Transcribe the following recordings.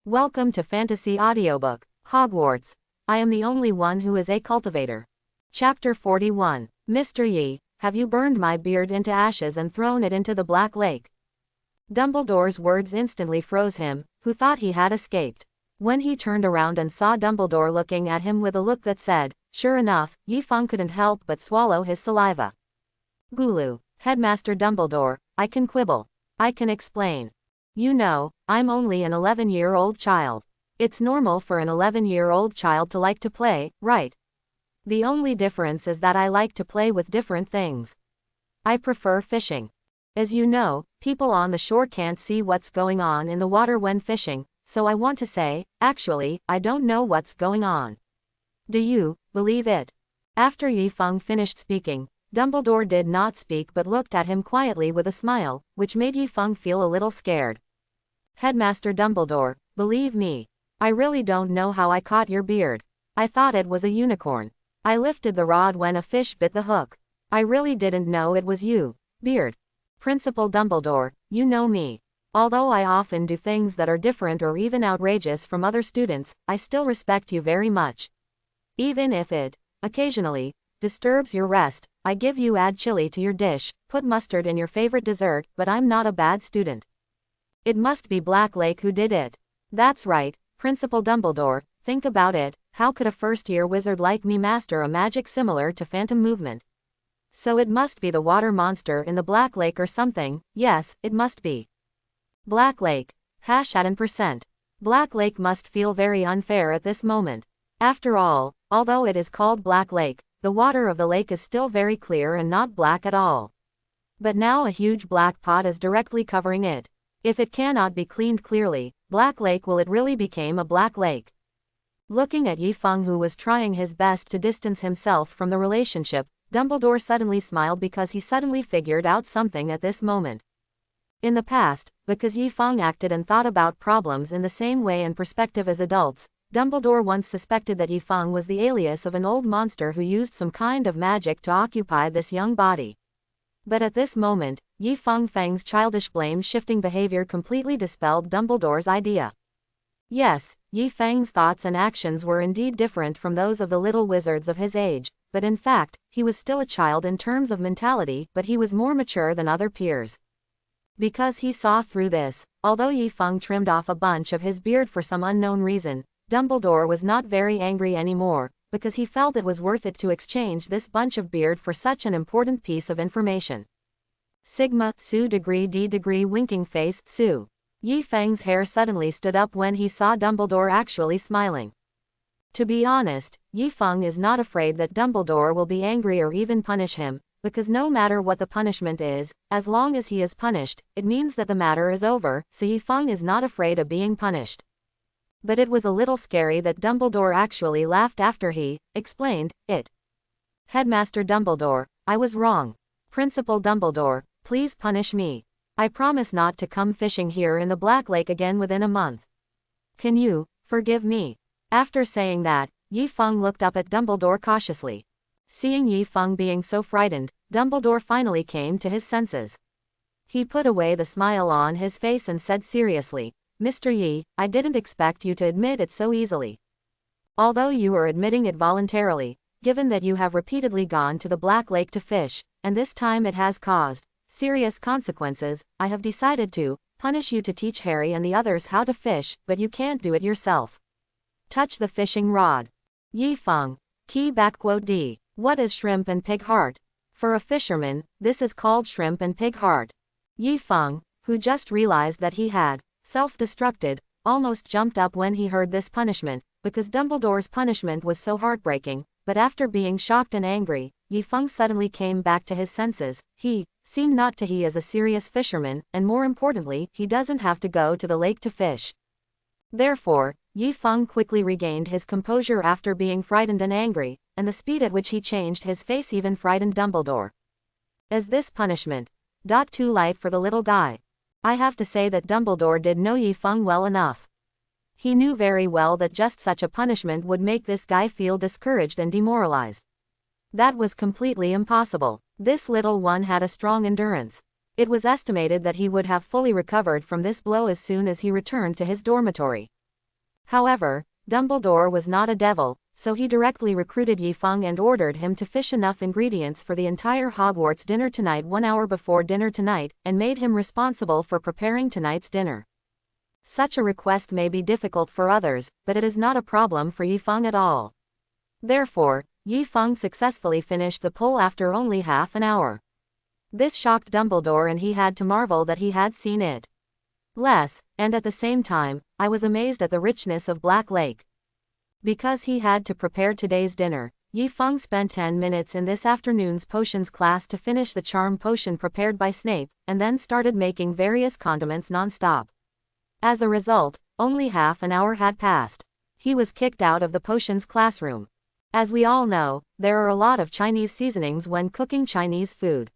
Welcome to Fantasy Audiobook, Hogwarts. I am the only one who is a cultivator. Chapter 41. Mr. Yi, have you burned my beard into ashes and thrown it into the Black Lake? Dumbledore's words instantly froze him, who thought he had escaped. When he turned around and saw Dumbledore looking at him with a look that said, sure enough, Yi Feng couldn't help but swallow his saliva. Gulu, Headmaster Dumbledore, I can quibble. I can explain. You know, I'm only an 11-year-old child. It's normal for an 11-year-old child to like to play, right? The only difference is that I like to play with different things. I prefer fishing. As you know, people on the shore can't see what's going on in the water when fishing, so I want to say, actually, I don't know what's going on. Do you believe it? After Yi Feng finished speaking, Dumbledore did not speak but looked at him quietly with a smile, which made Yi Feng feel a little scared. Headmaster Dumbledore, believe me, I really don't know how I caught your beard. I thought it was a unicorn. I lifted the rod when a fish bit the hook. I really didn't know it was you, beard. Principal Dumbledore, you know me. Although I often do things that are different or even outrageous from other students, I still respect you very much. Even if it, occasionally, disturbs your rest, I give you add chili to your dish, put mustard in your favorite dessert, but I'm not a bad student. It must be Black Lake who did it. That's right, Principal Dumbledore, think about it, how could a first-year wizard like me master a magic similar to phantom movement? So it must be the water monster in the Black Lake or something, yes, it must be. Black Lake, #%. Black Lake must feel very unfair at this moment. After all, although it is called Black Lake, the water of the lake is still very clear and not black at all. But now a huge black pot is directly covering it. If it cannot be cleaned clearly, Black Lake will it really become a Black Lake? Looking at Yi Feng, who was trying his best to distance himself from the relationship, Dumbledore suddenly smiled because he suddenly figured out something at this moment. In the past, because Yi Feng acted and thought about problems in the same way and perspective as adults, Dumbledore once suspected that Yi Feng was the alias of an old monster who used some kind of magic to occupy this young body. But at this moment, Yi Feng's childish blame-shifting behavior completely dispelled Dumbledore's idea. Yes, Yi Feng's thoughts and actions were indeed different from those of the little wizards of his age, but in fact, he was still a child in terms of mentality, but he was more mature than other peers. Because he saw through this, although Yi Feng trimmed off a bunch of his beard for some unknown reason, Dumbledore was not very angry anymore, because he felt it was worth it to exchange this bunch of beard for such an important piece of information. Sigma, Su degree D degree winking face, Su. Yi Feng's hair suddenly stood up when he saw Dumbledore actually smiling. To be honest, Yi Feng is not afraid that Dumbledore will be angry or even punish him, because no matter what the punishment is, as long as he is punished, it means that the matter is over, so Yi Feng is not afraid of being punished. But it was a little scary that Dumbledore actually laughed after he explained it. Headmaster Dumbledore, I was wrong. Principal Dumbledore, please punish me. I promise not to come fishing here in the Black Lake again within a month. Can you forgive me? After saying that, Yi Feng looked up at Dumbledore cautiously. Seeing Yi Feng being so frightened, Dumbledore finally came to his senses. He put away the smile on his face and said seriously, Mr. Yi, I didn't expect you to admit it so easily. Although you are admitting it voluntarily, given that you have repeatedly gone to the Black Lake to fish, and this time it has caused serious consequences, I have decided to punish you to teach Harry and the others how to fish, but you can't do it yourself. Touch the fishing rod. Yi Feng, key backquote D. What is shrimp and pig heart? For a fisherman, this is called shrimp and pig heart. Yi Feng, who just realized that he had self-destructed, almost jumped up when he heard this punishment, because Dumbledore's punishment was so heartbreaking, but after being shocked and angry, Yi Feng suddenly came back to his senses. He seemed not to he is a serious fisherman, and more importantly, he doesn't have to go to the lake to fish. Therefore, Yi Feng quickly regained his composure after being frightened and angry, and the speed at which he changed his face even frightened Dumbledore. As this punishment, too light for the little guy. I have to say that Dumbledore did know Yi Feng well enough. He knew very well that just such a punishment would make this guy feel discouraged and demoralized. That was completely impossible. This little one had a strong endurance. It was estimated that he would have fully recovered from this blow as soon as he returned to his dormitory. However, Dumbledore was not a devil, so he directly recruited Yi Feng and ordered him to fish enough ingredients for the entire Hogwarts dinner tonight 1 hour before dinner tonight, and made him responsible for preparing tonight's dinner. Such a request may be difficult for others, but it is not a problem for Yi Feng at all. Therefore, Yi Feng successfully finished the pull after only half an hour. This shocked Dumbledore and he had to marvel that he had seen it. Less, and at the same time, I was amazed at the richness of Black Lake. Because he had to prepare today's dinner, Yi Feng spent 10 minutes in this afternoon's potions class to finish the charm potion prepared by Snape, and then started making various condiments non-stop. As a result, only half an hour had passed. He was kicked out of the potions classroom. As we all know, there are a lot of Chinese seasonings when cooking Chinese food.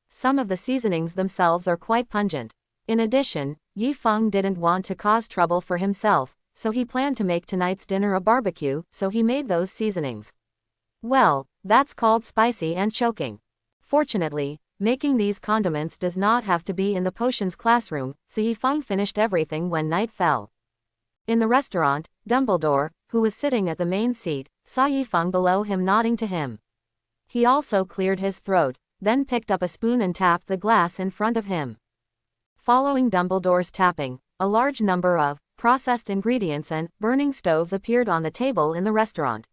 Some of the seasonings themselves are quite pungent. In addition, Yi Feng didn't want to cause trouble for himself, so he planned to make tonight's dinner a barbecue, so he made those seasonings. Well, that's called spicy and choking. Fortunately, making these condiments does not have to be in the potions classroom, so Yi Feng finished everything when night fell. In the restaurant, Dumbledore, who was sitting at the main seat, saw Yi Feng below him nodding to him. He also cleared his throat, then picked up a spoon and tapped the glass in front of him. Following Dumbledore's tapping, a large number of processed ingredients and burning stoves appeared on the table in the restaurant.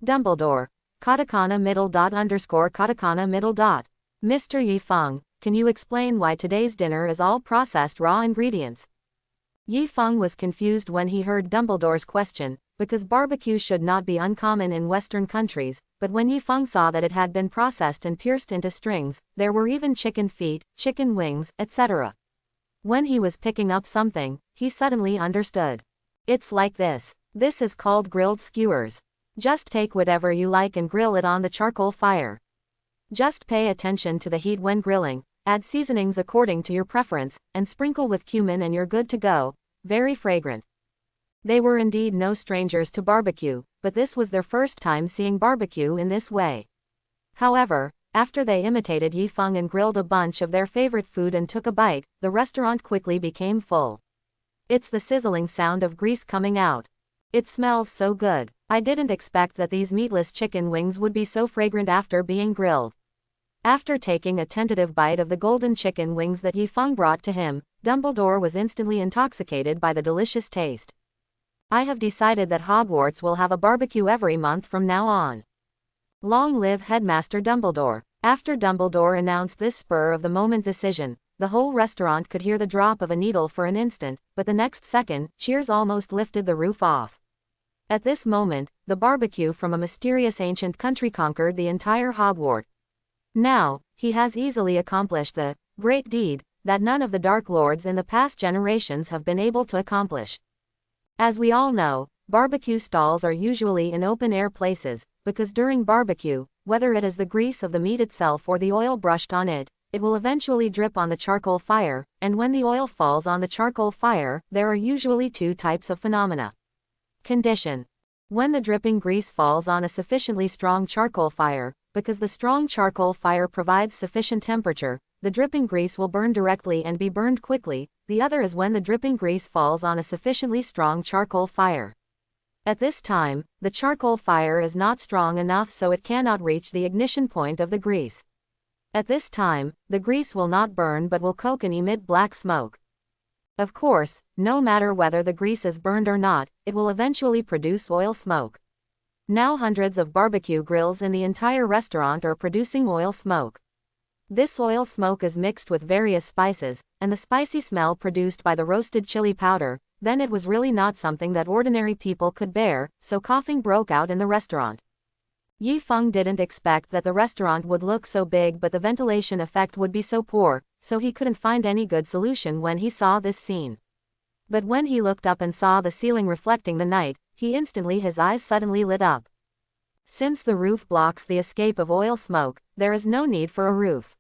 Dumbledore, katakana middle dot underscore katakana middle dot. Mr. Yi Feng, can you explain why today's dinner is all processed raw ingredients? Yi Feng was confused when he heard Dumbledore's question, because barbecue should not be uncommon in Western countries, but when Yi Feng saw that it had been processed and pierced into strings, there were even chicken feet, chicken wings, etc. When he was picking up something, he suddenly understood. It's like this. This is called grilled skewers. Just take whatever you like and grill it on the charcoal fire. Just pay attention to the heat when grilling, add seasonings according to your preference, and sprinkle with cumin and you're good to go. Very fragrant. They were indeed no strangers to barbecue, but this was their first time seeing barbecue in this way. However, after they imitated Yi Feng and grilled a bunch of their favorite food and took a bite, the restaurant quickly became full. It's the sizzling sound of grease coming out. It smells so good. I didn't expect that these meatless chicken wings would be so fragrant after being grilled. After taking a tentative bite of the golden chicken wings that Yi Feng brought to him, Dumbledore was instantly intoxicated by the delicious taste. I have decided that Hogwarts will have a barbecue every month from now on. Long live Headmaster Dumbledore. After Dumbledore announced this spur-of-the-moment decision, the whole restaurant could hear the drop of a needle for an instant, but the next second, cheers almost lifted the roof off. At this moment, the barbecue from a mysterious ancient country conquered the entire Hogwarts. Now, he has easily accomplished the great deed that none of the Dark Lords in the past generations have been able to accomplish. As we all know, barbecue stalls are usually in open-air places, because during barbecue, whether it is the grease of the meat itself or the oil brushed on it, it will eventually drip on the charcoal fire, and when the oil falls on the charcoal fire, there are usually two types of phenomena. Condition. When the dripping grease falls on a sufficiently strong charcoal fire, because the strong charcoal fire provides sufficient temperature, the dripping grease will burn directly and be burned quickly. The other is when the dripping grease falls on a sufficiently strong charcoal fire. At this time, the charcoal fire is not strong enough so it cannot reach the ignition point of the grease. At this time, the grease will not burn but will coke and emit black smoke. Of course, no matter whether the grease is burned or not, it will eventually produce oil smoke. Now hundreds of barbecue grills in the entire restaurant are producing oil smoke. This oil smoke is mixed with various spices, and the spicy smell produced by the roasted chili powder, then it was really not something that ordinary people could bear, so coughing broke out in the restaurant. Yi Feng didn't expect that the restaurant would look so big but the ventilation effect would be so poor, so he couldn't find any good solution when he saw this scene. But when he looked up and saw the ceiling reflecting the night, his eyes suddenly lit up. Since the roof blocks the escape of oil smoke, there is no need for a roof.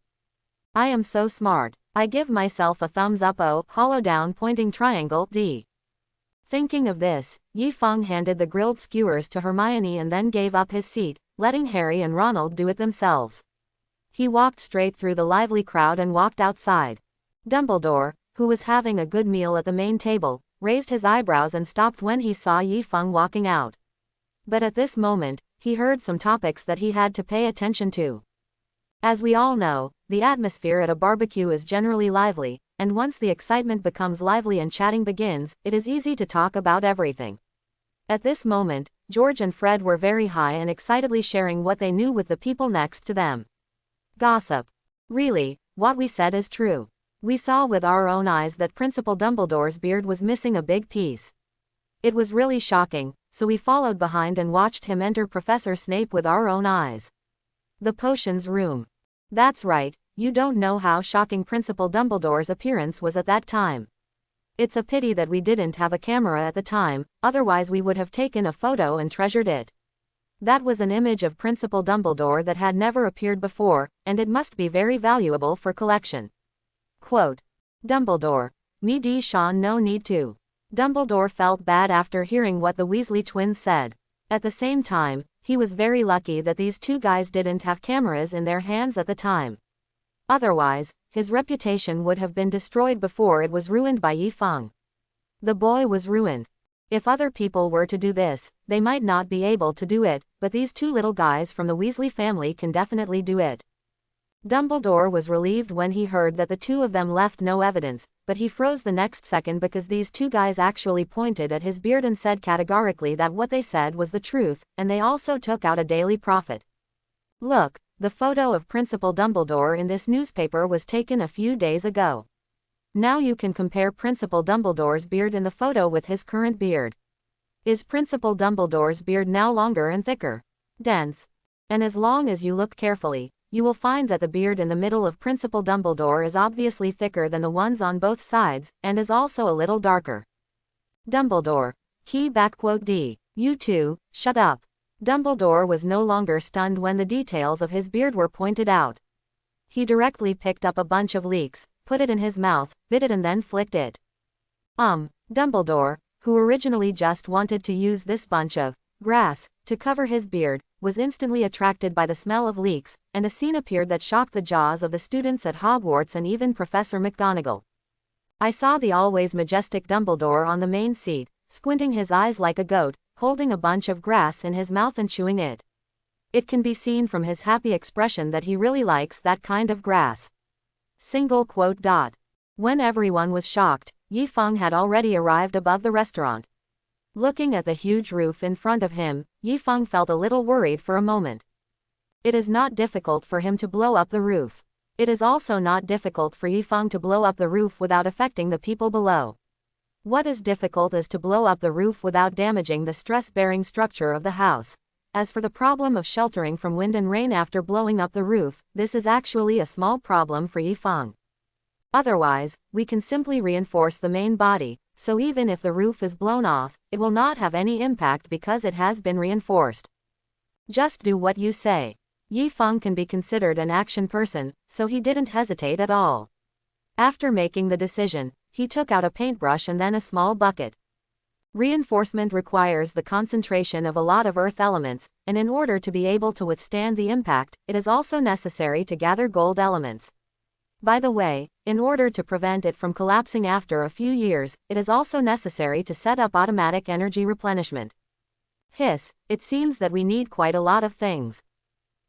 I am so smart. I give myself a thumbs up. Oh, hollow down pointing triangle D. Thinking of this, Yi Feng handed the grilled skewers to Hermione and then gave up his seat, letting Harry and Ronald do it themselves. He walked straight through the lively crowd and walked outside. Dumbledore, who was having a good meal at the main table, raised his eyebrows and stopped when he saw Yi Feng walking out. But at this moment, he heard some topics that he had to pay attention to. As we all know, the atmosphere at a barbecue is generally lively, and once the excitement becomes lively and chatting begins, it is easy to talk about everything. At this moment, George and Fred were very high and excitedly sharing what they knew with the people next to them. Gossip. Really, what we said is true. We saw with our own eyes that Principal Dumbledore's beard was missing a big piece. It was really shocking, so we followed behind and watched him enter Professor Snape with our own eyes. The potions room. That's right, you don't know how shocking Principal Dumbledore's appearance was at that time. It's a pity that we didn't have a camera at the time, otherwise we would have taken a photo and treasured it. That was an image of Principal Dumbledore that had never appeared before, and it must be very valuable for collection. Quote. Dumbledore. Me D. Sean no need to. Dumbledore felt bad after hearing what the Weasley twins said. At the same time, he was very lucky that these two guys didn't have cameras in their hands at the time. Otherwise, his reputation would have been destroyed before it was ruined by Yi Feng. The boy was ruined. If other people were to do this, they might not be able to do it, but these two little guys from the Weasley family can definitely do it. Dumbledore was relieved when he heard that the two of them left no evidence, but he froze the next second because these two guys actually pointed at his beard and said categorically that what they said was the truth, and they also took out a daily profit. Look, the photo of Principal Dumbledore in this newspaper was taken a few days ago. Now you can compare Principal Dumbledore's beard in the photo with his current beard. Is Principal Dumbledore's beard now longer and thicker? Dense. And as long as you look carefully, you will find that the beard in the middle of Principal Dumbledore is obviously thicker than the ones on both sides, and is also a little darker. Dumbledore. Key backquote D. You two, shut up. Dumbledore was no longer stunned when the details of his beard were pointed out. He directly picked up a bunch of leeks, put it in his mouth, bit it and then flicked it. Dumbledore, who originally just wanted to use this bunch of grass to cover his beard, was instantly attracted by the smell of leeks, and a scene appeared that shocked the jaws of the students at Hogwarts and even Professor McGonagall. I saw the always majestic Dumbledore on the main seat, squinting his eyes like a goat, holding a bunch of grass in his mouth and chewing it. It can be seen from his happy expression that he really likes that kind of grass. Single quote. When everyone was shocked, Yi Feng had already arrived above the restaurant. Looking at the huge roof in front of him, Yi Feng felt a little worried for a moment. It is not difficult for him to blow up the roof. It is also not difficult for Yi Feng to blow up the roof without affecting the people below. What is difficult is to blow up the roof without damaging the stress-bearing structure of the house. As for the problem of sheltering from wind and rain after blowing up the roof, this is actually a small problem for Yi Feng. Otherwise, we can simply reinforce the main body, so even if the roof is blown off, it will not have any impact because it has been reinforced. Just do what you say. Yi Feng can be considered an action person, so he didn't hesitate at all. After making the decision, he took out a paintbrush and then a small bucket. Reinforcement requires the concentration of a lot of earth elements, and in order to be able to withstand the impact, it is also necessary to gather gold elements. By the way, in order to prevent it from collapsing after a few years, it is also necessary to set up automatic energy replenishment. Hiss, it seems that we need quite a lot of things.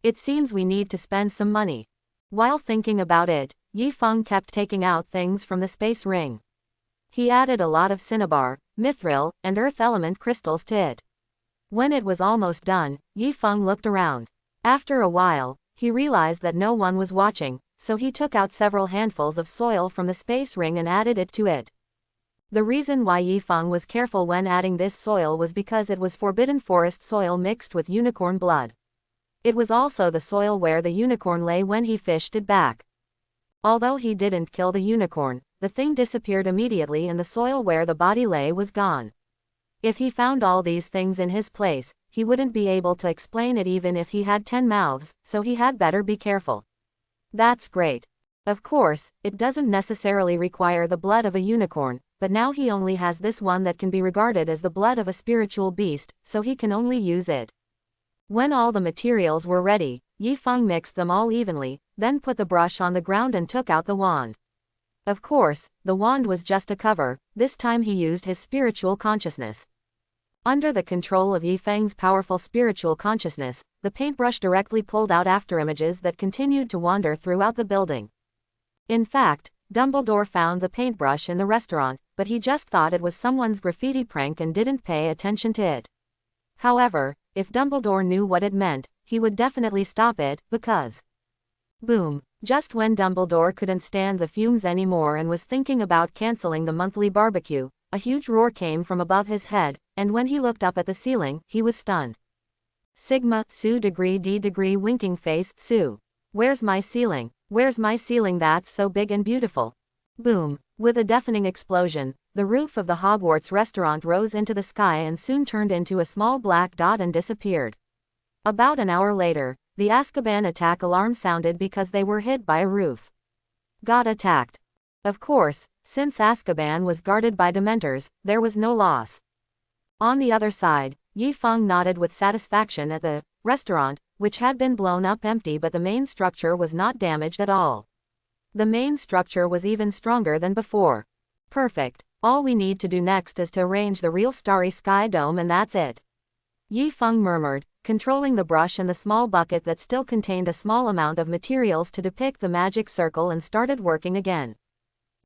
It seems we need to spend some money. While thinking about it, Yi Feng kept taking out things from the space ring. He added a lot of cinnabar, mithril, and earth element crystals to it. When it was almost done, Yi Feng looked around. After a while, he realized that no one was watching, so he took out several handfuls of soil from the space ring and added it to it. The reason why Yi Feng was careful when adding this soil was because it was forbidden forest soil mixed with unicorn blood. It was also the soil where the unicorn lay when he fished it back. Although he didn't kill the unicorn, the thing disappeared immediately and the soil where the body lay was gone. If he found all these things in his place, he wouldn't be able to explain it even if he had 10 mouths, so he had better be careful. That's great. Of course, it doesn't necessarily require the blood of a unicorn, but now he only has this one that can be regarded as the blood of a spiritual beast, so he can only use it. When all the materials were ready, Yi Feng mixed them all evenly, then put the brush on the ground and took out the wand. Of course, the wand was just a cover, this time he used his spiritual consciousness. Under the control of Yifeng's powerful spiritual consciousness, the paintbrush directly pulled out afterimages that continued to wander throughout the building. In fact, Dumbledore found the paintbrush in the restaurant, but he just thought it was someone's graffiti prank and didn't pay attention to it. However, if Dumbledore knew what it meant, he would definitely stop it, because... Boom! Just when Dumbledore couldn't stand the fumes anymore and was thinking about canceling the monthly barbecue, a huge roar came from above his head, and when he looked up at the ceiling, he was stunned. Sigma, Su degree D degree winking face, Su. Where's my ceiling? Where's my ceiling that's so big and beautiful? Boom! With a deafening explosion, the roof of the Hogwarts restaurant rose into the sky and soon turned into a small black dot and disappeared. About an hour later, the Azkaban attack alarm sounded because they were hit by a roof. Got attacked. Of course, since Azkaban was guarded by Dementors, there was no loss. On the other side, Yifeng nodded with satisfaction at the restaurant, which had been blown up empty, but the main structure was not damaged at all. The main structure was even stronger than before. Perfect. All we need to do next is to arrange the real starry sky dome and that's it. Yifeng murmured, controlling the brush and the small bucket that still contained a small amount of materials to depict the magic circle and started working again.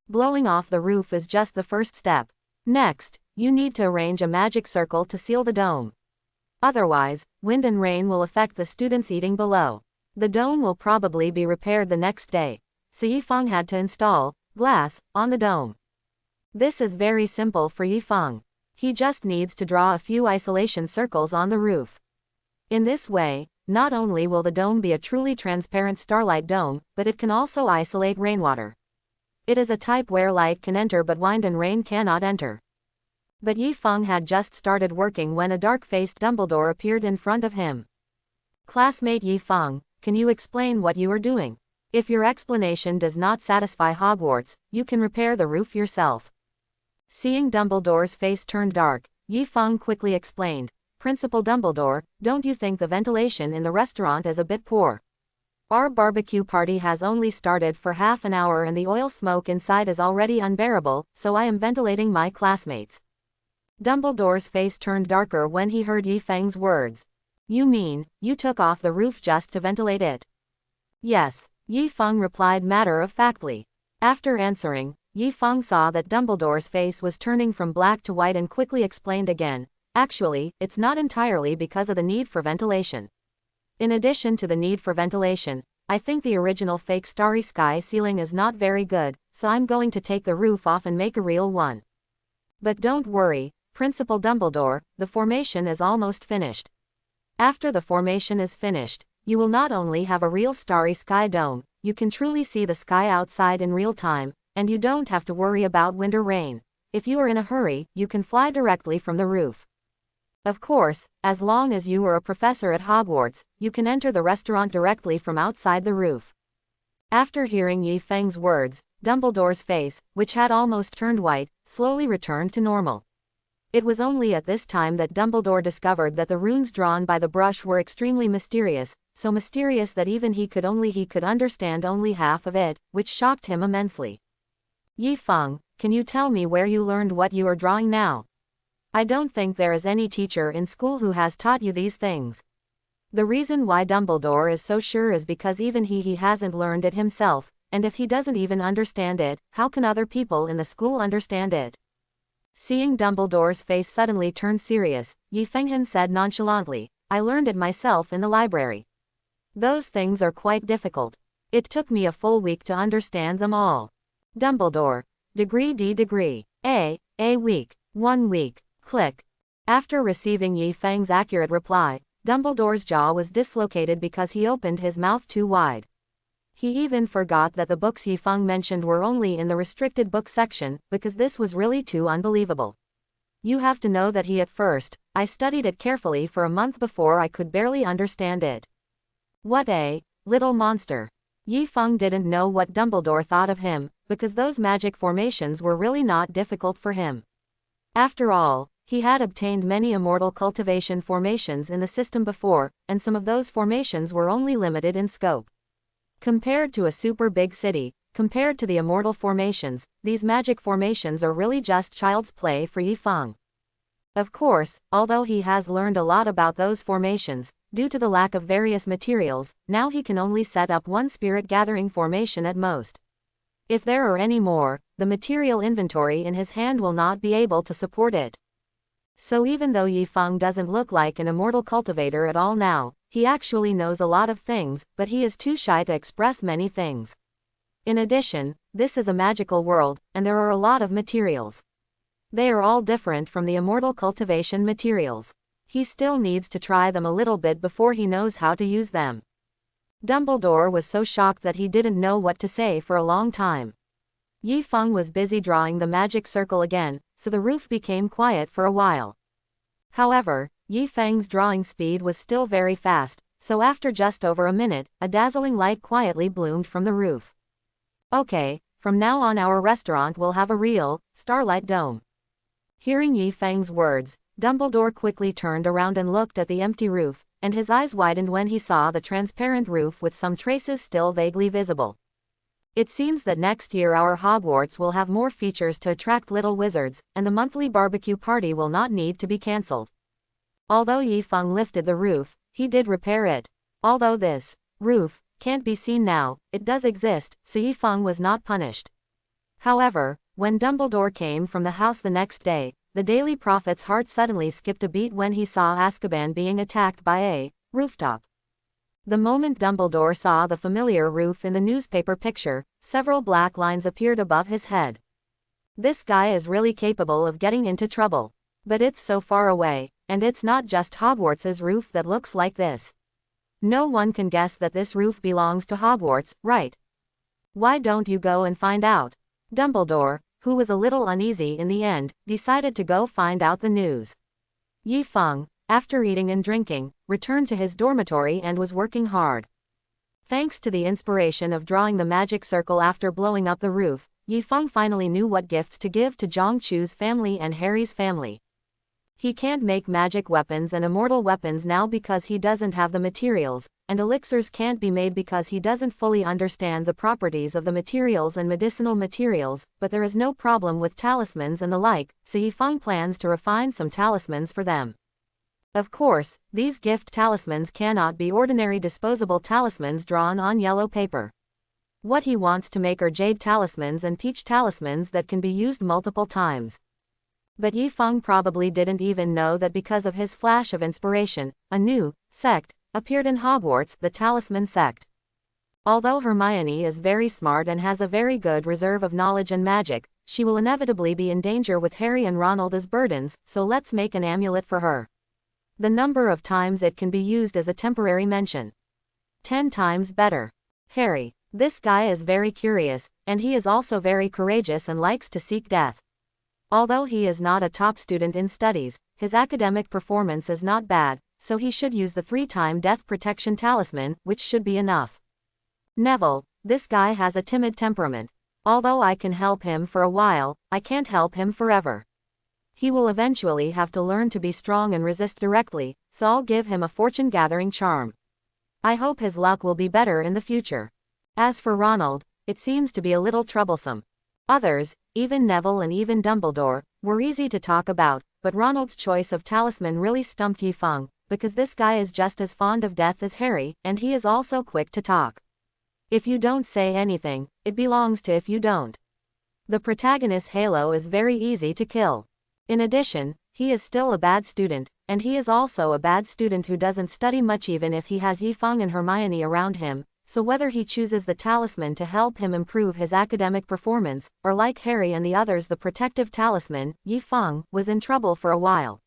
Blowing off the roof is just the first step. Next, you need to arrange a magic circle to seal the dome. Otherwise, wind and rain will affect the students eating below. The dome will probably be repaired the next day, so Yifeng had to install glass on the dome. This is very simple for Yifeng. He just needs to draw a few isolation circles on the roof. In this way, not only will the dome be a truly transparent starlight dome, but it can also isolate rainwater. It is a type where light can enter but wind and rain cannot enter. But Yifeng had just started working when a dark-faced Dumbledore appeared in front of him. Classmate Yifeng, can you explain what you are doing? If your explanation does not satisfy Hogwarts, you can repair the roof yourself. Seeing Dumbledore's face turn dark, Yifeng quickly explained, Principal Dumbledore, don't you think the ventilation in the restaurant is a bit poor? Our barbecue party has only started for half an hour and the oil smoke inside is already unbearable, so I am ventilating my classmates. Dumbledore's face turned darker when he heard Yifeng's words. You mean, you took off the roof just to ventilate it? Yes, Yifeng replied matter-of-factly. After answering, Yifeng saw that Dumbledore's face was turning from black to white and quickly explained again. Actually, it's not entirely because of the need for ventilation. In addition to the need for ventilation, I think the original fake starry sky ceiling is not very good, so I'm going to take the roof off and make a real one. But don't worry, Principal Dumbledore, the formation is almost finished. After the formation is finished, you will not only have a real starry sky dome, you can truly see the sky outside in real time, and you don't have to worry about wind or rain. If you are in a hurry, you can fly directly from the roof. Of course, as long as you are a professor at Hogwarts, you can enter the restaurant directly from outside the roof. After hearing Yifeng's words, Dumbledore's face, which had almost turned white, slowly returned to normal. It was only at this time that Dumbledore discovered that the runes drawn by the brush were extremely mysterious, so mysterious that even he could understand only half of it, which shocked him immensely. Yifeng, can you tell me where you learned what you are drawing now? I don't think there is any teacher in school who has taught you these things. The reason why Dumbledore is so sure is because even he hasn't learned it himself, and if he doesn't even understand it, how can other people in the school understand it? Seeing Dumbledore's face suddenly turn serious, Yifeng said nonchalantly, I learned it myself in the library. Those things are quite difficult. It took me a full week to understand them all. Dumbledore. Degree D degree. A week. 1 week. Click. After receiving Yifeng's accurate reply, Dumbledore's jaw was dislocated because he opened his mouth too wide. He even forgot that the books Yifeng mentioned were only in the restricted book section, because this was really too unbelievable. You have to know that at first, I studied it carefully for a month before I could barely understand it. What a little monster. Yifeng didn't know what Dumbledore thought of him, because those magic formations were really not difficult for him. After all, he had obtained many immortal cultivation formations in the system before, and some of those formations were only limited in scope. Compared to a super big city, Compared to the immortal formations, these magic formations are really just child's play for Yifeng. Of course, although he has learned a lot about those formations, due to the lack of various materials, now he can only set up one spirit gathering formation at most. If there are any more, the material inventory in his hand will not be able to support it. So even though Yifeng doesn't look like an immortal cultivator at all now, he actually knows a lot of things, but he is too shy to express many things. In addition, this is a magical world, and there are a lot of materials. They are all different from the immortal cultivation materials. He still needs to try them a little bit before he knows how to use them. Dumbledore was so shocked that he didn't know what to say for a long time. Yifeng was busy drawing the magic circle again, so the roof became quiet for a while. However, Yifeng's drawing speed was still very fast, so after just over a minute, a dazzling light quietly bloomed from the roof. Okay, from now on our restaurant will have a real, starlight dome. Hearing Yifeng's words, Dumbledore quickly turned around and looked at the empty roof, and his eyes widened when he saw the transparent roof with some traces still vaguely visible. It seems that next year our Hogwarts will have more features to attract little wizards, and the monthly barbecue party will not need to be cancelled. Although Yifeng lifted the roof, he did repair it. Although this roof can't be seen now, it does exist, so Yifeng was not punished. However, when Dumbledore came from the house the next day, the Daily Prophet's heart suddenly skipped a beat when he saw Azkaban being attacked by a rooftop. The moment Dumbledore saw the familiar roof in the newspaper picture, several black lines appeared above his head. This guy is really capable of getting into trouble. But it's so far away, and it's not just Hogwarts' roof that looks like this. No one can guess that this roof belongs to Hogwarts, right? Why don't you go and find out? Dumbledore, who was a little uneasy in the end, decided to go find out the news. Yifeng, after eating and drinking, returned to his dormitory and was working hard. Thanks to the inspiration of drawing the magic circle after blowing up the roof, Yifeng finally knew what gifts to give to Zhongchu's family and Harry's family. He can't make magic weapons and immortal weapons now because he doesn't have the materials, and elixirs can't be made because he doesn't fully understand the properties of the materials and medicinal materials, but there is no problem with talismans and the like, so Yifeng plans to refine some talismans for them. Of course, these gift talismans cannot be ordinary disposable talismans drawn on yellow paper. What he wants to make are jade talismans and peach talismans that can be used multiple times. But Yifeng probably didn't even know that because of his flash of inspiration, a new sect appeared in Hogwarts, the Talisman sect. Although Hermione is very smart and has a very good reserve of knowledge and magic, she will inevitably be in danger with Harry and Ronald as burdens, so let's make an amulet for her. The number of times it can be used as a temporary mention. 10 times better. Harry. This guy is very curious, and he is also very courageous and likes to seek death. Although he is not a top student in studies, his academic performance is not bad, so he should use the 3-time death protection talisman, which should be enough. Neville. This guy has a timid temperament. Although I can help him for a while, I can't help him forever. He will eventually have to learn to be strong and resist directly, so I'll give him a fortune-gathering charm. I hope his luck will be better in the future. As for Ronald, it seems to be a little troublesome. Others, even Neville and even Dumbledore, were easy to talk about, but Ronald's choice of talisman really stumped Yifeng, because this guy is just as fond of death as Harry, and he is also quick to talk. If you don't say anything, it belongs to if you don't. The protagonist's halo is very easy to kill. In addition, he is still a bad student, and he is also a bad student who doesn't study much even if he has Yifeng and Hermione around him. So whether he chooses the talisman to help him improve his academic performance, or like Harry and the others the protective talisman, Yifeng was in trouble for a while.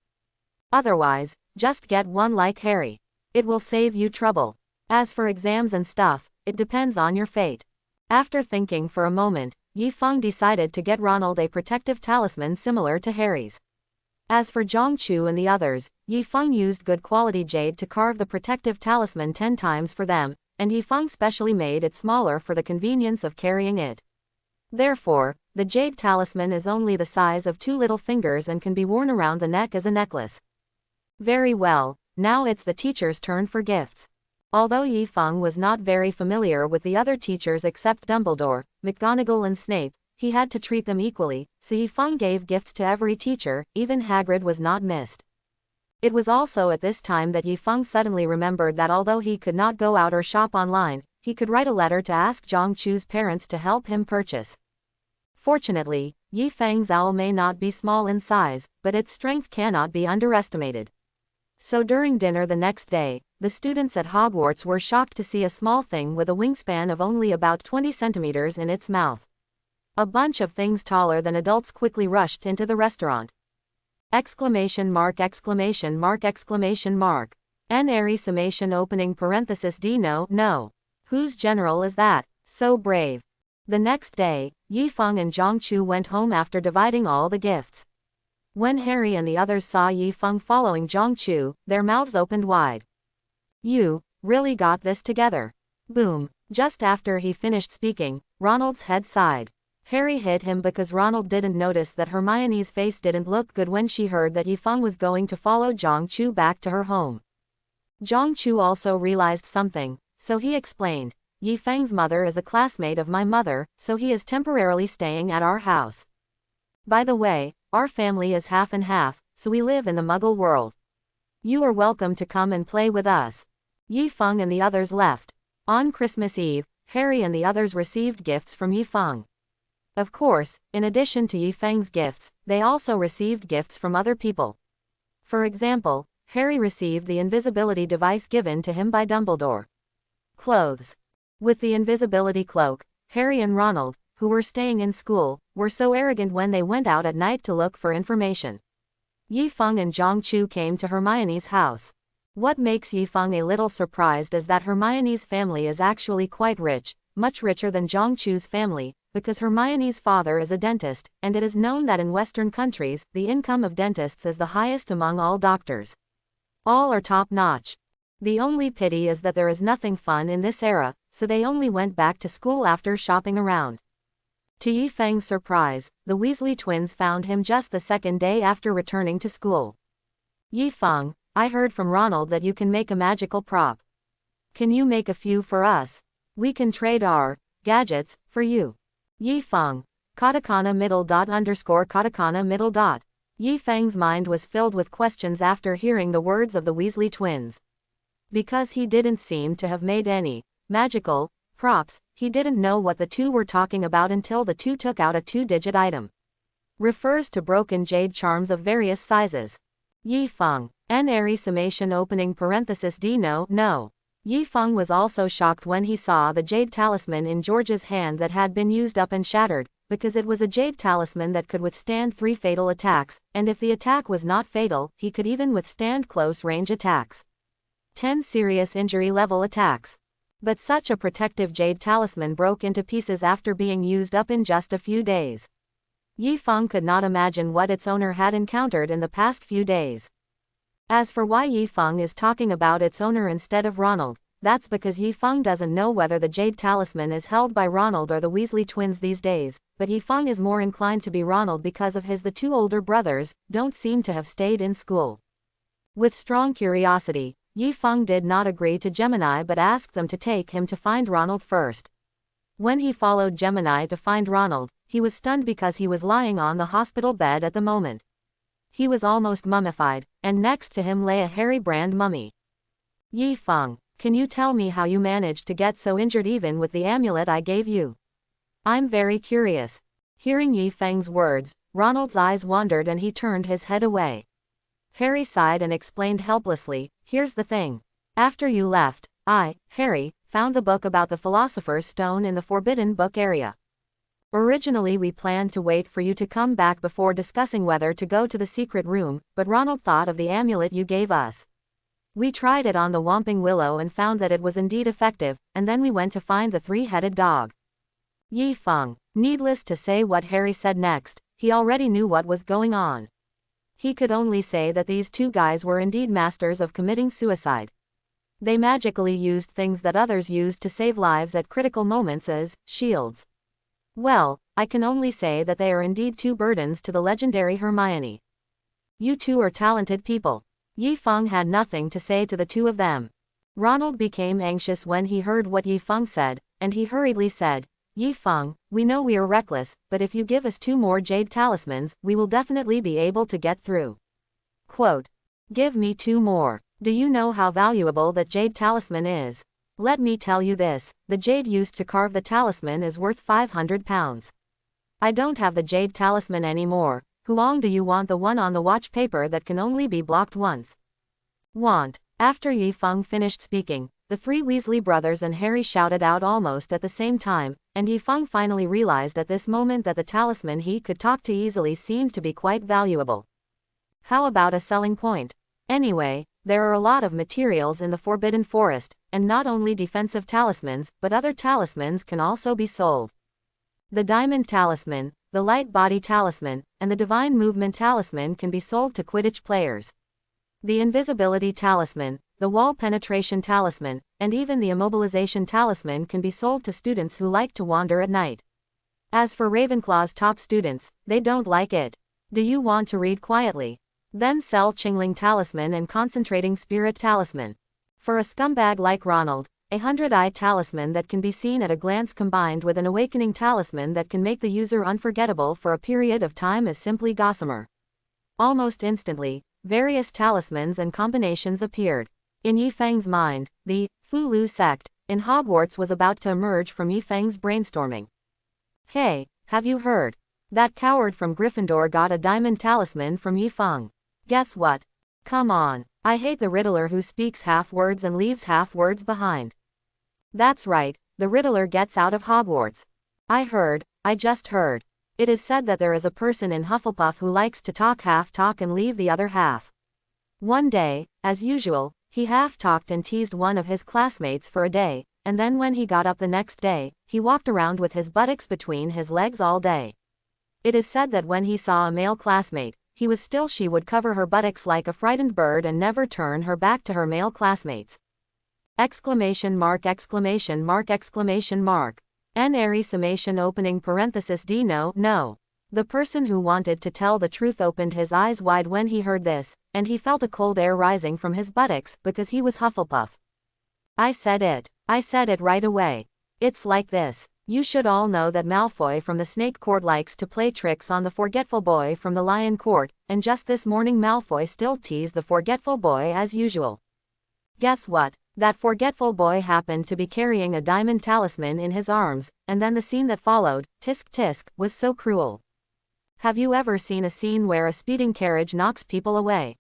Otherwise, just get one like Harry. It will save you trouble. As for exams and stuff, it depends on your fate. After thinking for a moment, Yifeng decided to get Ronald a protective talisman similar to Harry's. As for Zhongchu and the others, Yifeng used good quality jade to carve the protective talisman 10 times for them, and Yifeng specially made it smaller for the convenience of carrying it. Therefore, the jade talisman is only the size of 2 little fingers and can be worn around the neck as a necklace. Very well, now it's the teacher's turn for gifts. Although Yifeng was not very familiar with the other teachers except Dumbledore, McGonagall and Snape, he had to treat them equally, so Yi-Feng gave gifts to every teacher, even Hagrid was not missed. It was also at this time that Yi-Feng suddenly remembered that although he could not go out or shop online, he could write a letter to ask Zhongchu's parents to help him purchase. Fortunately, Yi-Feng's owl may not be small in size, but its strength cannot be underestimated. So during dinner the next day, the students at Hogwarts were shocked to see a small thing with a wingspan of only about 20 centimeters in its mouth. A bunch of things taller than adults quickly rushed into the restaurant. Exclamation mark exclamation mark exclamation mark. N airy summation opening parenthesis D no. Whose general is that? So brave. The next day, Yi-Feng and Zhongchu went home after dividing all the gifts. When Harry and the others saw Yi-Feng following Zhongchu, their mouths opened wide. You really got this together. Boom. Just after he finished speaking, Ronald's head sighed. Harry hit him because Ronald didn't notice that Hermione's face didn't look good when she heard that Yi-Feng was going to follow Zhongchu back to her home. Zhongchu also realized something, so he explained, Yi-Feng's mother is a classmate of my mother, so he is temporarily staying at our house. By the way, our family is half and half, so we live in the Muggle world. You are welcome to come and play with us. Yi-Feng and the others left. On Christmas Eve, Harry and the others received gifts from Yi-Feng. Of course, in addition to Yi-Feng's gifts, they also received gifts from other people. For example, Harry received the invisibility device given to him by Dumbledore. Clothes. With the invisibility cloak, Harry and Ronald, who were staying in school, were so arrogant when they went out at night to look for information. Yi-Feng and Zhongchu came to Hermione's house. What makes Yi-Feng a little surprised is that Hermione's family is actually quite rich, much richer than Zhongchu's family, because Hermione's father is a dentist, and it is known that in Western countries, the income of dentists is the highest among all doctors. All are top-notch. The only pity is that there is nothing fun in this era, so they only went back to school after shopping around. To Yi-Feng's surprise, the Weasley twins found him just the second day after returning to school. Yi-Feng, I heard from Ronald that you can make a magical prop. Can you make a few for us? We can trade our gadgets for you. Yi-Feng, katakana middle dot underscore katakana middle dot. Yi-Feng's mind was filled with questions after hearing the words of the Weasley twins. Because he didn't seem to have made any magical props, he didn't know what the two were talking about until the two took out a 2-digit item. Refers to broken jade charms of various sizes. Yi-Feng, N airy summation opening parenthesis D no. Yi-Feng was also shocked when he saw the jade talisman in George's hand that had been used up and shattered, because it was a jade talisman that could withstand 3 fatal attacks, and if the attack was not fatal, he could even withstand close-range attacks. 10 serious injury-level attacks. But such a protective jade talisman broke into pieces after being used up in just a few days. Yi-Feng could not imagine what its owner had encountered in the past few days. As for why Yi-Feng is talking about its owner instead of Ronald, that's because Yi-Feng doesn't know whether the jade talisman is held by Ronald or the Weasley twins these days, but Yi-Feng is more inclined to be Ronald because of the 2 older brothers don't seem to have stayed in school. With strong curiosity, Yi-Feng did not agree to Gemini but asked them to take him to find Ronald first. When he followed Gemini to find Ronald, he was stunned because he was lying on the hospital bed at the moment. He was almost mummified, and next to him lay a Harry Brand mummy. Yi-Feng, can you tell me how you managed to get so injured even with the amulet I gave you? I'm very curious. Hearing Yi-Feng's words, Ronald's eyes wandered and he turned his head away. Harry sighed and explained helplessly, here's the thing. After you left, I, Harry, found the book about the Philosopher's Stone in the Forbidden Book area. Originally we planned to wait for you to come back before discussing whether to go to the secret room, but Ronald thought of the amulet you gave us. We tried it on the Whomping Willow and found that it was indeed effective, and then we went to find the 3-headed dog. Yi-Feng. Needless to say what Harry said next, he already knew what was going on. He could only say that these 2 guys were indeed masters of committing suicide. They magically used things that others used to save lives at critical moments as shields. Well, I can only say that they are indeed 2 burdens to the legendary Hermione. You 2 are talented people. Yi-Feng had nothing to say to the 2 of them. Ronald became anxious when he heard what Yi-Feng said, and he hurriedly said, Yifeng, we know we are reckless, but if you give us 2 more jade talismans, we will definitely be able to get through. Quote. Give me 2 more. Do you know how valuable that jade talisman is? Let me tell you this, the jade used to carve the talisman is worth 500 pounds. I don't have the jade talisman anymore. Huang, do you want the one on the watch paper that can only be blocked once? Want. After Yifeng finished speaking, the 3 Weasley brothers and Harry shouted out almost at the same time, and Yifeng finally realized at this moment that the talisman he could talk to easily seemed to be quite valuable. How about a selling point? Anyway, there are a lot of materials in the Forbidden Forest, and not only defensive talismans, but other talismans can also be sold. The Diamond Talisman, the Light Body Talisman, and the Divine Movement Talisman can be sold to Quidditch players. The Invisibility Talisman, the Wall Penetration Talisman, and even the Immobilization Talisman can be sold to students who like to wander at night. As for Ravenclaw's top students, they don't like it. Do you want to read quietly? Then sell Chingling Talisman and Concentrating Spirit Talisman. For a scumbag like Ronald, a 100-eye talisman that can be seen at a glance combined with an awakening talisman that can make the user unforgettable for a period of time is simply gossamer. Almost instantly, various talismans and combinations appeared. In Yifeng's mind, the Fulu sect in Hogwarts was about to emerge from Yifeng's brainstorming. Hey, have you heard? That coward from Gryffindor got a diamond talisman from Yifeng. Guess what? Come on, I hate the Riddler who speaks half words and leaves half words behind. That's right, the Riddler gets out of Hogwarts. I just heard. It is said that there is a person in Hufflepuff who likes to talk half talk and leave the other half. One day, as usual, he half talked and teased one of his classmates for a day, and then when he got up the next day, he walked around with his buttocks between his legs all day. It is said that when he saw a male classmate, she would cover her buttocks like a frightened bird and never turn her back to her male classmates. Exclamation mark exclamation mark exclamation mark. N airy summation opening parenthesis D no. The person who wanted to tell the truth opened his eyes wide when he heard this, and he felt a cold air rising from his buttocks because he was Hufflepuff. I said it right away. It's like this. You should all know that Malfoy from the Snake Court likes to play tricks on the Forgetful Boy from the Lion Court, and just this morning Malfoy still teased the Forgetful Boy as usual. Guess what? That Forgetful Boy happened to be carrying a diamond talisman in his arms, and then the scene that followed, tisk tisk, was so cruel. Have you ever seen a scene where a speeding carriage knocks people away?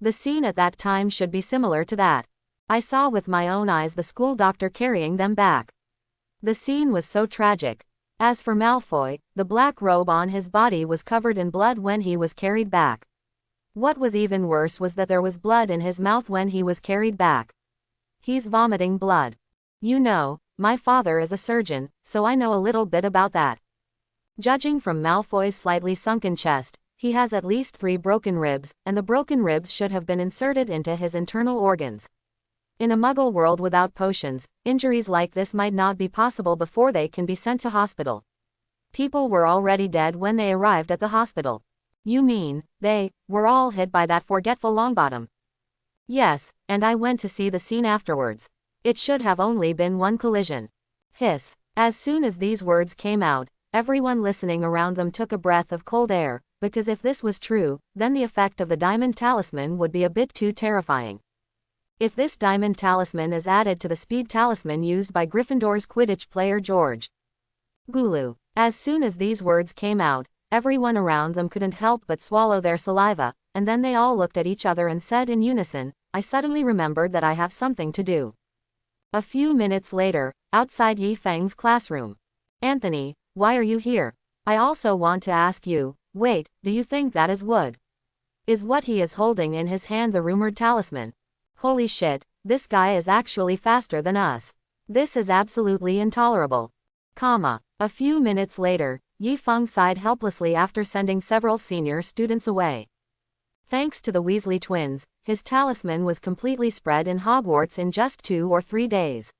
The scene at that time should be similar to that. I saw with my own eyes the school doctor carrying them back. The scene was so tragic. As for Malfoy, the black robe on his body was covered in blood when he was carried back. What was even worse was that there was blood in his mouth when he was carried back. He's vomiting blood. You know, my father is a surgeon, so I know a little bit about that. Judging from Malfoy's slightly sunken chest, he has at least 3 broken ribs, and the broken ribs should have been inserted into his internal organs. In a Muggle world without potions, injuries like this might not be possible before they can be sent to hospital. People were already dead when they arrived at the hospital. You mean, they were all hit by that forgetful Longbottom? Yes, and I went to see the scene afterwards. It should have only been one collision. Hiss. As soon as these words came out, everyone listening around them took a breath of cold air, because if this was true, then the effect of the diamond talisman would be a bit too terrifying. If this diamond talisman is added to the speed talisman used by Gryffindor's Quidditch player George Gulu. As soon as these words came out, everyone around them couldn't help but swallow their saliva, and then they all looked at each other and said in unison, I suddenly remembered that I have something to do. A few minutes later, outside Yifeng's classroom. Anthony, why are you here? I also want to ask you, wait, do you think that is wood? Is what he is holding in his hand the rumored talisman? Holy shit, this guy is actually faster than us. This is absolutely intolerable. A few minutes later, Yifeng sighed helplessly after sending several senior students away. Thanks to the Weasley twins, his talisman was completely spread in Hogwarts in just 2 or 3 days.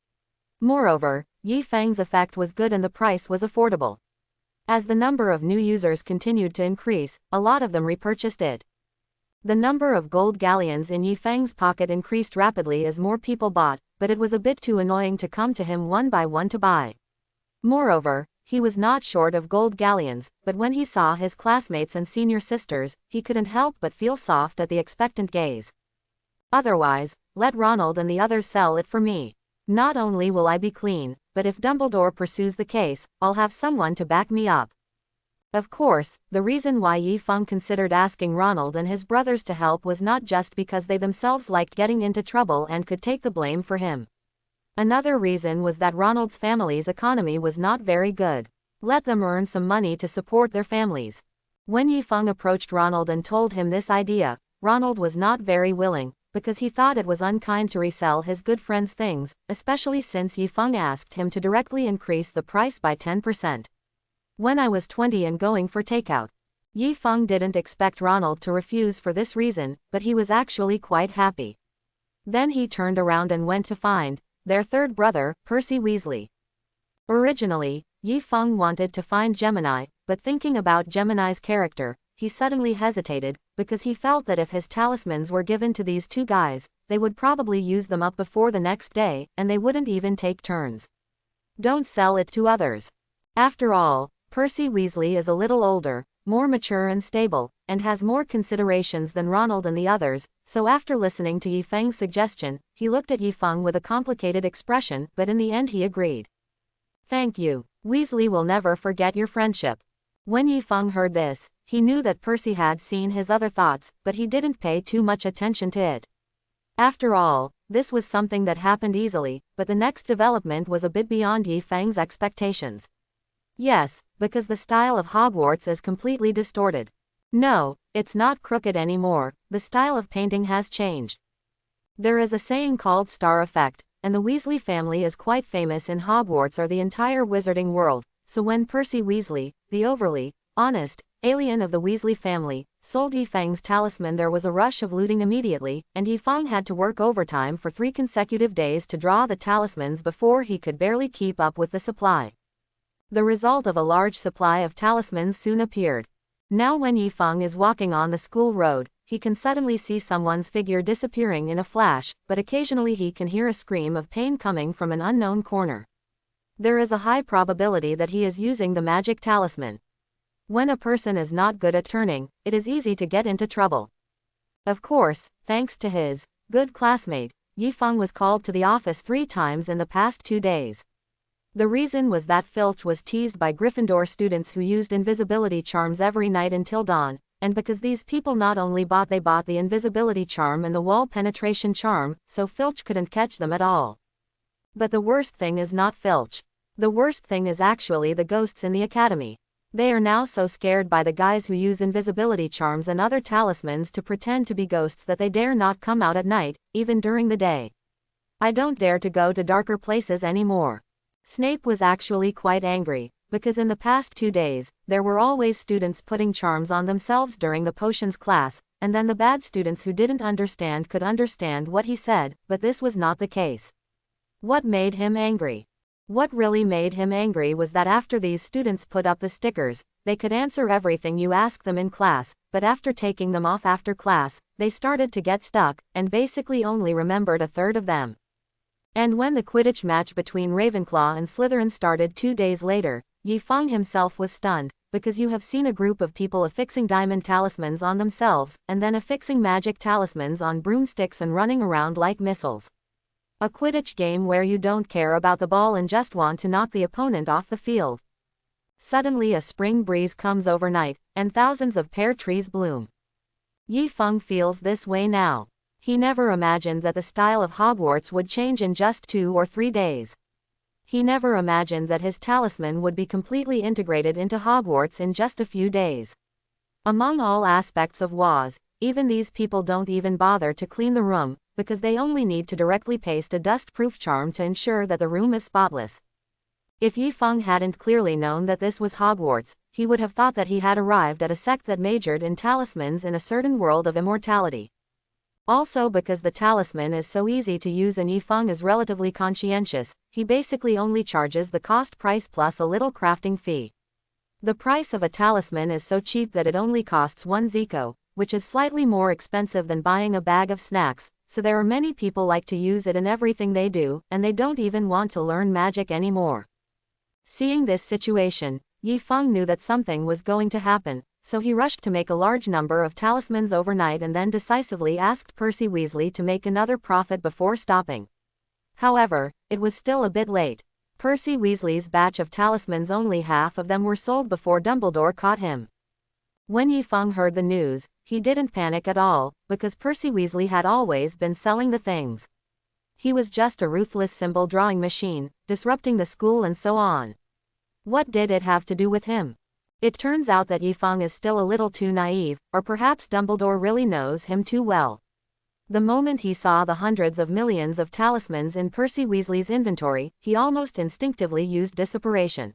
Moreover, Yifeng's effect was good and the price was affordable. As the number of new users continued to increase, a lot of them repurchased it. The number of gold galleons in Yifeng's pocket increased rapidly as more people bought, but it was a bit too annoying to come to him one by one to buy. Moreover, he was not short of gold galleons, but when he saw his classmates and senior sisters, he couldn't help but feel soft at the expectant gaze. Otherwise, let Ronald and the others sell it for me. Not only will I be clean, but if Dumbledore pursues the case, I'll have someone to back me up. Of course, the reason why Yi Feng considered asking Ronald and his brothers to help was not just because they themselves liked getting into trouble and could take the blame for him. Another reason was that Ronald's family's economy was not very good. Let them earn some money to support their families. When Yi Feng approached Ronald and told him this idea, Ronald was not very willing, because he thought it was unkind to resell his good friend's things, especially since Yi Feng asked him to directly increase the price by 10%. When I was 20 and going for takeout. Yi Feng didn't expect Ronald to refuse for this reason, but he was actually quite happy. Then he turned around and went to find their third brother, Percy Weasley. Originally, Yi Feng wanted to find Gemini, but thinking about Gemini's character, he suddenly hesitated, because he felt that if his talismans were given to these two guys, they would probably use them up before the next day, and they wouldn't even take turns. Don't sell it to others. After all, Percy Weasley is a little older, more mature and stable, and has more considerations than Ronald and the others, so after listening to Yi Feng's suggestion, he looked at Yi Feng with a complicated expression, but in the end he agreed. Thank you. Weasley will never forget your friendship. When Yi Feng heard this, he knew that Percy had seen his other thoughts, but he didn't pay too much attention to it. After all, this was something that happened easily, but the next development was a bit beyond Yi Feng's expectations. Yes, because the style of Hogwarts is completely distorted. No, it's not crooked anymore, the style of painting has changed. There is a saying called star effect, and the Weasley family is quite famous in Hogwarts or the entire wizarding world, so when Percy Weasley, the overly honest alien of the Weasley family, sold Yi Feng's talisman, there was a rush of looting immediately, and Yi Feng had to work overtime for 3 consecutive days to draw the talismans before he could barely keep up with the supply. The result of a large supply of talismans soon appeared. Now when Yi Feng is walking on the school road, he can suddenly see someone's figure disappearing in a flash, but occasionally he can hear a scream of pain coming from an unknown corner. There is a high probability that he is using the magic talisman. When a person is not good at turning, it is easy to get into trouble. Of course, thanks to his good classmate, Yi Feng was called to the office 3 times in the past 2 days. The reason was that Filch was teased by Gryffindor students who used invisibility charms every night until dawn, and because these people not only bought the invisibility charm and the wall penetration charm, so Filch couldn't catch them at all. But the worst thing is not Filch. The worst thing is actually the ghosts in the academy. They are now so scared by the guys who use invisibility charms and other talismans to pretend to be ghosts that they dare not come out at night, even during the day. I don't dare to go to darker places anymore. Snape was actually quite angry, because in the past 2 days, there were always students putting charms on themselves during the potions class, and then the bad students who didn't understand could understand what he said, but this was not the case. What made him angry? What really made him angry was that after these students put up the stickers, they could answer everything you asked them in class, but after taking them off after class, they started to get stuck, and basically only remembered 1/3 of them. And when the Quidditch match between Ravenclaw and Slytherin started 2 days later, Yi Feng himself was stunned, because you have seen a group of people affixing diamond talismans on themselves, and then affixing magic talismans on broomsticks and running around like missiles. A Quidditch game where you don't care about the ball and just want to knock the opponent off the field. Suddenly a spring breeze comes overnight, and thousands of pear trees bloom. Yi Feng feels this way now. He never imagined that the style of Hogwarts would change in just 2 or 3 days. He never imagined that his talisman would be completely integrated into Hogwarts in just a few days. Among all aspects of WAS, even these people don't even bother to clean the room, because they only need to directly paste a dust-proof charm to ensure that the room is spotless. If Yi Feng hadn't clearly known that this was Hogwarts, he would have thought that he had arrived at a sect that majored in talismans in a certain world of immortality. Also because the talisman is so easy to use and Yi Feng is relatively conscientious, he basically only charges the cost price plus a little crafting fee. The price of a talisman is so cheap that it only costs 1 Zico, which is slightly more expensive than buying a bag of snacks, so there are many people like to use it in everything they do, and they don't even want to learn magic anymore. Seeing this situation, Yi Feng knew that something was going to happen, so he rushed to make a large number of talismans overnight and then decisively asked Percy Weasley to make another profit before stopping. However, it was still a bit late. Percy Weasley's batch of talismans, only half of them were sold before Dumbledore caught him. When Yi Feng heard the news, he didn't panic at all, because Percy Weasley had always been selling the things. He was just a ruthless symbol drawing machine, disrupting the school and so on. What did it have to do with him? It turns out that Yi Feng is still a little too naive, or perhaps Dumbledore really knows him too well. The moment he saw the hundreds of millions of talismans in Percy Weasley's inventory, he almost instinctively used disapparition.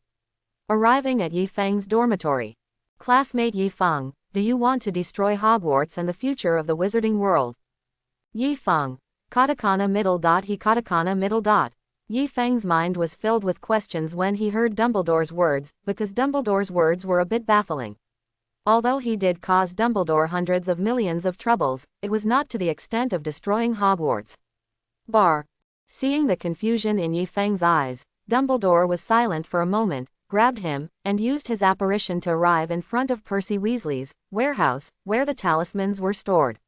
Arriving at Yi Feng's dormitory. Classmate Yi Feng, do you want to destroy Hogwarts and the future of the wizarding world? Yi Feng. Katakana middle dot he katakana middle dot. Yi Feng's mind was filled with questions when he heard Dumbledore's words, because Dumbledore's words were a bit baffling. Although he did cause Dumbledore hundreds of millions of troubles, it was not to the extent of destroying Hogwarts. Seeing the confusion in Yi Feng's eyes, Dumbledore was silent for a moment, grabbed him, and used his apparition to arrive in front of Percy Weasley's warehouse, where the talismans were stored.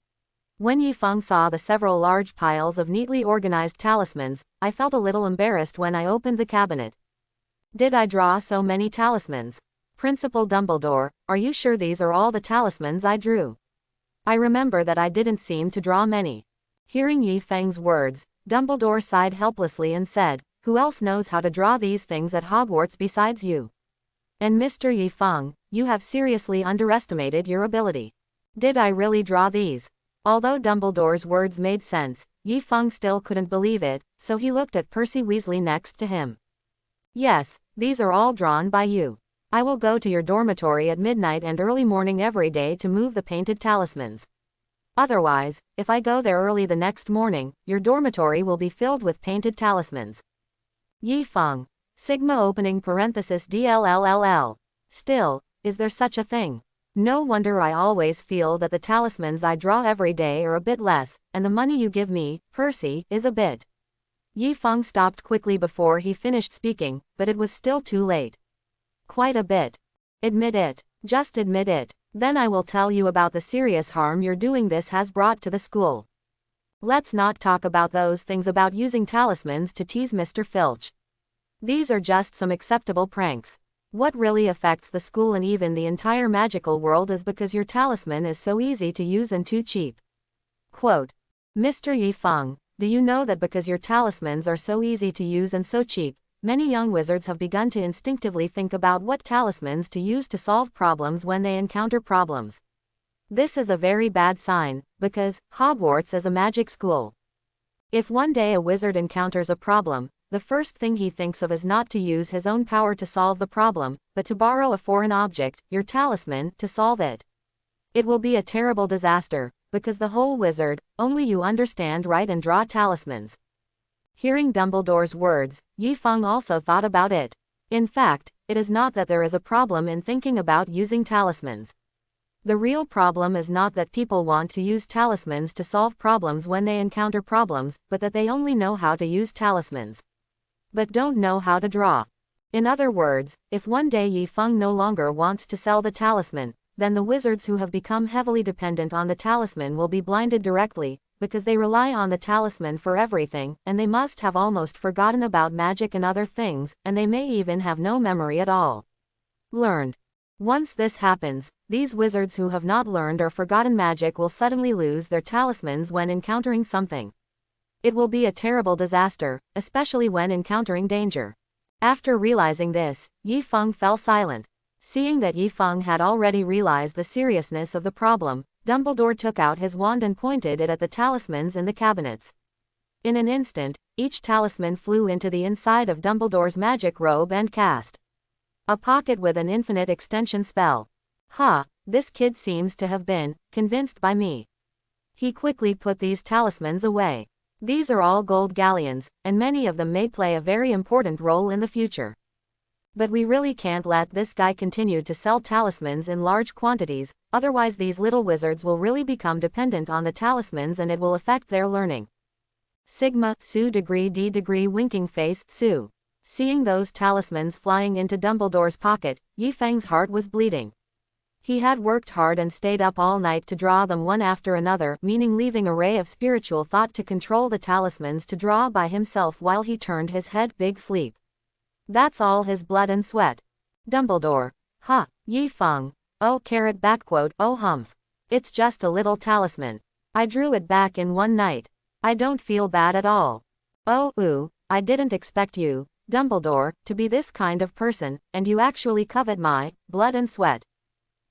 When Yi Feng saw the several large piles of neatly organized talismans, I felt a little embarrassed when I opened the cabinet. Did I draw so many talismans? Principal Dumbledore, are you sure these are all the talismans I drew? I remember that I didn't seem to draw many. Hearing Yi Feng's words, Dumbledore sighed helplessly and said, who else knows how to draw these things at Hogwarts besides you? And Mr. Yi Feng, you have seriously underestimated your ability. Did I really draw these? Although Dumbledore's words made sense, Yi Feng still couldn't believe it, so he looked at Percy Weasley next to him. Yes, these are all drawn by you. I will go to your dormitory at midnight and early morning every day to move the painted talismans. Otherwise, if I go there early the next morning, your dormitory will be filled with painted talismans. Yi Feng. Sigma opening parenthesis DLLLL. Still, is there such a thing? No wonder I always feel that the talismans I draw every day are a bit less, and the money you give me, Percy, is a bit. Yi Feng stopped quickly before he finished speaking, but it was still too late. Quite a bit. Admit it. Just admit it. Then I will tell you about the serious harm your doing this has brought to the school. Let's not talk about those things about using talismans to tease Mr. Filch. These are just some acceptable pranks. What really affects the school and even the entire magical world is because your talisman is so easy to use and too cheap. Quote. Mr. Yi Feng, do you know that because your talismans are so easy to use and so cheap, many young wizards have begun to instinctively think about what talismans to use to solve problems when they encounter problems. This is a very bad sign, because Hogwarts is a magic school. If one day a wizard encounters a problem, the first thing he thinks of is not to use his own power to solve the problem, but to borrow a foreign object, your talisman, to solve it. It will be a terrible disaster, because the whole wizard, only you understand write and draw talismans. Hearing Dumbledore's words, Yi Feng also thought about it. In fact, it is not that there is a problem in thinking about using talismans. The real problem is not that people want to use talismans to solve problems when they encounter problems, but that they only know how to use talismans, but don't know how to draw. In other words, if one day Yi Feng no longer wants to sell the talisman, then the wizards who have become heavily dependent on the talisman will be blinded directly, because they rely on the talisman for everything, and they must have almost forgotten about magic and other things, and they may even have no memory at all. Learned. Once this happens, these wizards who have not learned or forgotten magic will suddenly lose their talismans when encountering something. It will be a terrible disaster, especially when encountering danger. After realizing this, Yi Feng fell silent. Seeing that Yi Feng had already realized the seriousness of the problem, Dumbledore took out his wand and pointed it at the talismans in the cabinets. In an instant, each talisman flew into the inside of Dumbledore's magic robe and cast a pocket with an infinite extension spell. This kid seems to have been convinced by me. He quickly put these talismans away. These are all gold galleons, and many of them may play a very important role in the future. But we really can't let this guy continue to sell talismans in large quantities, otherwise these little wizards will really become dependent on the talismans and it will affect their learning. Sigma, Su degree D degree winking face, Su. Seeing those talismans flying into Dumbledore's pocket, Yi Feng's heart was bleeding. He had worked hard and stayed up all night to draw them one after another, meaning leaving a ray of spiritual thought to control the talismans to draw by himself while he turned his head big sleep. That's all his blood and sweat. Dumbledore. Ha, Yi Feng. Oh carrot backquote, oh humph. It's just a little talisman. I drew it back in one night. I don't feel bad at all. Oh, ooh, I didn't expect you, Dumbledore, to be this kind of person, and you actually covet my blood and sweat.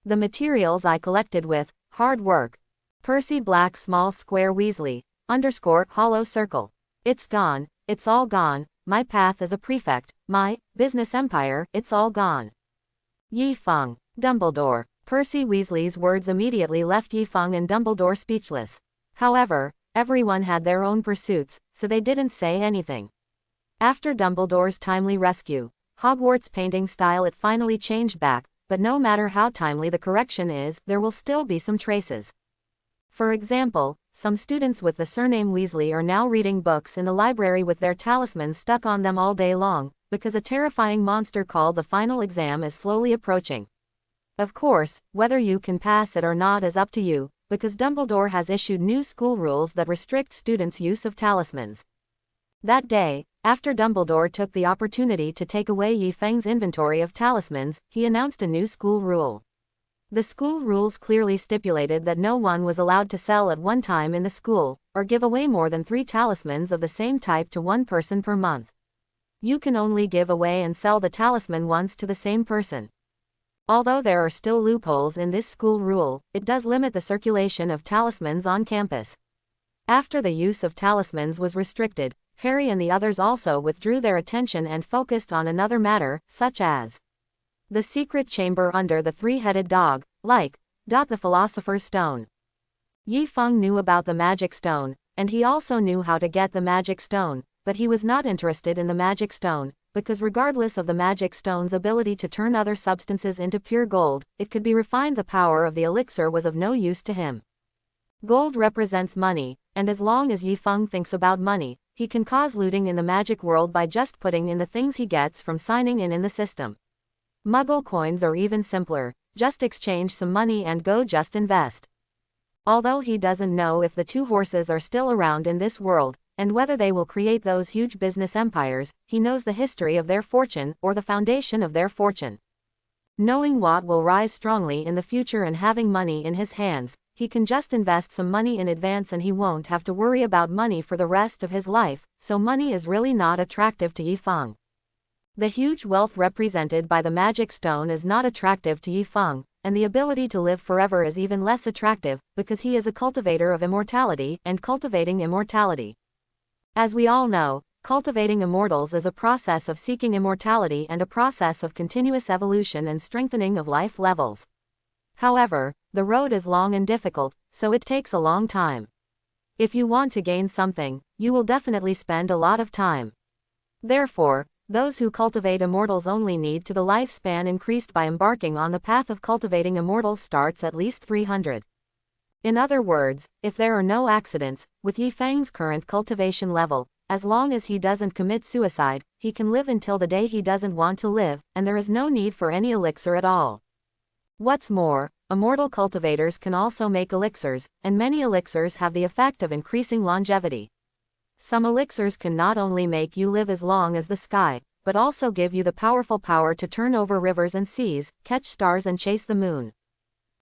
The materials I collected with hard work. Percy Black small square Weasley, _ hollow circle. It's gone, it's all gone, my path as a prefect, my business empire, it's all gone. Yi Feng, Dumbledore. Percy Weasley's words immediately left Yi Feng and Dumbledore speechless. However, everyone had their own pursuits, so they didn't say anything. After Dumbledore's timely rescue, Hogwarts' painting style it finally changed back, but no matter how timely the correction is, there will still be some traces. For example, some students with the surname Weasley are now reading books in the library with their talismans stuck on them all day long, because a terrifying monster called the final exam is slowly approaching. Of course, whether you can pass it or not is up to you, because Dumbledore has issued new school rules that restrict students' use of talismans. That day, after Dumbledore took the opportunity to take away Yi Feng's inventory of talismans, he announced a new school rule. The school rules clearly stipulated that no one was allowed to sell at one time in the school, or give away more than 3 talismans of the same type to one person per month. You can only give away and sell the talisman once to the same person. Although there are still loopholes in this school rule, it does limit the circulation of talismans on campus. After the use of talismans was restricted, Harry and the others also withdrew their attention and focused on another matter, such as the secret chamber under the 3-headed dog, the Philosopher's Stone. Yi Feng knew about the magic stone, and he also knew how to get the magic stone, but he was not interested in the magic stone, because regardless of the magic stone's ability to turn other substances into pure gold, it could be refined. The power of the elixir was of no use to him. Gold represents money, and as long as Yi Feng thinks about money, he can cause looting in the magic world by just putting in the things he gets from signing in the system. Muggle coins are even simpler, just exchange some money and go just invest. Although he doesn't know if the 2 horses are still around in this world, and whether they will create those huge business empires, he knows the history of their fortune, or the foundation of their fortune. Knowing what will rise strongly in the future and having money in his hands, he can just invest some money in advance and he won't have to worry about money for the rest of his life, so money is really not attractive to Yi Feng. The huge wealth represented by the magic stone is not attractive to Yi Feng, and the ability to live forever is even less attractive, because he is a cultivator of immortality, and cultivating immortality. As we all know, cultivating immortals is a process of seeking immortality and a process of continuous evolution and strengthening of life levels. However, the road is long and difficult, so it takes a long time. If you want to gain something, you will definitely spend a lot of time. Therefore, those who cultivate immortals only need to the lifespan increased by embarking on the path of cultivating immortals starts at least 300. In other words, if there are no accidents, with Yi Feng's current cultivation level, as long as he doesn't commit suicide, he can live until the day he doesn't want to live, and there is no need for any elixir at all. What's more, immortal cultivators can also make elixirs, and many elixirs have the effect of increasing longevity. Some elixirs can not only make you live as long as the sky, but also give you the powerful power to turn over rivers and seas, catch stars and chase the moon.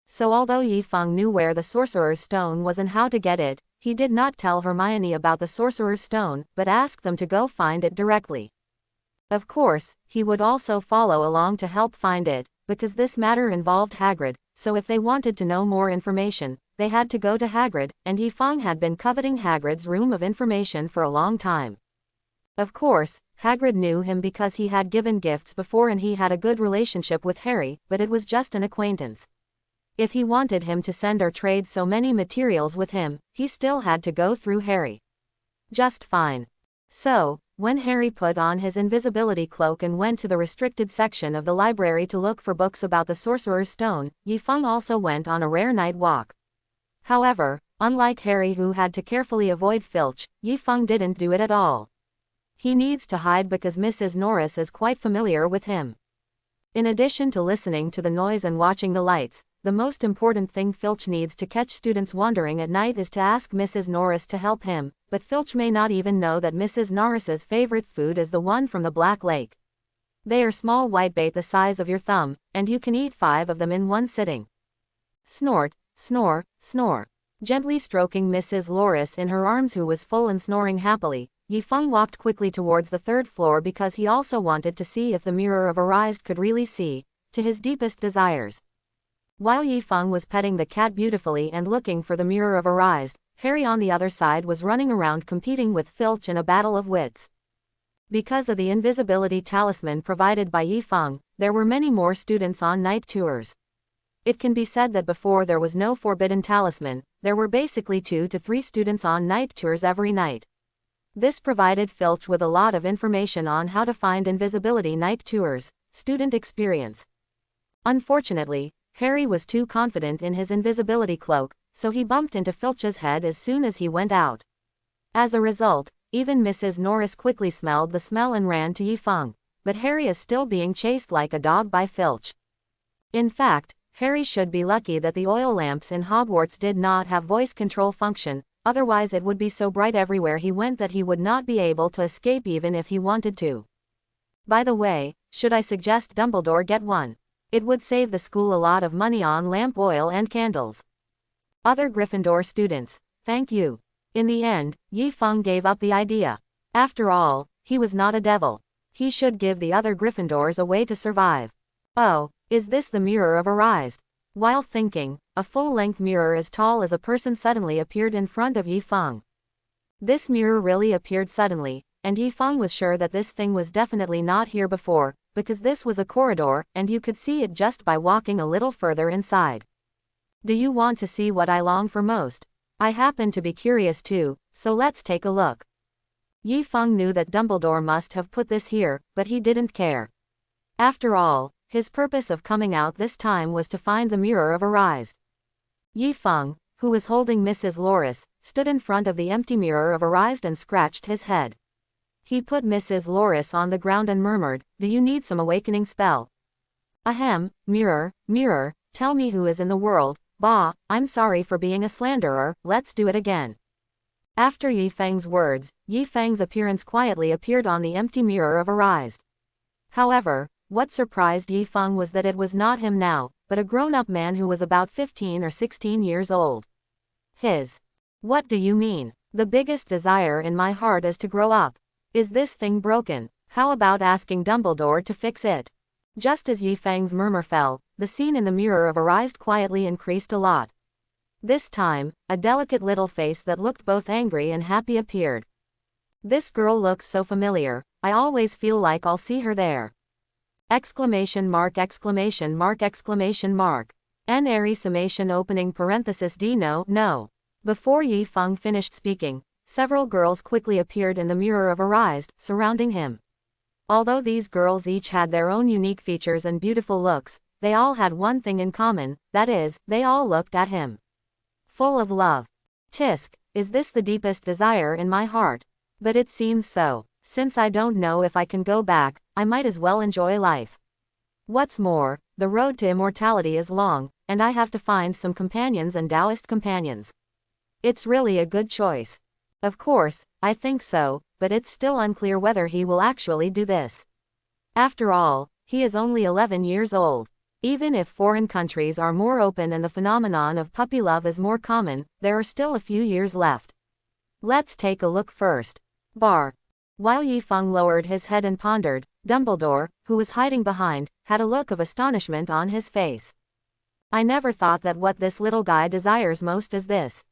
So although Yi Feng knew where the Sorcerer's Stone was and how to get it, he did not tell Hermione about the Sorcerer's Stone, but asked them to go find it directly. Of course, he would also follow along to help find it, because this matter involved Hagrid, so if they wanted to know more information, they had to go to Hagrid, and Yi Feng had been coveting Hagrid's room of information for a long time. Of course, Hagrid knew him because he had given gifts before and he had a good relationship with Harry, but it was just an acquaintance. If he wanted him to send or trade so many materials with him, he still had to go through Harry. Just fine. So, when Harry put on his invisibility cloak and went to the restricted section of the library to look for books about the Sorcerer's Stone, Yi Feng also went on a rare night walk. However, unlike Harry who had to carefully avoid Filch, Yi Feng didn't do it at all. He needs to hide because Mrs. Norris is quite familiar with him. In addition to listening to the noise and watching the lights, the most important thing Filch needs to catch students wandering at night is to ask Mrs. Norris to help him, but Filch may not even know that Mrs. Norris's favorite food is the one from the Black Lake. They are small whitebait the size of your thumb, and you can eat 5 of them in one sitting. Snort, snore, snore. Gently stroking Mrs. Norris in her arms, who was full and snoring happily, Yifeng walked quickly towards the 3rd floor because he also wanted to see if the Mirror of Arise could really see to his deepest desires. While Yifeng was petting the cat beautifully and looking for the Mirror of Arise, Harry on the other side was running around competing with Filch in a battle of wits. Because of the invisibility talisman provided by Yifeng, there were many more students on night tours. It can be said that before there was no forbidden talisman, there were basically 2 to 3 students on night tours every night. This provided Filch with a lot of information on how to find invisibility night tours, student experience. Unfortunately, Harry was too confident in his invisibility cloak, so he bumped into Filch's head as soon as he went out. As a result, even Mrs. Norris quickly smelled the smell and ran to Yifeng, but Harry is still being chased like a dog by Filch. In fact, Harry should be lucky that the oil lamps in Hogwarts did not have voice control function, otherwise it would be so bright everywhere he went that he would not be able to escape even if he wanted to. By the way, should I suggest Dumbledore get one? It would save the school a lot of money on lamp oil and candles. Other Gryffindor students, thank you. In the end, Yifeng gave up the idea. After all, he was not a devil. He should give the other Gryffindors a way to survive. Oh, is this the Mirror of Arise? While thinking, a full-length mirror as tall as a person suddenly appeared in front of Yifeng. This mirror really appeared suddenly, and Yifeng was sure that this thing was definitely not here before, because this was a corridor, and you could see it just by walking a little further inside. Do you want to see what I long for most? I happen to be curious too, so let's take a look. Yifeng knew that Dumbledore must have put this here, but he didn't care. After all, his purpose of coming out this time was to find the Mirror of Arise. Yifeng, who was holding Mrs. Norris, stood in front of the empty Mirror of Arise and scratched his head. He put Mrs. Norris on the ground and murmured, "Do you need some awakening spell?" "Ahem, mirror, mirror, tell me who is in the world, bah, I'm sorry for being a slanderer, let's do it again." After Yifeng's words, Yifeng's appearance quietly appeared on the empty Mirror of Arise. However, what surprised Yifeng was that it was not him now, but a grown-up man who was about 15 or 16 years old. What do you mean? The biggest desire in my heart is to grow up. Is this thing broken? How about asking Dumbledore to fix it? Just as Yifeng's murmur fell, the scene in the Mirror of Arise quietly increased a lot. This time, a delicate little face that looked both angry and happy appeared. This girl looks so familiar, I always feel like I'll see her there. Exclamation mark, exclamation mark, exclamation mark. N airy summation opening parenthesis D no. Before Yifeng finished speaking, several girls quickly appeared in the Mirror of Arise, surrounding him. Although these girls each had their own unique features and beautiful looks, they all had one thing in common, that is, they all looked at him. Full of love. Tisk, is this the deepest desire in my heart? But it seems so. Since I don't know if I can go back, I might as well enjoy life. What's more, the road to immortality is long, and I have to find some companions and Taoist companions. It's really a good choice. Of course, I think so, but it's still unclear whether he will actually do this. After all, he is only 11 years old. Even if foreign countries are more open and the phenomenon of puppy love is more common, there are still a few years left. Let's take a look first. Bar. While Yifeng lowered his head and pondered, Dumbledore, who was hiding behind, had a look of astonishment on his face. I never thought that what this little guy desires most is this.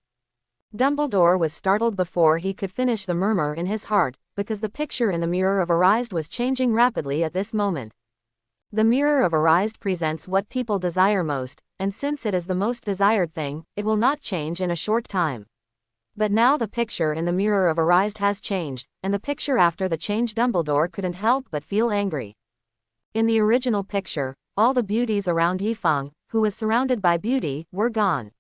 Dumbledore was startled before he could finish the murmur in his heart, because the picture in the Mirror of Arise was changing rapidly at this moment. The Mirror of Arise presents what people desire most, and since it is the most desired thing, it will not change in a short time. But now the picture in the Mirror of Arise has changed, and the picture after the change Dumbledore couldn't help but feel angry. In the original picture, all the beauties around Yifeng, who was surrounded by beauty, were gone.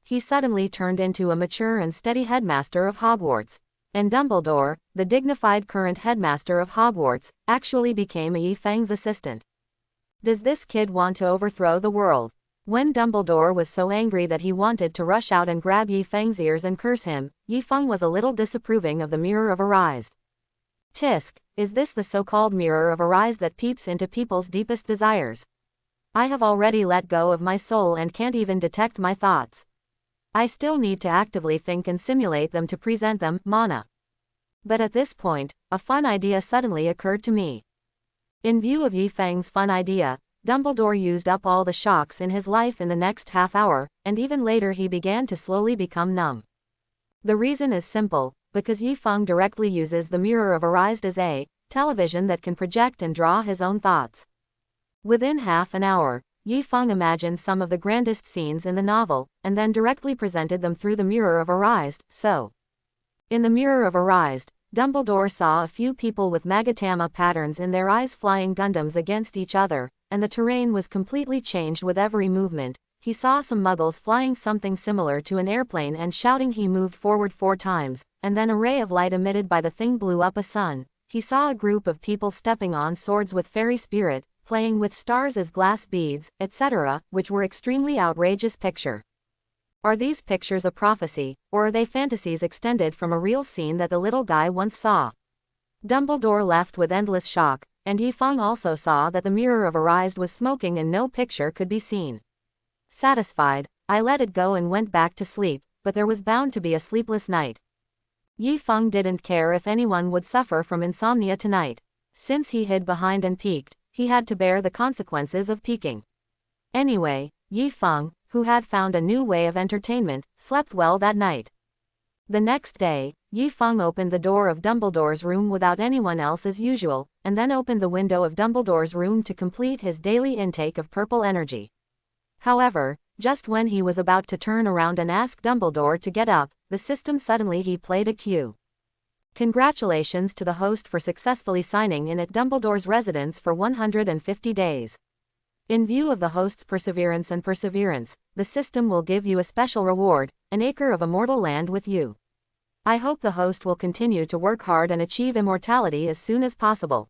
He suddenly turned into a mature and steady headmaster of Hogwarts. And Dumbledore, the dignified current headmaster of Hogwarts, actually became Yi Fang's assistant. Does this kid want to overthrow the world? When Dumbledore was so angry that he wanted to rush out and grab Yi Fang's ears and curse him, Yi Fang was a little disapproving of the Mirror of Arise. Tisk, is this the so-called Mirror of Arise that peeps into people's deepest desires? I have already let go of my soul and can't even detect my thoughts. I still need to actively think and simulate them to present them, mana. But at this point, a fun idea suddenly occurred to me. In view of Yi Fang's fun idea, Dumbledore used up all the shocks in his life in the next half hour, and even later he began to slowly become numb. The reason is simple, because Yi Fang directly uses the Mirror of Arise as a television that can project and draw his own thoughts. Within half an hour, Yi Fang imagined some of the grandest scenes in the novel, and then directly presented them through the Mirror of Arise. In the Mirror of Arise, Dumbledore saw a few people with Magatama patterns in their eyes flying Gundams against each other, and the terrain was completely changed with every movement. He saw some muggles flying something similar to an airplane and shouting. He moved forward 4 times, and then a ray of light emitted by the thing blew up a sun. He saw a group of people stepping on swords with fairy spirit, playing with stars as glass beads, etc., which were extremely outrageous picture. Are these pictures a prophecy, or are they fantasies extended from a real scene that the little guy once saw? Dumbledore left with endless shock, and Yi Fang also saw that the Mirror of Arise was smoking and no picture could be seen. Satisfied, I let it go and went back to sleep, but there was bound to be a sleepless night. Yi Fang didn't care if anyone would suffer from insomnia tonight. Since he hid behind and peeked, he had to bear the consequences of peeking. Anyway, Yi Fang, who had found a new way of entertainment, slept well that night. The next day, Yi Fang opened the door of Dumbledore's room without anyone else as usual, and then opened the window of Dumbledore's room to complete his daily intake of purple energy. However, just when he was about to turn around and ask Dumbledore to get up, the system suddenly he played a cue. Congratulations to the host for successfully signing in at Dumbledore's residence for 150 days. In view of the host's perseverance, the system will give you a special reward, an acre of immortal land with you. I hope the host will continue to work hard and achieve immortality as soon as possible.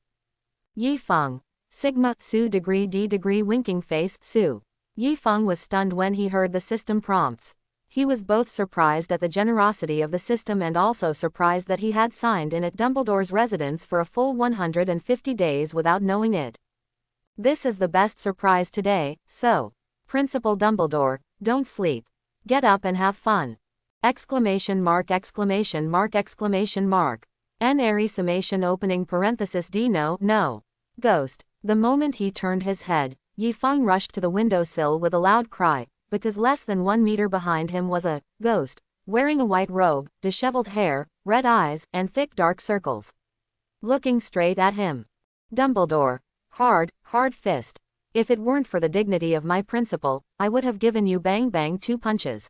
Yi Fang. Sigma, Su degree D degree winking face, Su. Yi Fang was stunned when he heard the system prompts. He was both surprised at the generosity of the system and also surprised that he had signed in at Dumbledore's residence for a full 150 days without knowing it. This is the best surprise today, so. Principal Dumbledore, don't sleep. Get up and have fun. Exclamation mark exclamation mark exclamation mark. N airy summation opening parenthesis D no. Ghost. The moment he turned his head, Yi Fang rushed to the windowsill with a loud cry, because less than 1 meter behind him was a ghost, wearing a white robe, disheveled hair, red eyes, and thick dark circles. Looking straight at him. Dumbledore. Hard fist. If it weren't for the dignity of my principal, I would have given you bang 2 punches.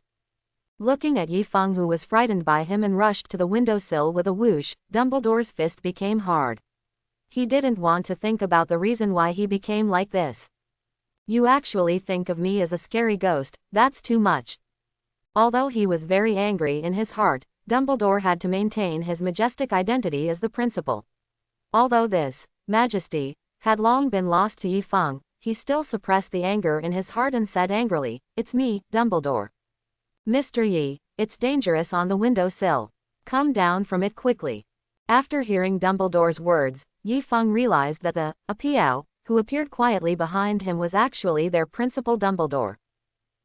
Looking at Yi Fang, who was frightened by him and rushed to the windowsill with a whoosh, Dumbledore's fist became hard. He didn't want to think about the reason why he became like this. You actually think of me as a scary ghost, that's too much. Although he was very angry in his heart, Dumbledore had to maintain his majestic identity as the principal. Although this majesty had long been lost to Yi Fang, he still suppressed the anger in his heart and said angrily, "It's me, Dumbledore. Mr. Yi, it's dangerous on the windowsill. Come down from it quickly." After hearing Dumbledore's words, Yi Fang realized that the Piao, who appeared quietly behind him, was actually their principal Dumbledore.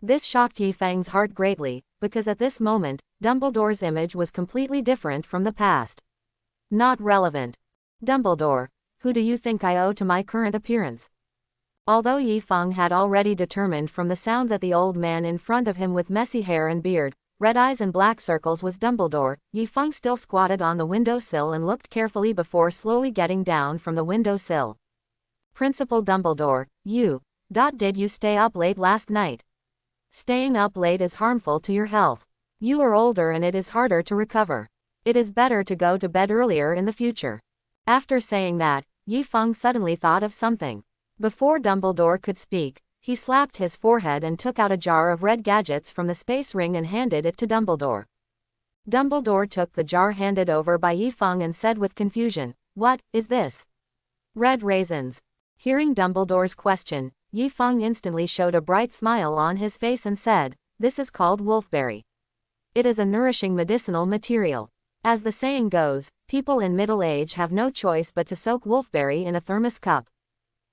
This shocked Yi Fang's heart greatly, because at this moment, Dumbledore's image was completely different from the past. Not relevant. Dumbledore. Who do you think I owe to my current appearance? Although Yi Fang had already determined from the sound that the old man in front of him with messy hair and beard, red eyes and black circles was Dumbledore, Yi Fang still squatted on the windowsill and looked carefully before slowly getting down from the windowsill. Principal Dumbledore, did you stay up late last night? Staying up late is harmful to your health. You are older and it is harder to recover. It is better to go to bed earlier in the future. After saying that, Yi Fang suddenly thought of something. Before Dumbledore could speak, he slapped his forehead and took out a jar of red gadgets from the space ring and handed it to Dumbledore. Dumbledore took the jar handed over by Yifeng and said with confusion, "What is this?" "Red raisins." Hearing Dumbledore's question, Yifeng instantly showed a bright smile on his face and said, "This is called wolfberry. It is a nourishing medicinal material. As the saying goes, people in middle age have no choice but to soak wolfberry in a thermos cup.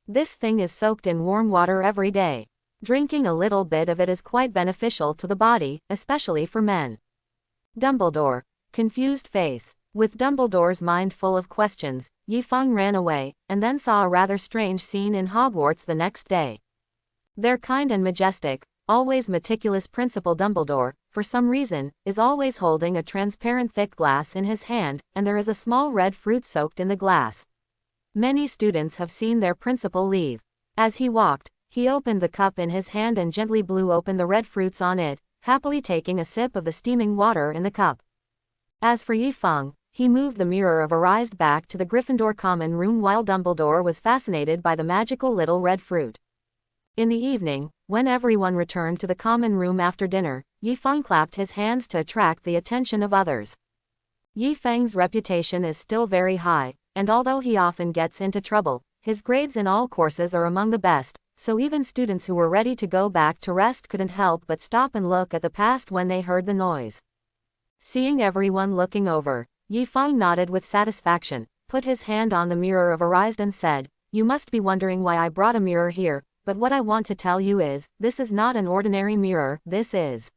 This thing is soaked in warm water every day. Drinking a little bit of it is quite beneficial to the body, especially for men." Dumbledore. Confused face. With Dumbledore's mind full of questions, Yifeng ran away, and then saw a rather strange scene in Hogwarts the next day. Their kind and majestic, always meticulous Principal Dumbledore, for some reason, is always holding a transparent thick glass in his hand, and there is a small red fruit soaked in the glass. Many students have seen their principal leave. As he walked, he opened the cup in his hand and gently blew open the red fruits on it, happily taking a sip of the steaming water in the cup. As for Yifeng, he moved the Mirror of Arised back to the Gryffindor common room while Dumbledore was fascinated by the magical little red fruit. In the evening, when everyone returned to the common room after dinner, Yifeng clapped his hands to attract the attention of others. Yifeng's reputation is still very high, and although he often gets into trouble, his grades in all courses are among the best, so even students who were ready to go back to rest couldn't help but stop and look at the past when they heard the noise. Seeing everyone looking over, Yifeng nodded with satisfaction, put his hand on the Mirror of Arised and said, "You must be wondering why I brought a mirror here, but what I want to tell you is, this is not an ordinary mirror, this is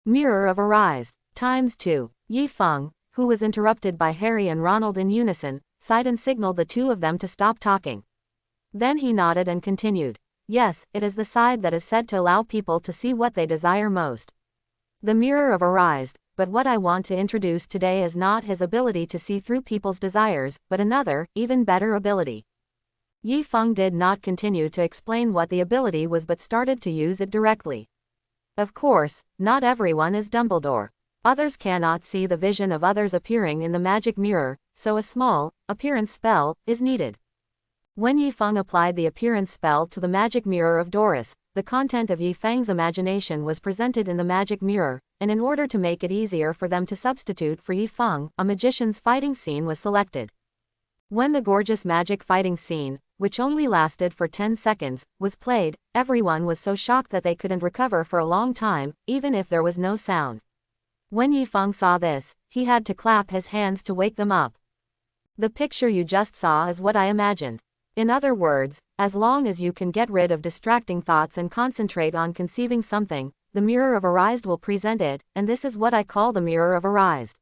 Mirror of Arised, ×2. Yifeng, who was interrupted by Harry and Ronald in unison, sighed and signaled the two of them to stop talking. Then he nodded and continued, "Yes, it is the side that is said to allow people to see what they desire most. The Mirror of Arised, but what I want to introduce today is not his ability to see through people's desires, but another, even better ability." Yifeng did not continue to explain what the ability was but started to use it directly. Of course, not everyone is Dumbledore. Others cannot see the vision of others appearing in the magic mirror, so a small, appearance spell, is needed. When Yifeng applied the appearance spell to the magic mirror of Doris, the content of Yifeng's imagination was presented in the magic mirror, and in order to make it easier for them to substitute for Yifeng, a magician's fighting scene was selected. When the gorgeous magic fighting scene, which only lasted for 10 seconds, was played, everyone was so shocked that they couldn't recover for a long time, even if there was no sound. When Yifeng saw this, he had to clap his hands to wake them up. The picture you just saw is what I imagined. In other words, as long as you can get rid of distracting thoughts and concentrate on conceiving something, the Mirror of Arised will present it, and this is what I call the Mirror of Arised.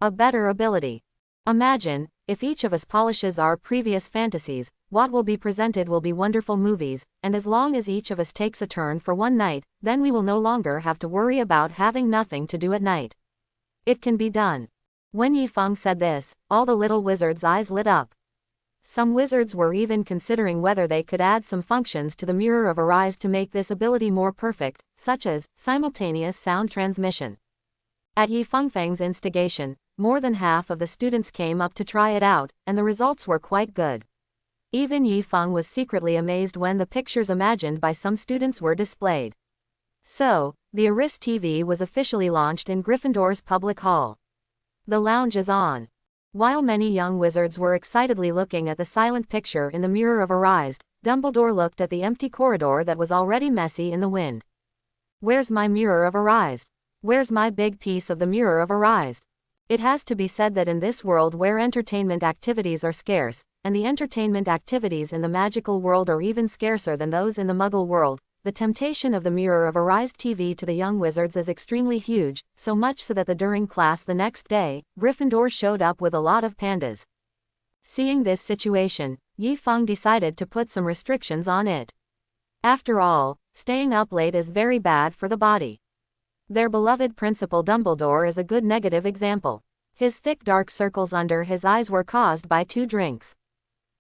A better ability. Imagine, if each of us polishes our previous fantasies, what will be presented will be wonderful movies, and as long as each of us takes a turn for one night, then we will no longer have to worry about having nothing to do at night. It can be done. When Yifeng said this, all the little wizards' eyes lit up. Some wizards were even considering whether they could add some functions to the Mirror of Arised to make this ability more perfect, such as simultaneous sound transmission. At Yifeng's instigation, more than half of the students came up to try it out, and the results were quite good. Even Yifeng was secretly amazed when the pictures imagined by some students were displayed. So, the Aris TV was officially launched in Gryffindor's public hall. The lounge is on. While many young wizards were excitedly looking at the silent picture in the Mirror of Arised, Dumbledore looked at the empty corridor that was already messy in the wind. "Where's my Mirror of Arised? Where's my big piece of the Mirror of Arised?" It has to be said that in this world where entertainment activities are scarce, and the entertainment activities in the magical world are even scarcer than those in the Muggle world, the temptation of the Mirror of Arised TV to the young wizards is extremely huge, so much so that during class the next day, Gryffindor showed up with a lot of pandas. Seeing this situation, Yifeng decided to put some restrictions on it. After all, staying up late is very bad for the body. Their beloved Principal Dumbledore is a good negative example. His thick dark circles under his eyes were caused by 2 drinks.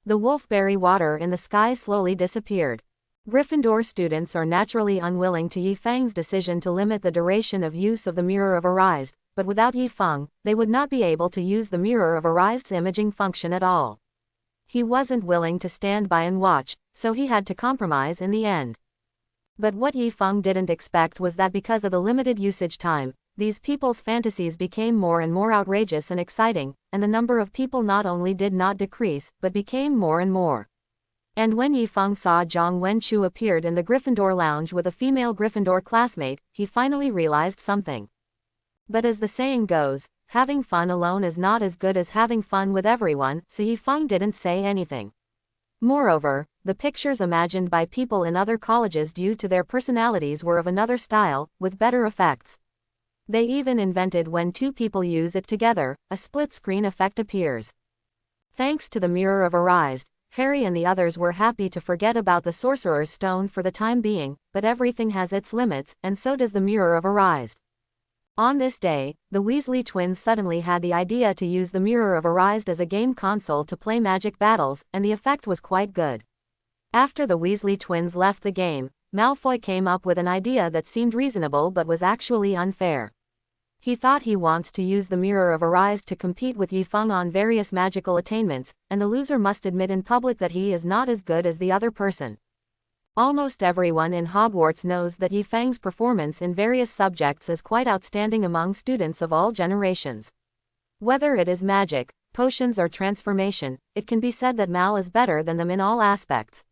The wolfberry water in the sky slowly disappeared. Gryffindor students are naturally unwilling to Yifeng's decision to limit the duration of use of the Mirror of Arised, but without Yifeng, they would not be able to use the Mirror of Arised's imaging function at all. He wasn't willing to stand by and watch, so he had to compromise in the end. But what Yifeng didn't expect was that because of the limited usage time, these people's fantasies became more and more outrageous and exciting, and the number of people not only did not decrease, but became more and more. And when Yifeng saw Zhang Wenchu appeared in the Gryffindor lounge with a female Gryffindor classmate, he finally realized something. But as the saying goes, having fun alone is not as good as having fun with everyone, so Yifeng didn't say anything. Moreover, the pictures imagined by people in other colleges due to their personalities were of another style, with better effects. They even invented when two people use it together, a split-screen effect appears. Thanks to the Mirror of Arise, Harry and the others were happy to forget about the Sorcerer's Stone for the time being, but everything has its limits, and so does the Mirror of Arise. On this day, the Weasley twins suddenly had the idea to use the Mirror of Arise as a game console to play magic battles, and the effect was quite good. After the Weasley twins left the game, Malfoy came up with an idea that seemed reasonable but was actually unfair. He thought he wants to use the Mirror of Arise to compete with Yifeng on various magical attainments, and the loser must admit in public that he is not as good as the other person. Almost everyone in Hogwarts knows that Yifeng's performance in various subjects is quite outstanding among students of all generations. Whether it is magic, potions or transformation, it can be said that Mal is better than them in all aspects.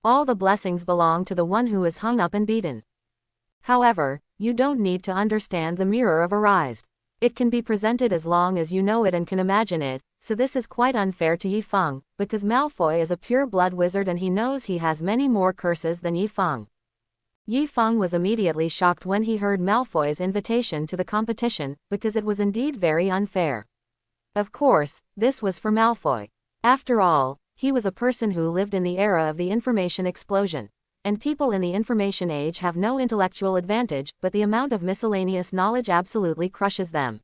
All the blessings belong to the one who is hung up and beaten. However, you don't need to understand the Mirror of Arise. It can be presented as long as you know it and can imagine it, so this is quite unfair to Yifeng, because Malfoy is a pure-blood wizard and he knows he has many more curses than Yifeng. Yifeng was immediately shocked when he heard Malfoy's invitation to the competition, because it was indeed very unfair. Of course, this was for Malfoy. After all, he was a person who lived in the era of the information explosion. And people in the information age have no intellectual advantage, but the amount of miscellaneous knowledge absolutely crushes them.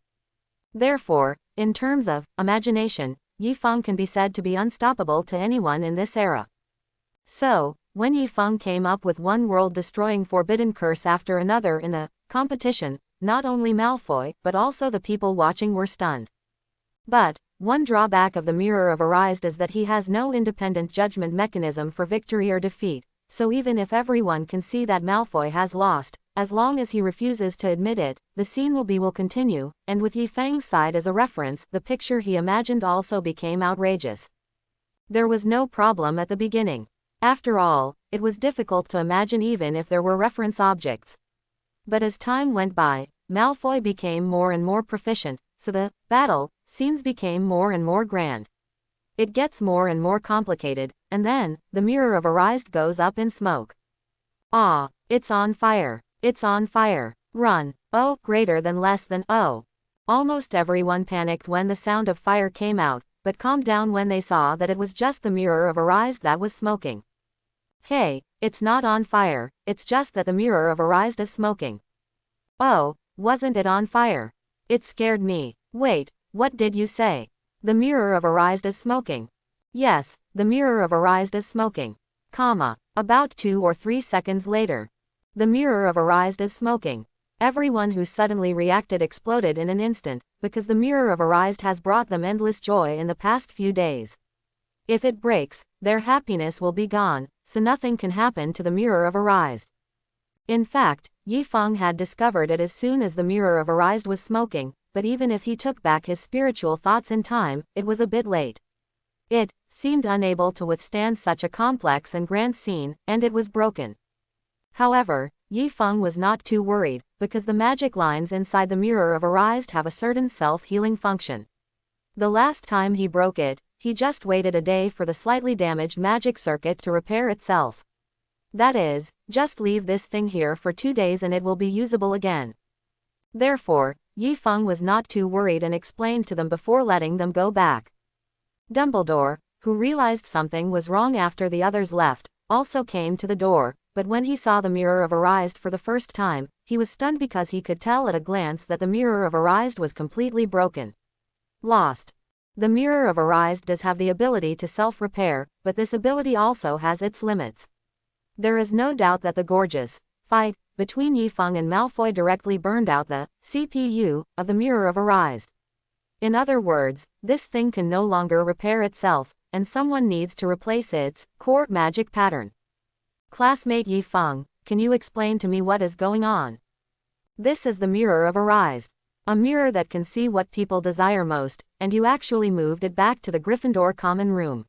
Therefore, in terms of imagination, Yifeng can be said to be unstoppable to anyone in this era. So, when Yifeng came up with one world-destroying forbidden curse after another in the competition, not only Malfoy, but also the people watching were stunned. But, one drawback of the Mirror of Arise is that he has no independent judgment mechanism for victory or defeat. So even if everyone can see that Malfoy has lost, as long as he refuses to admit it, the scene will continue, and with Yifeng's side as a reference, the picture he imagined also became outrageous. There was no problem at the beginning. After all, it was difficult to imagine even if there were reference objects. But as time went by, Malfoy became more and more proficient, so the battle scenes became more and more grand. It gets more and more complicated, and then, the Mirror of Arise goes up in smoke. Ah, it's on fire. It's on fire. Run. Oh, greater than less than, oh. Almost everyone panicked when the sound of fire came out, but calmed down when they saw that it was just the Mirror of Arise that was smoking. Hey, it's not on fire, it's just that the Mirror of Arise is smoking. Oh, wasn't it on fire? It scared me. Wait, what did you say? The Mirror of Arise is smoking. Yes, the Mirror of Arise is smoking. About 2 or 3 seconds later. The Mirror of Arise is smoking. Everyone who suddenly reacted exploded in an instant, because the Mirror of Arise has brought them endless joy in the past few days. If it breaks, their happiness will be gone, so nothing can happen to the Mirror of Arise. In fact, Yifeng had discovered it as soon as the Mirror of Arise was smoking, but even if he took back his spiritual thoughts in time, it was a bit late. It seemed unable to withstand such a complex and grand scene, and it was broken. However, Yifeng was not too worried, because the magic lines inside the Mirror of Arise have a certain self-healing function. The last time he broke it, he just waited a day for the slightly damaged magic circuit to repair itself. That is, just leave this thing here for 2 days and it will be usable again. Therefore, Yifeng was not too worried and explained to them before letting them go back. Dumbledore, who realized something was wrong after the others left, also came to the door, but when he saw the Mirror of Arise for the first time, he was stunned because he could tell at a glance that the Mirror of Arise was completely broken. Lost. The Mirror of Arise does have the ability to self-repair, but this ability also has its limits. There is no doubt that the gorgeous fight between Yifeng and Malfoy directly burned out the CPU of the Mirror of Arise. In other words, this thing can no longer repair itself, and someone needs to replace its core magic pattern. Classmate Yifeng, can you explain to me what is going on? This is the mirror of Arise. A mirror that can see what people desire most, and you actually moved it back to the Gryffindor common room.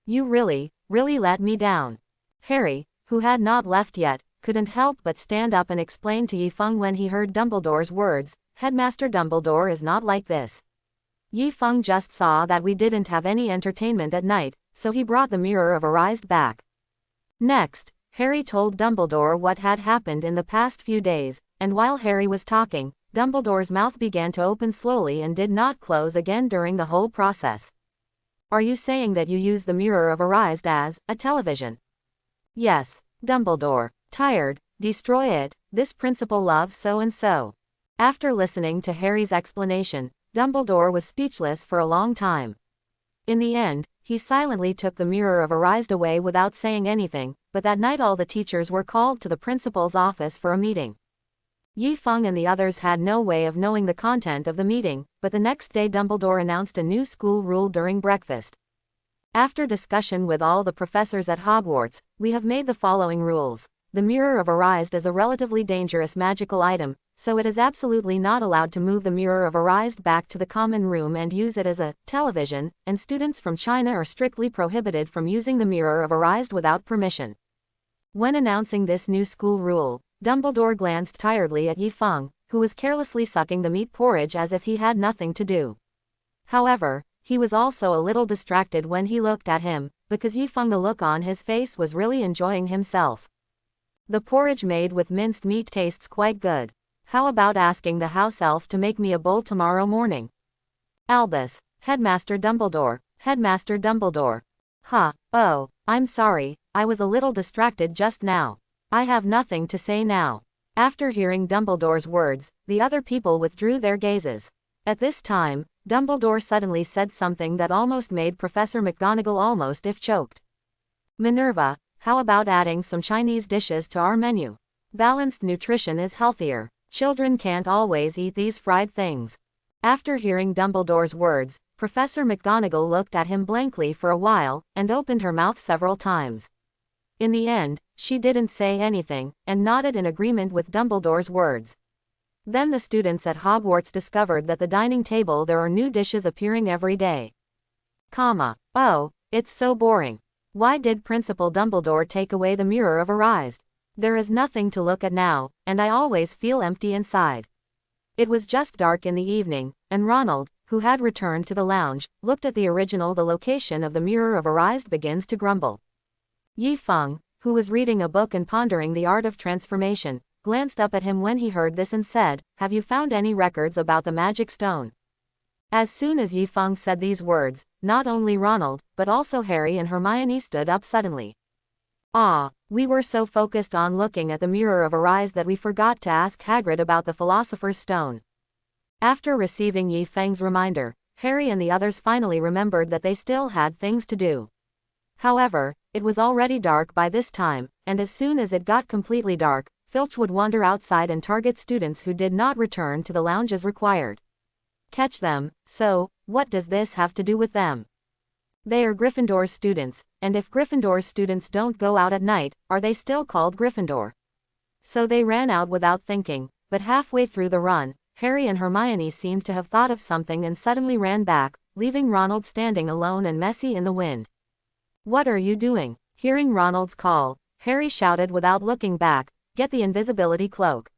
You really let me down. Harry, who had not left yet, couldn't help but stand up and explain to Yifeng when he heard Dumbledore's words, Headmaster Dumbledore is not like this. Yifeng just saw that we didn't have any entertainment at night, so he brought the mirror of Arise back. Next, Harry told Dumbledore what had happened in the past few days, and while Harry was talking, Dumbledore's mouth began to open slowly and did not close again during the whole process. Are you saying that you use the mirror of Arise as a television? Yes, Dumbledore. Tired, destroy it, this principal loves so and so. After listening to Harry's explanation, Dumbledore was speechless for a long time. In the end, he silently took the mirror of Arise away without saying anything, but that night all the teachers were called to the principal's office for a meeting. Yifeng and the others had no way of knowing the content of the meeting, but the next day Dumbledore announced a new school rule during breakfast. After discussion with all the professors at Hogwarts, we have made the following rules. The mirror of Arise is a relatively dangerous magical item, so it is absolutely not allowed to move the mirror of Arise back to the common room and use it as a television, and students from China are strictly prohibited from using the mirror of Arise without permission. When announcing this new school rule, Dumbledore glanced tiredly at Yifeng, who was carelessly sucking the meat porridge as if he had nothing to do. However, he was also a little distracted when he looked at him, because Yifeng, the look on his face, was really enjoying himself. The porridge made with minced meat tastes quite good. How about asking the house elf to make me a bowl tomorrow morning? Albus, Headmaster Dumbledore, Headmaster Dumbledore. Oh, I'm sorry, I was a little distracted just now. I have nothing to say now. After hearing Dumbledore's words, the other people withdrew their gazes. At this time, Dumbledore suddenly said something that almost made Professor McGonagall almost if choked. Minerva, how about adding some Chinese dishes to our menu? Balanced nutrition is healthier. Children can't always eat these fried things. After hearing Dumbledore's words, Professor McGonagall looked at him blankly for a while, and opened her mouth several times. In the end, she didn't say anything, and nodded in agreement with Dumbledore's words. Then the students at Hogwarts discovered that the dining table there are new dishes appearing every day. Oh, it's so boring. Why did Principal Dumbledore take away the mirror of Arise? There is nothing to look at now, and I always feel empty inside. It was just dark in the evening, and Ronald, who had returned to the lounge, looked at the location of the mirror of Arise begins to grumble. Yifeng, who was reading a book and pondering the art of transformation, glanced up at him when he heard this and said, have you found any records about the magic stone? As soon as Yifeng said these words, not only Ronald, but also Harry and Hermione stood up suddenly. We were so focused on looking at the mirror of Arise that we forgot to ask Hagrid about the Philosopher's Stone. After receiving Yifeng's reminder, Harry and the others finally remembered that they still had things to do. However, it was already dark by this time, and as soon as it got completely dark, Filch would wander outside and target students who did not return to the lounge as required. Catch them. So, what does this have to do with them? They are Gryffindor's students, and if Gryffindor's students don't go out at night, are they still called Gryffindor? So they ran out without thinking, but halfway through the run, Harry and Hermione seemed to have thought of something and suddenly ran back, leaving Ronald standing alone and messy in the wind. What are you doing? Hearing Ronald's call, Harry shouted without looking back, get the invisibility cloak.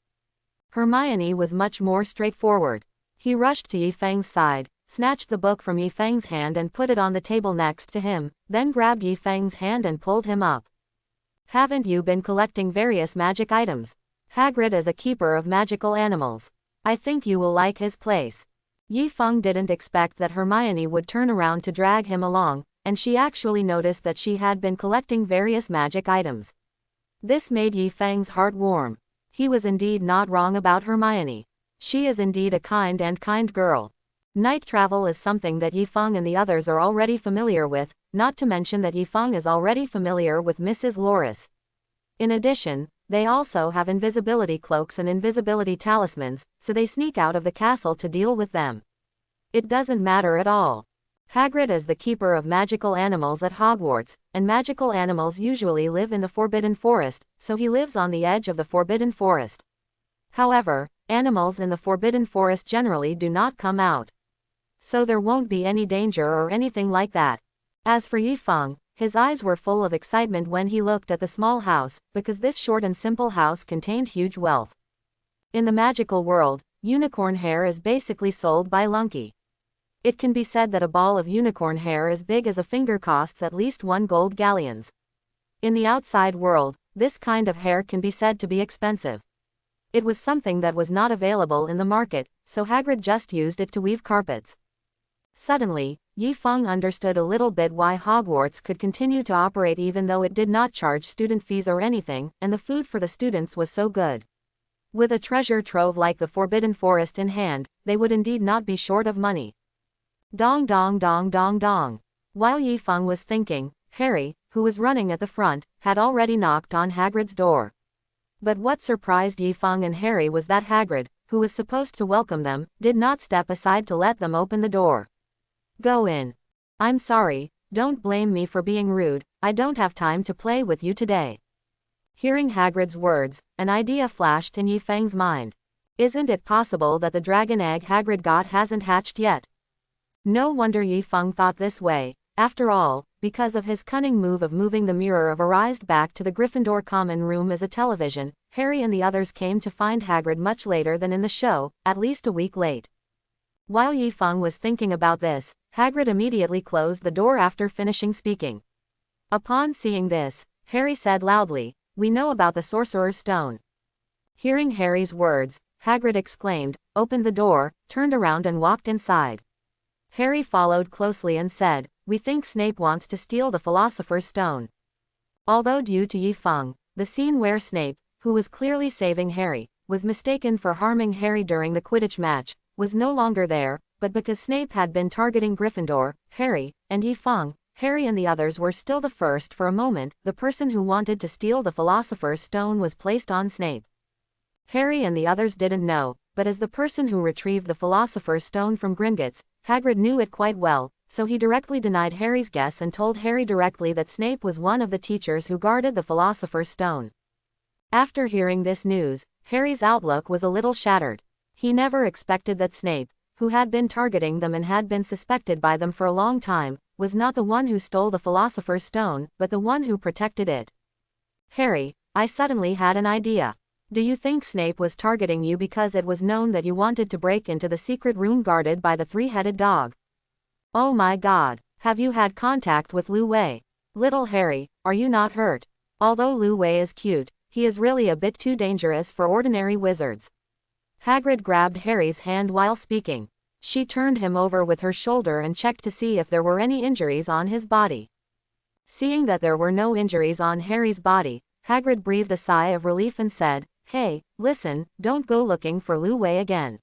Hermione was much more straightforward. He rushed to Yifeng's side, snatched the book from Yifeng's hand and put it on the table next to him, then grabbed Yifeng's hand and pulled him up. Haven't you been collecting various magic items? Hagrid is a keeper of magical animals. I think you will like his place. Yifeng didn't expect that Hermione would turn around to drag him along, and she actually noticed that she had been collecting various magic items. This made Yifeng's heart warm. He was indeed not wrong about Hermione. She is indeed a kind girl. Night travel is something that Yifeng and the others are already familiar with, not to mention that Yifeng is already familiar with Mrs. Loris. In addition, they also have invisibility cloaks and invisibility talismans, so they sneak out of the castle to deal with them. It doesn't matter at all. Hagrid is the keeper of magical animals at Hogwarts, and magical animals usually live in the Forbidden Forest, so he lives on the edge of the Forbidden Forest. However, animals in the Forbidden Forest generally do not come out. So there won't be any danger or anything like that. As for Yifeng, his eyes were full of excitement when he looked at the small house, because this short and simple house contained huge wealth. In the magical world, unicorn hair is basically sold by Lunky. It can be said that a ball of unicorn hair as big as a finger costs at least 1 gold galleons. In the outside world, this kind of hair can be said to be expensive. It was something that was not available in the market, so Hagrid just used it to weave carpets. Suddenly, Yifeng understood a little bit why Hogwarts could continue to operate even though it did not charge student fees or anything, and the food for the students was so good. With a treasure trove like the Forbidden Forest in hand, they would indeed not be short of money. Dong dong dong dong dong. While Yifeng was thinking, Harry, who was running at the front, had already knocked on Hagrid's door. But what surprised Yifeng and Harry was that Hagrid, who was supposed to welcome them, did not step aside to let them open the door. Go in. I'm sorry, don't blame me for being rude, I don't have time to play with you today. Hearing Hagrid's words, an idea flashed in Yifeng's mind. Isn't it possible that the dragon egg Hagrid got hasn't hatched yet? No wonder Yifeng thought this way. After all, because of his cunning move of moving the mirror of Arised back to the Gryffindor common room as a television, Harry and the others came to find Hagrid much later than in the show, at least a week late. While Yifeng was thinking about this, Hagrid immediately closed the door after finishing speaking. Upon seeing this, Harry said loudly, "We know about the Sorcerer's Stone." Hearing Harry's words, Hagrid exclaimed, opened the door, turned around and walked inside. Harry followed closely and said, "We think Snape wants to steal the Philosopher's Stone." Although due to Yifeng, the scene where Snape, who was clearly saving Harry, was mistaken for harming Harry during the Quidditch match, was no longer there, but because Snape had been targeting Gryffindor, Harry, and Yifeng, Harry and the others were still the first. For a moment, the person who wanted to steal the Philosopher's Stone was placed on Snape. Harry and the others didn't know, but as the person who retrieved the Philosopher's Stone from Gringotts, Hagrid knew it quite well, so he directly denied Harry's guess and told Harry directly that Snape was one of the teachers who guarded the Philosopher's Stone. After hearing this news, Harry's outlook was a little shattered. He never expected that Snape, who had been targeting them and had been suspected by them for a long time, was not the one who stole the Philosopher's Stone, but the one who protected it. "Harry, I suddenly had an idea. Do you think Snape was targeting you because it was known that you wanted to break into the secret room guarded by the three-headed dog? Oh my God, have you had contact with Lu Wei? Little Harry, are you not hurt? Although Lu Wei is cute, he is really a bit too dangerous for ordinary wizards." Hagrid grabbed Harry's hand while speaking. She turned him over with her shoulder and checked to see if there were any injuries on his body. Seeing that there were no injuries on Harry's body, Hagrid breathed a sigh of relief and said, "Hey, listen, don't go looking for Lu Wei again.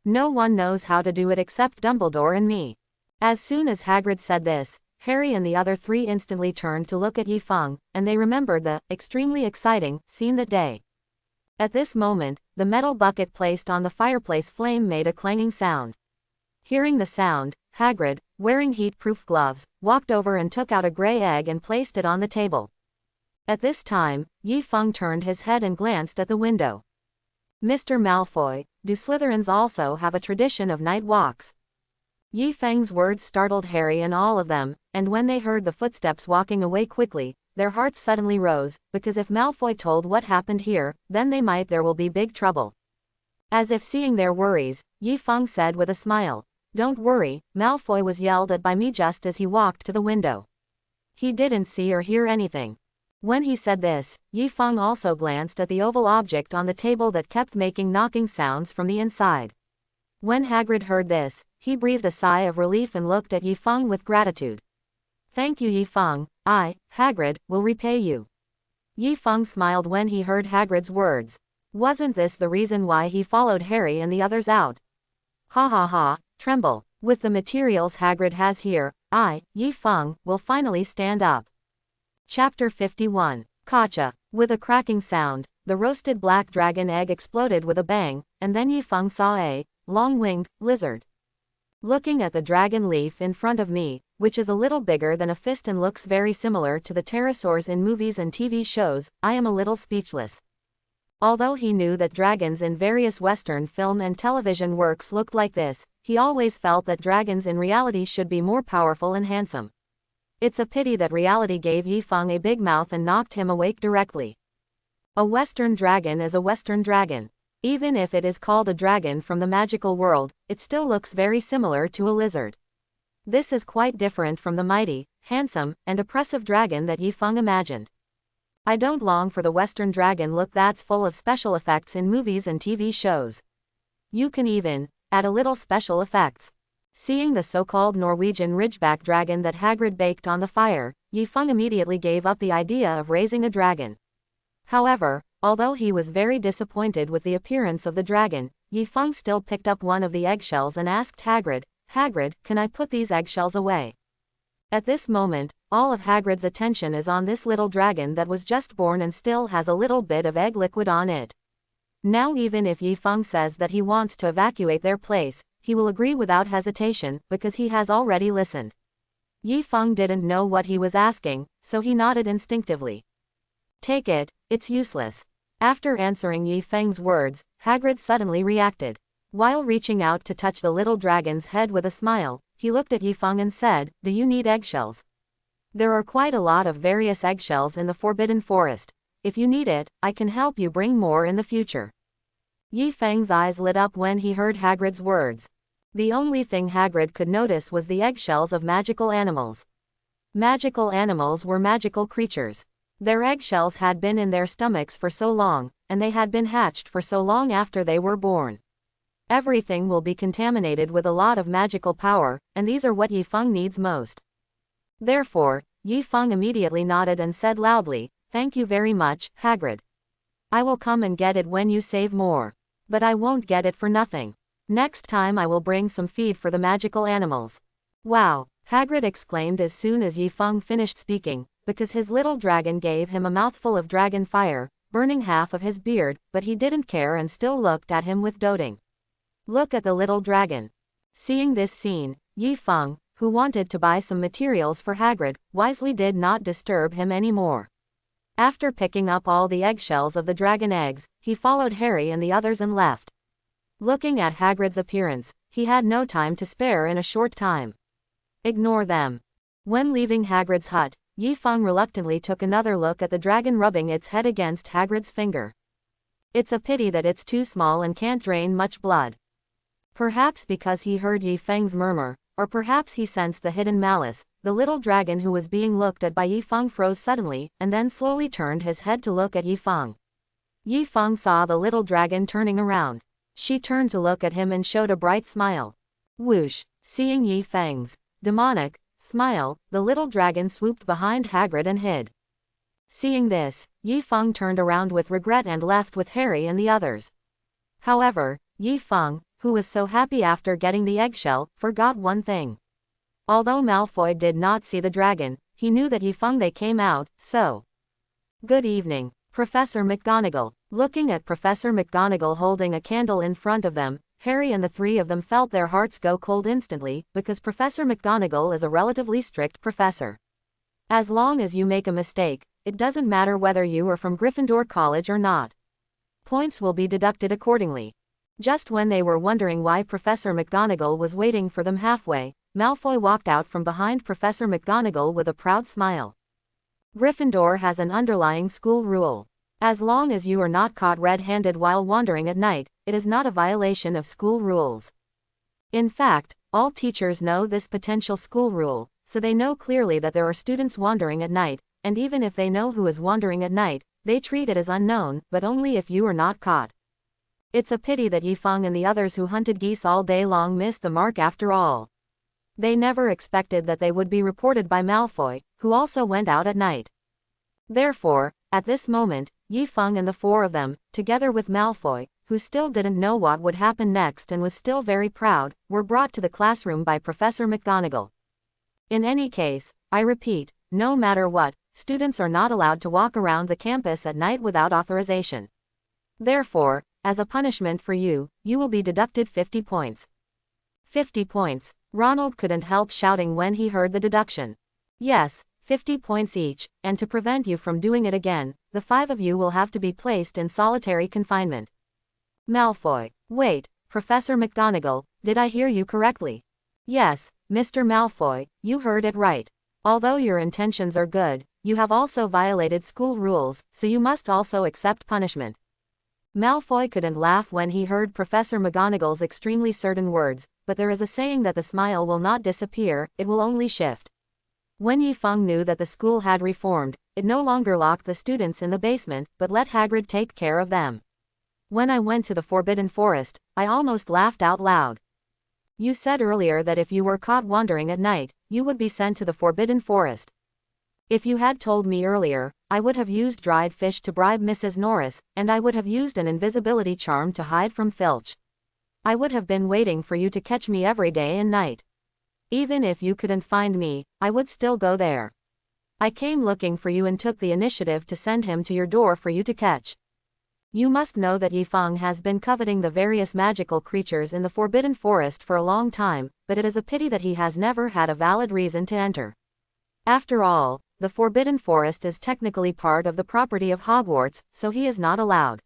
No one knows how to do it except Dumbledore and me." As soon as Hagrid said this, Harry and the other three instantly turned to look at Yifeng, and they remembered the extremely exciting scene that day. At this moment, the metal bucket placed on the fireplace flame made a clanging sound. Hearing the sound, Hagrid, wearing heat-proof gloves, walked over and took out a gray egg and placed it on the table. At this time, Yifeng turned his head and glanced at the window. "Mr. Malfoy, do Slytherins also have a tradition of night walks?" Yifeng's words startled Harry and all of them, and when they heard the footsteps walking away quickly, their hearts suddenly rose, because if Malfoy told what happened here, then there will be big trouble. As if seeing their worries, Yifeng said with a smile, "Don't worry, Malfoy was yelled at by me just as he walked to the window. He didn't see or hear anything." When he said this, Yifeng also glanced at the oval object on the table that kept making knocking sounds from the inside. When Hagrid heard this, he breathed a sigh of relief and looked at Yifeng with gratitude. "Thank you, Yifeng. I, Hagrid, will repay you." Yifeng smiled when he heard Hagrid's words. Wasn't this the reason why he followed Harry and the others out? Ha ha ha, tremble. With the materials Hagrid has here, I, Yifeng, will finally stand up. Chapter 51. Gotcha. With a cracking sound, the roasted black dragon egg exploded with a bang, and then Yifeng saw a long-winged lizard. Looking at the dragon leaf in front of me, which is a little bigger than a fist and looks very similar to the pterosaurs in movies and TV shows, I am a little speechless. Although he knew that dragons in various Western film and television works looked like this, he always felt that dragons in reality should be more powerful and handsome. It's a pity that reality gave Yifeng a big mouth and knocked him awake directly. A Western dragon is a Western dragon. Even if it is called a dragon from the magical world, it still looks very similar to a lizard. This is quite different from the mighty, handsome, and oppressive dragon that Yifeng imagined. I don't long for the Western dragon look that's full of special effects in movies and TV shows. You can even add a little special effects. Seeing the so-called Norwegian ridgeback dragon that Hagrid baked on the fire, Yifeng immediately gave up the idea of raising a dragon. However, although he was very disappointed with the appearance of the dragon, Yifeng still picked up one of the eggshells and asked Hagrid, "Hagrid, can I put these eggshells away?" At this moment, all of Hagrid's attention is on this little dragon that was just born and still has a little bit of egg liquid on it. Now even if Yifeng says that he wants to evacuate their place, he will agree without hesitation, because he has already listened. Yifeng didn't know what he was asking, so he nodded instinctively. "Take it, it's useless." After answering Yifeng's words, Hagrid suddenly reacted. While reaching out to touch the little dragon's head with a smile, he looked at Yifeng and said, "Do you need eggshells? There are quite a lot of various eggshells in the Forbidden Forest. If you need it, I can help you bring more in the future." Yifeng's eyes lit up when he heard Hagrid's words. The only thing Hagrid could notice was the eggshells of magical animals. Magical animals were magical creatures. Their eggshells had been in their stomachs for so long, and they had been hatched for so long after they were born. Everything will be contaminated with a lot of magical power, and these are what Yifeng needs most. Therefore, Yifeng immediately nodded and said loudly, "Thank you very much, Hagrid. I will come and get it when you save more. But I won't get it for nothing. Next time I will bring some feed for the magical animals." "Wow," Hagrid exclaimed as soon as Yifeng finished speaking, because his little dragon gave him a mouthful of dragon fire, burning half of his beard, but he didn't care and still looked at him with doting. Look at the little dragon. Seeing this scene, Yifeng, who wanted to buy some materials for Hagrid, wisely did not disturb him anymore. After picking up all the eggshells of the dragon eggs, he followed Harry and the others and left. Looking at Hagrid's appearance, he had no time to spare in a short time. Ignore them. When leaving Hagrid's hut, Yifeng reluctantly took another look at the dragon rubbing its head against Hagrid's finger. It's a pity that it's too small and can't drain much blood. Perhaps because he heard Yifeng's murmur, or perhaps he sensed the hidden malice, the little dragon who was being looked at by Yifeng froze suddenly, and then slowly turned his head to look at Yifeng. Yifeng saw the little dragon turning around. She turned to look at him and showed a bright smile. Whoosh! Seeing Yifeng's demonic smile, the little dragon swooped behind Hagrid and hid. Seeing this, Yifeng turned around with regret and left with Harry and the others. However, Yifeng, who was so happy after getting the eggshell, forgot one thing. Although Malfoy did not see the dragon, he knew that Yifeng they came out, so. "Good evening, Professor McGonagall." Looking at Professor McGonagall holding a candle in front of them, Harry and the three of them felt their hearts go cold instantly, because Professor McGonagall is a relatively strict professor. As long as you make a mistake, it doesn't matter whether you are from Gryffindor College or not. Points will be deducted accordingly. Just when they were wondering why Professor McGonagall was waiting for them halfway, Malfoy walked out from behind Professor McGonagall with a proud smile. Gryffindor has an underlying school rule. As long as you are not caught red-handed while wandering at night, it is not a violation of school rules. In fact, all teachers know this potential school rule, so they know clearly that there are students wandering at night, and even if they know who is wandering at night, they treat it as unknown, but only if you are not caught. It's a pity that Yifeng and the others who hunted geese all day long missed the mark after all. They never expected that they would be reported by Malfoy, who also went out at night. Therefore, at this moment, Yifeng and the four of them, together with Malfoy, who still didn't know what would happen next and was still very proud, were brought to the classroom by Professor McGonagall. In any case, I repeat, no matter what, students are not allowed to walk around the campus at night without authorization. Therefore, as a punishment for you, you will be deducted 50 points. 50 points. Ronald couldn't help shouting when he heard the deduction. Yes, 50 points each, and to prevent you from doing it again, the 5 of you will have to be placed in solitary confinement. Malfoy. Wait, Professor McGonagall, did I hear you correctly? Yes, Mr. Malfoy, you heard it right. Although your intentions are good, you have also violated school rules, so you must also accept punishment. Malfoy couldn't laugh when he heard Professor McGonagall's extremely certain words, but there is a saying that the smile will not disappear, it will only shift. When Yi Feng knew that the school had reformed, it no longer locked the students in the basement, but let Hagrid take care of them. When I went to the Forbidden Forest, I almost laughed out loud. You said earlier that if you were caught wandering at night, you would be sent to the Forbidden Forest. If you had told me earlier, I would have used dried fish to bribe Mrs. Norris, and I would have used an invisibility charm to hide from Filch. I would have been waiting for you to catch me every day and night. Even if you couldn't find me, I would still go there. I came looking for you and took the initiative to send him to your door for you to catch. You must know that Yi Feng has been coveting the various magical creatures in the Forbidden Forest for a long time, but it is a pity that he has never had a valid reason to enter. After all, the Forbidden Forest is technically part of the property of Hogwarts, so he is not allowed.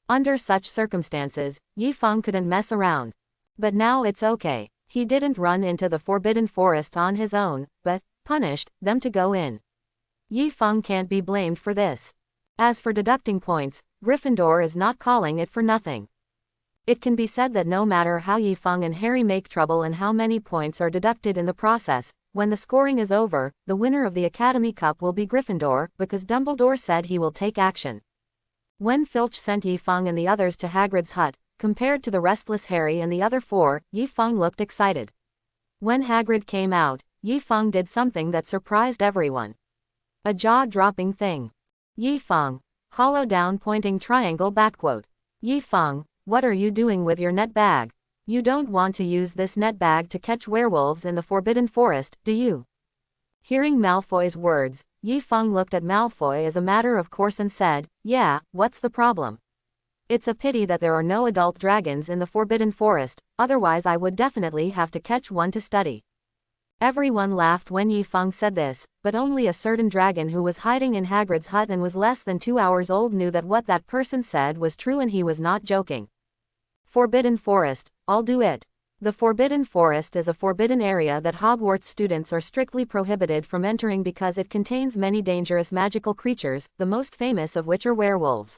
Under such circumstances, Yi Feng couldn't mess around. But now it's okay. He didn't run into the Forbidden Forest on his own, but punished them to go in. Yi Feng can't be blamed for this. As for deducting points, Gryffindor is not calling it for nothing. It can be said that no matter how Yi Feng and Harry make trouble and how many points are deducted in the process, when the scoring is over, the winner of the Academy Cup will be Gryffindor, because Dumbledore said he will take action. When Filch sent Yi Feng and the others to Hagrid's hut, compared to the restless Harry and the other 4, Yi Feng looked excited. When Hagrid came out, Yi Feng did something that surprised everyone. A jaw-dropping thing. Yi Feng. Hollow down pointing triangle backquote. Yi Feng, what are you doing with your net bag? You don't want to use this net bag to catch werewolves in the Forbidden Forest, do you? Hearing Malfoy's words, Yi Feng looked at Malfoy as a matter of course and said, yeah, what's the problem? It's a pity that there are no adult dragons in the Forbidden Forest, otherwise I would definitely have to catch one to study. Everyone laughed when Yi Feng said this, but only a certain dragon who was hiding in Hagrid's hut and was less than 2 hours old knew that what that person said was true and he was not joking. Forbidden Forest, I'll do it. The Forbidden Forest is a forbidden area that Hogwarts students are strictly prohibited from entering because it contains many dangerous magical creatures, the most famous of which are werewolves.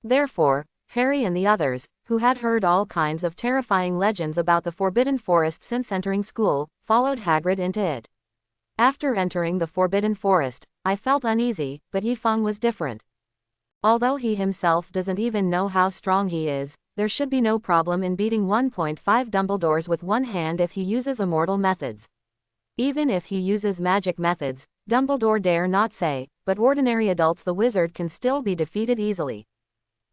Therefore, Harry and the others, who had heard all kinds of terrifying legends about the Forbidden Forest since entering school, followed Hagrid into it. After entering the Forbidden Forest, I felt uneasy, but Yi Feng was different. Although he himself doesn't even know how strong he is, there should be no problem in beating 1.5 Dumbledores with one hand if he uses immortal methods. Even if he uses magic methods, Dumbledore dare not say, but ordinary adults the wizard can still be defeated easily.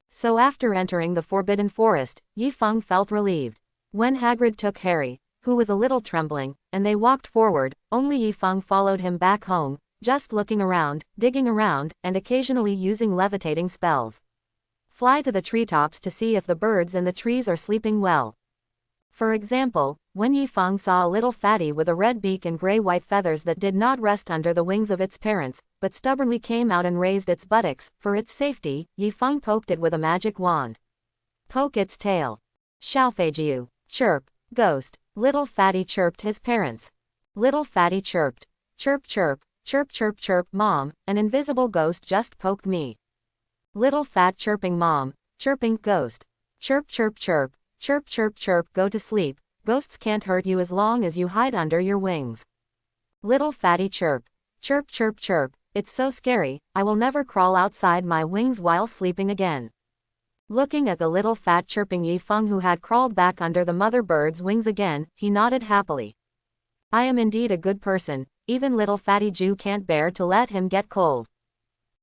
So after entering the Forbidden Forest, Yi Feng felt relieved. When Hagrid took Harry, who was a little trembling, and they walked forward, only Yi Feng followed him back home, just looking around, digging around, and occasionally using levitating spells. Fly to the treetops to see if the birds in the trees are sleeping well. For example, when Yi Feng saw a little fatty with a red beak and gray-white feathers that did not rest under the wings of its parents, but stubbornly came out and raised its buttocks, for its safety, Yi Feng poked it with a magic wand. Poke its tail. Shalfagiu. Chirp. Ghost. Little fatty chirped his parents. Little fatty chirped. Chirp chirp, chirp chirp chirp mom, an invisible ghost just poked me. Little fat chirping mom, chirping ghost. Chirp chirp chirp, chirp chirp chirp go to sleep, ghosts can't hurt you as long as you hide under your wings. Little fatty chirp. Chirp chirp chirp, it's so scary, I will never crawl outside my wings while sleeping again. Looking at the little fat chirping Yi Feng who had crawled back under the mother bird's wings again, he nodded happily. I am indeed a good person, even little fatty Jew can't bear to let him get cold.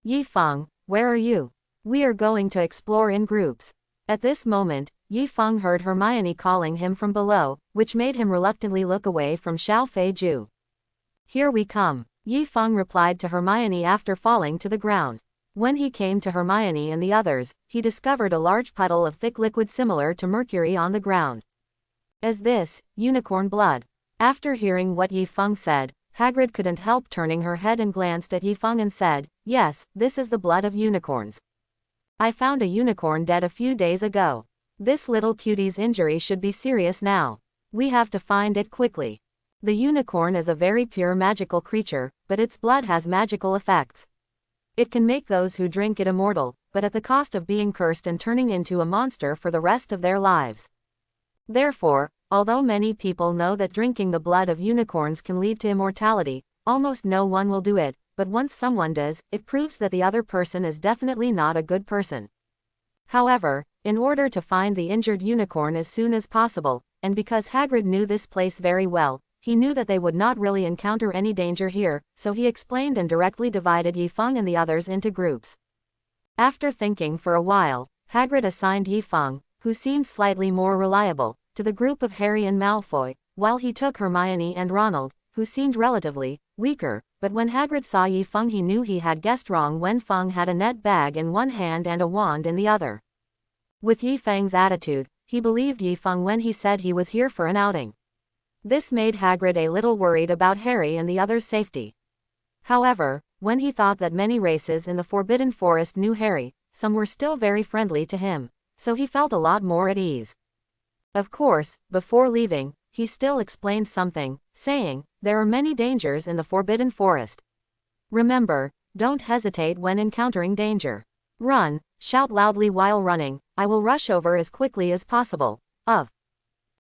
Yi Feng, where are you? We are going to explore in groups. At this moment, Yi Feng heard Hermione calling him from below, which made him reluctantly look away from Xiao Fei Ju. Here we come, Yi Feng replied to Hermione after falling to the ground. When he came to Hermione and the others, he discovered a large puddle of thick liquid similar to mercury on the ground. Is this unicorn blood? After hearing what Yi Feng said, Hagrid couldn't help turning her head and glanced at Yifeng and said, "Yes, this is the blood of unicorns. I found a unicorn dead a few days ago. This little cutie's injury should be serious now. We have to find it quickly." The unicorn is a very pure magical creature, but its blood has magical effects. It can make those who drink it immortal, but at the cost of being cursed and turning into a monster for the rest of their lives. Therefore, although many people know that drinking the blood of unicorns can lead to immortality, almost no one will do it, but once someone does, it proves that the other person is definitely not a good person. However, in order to find the injured unicorn as soon as possible, and because Hagrid knew this place very well, he knew that they would not really encounter any danger here, so he explained and directly divided Yifeng and the others into groups. After thinking for a while, Hagrid assigned Yifeng, who seemed slightly more reliable, to the group of Harry and Malfoy, while he took Hermione and Ronald, who seemed relatively weaker, but when Hagrid saw Yifeng he knew he had guessed wrong when Feng had a net bag in one hand and a wand in the other. With Yifeng's attitude, he believed Yifeng when he said he was here for an outing. This made Hagrid a little worried about Harry and the others' safety. However, when he thought that many races in the Forbidden Forest knew Harry, some were still very friendly to him, so he felt a lot more at ease. Of course, before leaving, he still explained something, saying, "There are many dangers in the Forbidden Forest. Remember, don't hesitate when encountering danger. Run, shout loudly while running, I will rush over as quickly as possible."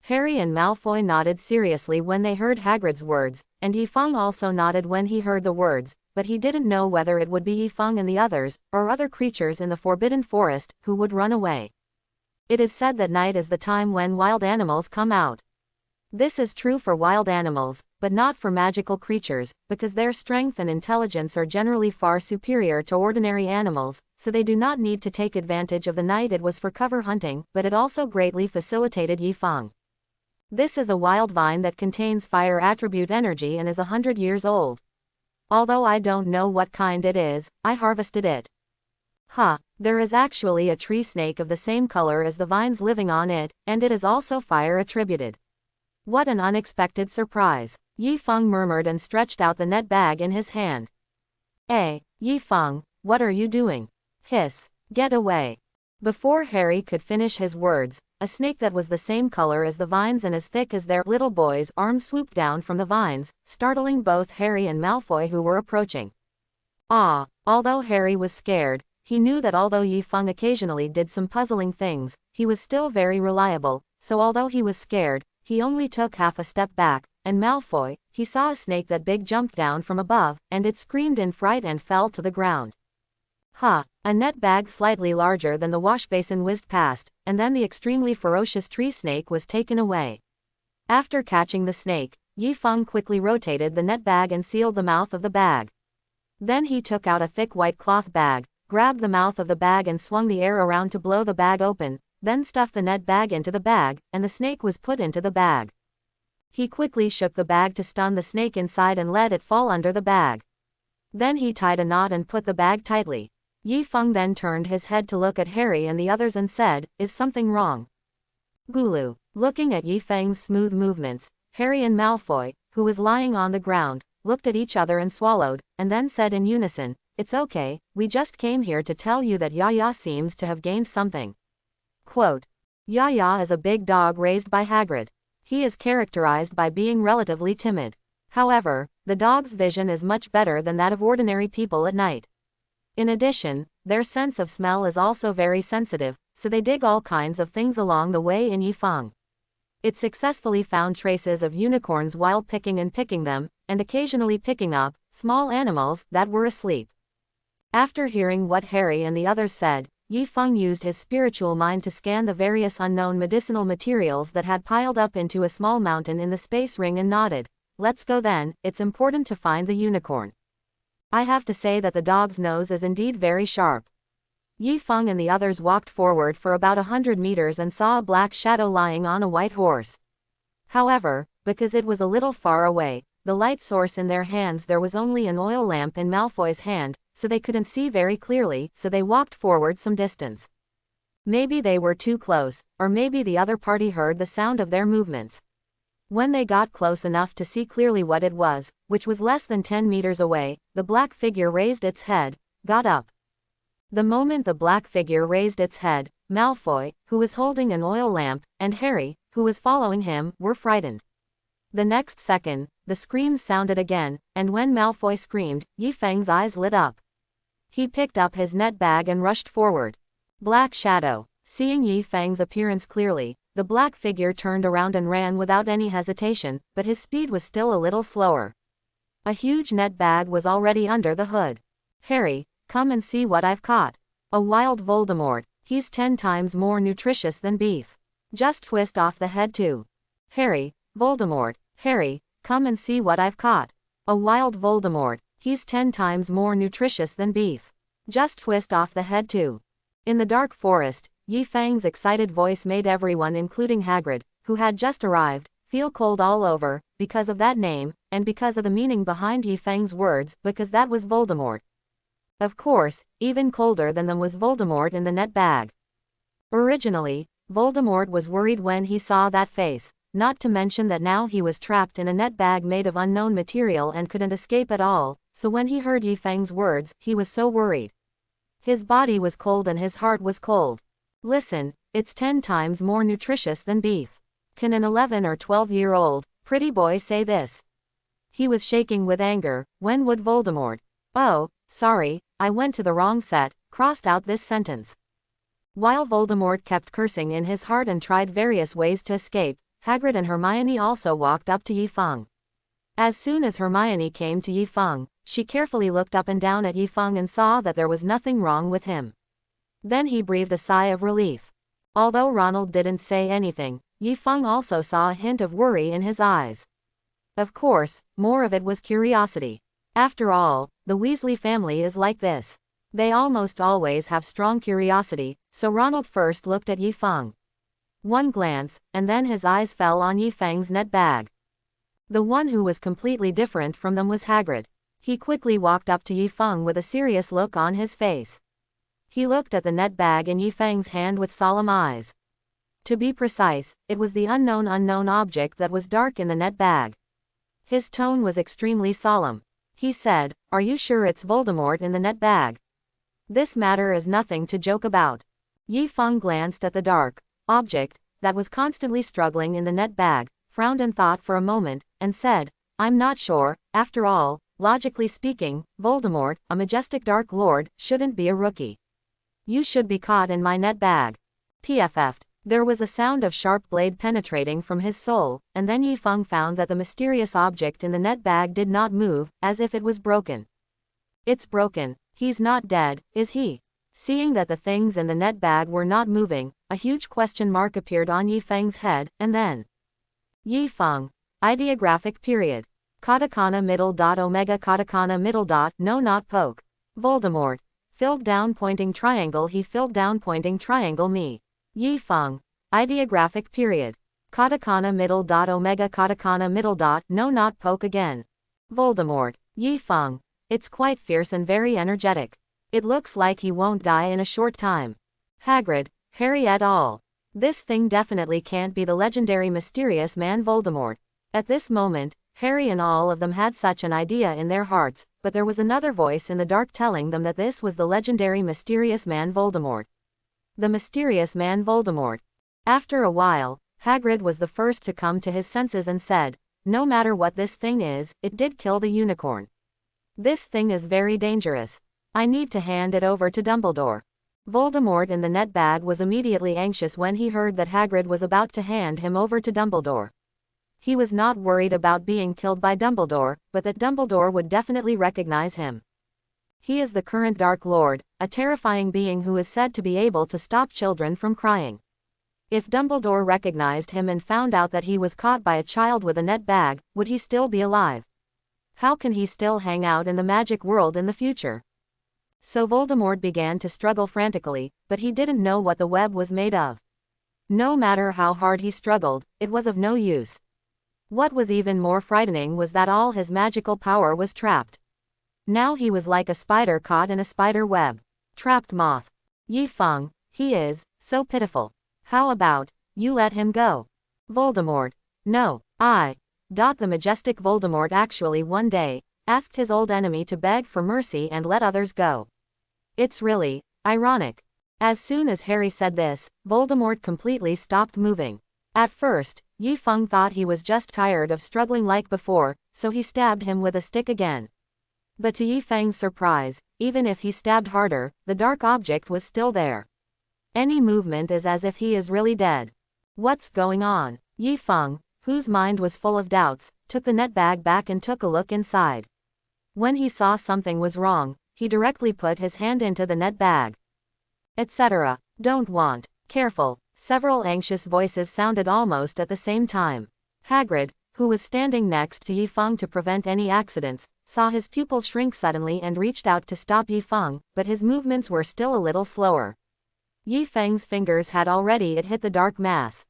Harry and Malfoy nodded seriously when they heard Hagrid's words, and Yifeng also nodded when he heard the words, but he didn't know whether it would be Yifeng and the others, or other creatures in the Forbidden Forest, who would run away. It is said that night is the time when wild animals come out. This is true for wild animals, but not for magical creatures, because their strength and intelligence are generally far superior to ordinary animals, so they do not need to take advantage of the night. It was for cover hunting, but it also greatly facilitated Yifeng. This is a wild vine that contains fire attribute energy and is 100 years old. Although I don't know what kind it is, I harvested it. There is actually a tree snake of the same color as the vines living on it, and it is also fire attributed. What an unexpected surprise. Yifeng murmured and stretched out the net bag in his hand. Yifeng, what are you doing? Hiss, get away. Before Harry could finish his words, a snake that was the same color as the vines and as thick as their little boy's arm swooped down from the vines, startling both Harry and Malfoy who were approaching. Although Harry was scared, he knew that although Yifeng occasionally did some puzzling things, he was still very reliable, so although he was scared, he only took half a step back, and Malfoy, he saw a snake that big jumped down from above, and it screamed in fright and fell to the ground. A net bag slightly larger than the washbasin whizzed past, and then the extremely ferocious tree snake was taken away. After catching the snake, Yifeng quickly rotated the net bag and sealed the mouth of the bag. Then he took out a thick white cloth bag, grabbed the mouth of the bag and swung the air around to blow the bag open, then stuffed the net bag into the bag, and the snake was put into the bag. He quickly shook the bag to stun the snake inside and let it fall under the bag. Then he tied a knot and put the bag tightly. Yifeng then turned his head to look at Harry and the others and said, "Is something wrong?" Gulu. Looking at Yifeng's smooth movements, Harry and Malfoy, who was lying on the ground, looked at each other and swallowed, and then said in unison, "It's okay, we just came here to tell you that Yaya seems to have gained something." Quote, Yaya is a big dog raised by Hagrid. He is characterized by being relatively timid. However, the dog's vision is much better than that of ordinary people at night. In addition, their sense of smell is also very sensitive, so they dig all kinds of things along the way in Yifeng. It successfully found traces of unicorns while picking them, and occasionally picking up small animals that were asleep. After hearing what Harry and the others said, Yifeng used his spiritual mind to scan the various unknown medicinal materials that had piled up into a small mountain in the space ring and nodded. "Let's go then, it's important to find the unicorn. I have to say that the dog's nose is indeed very sharp." Yifeng and the others walked forward for about 100 meters and saw a black shadow lying on a white horse. However, because it was a little far away, the light source in their hands, there was only an oil lamp in Malfoy's hand, so they couldn't see very clearly, so they walked forward some distance. Maybe they were too close, or maybe the other party heard the sound of their movements. When they got close enough to see clearly what it was, which was less than 10 meters away, the black figure raised its head, got up. The moment the black figure raised its head, Malfoy, who was holding an oil lamp, and Harry, who was following him, were frightened. The next second, the screams sounded again, and when Malfoy screamed, Yifeng's eyes lit up. He picked up his net bag and rushed forward. Black Shadow. Seeing Yifeng's appearance clearly, the black figure turned around and ran without any hesitation, but his speed was still a little slower. A huge net bag was already under the hood. Harry, come and see what I've caught. A wild Voldemort. He's 10 times more nutritious than beef. Just twist off the head too. Harry, Voldemort. Harry, come and see what I've caught. A wild Voldemort. He's 10 times more nutritious than beef. Just twist off the head too. In the dark forest, Yifeng's excited voice made everyone, including Hagrid, who had just arrived, feel cold all over, because of that name, and because of the meaning behind Yifeng's words, because that was Voldemort. Of course, even colder than them was Voldemort in the net bag. Originally, Voldemort was worried when he saw that face, not to mention that now he was trapped in a net bag made of unknown material and couldn't escape at all, so when he heard Yifeng's words, he was so worried. His body was cold and his heart was cold. Listen, it's 10 times more nutritious than beef. Can an 11 or 12-year-old pretty boy say this? He was shaking with anger. When would Voldemort? Oh, sorry, I went to the wrong set, crossed out this sentence. While Voldemort kept cursing in his heart and tried various ways to escape, Hagrid and Hermione also walked up to Yifeng. As soon as Hermione came to Yifeng, she carefully looked up and down at Yifeng and saw that there was nothing wrong with him. Then he breathed a sigh of relief. Although Ronald didn't say anything, Yifeng also saw a hint of worry in his eyes. Of course, more of it was curiosity. After all, the Weasley family is like this. They almost always have strong curiosity, so Ronald first looked at Yifeng. One glance, and then his eyes fell on Yifeng's net bag. The one who was completely different from them was Hagrid. He quickly walked up to Yifeng with a serious look on his face. He looked at the net bag in Yifeng's hand with solemn eyes. To be precise, it was the unknown object that was dark in the net bag. His tone was extremely solemn. He said, "Are you sure it's Voldemort in the net bag? This matter is nothing to joke about." Yifeng glanced at the dark object that was constantly struggling in the net bag, frowned and thought for a moment, and said, "I'm not sure. After all, logically speaking, Voldemort, a majestic Dark Lord, shouldn't be a rookie. You should be caught in my net bag." PFF'd. There was a sound of sharp blade penetrating from his soul, and then Yifeng found that the mysterious object in the net bag did not move, as if it was broken. "It's broken. He's not dead, is he?" Seeing that the things in the net bag were not moving, a huge question mark appeared on Yifeng's head, and then Yifeng. Ideographic period. Katakana middle dot omega katakana middle dot no not poke. Voldemort. Filled down pointing triangle he filled down pointing triangle me. Yifeng. Ideographic period. Katakana middle dot omega katakana middle dot no not poke again. Voldemort. Yifeng. It's quite fierce and very energetic. It looks like he won't die in a short time. Hagrid, Harry et al. This thing definitely can't be the legendary mysterious man Voldemort. At this moment, Harry and all of them had such an idea in their hearts, but there was another voice in the dark telling them that this was the legendary mysterious man Voldemort. The mysterious man Voldemort. After a while, Hagrid was the first to come to his senses and said, "No matter what this thing is, it did kill the unicorn. This thing is very dangerous. I need to hand it over to Dumbledore." Voldemort in the net bag was immediately anxious when he heard that Hagrid was about to hand him over to Dumbledore. He was not worried about being killed by Dumbledore, but that Dumbledore would definitely recognize him. He is the current Dark Lord, a terrifying being who is said to be able to stop children from crying. If Dumbledore recognized him and found out that he was caught by a child with a net bag, would he still be alive? How can he still hang out in the magic world in the future? So Voldemort began to struggle frantically, but he didn't know what the web was made of. No matter how hard he struggled, it was of no use. What was even more frightening was that all his magical power was trapped. Now he was like a spider caught in a spider web. Trapped moth. Yifeng, he is so pitiful. How about you let him go? Voldemort. No. The majestic Voldemort actually one day asked his old enemy to beg for mercy and let others go. It's really ironic. As soon as Harry said this, Voldemort completely stopped moving. At first, Yi Feng thought he was just tired of struggling like before, so he stabbed him with a stick again. But to Yi Feng's surprise, even if he stabbed harder, the dark object was still there. Any movement is as if he is really dead. What's going on? Yi Feng, whose mind was full of doubts, took the net bag back and took a look inside. When he saw something was wrong, he directly put his hand into the net bag. Etc. Don't want. Careful. Several anxious voices sounded almost at the same time. Hagrid, who was standing next to Yi Feng to prevent any accidents, saw his pupil shrink suddenly and reached out to stop Yi Feng, but his movements were still a little slower. Yi Feng's fingers had already hit the dark mass.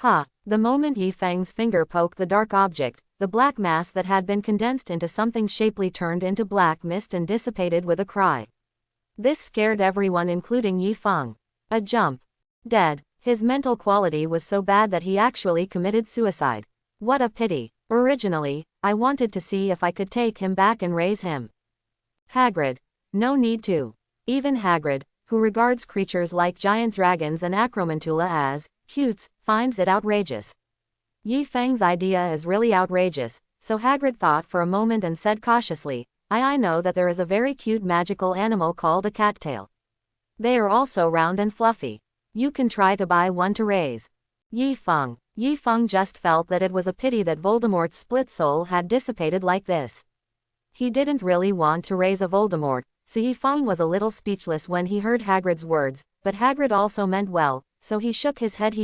The moment Yi Feng's finger poked the dark object, the black mass that had been condensed into something shapely turned into black mist and dissipated with a cry. This scared everyone including Yi Feng. A jump. Dead. His mental quality was so bad that he actually committed suicide. What a pity. Originally, I wanted to see if I could take him back and raise him. Hagrid. No need to. Even Hagrid, who regards creatures like giant dragons and acromantula as cutes, finds it outrageous. Yi Feng's idea is really outrageous, so Hagrid thought for a moment and said cautiously, I know that there is a very cute magical animal called a cattail. They are also round and fluffy. You can try to buy one to raise. Yi Feng just felt that it was a pity that Voldemort's split soul had dissipated like this. He didn't really want to raise a Voldemort, so Yi Feng was a little speechless when he heard Hagrid's words, but Hagrid also meant well, so he shook his head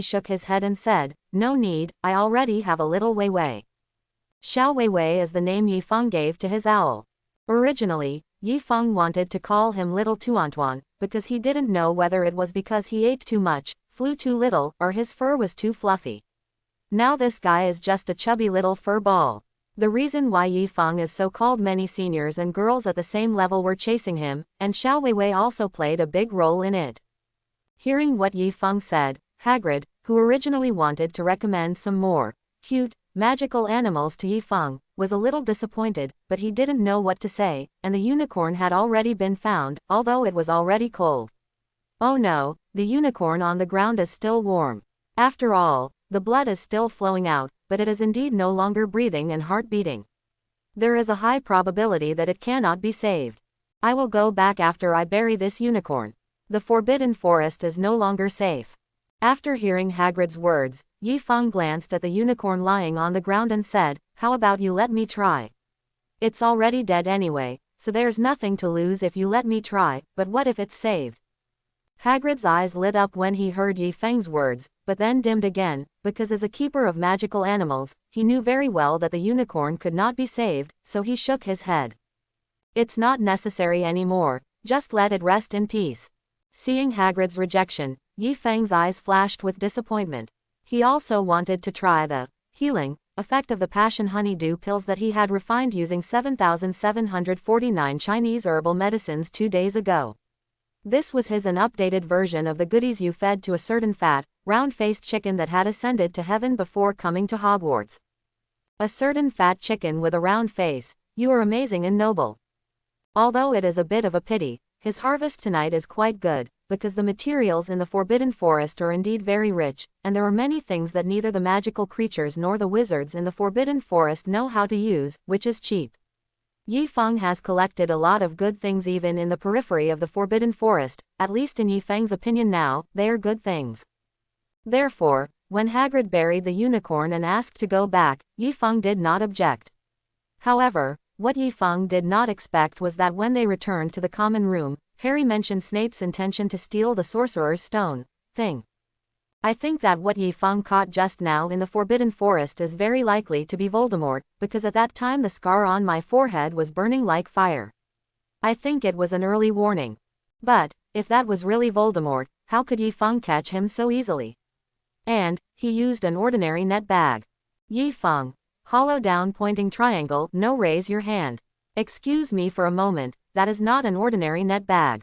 and said, no need, I already have a little Wei Wei. Xiao Wei Wei is the name Yi Feng gave to his owl. Originally, Yi Feng wanted to call him Little Tuantuan, because he didn't know whether it was because he ate too much, flew too little, or his fur was too fluffy. Now this guy is just a chubby little fur ball. The reason why Yi Feng is so called, many seniors and girls at the same level were chasing him, and Xiao Wei Wei also played a big role in it. Hearing what Yi Feng said, Hagrid, who originally wanted to recommend some more cute, magical animals to Yi Feng, was a little disappointed, but he didn't know what to say, and the unicorn had already been found, although it was already cold. Oh no, the unicorn on the ground is still warm. After all, the blood is still flowing out, but it is indeed no longer breathing and heart beating. There is a high probability that it cannot be saved. I will go back after I bury this unicorn. The Forbidden Forest is no longer safe. After hearing Hagrid's words, Yi Feng glanced at the unicorn lying on the ground and said, how about you let me try? It's already dead anyway, so there's nothing to lose if you let me try, but what if it's saved? Hagrid's eyes lit up when he heard Yi Feng's words, but then dimmed again, because as a keeper of magical animals, he knew very well that the unicorn could not be saved, so he shook his head. It's not necessary anymore, just let it rest in peace. Seeing Hagrid's rejection, Yi Feng's eyes flashed with disappointment. He also wanted to try the healing effect of the passion honeydew pills that he had refined using 7,749 Chinese herbal medicines 2 days ago. This was an updated version of the goodies you fed to a certain fat, round-faced chicken that had ascended to heaven before coming to Hogwarts. A certain fat chicken with a round face, you are amazing and noble. Although it is a bit of a pity, his harvest tonight is quite good, because the materials in the Forbidden Forest are indeed very rich, and there are many things that neither the magical creatures nor the wizards in the Forbidden Forest know how to use, which is cheap. Yi Feng has collected a lot of good things even in the periphery of the Forbidden Forest, at least in Yi Feng's opinion now, they are good things. Therefore, when Hagrid buried the unicorn and asked to go back, Yi Feng did not object. However, what Yi Feng did not expect was that when they returned to the common room, Harry mentioned Snape's intention to steal the Sorcerer's Stone thing. I think that what Yi Feng caught just now in the Forbidden Forest is very likely to be Voldemort, because at that time the scar on my forehead was burning like fire. I think it was an early warning. But, if that was really Voldemort, how could Yi Feng catch him so easily? And, he used an ordinary net bag. Yi Feng. Hollow down pointing triangle, no, raise your hand. Excuse me for a moment, that is not an ordinary net bag.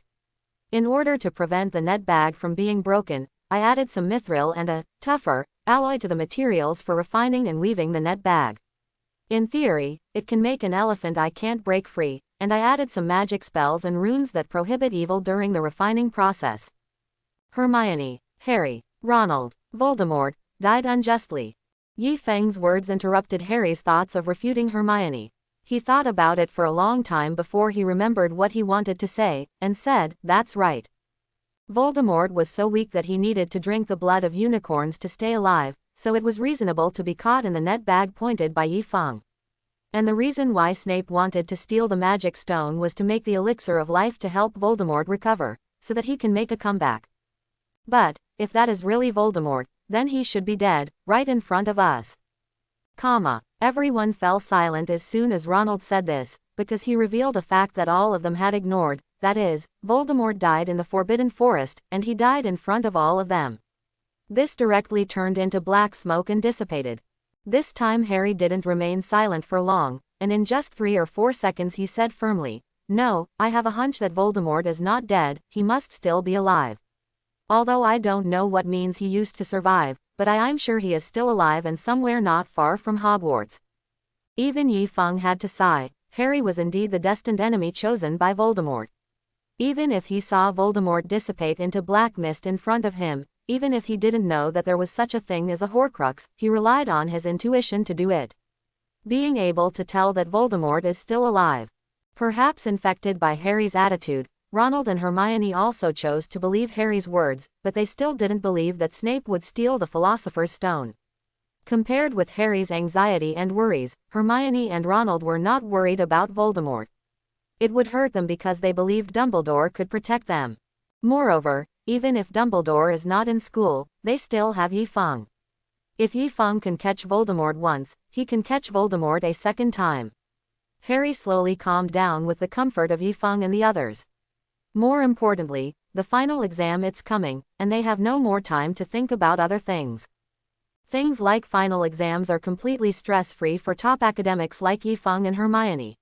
In order to prevent the net bag from being broken, I added some mithril and a tougher alloy to the materials for refining and weaving the net bag. In theory, it can make an elephant I can't break free, and I added some magic spells and runes that prohibit evil during the refining process. Hermione, Harry, Ronald, Voldemort, died unjustly. Yi Feng's words interrupted Harry's thoughts of refuting Hermione. He thought about it for a long time before he remembered what he wanted to say, and said, "That's right." Voldemort was so weak that he needed to drink the blood of unicorns to stay alive, so it was reasonable to be caught in the net bag pointed by Yi Feng. And the reason why Snape wanted to steal the magic stone was to make the elixir of life to help Voldemort recover, so that he can make a comeback. But, if that is really Voldemort, then he should be dead, right in front of us. Everyone fell silent as soon as Ronald said this, because he revealed a fact that all of them had ignored, that is, Voldemort died in the Forbidden Forest, and he died in front of all of them. This directly turned into black smoke and dissipated. This time Harry didn't remain silent for long, and in just 3 or 4 seconds he said firmly, "No, I have a hunch that Voldemort is not dead, he must still be alive. Although I don't know what means he used to survive, but I'm sure he is still alive and somewhere not far from Hogwarts." Even Yi Feng had to sigh. Harry was indeed the destined enemy chosen by Voldemort. Even if he saw Voldemort dissipate into black mist in front of him, even if he didn't know that there was such a thing as a Horcrux, he relied on his intuition to do it. Being able to tell that Voldemort is still alive. Perhaps infected by Harry's attitude, Ronald and Hermione also chose to believe Harry's words, but they still didn't believe that Snape would steal the Philosopher's Stone. Compared with Harry's anxiety and worries, Hermione and Ronald were not worried about Voldemort. It would hurt them because they believed Dumbledore could protect them. Moreover, even if Dumbledore is not in school, they still have Yi Feng. If Yi Feng can catch Voldemort once, he can catch Voldemort a second time. Harry slowly calmed down with the comfort of Yi Feng and the others. More importantly, the final exam is coming, and they have no more time to think about other things. Things like final exams are completely stress-free for top academics like Yi Feng and Hermione.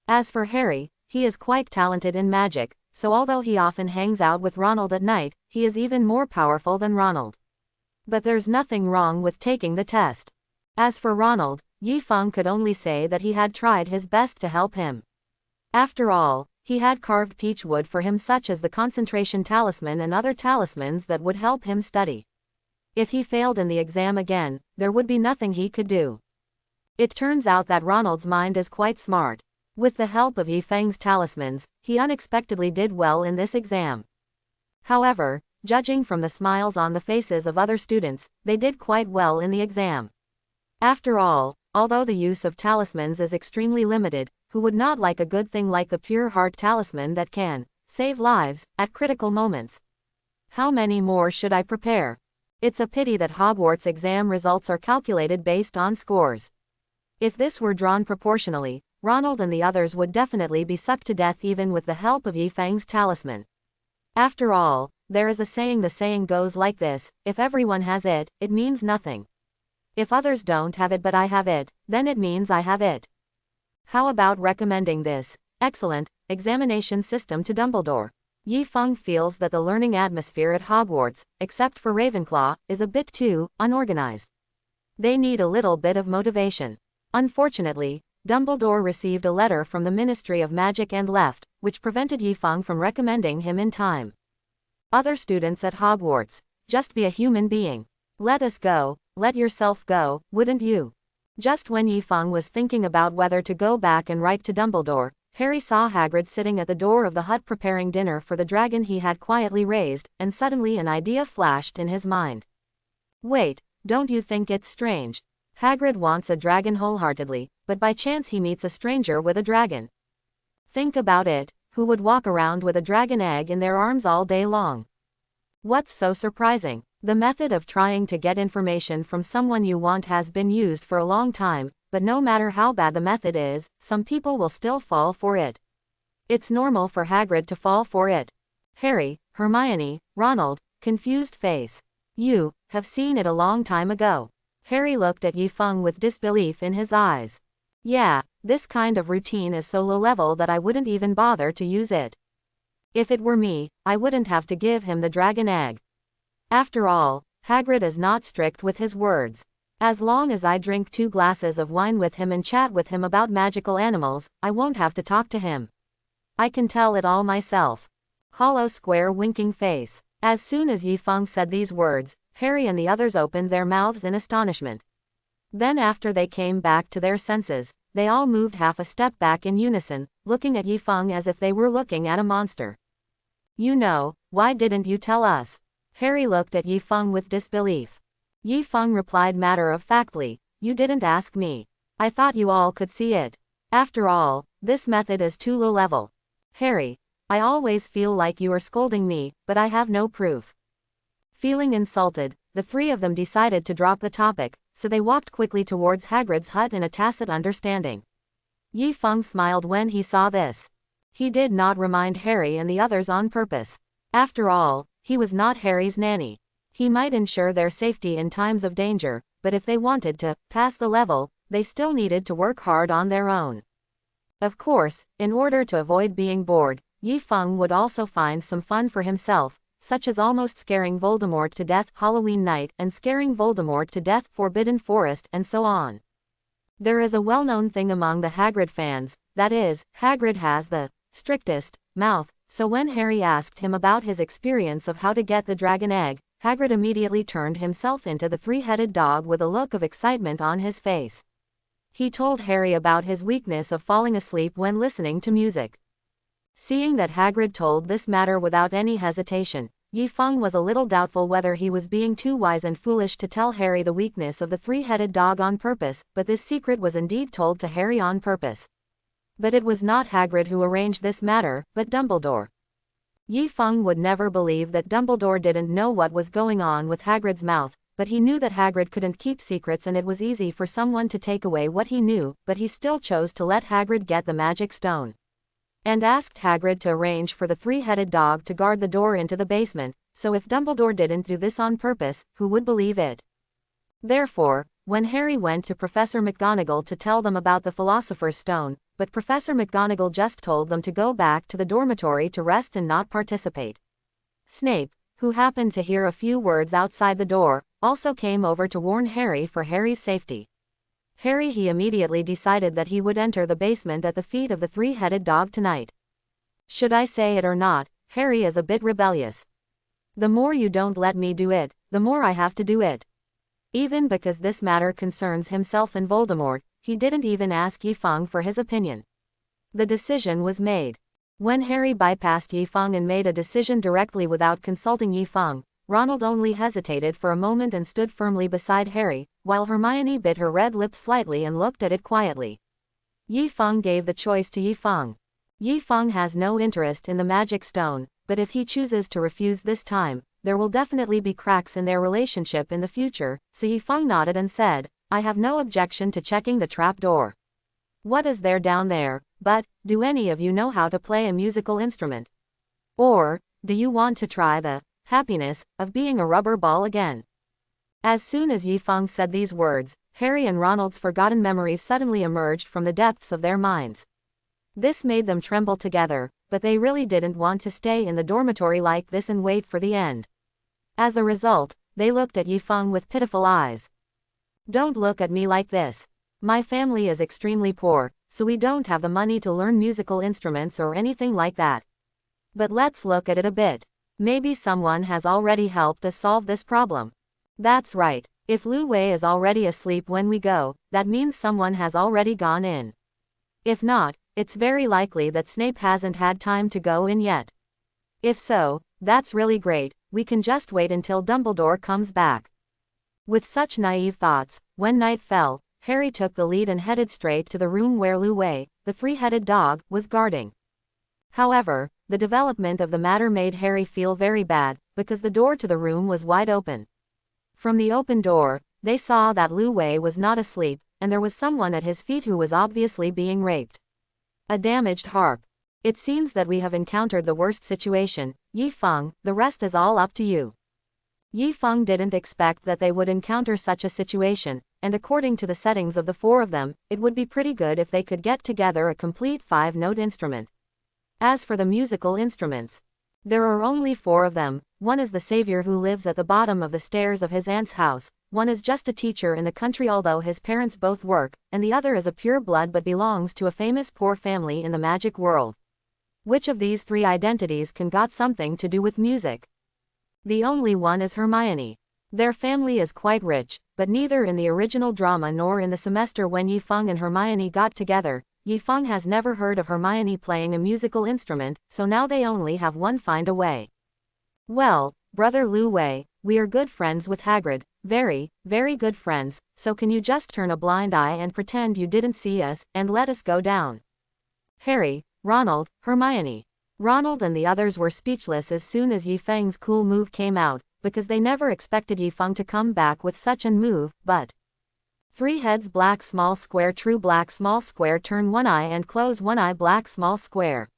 As for Harry, he is quite talented in magic, so although he often hangs out with Ronald at night, he is even more powerful than Ronald. But there's nothing wrong with taking the test. As for Ronald, Yi Feng could only say that he had tried his best to help him. After all, he had carved peach wood for him, such as the concentration talisman and other talismans that would help him study. If he failed in the exam again, there would be nothing he could do. It turns out that Ronald's mind is quite smart. With the help of Yi Feng's talismans, he unexpectedly did well in this exam. However, judging from the smiles on the faces of other students, they did quite well in the exam. After all, although the use of talismans is extremely limited, who would not like a good thing like the pure heart talisman that can save lives at critical moments? How many more should I prepare? It's a pity that Hogwarts exam results are calculated based on scores. If this were drawn proportionally, Ronald and the others would definitely be sucked to death even with the help of Yi Feng's talisman. After all, there is a saying, the saying goes like this: if everyone has it, it means nothing. If others don't have it but I have it, then it means I have it. How about recommending this excellent examination system to Dumbledore? Yi Feng feels that the learning atmosphere at Hogwarts, except for Ravenclaw, is a bit too unorganized. They need a little bit of motivation. Unfortunately, Dumbledore received a letter from the Ministry of Magic and left, which prevented Yi Feng from recommending him in time. Other students at Hogwarts, just be a human being. Let us go, let yourself go, wouldn't you? Just when Yi Feng was thinking about whether to go back and write to Dumbledore, Harry saw Hagrid sitting at the door of the hut preparing dinner for the dragon he had quietly raised, and suddenly an idea flashed in his mind. Wait, don't you think it's strange? Hagrid wants a dragon wholeheartedly, but by chance he meets a stranger with a dragon. Think about it, who would walk around with a dragon egg in their arms all day long? What's so surprising? The method of trying to get information from someone you want has been used for a long time, but no matter how bad the method is, some people will still fall for it. It's normal for Hagrid to fall for it. Harry, Hermione, Ronald, confused face. You have seen it a long time ago. Harry looked at Yi Feng with disbelief in his eyes. Yeah, this kind of routine is so low level that I wouldn't even bother to use it. If it were me, I wouldn't have to give him the dragon egg. After all, Hagrid is not strict with his words. As long as I drink 2 glasses of wine with him and chat with him about magical animals, I won't have to talk to him. I can tell it all myself. Hollow square winking face. As soon as Yi Feng said these words, Harry and the others opened their mouths in astonishment. Then after they came back to their senses, they all moved half a step back in unison, looking at Yi Feng as if they were looking at a monster. You know, why didn't you tell us? Harry looked at Yi Feng with disbelief. Yi Feng replied matter-of-factly, you didn't ask me. I thought you all could see it. After all, this method is too low level. Harry, I always feel like you are scolding me, but I have no proof. Feeling insulted, the 3 of them decided to drop the topic, so they walked quickly towards Hagrid's hut in a tacit understanding. Yi Feng smiled when he saw this. He did not remind Harry and the others on purpose. After all, he was not Harry's nanny. He might ensure their safety in times of danger, but if they wanted to pass the level, they still needed to work hard on their own. Of course, in order to avoid being bored, Yi Feng would also find some fun for himself, such as almost scaring Voldemort to death Halloween night and scaring Voldemort to death Forbidden Forest and so on. There is a well-known thing among the Hagrid fans, that is, Hagrid has the strictest mouth, so when Harry asked him about his experience of how to get the dragon egg, Hagrid immediately turned himself into the 3-headed dog with a look of excitement on his face. He told Harry about his weakness of falling asleep when listening to music. Seeing that Hagrid told this matter without any hesitation, Yi Feng was a little doubtful whether he was being too wise and foolish to tell Harry the weakness of the 3-headed dog on purpose, but this secret was indeed told to Harry on purpose. But it was not Hagrid who arranged this matter, but Dumbledore. Yi Feng would never believe that Dumbledore didn't know what was going on with Hagrid's mouth, but he knew that Hagrid couldn't keep secrets and it was easy for someone to take away what he knew, but he still chose to let Hagrid get the magic stone. And asked Hagrid to arrange for the 3-headed dog to guard the door into the basement, so if Dumbledore didn't do this on purpose, who would believe it? Therefore, when Harry went to Professor McGonagall to tell them about the Philosopher's Stone, but Professor McGonagall just told them to go back to the dormitory to rest and not participate. Snape, who happened to hear a few words outside the door, also came over to warn Harry for Harry's safety. He immediately decided that he would enter the basement at the feet of the 3-headed dog tonight. Should I say it or not, Harry is a bit rebellious. The more you don't let me do it, the more I have to do it. Even because this matter concerns himself and Voldemort, he didn't even ask Yi Feng for his opinion. The decision was made. When Harry bypassed Yi Feng and made a decision directly without consulting Yi Feng, Ronald only hesitated for a moment and stood firmly beside Harry, while Hermione bit her red lips slightly and looked at it quietly. Yi Feng gave the choice to Yi Feng. Yi Feng has no interest in the magic stone, but if he chooses to refuse this time, there will definitely be cracks in their relationship in the future, so Yi Feng nodded and said, I have no objection to checking the trap door. What is there down there? But, do any of you know how to play a musical instrument? Or, do you want to try the happiness of being a rubber ball again? As soon as Yi Feng said these words, Harry and Ronald's forgotten memories suddenly emerged from the depths of their minds. This made them tremble together, but they really didn't want to stay in the dormitory like this and wait for the end. As a result, they looked at Yi Feng with pitiful eyes. Don't look at me like this. My family is extremely poor, so we don't have the money to learn musical instruments or anything like that. But let's look at it a bit. Maybe someone has already helped us solve this problem. That's right. If Lu Wei is already asleep when we go, that means someone has already gone in. If not, it's very likely that Snape hasn't had time to go in yet. If so, that's really great, we can just wait until Dumbledore comes back. With such naive thoughts, when night fell, Harry took the lead and headed straight to the room where Lu Wei, the 3-headed dog, was guarding. However, the development of the matter made Harry feel very bad, because the door to the room was wide open. From the open door, they saw that Lu Wei was not asleep, and there was someone at his feet who was obviously being raped. A damaged harp. It seems that we have encountered the worst situation, Yi Feng, the rest is all up to you. Yi Feng didn't expect that they would encounter such a situation, and according to the settings of the 4 of them, it would be pretty good if they could get together a complete 5-note instrument. As for the musical instruments, There are only 4 of them. One is the savior who lives at the bottom of the stairs of his aunt's house, one is just a teacher in the country although his parents both work, and the other is a pure blood but belongs to a famous poor family in the magic world. Which of these 3 identities can got something to do with music? The only one is Hermione. Their family is quite rich, but neither in the original drama nor in the semester when Yifeng and Hermione got together, Yifeng has never heard of Hermione playing a musical instrument, so now they only have one find a way. Well, brother Lu Wei, we are good friends with Hagrid, very, very good friends, so can you just turn a blind eye and pretend you didn't see us, and let us go down? Harry, Ronald, Hermione. Ronald and the others were speechless as soon as Yifeng's cool move came out, because they never expected Yifeng to come back with such a move, but 3 heads black small square true black small square turn 1 eye and close 1 eye black small square.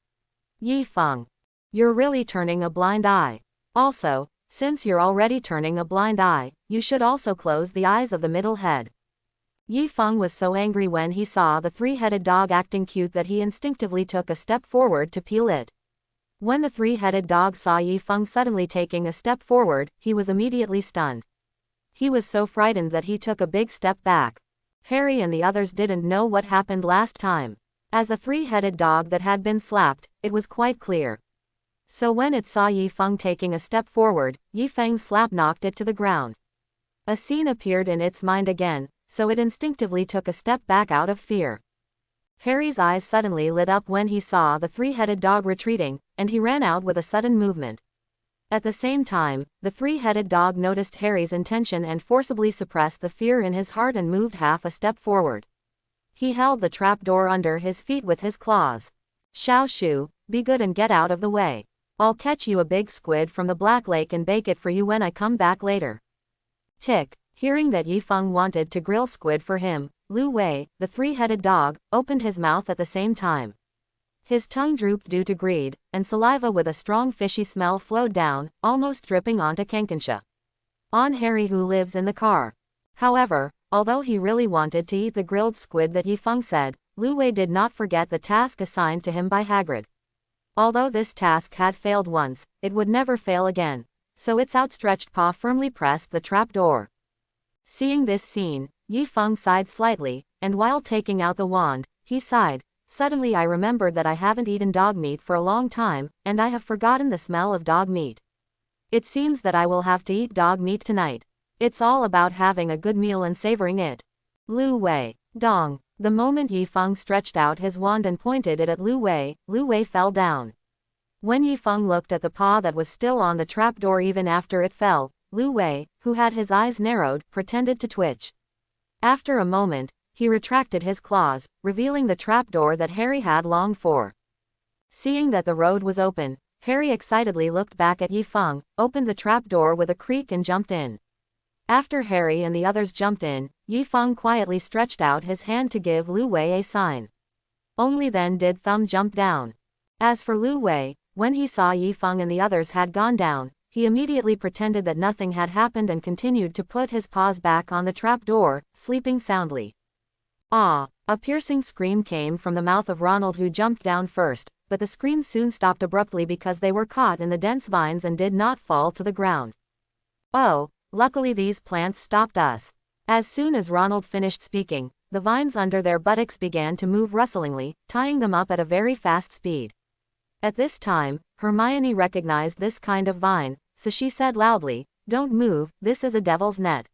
Yifeng. You're really turning a blind eye. Also, since you're already turning a blind eye, you should also close the eyes of the middle head. Yifeng was so angry when he saw the 3-headed dog acting cute that he instinctively took a step forward to peel it. When the 3-headed dog saw Yifeng suddenly taking a step forward, he was immediately stunned. He was so frightened that he took a big step back. Harry and the others didn't know what happened last time. As a 3-headed dog that had been slapped, it was quite clear. So when it saw Yifeng taking a step forward, Yifeng's slap knocked it to the ground. A scene appeared in its mind again, so it instinctively took a step back out of fear. Harry's eyes suddenly lit up when he saw the 3-headed dog retreating, and he ran out with a sudden movement. At the same time, the 3-headed dog noticed Harry's intention and forcibly suppressed the fear in his heart and moved half a step forward. He held the trapdoor under his feet with his claws. Xiao Shu, be good and get out of the way. I'll catch you a big squid from the Black Lake and bake it for you when I come back later. Tick. Hearing that Yifeng wanted to grill squid for him, Lu Wei, the 3-headed dog, opened his mouth at the same time. His tongue drooped due to greed, and saliva with a strong fishy smell flowed down, almost dripping onto Kenkinsha. On Harry who lives in the car. However, although he really wanted to eat the grilled squid that Yifeng said, Lu Wei did not forget the task assigned to him by Hagrid. Although this task had failed once, it would never fail again, so its outstretched paw firmly pressed the trapdoor. Seeing this scene, Yifeng sighed slightly, and while taking out the wand, he sighed, "Suddenly I remembered that I haven't eaten dog meat for a long time, and I have forgotten the smell of dog meat. It seems that I will have to eat dog meat tonight. It's all about having a good meal and savoring it." Lu Wei. Dong. The moment Yifeng stretched out his wand and pointed it at Lu Wei fell down. When Yifeng looked at the paw that was still on the trapdoor even after it fell, Lu Wei, who had his eyes narrowed, pretended to twitch. After a moment, he retracted his claws, revealing the trapdoor that Harry had longed for. Seeing that the road was open, Harry excitedly looked back at Yifeng, opened the trapdoor with a creak and jumped in. After Harry and the others jumped in, Yifeng quietly stretched out his hand to give Lu Wei a sign. Only then did Thumb jump down. As for Lu Wei, when he saw Yifeng and the others had gone down, he immediately pretended that nothing had happened and continued to put his paws back on the trapdoor, sleeping soundly. Ah! A piercing scream came from the mouth of Ronald, who jumped down first, but the scream soon stopped abruptly because they were caught in the dense vines and did not fall to the ground. Oh! Luckily these plants stopped us. As soon as Ronald finished speaking, the vines under their buttocks began to move rustlingly, tying them up at a very fast speed. At this time, Hermione recognized this kind of vine, so she said loudly, "Don't move, this is a devil's net.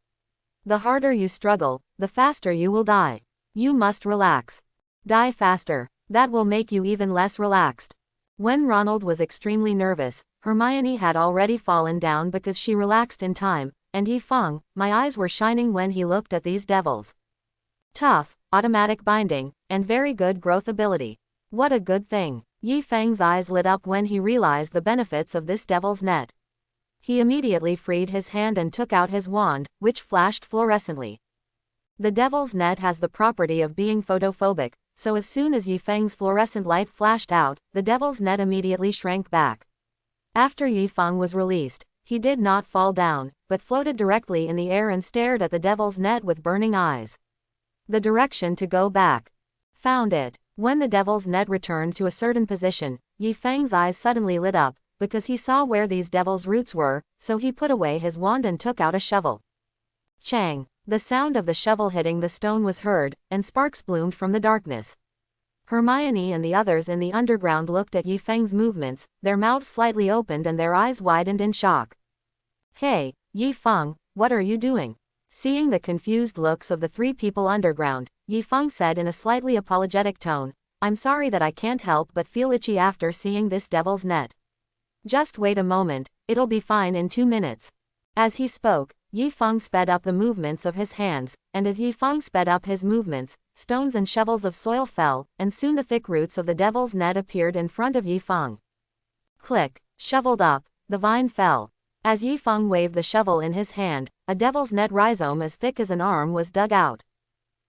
The harder you struggle, the faster you will die. You must relax. Die faster. That will make you even less relaxed." When Ronald was extremely nervous, Hermione had already fallen down because she relaxed in time, and Yifeng, my eyes were shining when he looked at these devils. Tough, automatic binding, and very good growth ability. What a good thing. Yifeng's eyes lit up when he realized the benefits of this devil's net. He immediately freed his hand and took out his wand, which flashed fluorescently. The devil's net has the property of being photophobic, so as soon as Yifeng's fluorescent light flashed out, the devil's net immediately shrank back. After Yifeng was released, he did not fall down, but floated directly in the air and stared at the devil's net with burning eyes. The direction to go back. Found it. When the devil's net returned to a certain position, Yifeng's eyes suddenly lit up, because he saw where these devil's roots were, so he put away his wand and took out a shovel. Chang! The sound of the shovel hitting the stone was heard, and sparks bloomed from the darkness. Hermione and the others in the underground looked at Yi Feng's movements, their mouths slightly opened and their eyes widened in shock. Hey, Yi Feng, what are you doing? Seeing the confused looks of the three people underground, Yi Feng said in a slightly apologetic tone, I'm sorry that I can't help but feel itchy after seeing this devil's net. Just wait a moment, it'll be fine in 2 minutes. As he spoke, Yi Feng sped up the movements of his hands, and as Yi Feng sped up his movements, stones and shovels of soil fell, and soon the thick roots of the devil's net appeared in front of Yi Feng. Click, shoveled up, the vine fell. As Yi Feng waved the shovel in his hand, a devil's net rhizome as thick as an arm was dug out.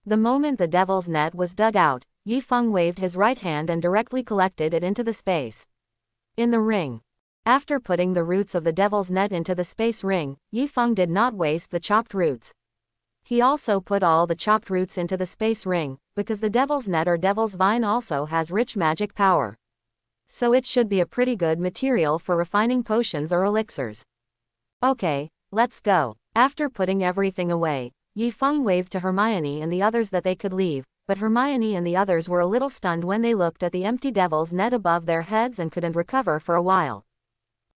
The moment the devil's net was dug out, Yi Feng waved his right hand and directly collected it into the space. In the ring. After putting the roots of the devil's net into the space ring, Yi Feng did not waste the chopped roots. He also put all the chopped roots into the space ring, because the devil's net or devil's vine also has rich magic power. So it should be a pretty good material for refining potions or elixirs. Okay, let's go. After putting everything away, Yi Feng waved to Hermione and the others that they could leave, but Hermione and the others were a little stunned when they looked at the empty devil's net above their heads and couldn't recover for a while.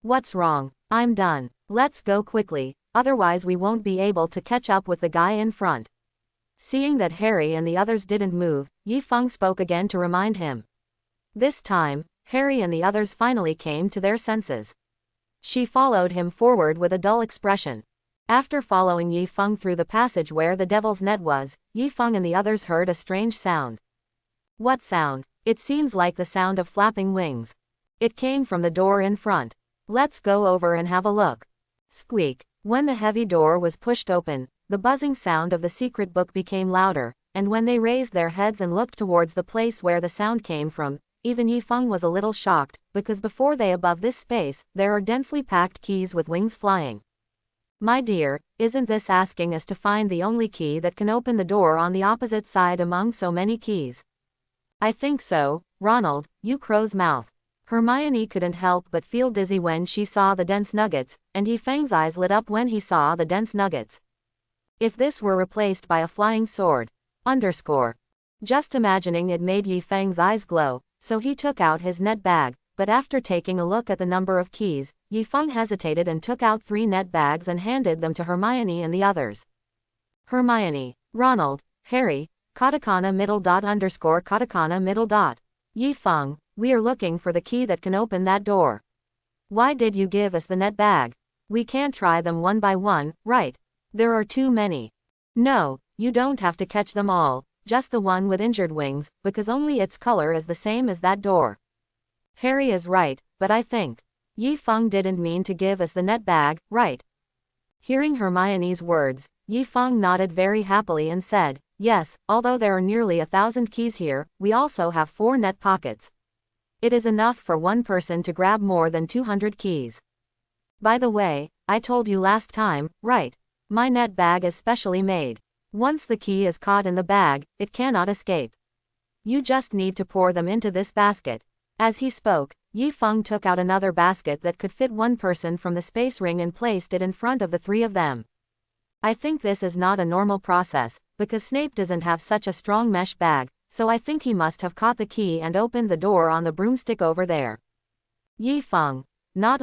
What's wrong? I'm done. Let's go quickly, otherwise we won't be able to catch up with the guy in front. Seeing that Harry and the others didn't move, Yi Feng spoke again to remind him. This time, Harry and the others finally came to their senses. She followed him forward with a dull expression. After following Yi Feng through the passage where the devil's net was, Yi Feng and the others heard a strange sound. What sound? It seems like the sound of flapping wings. It came from the door in front. Let's go over and have a look. Squeak. When the heavy door was pushed open, the buzzing sound of the secret book became louder, and when they raised their heads and looked towards the place where the sound came from, even Yi Feng was a little shocked, because before they above this space, there are densely packed keys with wings flying. My dear, isn't this asking us to find the only key that can open the door on the opposite side among so many keys? I think so, Ronald, you crow's mouth. Hermione couldn't help but feel dizzy when she saw the dense nuggets, and Yi Feng's eyes lit up when he saw the dense nuggets. If this were replaced by a flying sword. Just imagining it made Yi Feng's eyes glow, so he took out his net bag, but after taking a look at the number of keys, Yi Feng hesitated and took out 3 net bags and handed them to Hermione and the others. Hermione, Ronald, Harry, katakana middle dot underscore katakana middle dot. Yi Feng, we are looking for the key that can open that door. Why did you give us the net bag? We can't try them one by one, right? There are too many. No, you don't have to catch them all, just the one with injured wings, because only its color is the same as that door. Harry is right, but I think Yi Feng didn't mean to give us the net bag, right? Hearing Hermione's words, Yi Feng nodded very happily and said, yes, although there are nearly 1,000 keys here, we also have 4 net pockets. It is enough for one person to grab more than 200 keys. By the way, I told you last time, right? My net bag is specially made. Once the key is caught in the bag, it cannot escape. You just need to pour them into this basket. As he spoke, Yi Feng took out another basket that could fit one person from the space ring and placed it in front of the 3 of them. I think this is not a normal process, because Snape doesn't have such a strong mesh bag, so I think he must have caught the key and opened the door on the broomstick over there. Yi Feng. Not.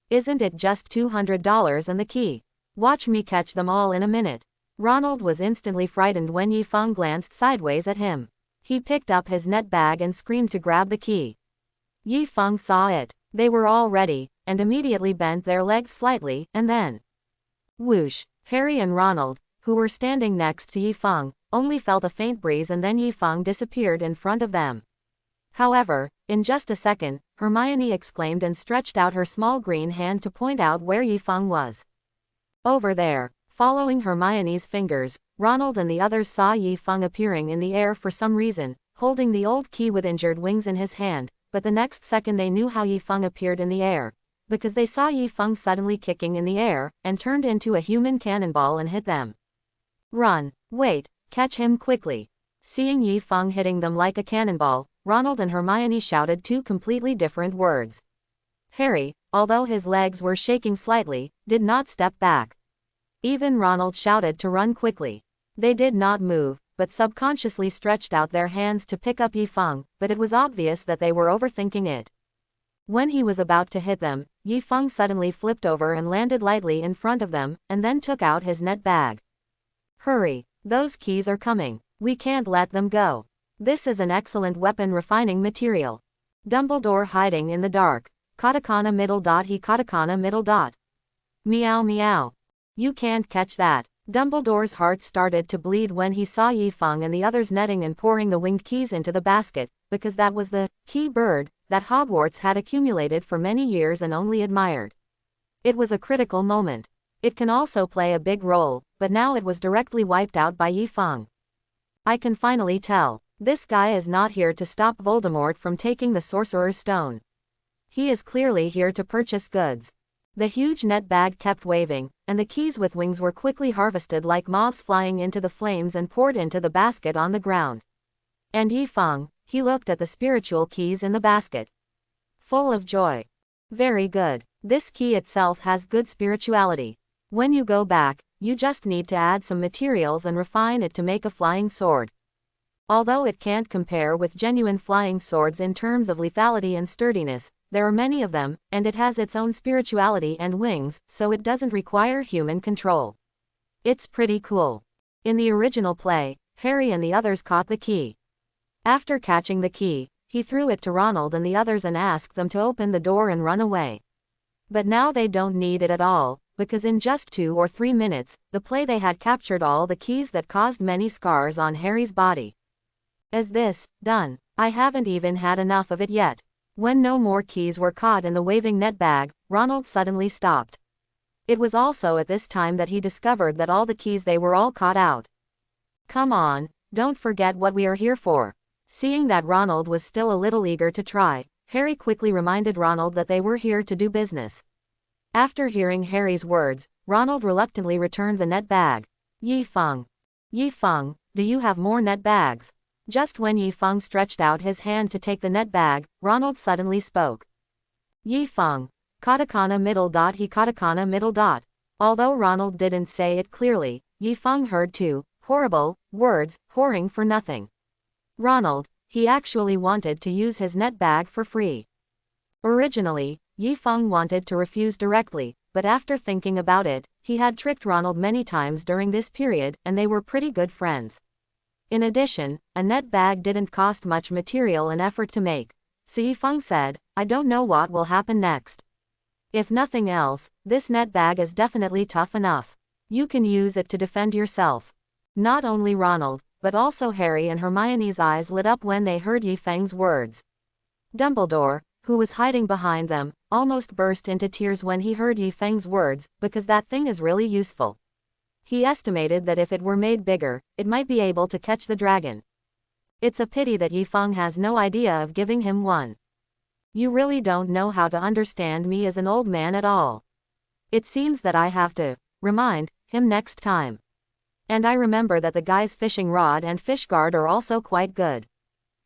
Isn't it just $200 and the key? Watch me catch them all in a minute. Ronald was instantly frightened when Yi Feng glanced sideways at him. He picked up his net bag and screamed to grab the key. Yi Feng saw it. They were all ready, and immediately bent their legs slightly, and then whoosh! Harry and Ronald, who were standing next to Yi Feng, only felt a faint breeze and then Yi Feng disappeared in front of them. However, in just a second, Hermione exclaimed and stretched out her small green hand to point out where Yi Feng was. Over there. Following Hermione's fingers, Ronald and the others saw Yi Feng appearing in the air for some reason, holding the old key with injured wings in his hand, but the next second they knew how Yi Feng appeared in the air, because they saw Yi Feng suddenly kicking in the air, and turned into a human cannonball and hit them. Run! Wait! Catch him quickly! Seeing Yi Feng hitting them like a cannonball, Ronald and Hermione shouted 2 completely different words. Harry, although his legs were shaking slightly, did not step back. Even Ronald shouted to run quickly. They did not move, but subconsciously stretched out their hands to pick up Yifeng, but it was obvious that they were overthinking it. When he was about to hit them, Yifeng suddenly flipped over and landed lightly in front of them, and then took out his net bag. Hurry, those keys are coming. We can't let them go. This is an excellent weapon refining material. Dumbledore hiding in the dark. Katakana middle dot he katakana middle dot. Meow meow. You can't catch that. Dumbledore's heart started to bleed when he saw Yifeng and the others netting and pouring the winged keys into the basket, because that was the key bird that Hogwarts had accumulated for many years and only admired. It was a critical moment. It can also play a big role, but now it was directly wiped out by Yifeng. I can finally tell. This guy is not here to stop Voldemort from taking the Sorcerer's Stone. He is clearly here to purchase goods. The huge net bag kept waving, and the keys with wings were quickly harvested like moths flying into the flames and poured into the basket on the ground. And Yifeng, he looked at the spiritual keys in the basket. Full of joy. Very good. This key itself has good spirituality. When you go back, you just need to add some materials and refine it to make a flying sword. Although it can't compare with genuine flying swords in terms of lethality and sturdiness, there are many of them, and it has its own spirituality and wings, so it doesn't require human control. It's pretty cool. In the original play, Harry and the others caught the key. After catching the key, he threw it to Ronald and the others and asked them to open the door and run away. But now they don't need it at all, because in just 2 or 3 minutes, the play they had captured all the keys that caused many scars on Harry's body. Is this done? I haven't even had enough of it yet. When no more keys were caught in the waving net bag, Ronald suddenly stopped. It was also at this time that he discovered that all the keys they were all caught out. Come on, don't forget what we are here for. Seeing that Ronald was still a little eager to try, Harry quickly reminded Ronald that they were here to do business. After hearing Harry's words, Ronald reluctantly returned the net bag. Yifeng. Yifeng, do you have more net bags? Just when Yifeng stretched out his hand to take the net bag, Ronald suddenly spoke. Yifeng. Katakana middle dot he katakana middle dot. Although Ronald didn't say it clearly, Yifeng heard 2 horrible words, whoring for nothing. Ronald, he actually wanted to use his net bag for free. Originally, Yifeng wanted to refuse directly, but after thinking about it, he had tricked Ronald many times during this period and they were pretty good friends. In addition, a net bag didn't cost much material and effort to make. So Yifeng said, I don't know what will happen next. If nothing else, this net bag is definitely tough enough. You can use it to defend yourself. Not only Ronald, but also Harry and Hermione's eyes lit up when they heard Yifeng's words. Dumbledore, who was hiding behind them, almost burst into tears when he heard Yifeng's words, because that thing is really useful. He estimated that if it were made bigger, it might be able to catch the dragon. It's a pity that Yifeng has no idea of giving him one. You really don't know how to understand me as an old man at all. It seems that I have to remind him next time. And I remember that the guy's fishing rod and fish guard are also quite good.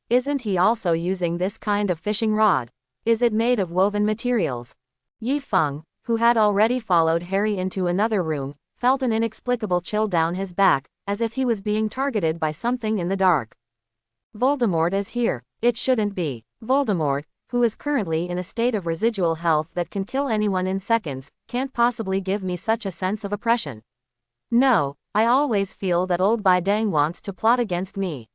Isn't he also using this kind of fishing rod? Is it made of woven materials? Yifeng, who had already followed Harry into another room, felt an inexplicable chill down his back, as if he was being targeted by something in the dark. Voldemort is here. It shouldn't be. Voldemort, who is currently in a state of residual health that can kill anyone in seconds, can't possibly give me such a sense of oppression. No, I always feel that old Bidang wants to plot against me.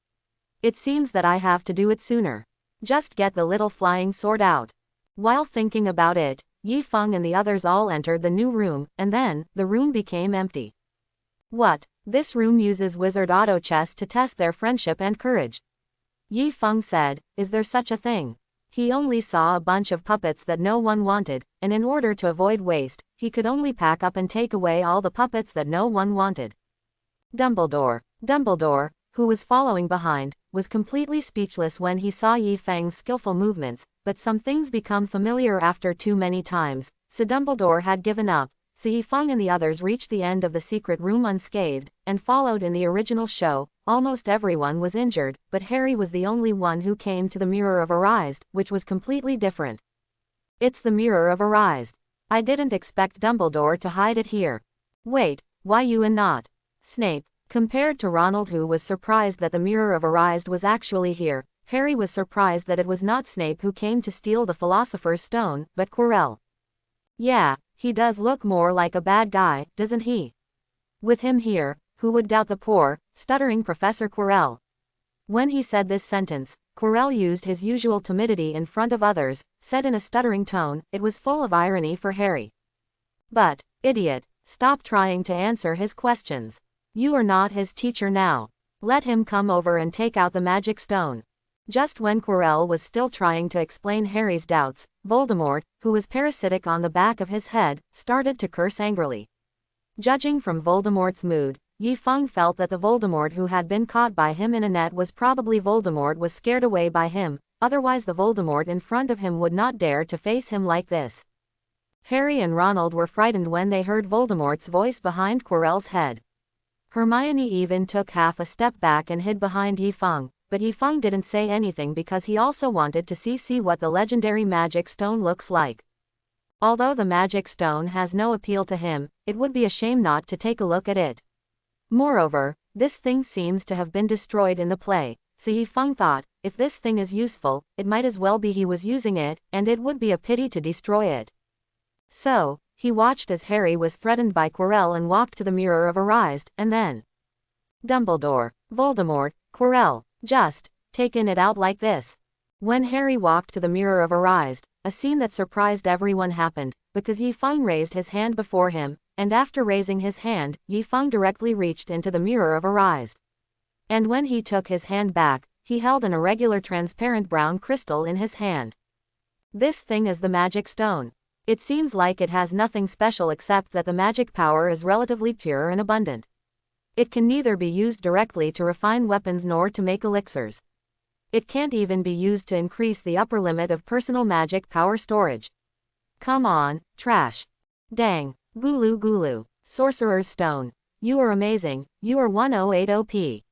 It seems that I have to do it sooner. Just get the little flying sword out. While thinking about it, Yifeng and the others all entered the new room, and then, the room became empty. What? This room uses wizard auto chess to test their friendship and courage. Yifeng said, is there such a thing? He only saw a bunch of puppets that no one wanted, and in order to avoid waste, he could only pack up and take away all the puppets that no one wanted. Dumbledore, who was following behind, was completely speechless when he saw Yifeng's skillful movements, but some things become familiar after too many times, so Dumbledore had given up, so Yifeng and the others reached the end of the secret room unscathed, and followed in the original show. Almost everyone was injured, but Harry was the only one who came to the Mirror of Arised, which was completely different. It's the Mirror of Arise. I didn't expect Dumbledore to hide it here. Wait, why you and not Snape? Compared to Ronald, who was surprised that the Mirror of Arise was actually here, Harry was surprised that it was not Snape who came to steal the Philosopher's Stone, but Quirrell. Yeah, he does look more like a bad guy, doesn't he? With him here, who would doubt the poor, stuttering Professor Quirrell? When he said this sentence, Quirrell used his usual timidity in front of others, said in a stuttering tone. It was full of irony for Harry. But, idiot, stop trying to answer his questions. You are not his teacher now. Let him come over and take out the magic stone. Just when Quirrell was still trying to explain Harry's doubts, Voldemort, who was parasitic on the back of his head, started to curse angrily. Judging from Voldemort's mood, Yi Feng felt that the Voldemort who had been caught by him in a net was probably Voldemort was scared away by him, otherwise the Voldemort in front of him would not dare to face him like this. Harry and Ronald were frightened when they heard Voldemort's voice behind Quirrell's head. Hermione even took half a step back and hid behind Yi Feng, but Yi Feng didn't say anything because he also wanted to see what the legendary magic stone looks like. Although the magic stone has no appeal to him, it would be a shame not to take a look at it. Moreover, this thing seems to have been destroyed in the play, so Yi Feng thought, if this thing is useful, it might as well be he was using it, and it would be a pity to destroy it. So, he watched as Harry was threatened by Quirrell and walked to the Mirror of Arise, and then Dumbledore, Voldemort, Quirrell, just taken it out like this. When Harry walked to the Mirror of Arise, a scene that surprised everyone happened, because Yi Feng raised his hand before him, and after raising his hand, Yi Feng directly reached into the Mirror of Arise. And when he took his hand back, he held an irregular transparent brown crystal in his hand. This thing is the magic stone. It seems like it has nothing special except that the magic power is relatively pure and abundant. It can neither be used directly to refine weapons nor to make elixirs. It can't even be used to increase the upper limit of personal magic power storage. Come on, trash. Dang, Gulu Gulu, Sorcerer's Stone. You are amazing, you are 108 OP.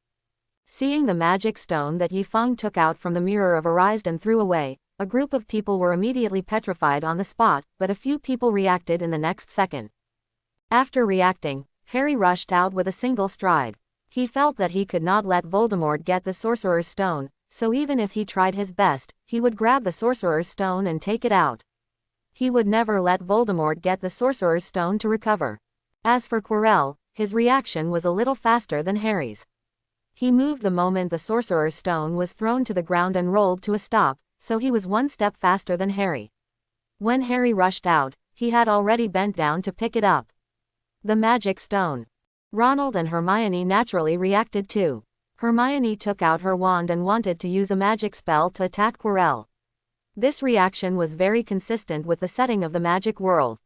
Seeing the magic stone that Yi Feng took out from the Mirror of Arise and threw away, a group of people were immediately petrified on the spot, but a few people reacted in the next second. After reacting, Harry rushed out with a single stride. He felt that he could not let Voldemort get the Sorcerer's Stone, so even if he tried his best, he would grab the Sorcerer's Stone and take it out. He would never let Voldemort get the Sorcerer's Stone to recover. As for Quirrell, his reaction was a little faster than Harry's. He moved the moment the Sorcerer's Stone was thrown to the ground and rolled to a stop, so he was one step faster than Harry. When Harry rushed out, he had already bent down to pick it up. The magic stone. Ronald and Hermione naturally reacted too. Hermione took out her wand and wanted to use a magic spell to attack Quirrell. This reaction was very consistent with the setting of the magic world.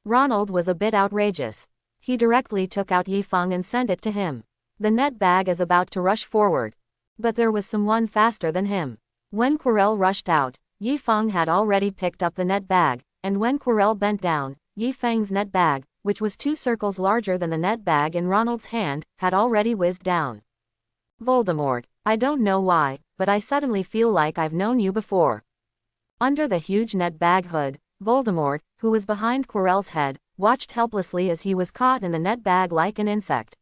Ronald was a bit outrageous. He directly took out Yi Feng and sent it to him. The net bag is about to rush forward. But there was someone faster than him. When Quirrell rushed out, Yi Feng had already picked up the net bag, and when Quirrell bent down, Yi Feng's net bag, which was 2 circles larger than the net bag in Ronald's hand, had already whizzed down. Voldemort, I don't know why, but I suddenly feel like I've known you before. Under the huge net bag hood, Voldemort, who was behind Quirrell's head, watched helplessly as he was caught in the net bag like an insect.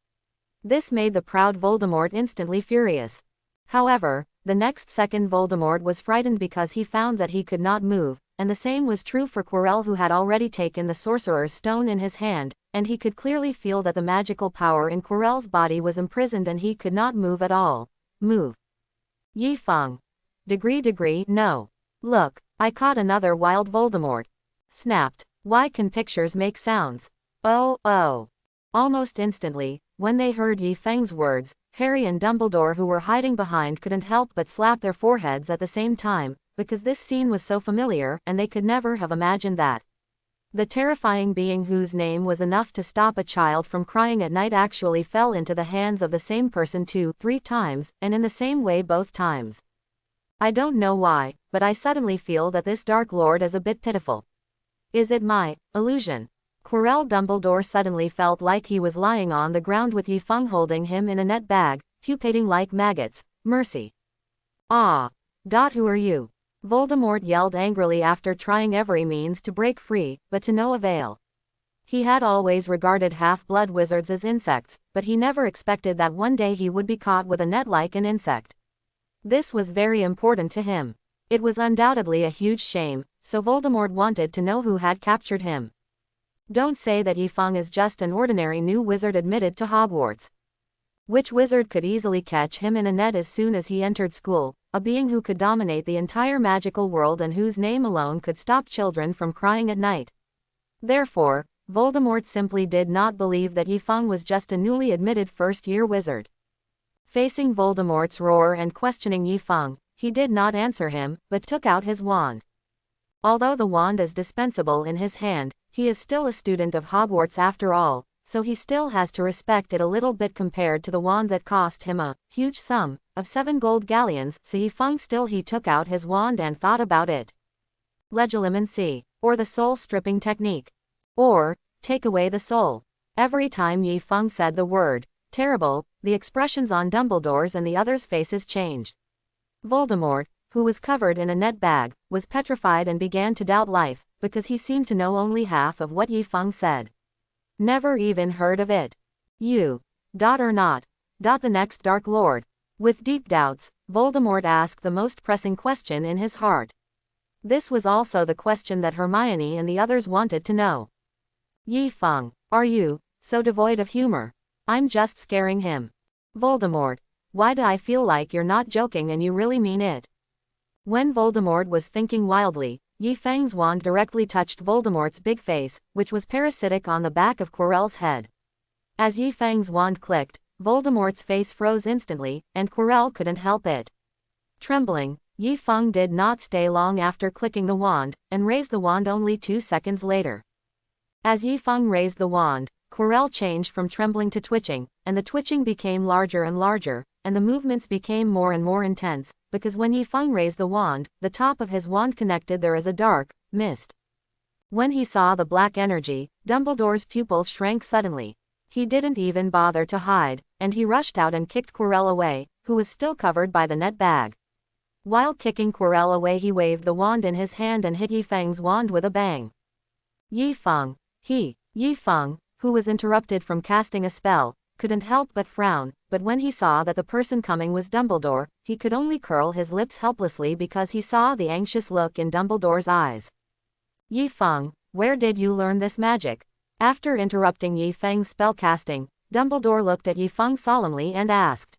This made the proud Voldemort instantly furious. However, the next second Voldemort was frightened because he found that he could not move, and the same was true for Quirrell, who had already taken the Sorcerer's Stone in his hand, and he could clearly feel that the magical power in Quirrell's body was imprisoned and he could not move at all. Move. Yi Feng. Degree, no. Look, I caught another wild Voldemort. Snapped. Why can pictures make sounds? Oh. Almost instantly, when they heard Yi Feng's words, Harry and Dumbledore, who were hiding behind, couldn't help but slap their foreheads at the same time, because this scene was so familiar and they could never have imagined that the terrifying being whose name was enough to stop a child from crying at night actually fell into the hands of the same person 2-3 times, and in the same way both times. I don't know why, but I suddenly feel that this Dark Lord is a bit pitiful. Is it my illusion? Quirrell Dumbledore suddenly felt like he was lying on the ground with Yi Feng holding him in a net bag, pupating like maggots. Mercy. Ah. Who are you? Voldemort yelled angrily after trying every means to break free, but to no avail. He had always regarded half-blood wizards as insects, but he never expected that one day he would be caught with a net like an insect. This was very important to him. It was undoubtedly a huge shame, so Voldemort wanted to know who had captured him. Don't say that Yifeng is just an ordinary new wizard admitted to Hogwarts. Which wizard could easily catch him in a net as soon as he entered school, a being who could dominate the entire magical world and whose name alone could stop children from crying at night? Therefore, Voldemort simply did not believe that Yifeng was just a newly admitted first-year wizard. Facing Voldemort's roar and questioning Yifeng, he did not answer him, but took out his wand. Although the wand is dispensable in his hand, he is still a student of Hogwarts after all, so he still has to respect it a little bit compared to the wand that cost him a huge sum of 7 gold galleons. So Yifeng still he took out his wand and thought about it. Legilimency, or the soul stripping technique. Or, take away the soul. Every time Yifeng said the word terrible, the expressions on Dumbledore's and the others' faces changed. Voldemort, who was covered in a net bag, was petrified and began to doubt life, because he seemed to know only half of what Yifeng said. Never even heard of it. You. Or not. The next Dark Lord. With deep doubts, Voldemort asked the most pressing question in his heart. This was also the question that Hermione and the others wanted to know. Yifeng, are you so devoid of humor? I'm just scaring him. Voldemort, why do I feel like you're not joking and you really mean it? When Voldemort was thinking wildly, Yifeng's wand directly touched Voldemort's big face, which was parasitic on the back of Quirrell's head. As Yifeng's wand clicked, Voldemort's face froze instantly, and Quirrell couldn't help it. Trembling, Yifeng did not stay long after clicking the wand, and raised the wand only 2 seconds later. As Yifeng raised the wand, Quirrell changed from trembling to twitching, and the twitching became larger and larger, and the movements became more and more intense, because when Yifeng raised the wand, the top of his wand connected there as a dark mist. When he saw the black energy, Dumbledore's pupils shrank suddenly. He didn't even bother to hide, and he rushed out and kicked Quirrell away, who was still covered by the net bag. While kicking Quirrell away he waved the wand in his hand and hit Yifeng's wand with a bang. Yifeng, Yifeng, who was interrupted from casting a spell, couldn't help but frown, but when he saw that the person coming was Dumbledore, he could only curl his lips helplessly because he saw the anxious look in Dumbledore's eyes. Yifeng, where did you learn this magic? After interrupting Yifeng's spellcasting, Dumbledore looked at Yifeng solemnly and asked.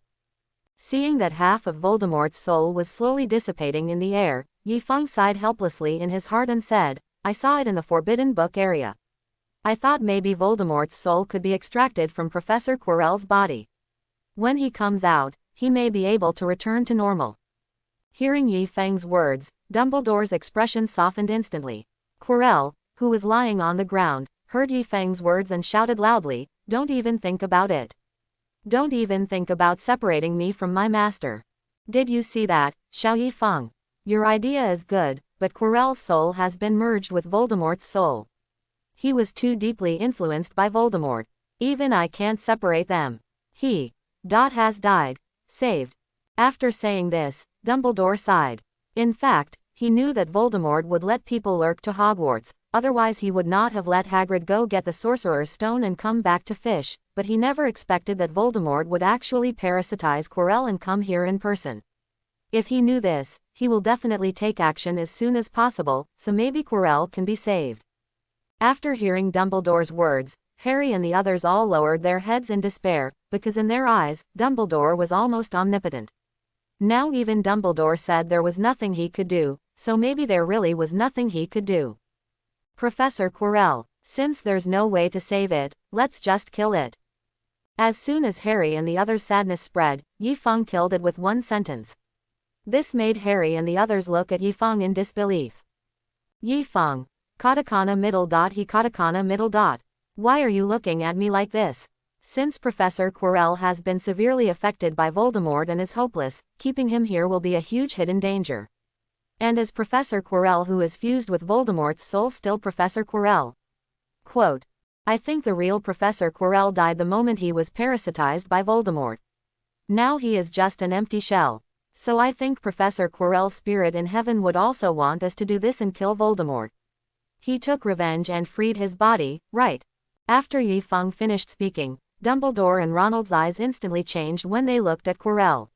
Seeing that half of Voldemort's soul was slowly dissipating in the air, Yifeng sighed helplessly in his heart and said, I saw it in the Forbidden Book area. I thought maybe Voldemort's soul could be extracted from Professor Quirrell's body. When he comes out, he may be able to return to normal. Hearing Yifeng's words, Dumbledore's expression softened instantly. Quirrell, who was lying on the ground, heard Yifeng's words and shouted loudly, Don't even think about it. Don't even think about separating me from my master. Did you see that, Xiao Yifeng? Your idea is good, but Quirrell's soul has been merged with Voldemort's soul. He was too deeply influenced by Voldemort. Even I can't separate them. He has died. Saved. After saying this, Dumbledore sighed. In fact, he knew that Voldemort would let people lurk to Hogwarts, otherwise he would not have let Hagrid go get the Sorcerer's Stone and come back to Fish, but he never expected that Voldemort would actually parasitize Quirrell and come here in person. If he knew this, he will definitely take action as soon as possible, so maybe Quirrell can be saved. After hearing Dumbledore's words, Harry and the others all lowered their heads in despair, because in their eyes, Dumbledore was almost omnipotent. Now even Dumbledore said there was nothing he could do, so maybe there really was nothing he could do. Professor Quirrell, since there's no way to save it, let's just kill it. As soon as Harry and the others' sadness spread, Yifeng killed it with one sentence. This made Harry and the others look at Yifeng in disbelief. Yifeng. Katakana middle dot he katakana middle dot. Why are you looking at me like this? Since Professor Quirrell has been severely affected by Voldemort and is hopeless, keeping him here will be a huge hidden danger. And is Professor Quirrell who is fused with Voldemort's soul still Professor Quirrell? Quote. I think the real Professor Quirrell died the moment he was parasitized by Voldemort. Now he is just an empty shell. So I think Professor Quirrell's spirit in heaven would also want us to do this and kill Voldemort. He took revenge and freed his body, right? After Yi Feng finished speaking, Dumbledore and Ronald's eyes instantly changed when they looked at Quirrell.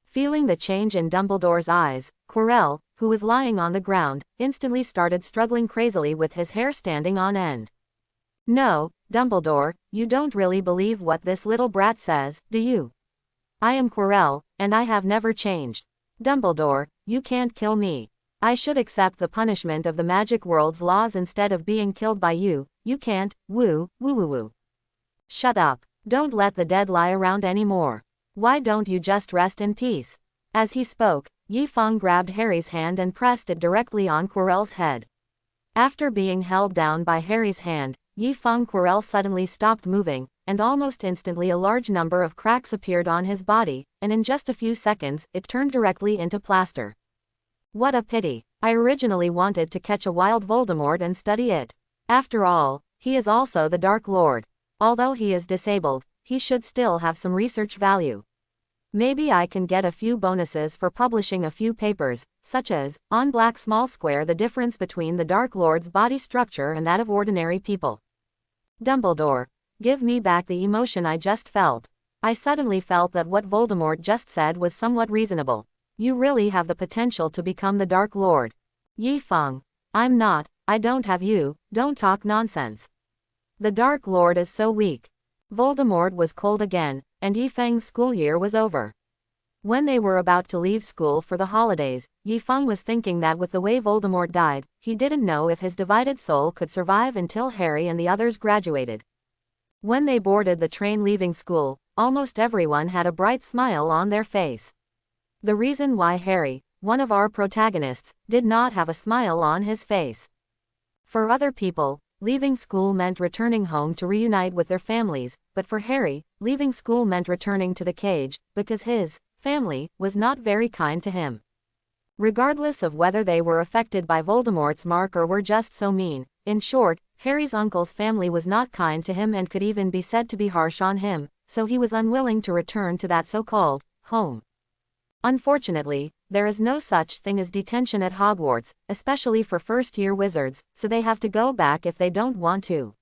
Feeling the change in Dumbledore's eyes, Quirrell, who was lying on the ground, instantly started struggling crazily with his hair standing on end. No, Dumbledore, you don't really believe what this little brat says, do you? I am Quirrell, and I have never changed. Dumbledore, you can't kill me. I should accept the punishment of the magic world's laws instead of being killed by you. You can't, woo, woo woo woo. Shut up. Don't let the dead lie around anymore. Why don't you just rest in peace? As he spoke, Yi Feng grabbed Harry's hand and pressed it directly on Quirrell's head. After being held down by Harry's hand, Yi Feng Quirrell suddenly stopped moving, and almost instantly a large number of cracks appeared on his body, and in just a few seconds, it turned directly into plaster. What a pity. I originally wanted to catch a wild Voldemort and study it. After all, he is also the Dark Lord. Although he is disabled, he should still have some research value. Maybe I can get a few bonuses for publishing a few papers, such as, on Black Small Square, the difference between the Dark Lord's body structure and that of ordinary people. Dumbledore, give me back the emotion I just felt. I suddenly felt that what Voldemort just said was somewhat reasonable. You really have the potential to become the Dark Lord. Yi Feng. I'm not, I don't have you, don't talk nonsense. The Dark Lord is so weak. Voldemort was cold again, and Yi Feng's school year was over. When they were about to leave school for the holidays, Yi Feng was thinking that with the way Voldemort died, he didn't know if his divided soul could survive until Harry and the others graduated. When they boarded the train leaving school, almost everyone had a bright smile on their face. The reason why Harry, one of our protagonists, did not have a smile on his face. For other people, leaving school meant returning home to reunite with their families, but for Harry, leaving school meant returning to the cage, because his family was not very kind to him. Regardless of whether they were affected by Voldemort's mark or were just so mean, in short, Harry's uncle's family was not kind to him and could even be said to be harsh on him, so he was unwilling to return to that so-called home. Unfortunately, there is no such thing as detention at Hogwarts, especially for first-year wizards, so they have to go back if they don't want to.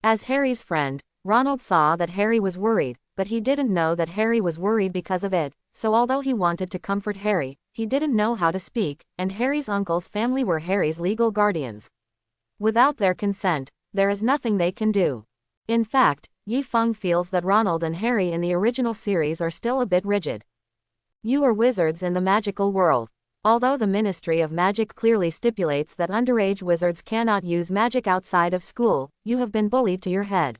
As Harry's friend, Ronald saw that Harry was worried, but he didn't know that Harry was worried because of it, so although he wanted to comfort Harry, he didn't know how to speak, and Harry's uncle's family were Harry's legal guardians. Without their consent, there is nothing they can do. In fact, Yi Feng feels that Ronald and Harry in the original series are still a bit rigid. You are wizards in the magical world. Although the Ministry of Magic clearly stipulates that underage wizards cannot use magic outside of school, you have been bullied to your head.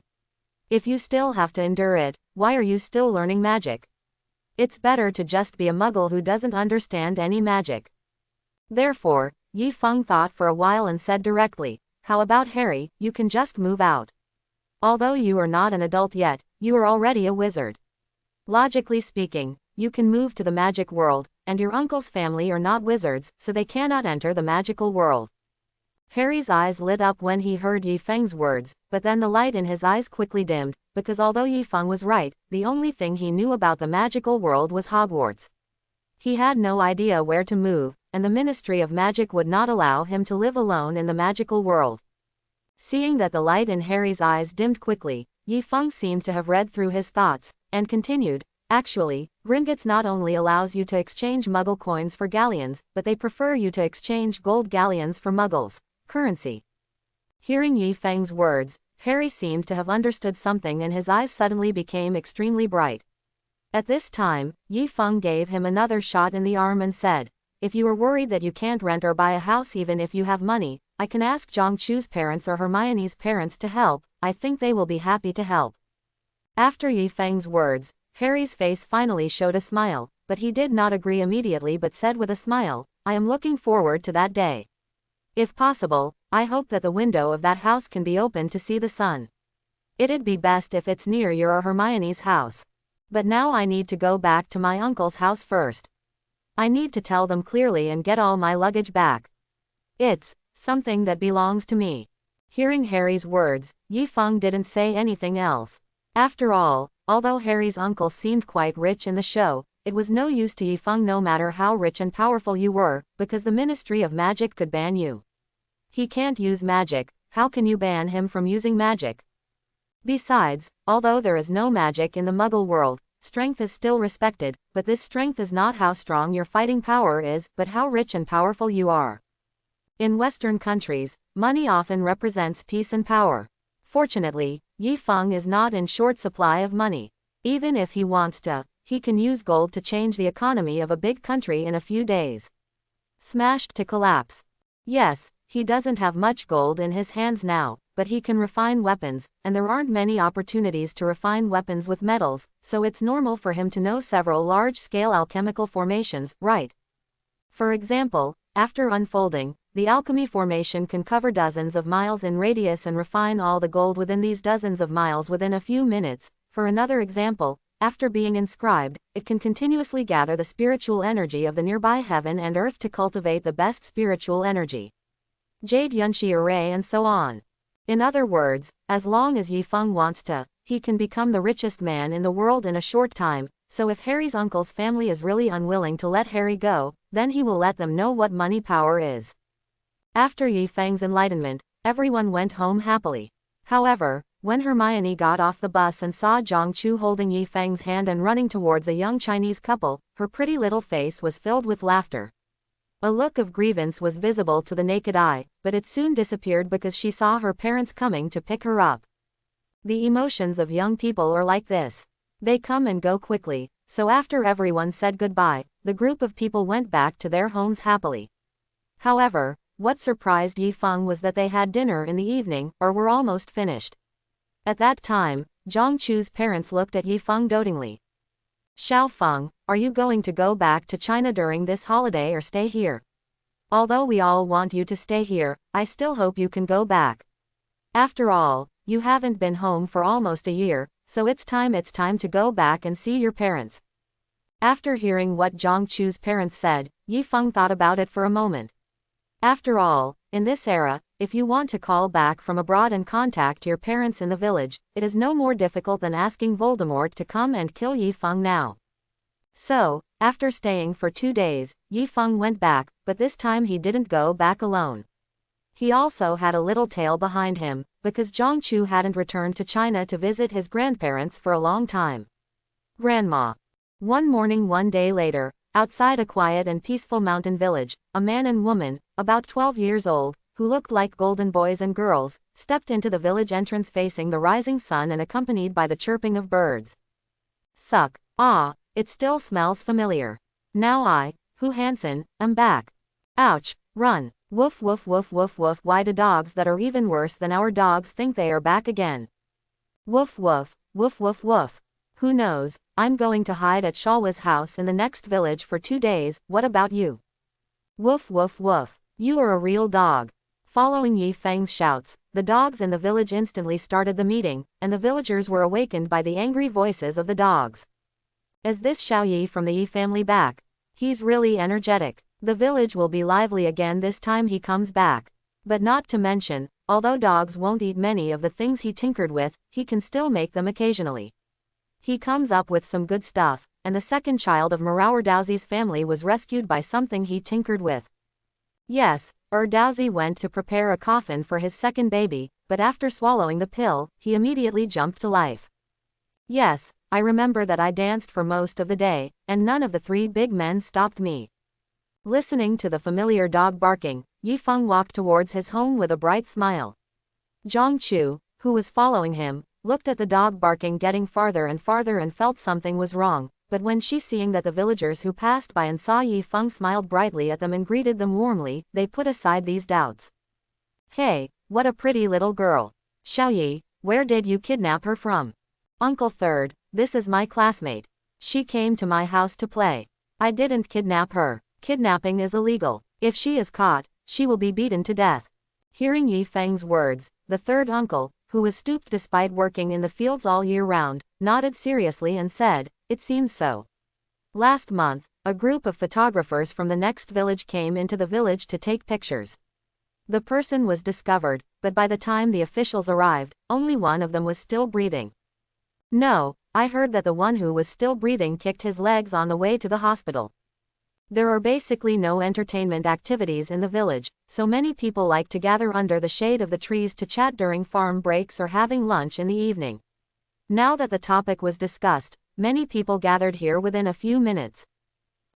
If you still have to endure it, why are you still learning magic? It's better to just be a muggle who doesn't understand any magic. Therefore, Yi Feng thought for a while and said directly, how about Harry, you can just move out. Although you are not an adult yet, you are already a wizard. Logically speaking, you can move to the magic world, and your uncle's family are not wizards, so they cannot enter the magical world. Harry's eyes lit up when he heard Yi Feng's words, but then the light in his eyes quickly dimmed, because although Yi Feng was right, the only thing he knew about the magical world was Hogwarts. He had no idea where to move, and the Ministry of Magic would not allow him to live alone in the magical world. Seeing that the light in Harry's eyes dimmed quickly, Yi Feng seemed to have read through his thoughts, and continued, actually, Gringotts not only allows you to exchange Muggle coins for galleons, but they prefer you to exchange gold galleons for Muggles currency. Hearing Yi Feng's words, Harry seemed to have understood something and his eyes suddenly became extremely bright. At this time, Yi Feng gave him another shot in the arm and said, if you are worried that you can't rent or buy a house even if you have money, I can ask Zhongchu's parents or Hermione's parents to help. I think they will be happy to help. After Yi Feng's words, Harry's face finally showed a smile, but he did not agree immediately but said with a smile, I am looking forward to that day. If possible, I hope that the window of that house can be opened to see the sun. It'd be best if it's near your or Hermione's house. But now I need to go back to my uncle's house first. I need to tell them clearly and get all my luggage back. It's something that belongs to me. Hearing Harry's words, Yi Feng didn't say anything else. After all, although Harry's uncle seemed quite rich in the show, it was no use to Yifeng no matter how rich and powerful you were, because the Ministry of Magic could ban you. He can't use magic, how can you ban him from using magic? Besides, although there is no magic in the Muggle world, strength is still respected, but this strength is not how strong your fighting power is, but how rich and powerful you are. In Western countries, money often represents peace and power. Fortunately, Yifeng is not in short supply of money. Even if he wants to, he can use gold to change the economy of a big country in a few days. Smashed to collapse. Yes, he doesn't have much gold in his hands now, but he can refine weapons, and there aren't many opportunities to refine weapons with metals, so it's normal for him to know several large-scale alchemical formations, right? For example, after unfolding, the alchemy formation can cover dozens of miles in radius and refine all the gold within these dozens of miles within a few minutes. For another example, after being inscribed, it can continuously gather the spiritual energy of the nearby heaven and earth to cultivate the best spiritual energy. Jade Yunshi Array and so on. In other words, as long as Yifeng wants to, he can become the richest man in the world in a short time, so if Harry's uncle's family is really unwilling to let Harry go, then he will let them know what money power is. After Yifeng's enlightenment, everyone went home happily. However, when Hermione got off the bus and saw Zhongchu holding Yifeng's hand and running towards a young Chinese couple, her pretty little face was filled with laughter. A look of grievance was visible to the naked eye, but it soon disappeared because she saw her parents coming to pick her up. The emotions of young people are like this. They come and go quickly, so after everyone said goodbye, the group of people went back to their homes happily. However, what surprised Yifeng was that they had dinner in the evening, or were almost finished. At that time, Zhongchu's parents looked at Yifeng dotingly. Xiaofeng, are you going to go back to China during this holiday or stay here? Although we all want you to stay here, I still hope you can go back. After all, you haven't been home for almost a year, so it's time to go back and see your parents. After hearing what Zhongchu's parents said, Yifeng thought about it for a moment. After all, in this era, if you want to call back from abroad and contact your parents in the village, it is no more difficult than asking Voldemort to come and kill Yifeng now. So, after staying for 2 days, Yifeng went back, but this time he didn't go back alone. He also had a little tail behind him, because Zhongchu hadn't returned to China to visit his grandparents for a long time. Grandma. One morning 1 day later, outside a quiet and peaceful mountain village, a man and woman, about 12 years old, who looked like golden boys and girls, stepped into the village entrance facing the rising sun and accompanied by the chirping of birds. Suck. Ah, it still smells familiar. Now I, Hu Hansen, am back. Ouch, run. Woof woof woof woof woof. Why do dogs that are even worse than our dogs think they are back again? Woof woof, woof woof woof. Who knows, I'm going to hide at Shalwa's house in the next village for 2 days, what about you? Woof woof woof. You are a real dog. Following Yifeng's shouts, the dogs in the village instantly started the meeting, and the villagers were awakened by the angry voices of the dogs. Is this Xiaoyi from the Yi family back? He's really energetic. The village will be lively again this time he comes back. But not to mention, although dogs won't eat many of the things he tinkered with, he can still make them occasionally. He comes up with some good stuff, and the second child of Dowsy's family was rescued by something he tinkered with. Yes, Dowsy went to prepare a coffin for his second baby, but after swallowing the pill, he immediately jumped to life. Yes, I remember that I danced for most of the day, and none of the 3 big men stopped me. Listening to the familiar dog barking, Yifeng walked towards his home with a bright smile. Zhongchu, who was following him, looked at the dog barking getting farther and farther and felt something was wrong, but when she seeing that the villagers who passed by and saw Yifeng smiled brightly at them and greeted them warmly, they put aside these doubts. Hey, what a pretty little girl. Xiaoyi, where did you kidnap her from? Uncle Third, this is my classmate. She came to my house to play. I didn't kidnap her. Kidnapping is illegal. If she is caught, she will be beaten to death. Hearing Yifeng's words, the third uncle, who was stooped despite working in the fields all year round, nodded seriously and said, it seems so. Last month, a group of photographers from the next village came into the village to take pictures. The person was discovered, but by the time the officials arrived, only one of them was still breathing. No, I heard that the one who was still breathing kicked his legs on the way to the hospital. There are basically no entertainment activities in the village, so many people like to gather under the shade of the trees to chat during farm breaks or having lunch in the evening. Now that the topic was discussed, many people gathered here within a few minutes.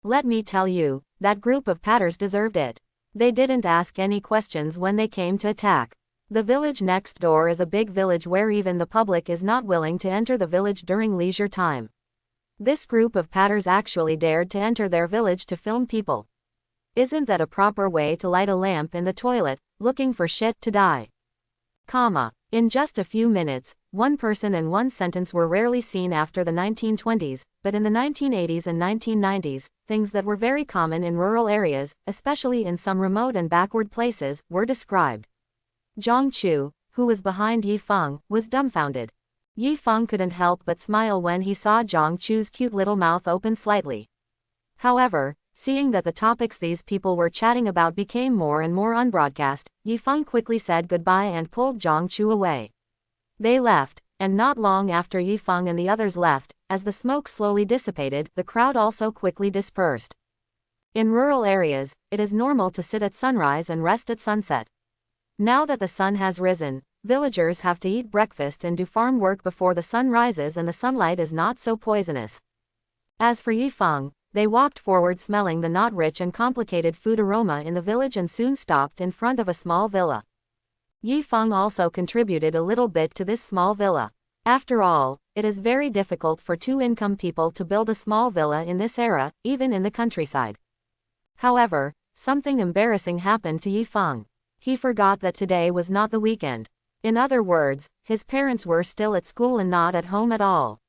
Let me tell you, that group of patters deserved it. They didn't ask any questions when they came to attack. The village next door is a big village where even the public is not willing to enter the village during leisure time. This group of patters actually dared to enter their village to film people. Isn't that a proper way to light a lamp in the toilet, looking for shit to die? In just a few minutes, one person and one sentence were rarely seen after the 1920s, but in the 1980s and 1990s, things that were very common in rural areas, especially in some remote and backward places, were described. Zhang Chu, who was behind Yi Feng, was dumbfounded. Yi Feng couldn't help but smile when he saw Zhang Chu's cute little mouth open slightly. However, seeing that the topics these people were chatting about became more and more unbroadcast, Yi Feng quickly said goodbye and pulled Zhang Chu away. They left, and not long after Yi Feng and the others left, as the smoke slowly dissipated, the crowd also quickly dispersed. In rural areas, it is normal to sit at sunrise and rest at sunset. Now that the sun has risen, villagers have to eat breakfast and do farm work before the sun rises and the sunlight is not so poisonous. As for Yi Feng, they walked forward smelling the not rich and complicated food aroma in the village and soon stopped in front of a small villa. Yi Feng also contributed a little bit to this small villa. After all, it is very difficult for two-income people to build a small villa in this era, even in the countryside. However, something embarrassing happened to Yi Feng. He forgot that today was not the weekend. In other words, his parents were still at school and not at home at all.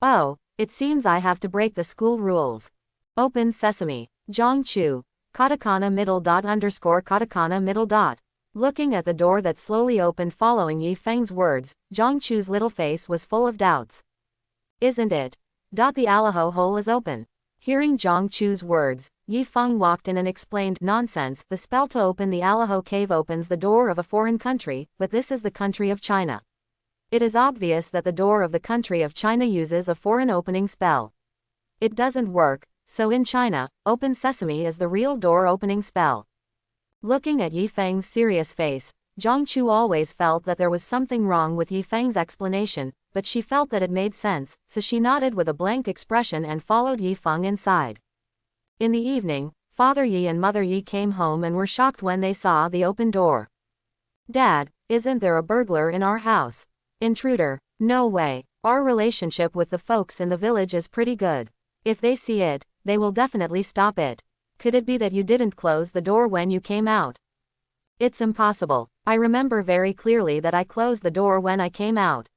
Oh, it seems I have to break the school rules. Open sesame. Zhang Chu. Katakana middle dot underscore katakana middle dot. Looking at the door that slowly opened following Yi Feng's words, Zhang Chu's little face was full of doubts. Isn't it? The Allaho hole is open. Hearing Zhang Chu's words, Yi Feng walked in and explained, nonsense, the spell to open the Allaho cave opens the door of a foreign country, but this is the country of China. It is obvious that the door of the country of China uses a foreign opening spell. It doesn't work, so in China, open sesame is the real door opening spell. Looking at Yi Feng's serious face, Zhang Chu always felt that there was something wrong with Yi Feng's explanation, but she felt that it made sense, so she nodded with a blank expression and followed Yi Feng inside. In the evening, Father Yi and Mother Yi came home and were shocked when they saw the open door. Dad, isn't there a burglar in our house? Intruder. No way. Our relationship with the folks in the village is pretty good. If they see it, they will definitely stop it. Could it be that you didn't close the door when you came out? It's impossible. I remember very clearly that I closed the door when I came out.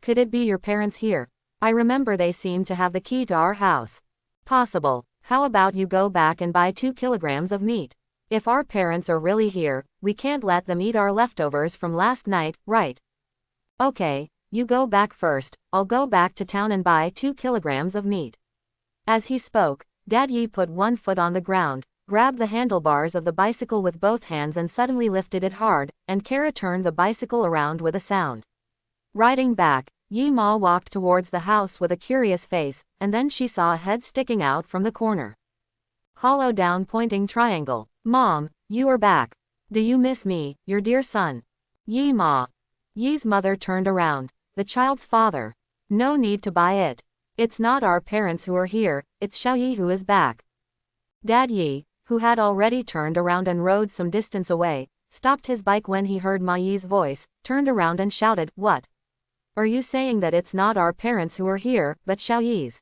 Could it be your parents here? I remember they seemed to have the key to our house. Possible. How about you go back and buy 2 kilograms of meat? If our parents are really here, we can't let them eat our leftovers from last night, right? Okay, you go back first, I'll go back to town and buy 2 kilograms of meat. As he spoke, Dad Yi put one foot on the ground, grabbed the handlebars of the bicycle with both hands and suddenly lifted it hard, and Kara turned the bicycle around with a sound. Riding back, Yi Ma walked towards the house with a curious face, and then she saw a head sticking out from the corner. Hollow down pointing triangle. Mom, you are back. Do you miss me, your dear son? Yi Ma. Yi's mother turned around. The child's father. No need to buy it. It's not our parents who are here, it's Xiao Yi who is back. Dad Yi, who had already turned around and rode some distance away, stopped his bike when he heard Ma Yi's voice, turned around and shouted, "What? Are you saying that it's not our parents who are here, but Xiao Yi's?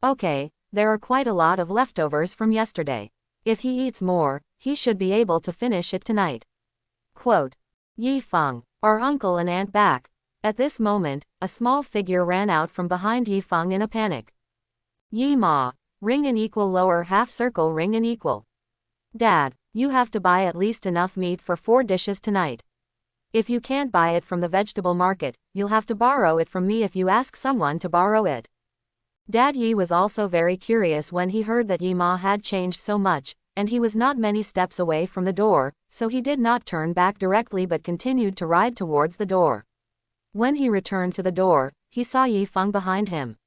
Okay, there are quite a lot of leftovers from yesterday. If he eats more, he should be able to finish it tonight." Quote. Yi Feng, our uncle and aunt back. At this moment, a small figure ran out from behind Yi Feng in a panic. Yi Ma, ring an equal lower half circle ring an equal. Dad, you have to buy at least enough meat for 4 dishes tonight. If you can't buy it from the vegetable market, you'll have to borrow it from me if you ask someone to borrow it. Dad Yi was also very curious when he heard that Yi Ma had changed so much, and he was not many steps away from the door, so he did not turn back directly but continued to ride towards the door. When he returned to the door, he saw Yi Feng behind him.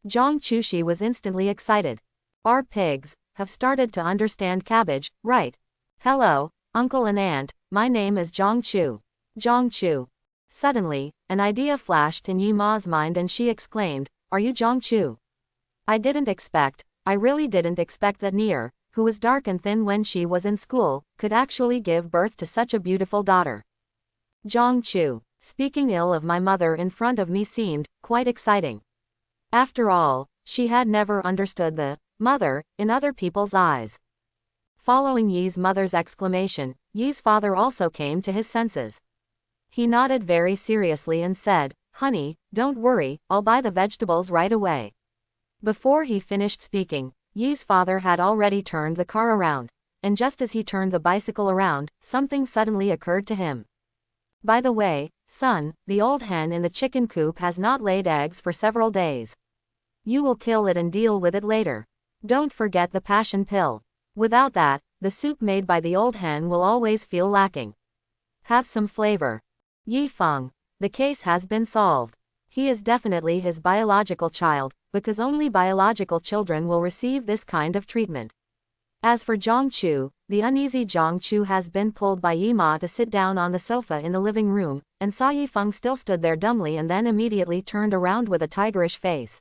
Zhang Chushi was instantly excited. Our pigs have started to understand cabbage, right? Hello, uncle and aunt, my name is Zhang Chu. Zhang Chu. Suddenly, an idea flashed in Yi Ma's mind and she exclaimed, "Are you Zhang Chu?" I really didn't expect that Nier, who was dark and thin when she was in school, could actually give birth to such a beautiful daughter. Zhang Chu. Speaking ill of my mother in front of me seemed quite exciting. After all, she had never understood the mother in other people's eyes. Following Yi's mother's exclamation, Yi's father also came to his senses. He nodded very seriously and said, "Honey, don't worry, I'll buy the vegetables right away." Before he finished speaking, Yi's father had already turned the car around, and just as he turned the bicycle around, something suddenly occurred to him. "By the way, son, the old hen in the chicken coop has not laid eggs for several days. You will kill it and deal with it later. Don't forget the passion pill. Without that, the soup made by the old hen will always feel lacking. Have some flavor." Yi Feng. The case has been solved. He is definitely his biological child, because only biological children will receive this kind of treatment. As for Zhang Chu, the uneasy Zhang Chu has been pulled by Yi Ma to sit down on the sofa in the living room, and saw Yi Feng still stood there dumbly and then immediately turned around with a tigerish face.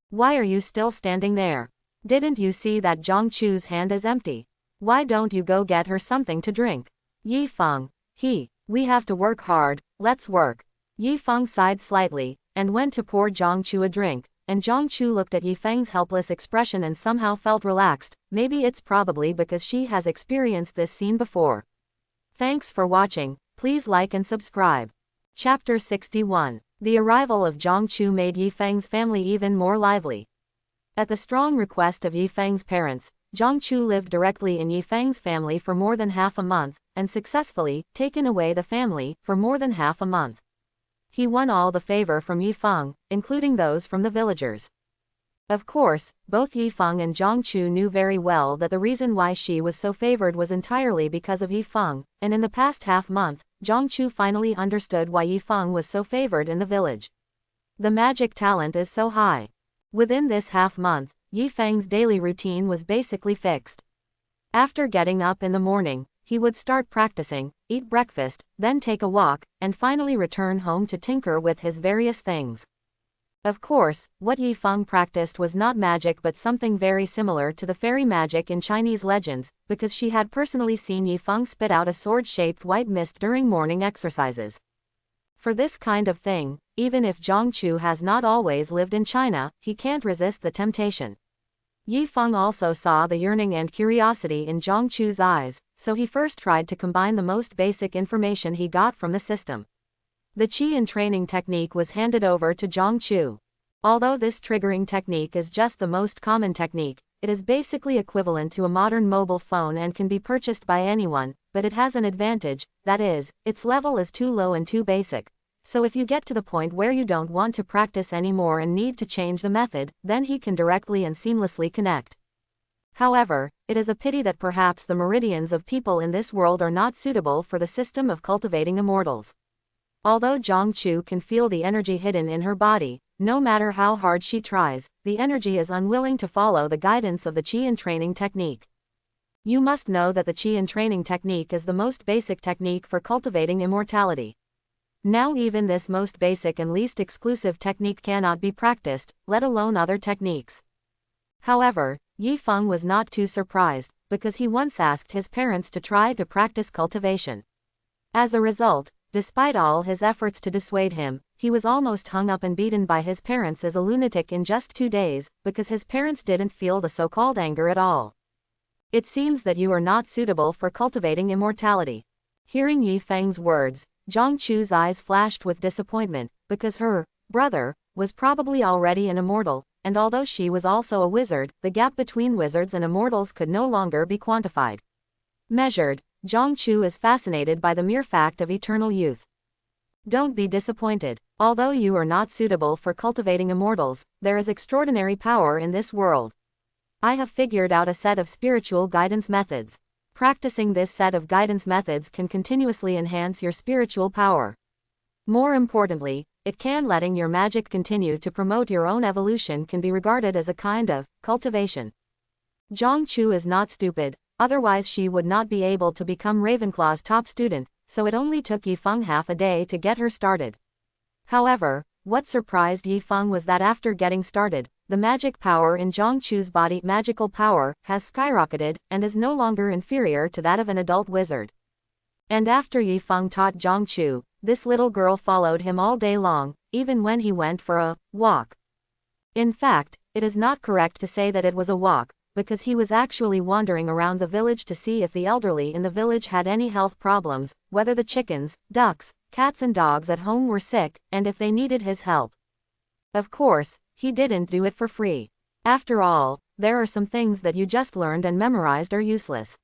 "Why are you still standing there? Didn't you see that Zhang Chu's hand is empty? Why don't you go get her something to drink?" Yi Feng. We have to work hard, let's work." Yi Feng sighed slightly, and went to pour Zhang Chu a drink, and Zhang Chu looked at Yi Feng's helpless expression and somehow felt relaxed. Maybe it's probably because she has experienced this scene before. Thanks for watching, please like and subscribe. Chapter 61. The arrival of Zhang Chu made Yi Feng's family even more lively. At the strong request of Yi Feng's parents, Zhang Chu lived directly in Yi Feng's family for more than half a month, and successfully taken away the family for more than half a month. He won all the favor from Yi Feng, including those from the villagers. Of course, both Yi Feng and Zhang Chu knew very well that the reason why she was so favored was entirely because of Yi Feng, and in the past half-month, Zhang Chu finally understood why Yi Feng was so favored in the village. The magic talent is so high. Within this half-month, Yi Feng's daily routine was basically fixed. After getting up in the morning, he would start practicing, eat breakfast, then take a walk, and finally return home to tinker with his various things. Of course, what Yi Feng practiced was not magic but something very similar to the fairy magic in Chinese legends, because she had personally seen Yi Feng spit out a sword-shaped white mist during morning exercises. For this kind of thing, even if Zhang Chu has not always lived in China, he can't resist the temptation. Yi Feng also saw the yearning and curiosity in Zhang Chu's eyes, so he first tried to combine the most basic information he got from the system. The Qi and training technique was handed over to Zhang Chu. Although this triggering technique is just the most common technique, it is basically equivalent to a modern mobile phone and can be purchased by anyone, but it has an advantage, that is, its level is too low and too basic. So if you get to the point where you don't want to practice anymore and need to change the method, then he can directly and seamlessly connect. However, it is a pity that perhaps the meridians of people in this world are not suitable for the system of cultivating immortals. Although Zhang Chu can feel the energy hidden in her body, no matter how hard she tries, the energy is unwilling to follow the guidance of the Qi and training technique. You must know that the Qi and training technique is the most basic technique for cultivating immortality. Now even this most basic and least exclusive technique cannot be practiced, let alone other techniques. However, Yi Feng was not too surprised, because he once asked his parents to try to practice cultivation. As a result, despite all his efforts to dissuade him, he was almost hung up and beaten by his parents as a lunatic in just 2 days, because his parents didn't feel the so-called anger at all. It seems that you are not suitable for cultivating immortality. Hearing Yi Feng's words, Zhang Chu's eyes flashed with disappointment, because her brother was probably already an immortal, and although she was also a wizard, the gap between wizards and immortals could no longer be quantified. Measured, Zhang Chu is fascinated by the mere fact of eternal youth. Don't be disappointed. Although you are not suitable for cultivating immortals, there is extraordinary power in this world. I have figured out a set of spiritual guidance methods. Practicing this set of guidance methods can continuously enhance your spiritual power. More importantly, it can letting your magic continue to promote your own evolution can be regarded as a kind of cultivation. Zhongchu is not stupid, otherwise she would not be able to become Ravenclaw's top student, so it only took Yifeng half a day to get her started. However, what surprised Yifeng was that after getting started, the magic power in Zhongchu's body, magical power, has skyrocketed and is no longer inferior to that of an adult wizard. And after Yifeng taught Zhongchu, this little girl followed him all day long, even when he went for a walk. In fact, it is not correct to say that it was a walk, because he was actually wandering around the village to see if the elderly in the village had any health problems, whether the chickens, ducks, cats and dogs at home were sick, and if they needed his help. Of course, he didn't do it for free. After all, there are some things that you just learned and memorized are useless.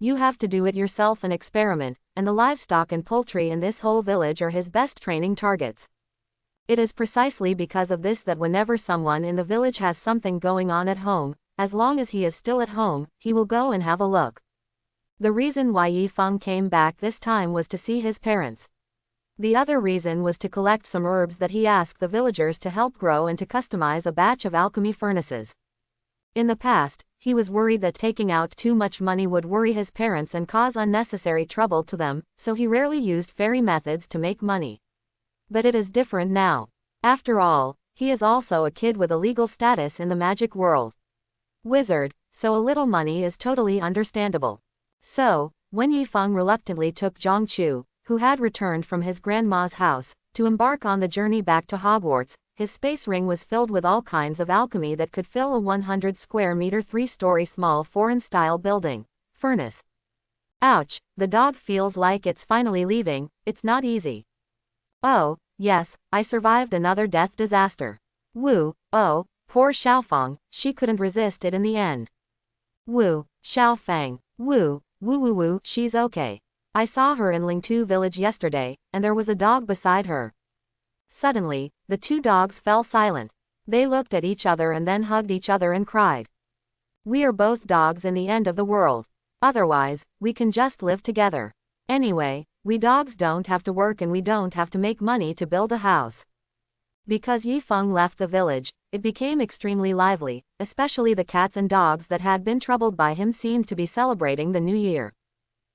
You have to do it yourself and experiment, and the livestock and poultry in this whole village are his best training targets. It is precisely because of this that whenever someone in the village has something going on at home, as long as he is still at home, he will go and have a look. The reason why Yifeng came back this time was to see his parents. The other reason was to collect some herbs that he asked the villagers to help grow and to customize a batch of alchemy furnaces. In the past, he was worried that taking out too much money would worry his parents and cause unnecessary trouble to them, so he rarely used fairy methods to make money. But it is different now. After all, he is also a kid with a legal status in the magic world. Wizard, so a little money is totally understandable. So, when Yifeng reluctantly took Zhongchu, who had returned from his grandma's house, to embark on the journey back to Hogwarts, his space ring was filled with all kinds of alchemy that could fill a 100 square meter 3-story small foreign-style building. Furnace. Ouch, the dog feels like it's finally leaving, it's not easy. Oh, yes, I survived another death disaster. Woo, oh, poor Xiaofang, she couldn't resist it in the end. Woo, Xiaofang, woo, woo woo woo, she's okay. I saw her in Lingtu village yesterday, and there was a dog beside her. Suddenly, the two dogs fell silent. They looked at each other and then hugged each other and cried. We are both dogs in the end of the world. Otherwise, we can just live together. Anyway, we dogs don't have to work and we don't have to make money to build a house. Because Yifeng left the village, it became extremely lively, especially the cats and dogs that had been troubled by him seemed to be celebrating the new year.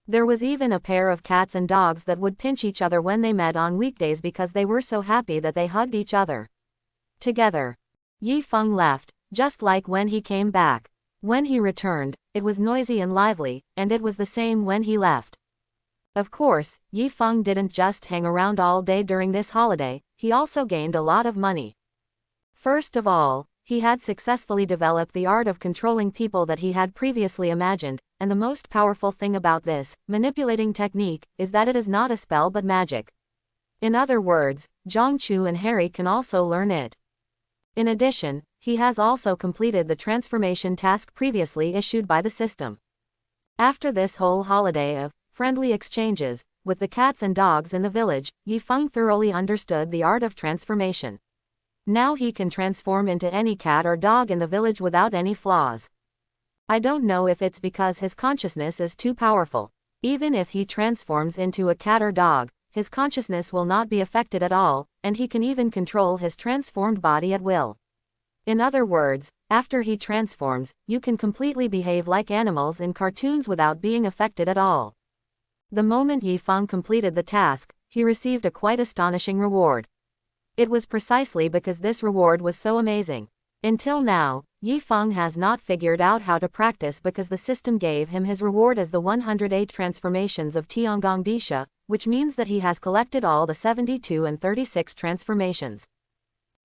There was even a pair of cats and dogs that would pinch each other when they met on weekdays because they were so happy that they hugged each other. Together. Yifeng left, just like when he came back. When he returned, it was noisy and lively, and it was the same when he left. Of course, Yifeng didn't just hang around all day during this holiday, he also gained a lot of money. First of all, he had successfully developed the art of controlling people that he had previously imagined, and the most powerful thing about this manipulating technique is that it is not a spell but magic. In other words, Zhongchu and Harry can also learn it. In addition, he has also completed the transformation task previously issued by the system. After this whole holiday of friendly exchanges with the cats and dogs in the village, Yifeng thoroughly understood the art of transformation. Now he can transform into any cat or dog in the village without any flaws. I don't know if it's because his consciousness is too powerful. Even if he transforms into a cat or dog, his consciousness will not be affected at all, and he can even control his transformed body at will. In other words, after he transforms, you can completely behave like animals in cartoons without being affected at all. The moment Yifeng completed the task, he received a quite astonishing reward. It was precisely because this reward was so amazing. Until now, Yifeng has not figured out how to practice because the system gave him his reward as the 108 transformations of Tiangong Disha, which means that he has collected all the 72 and 36 transformations.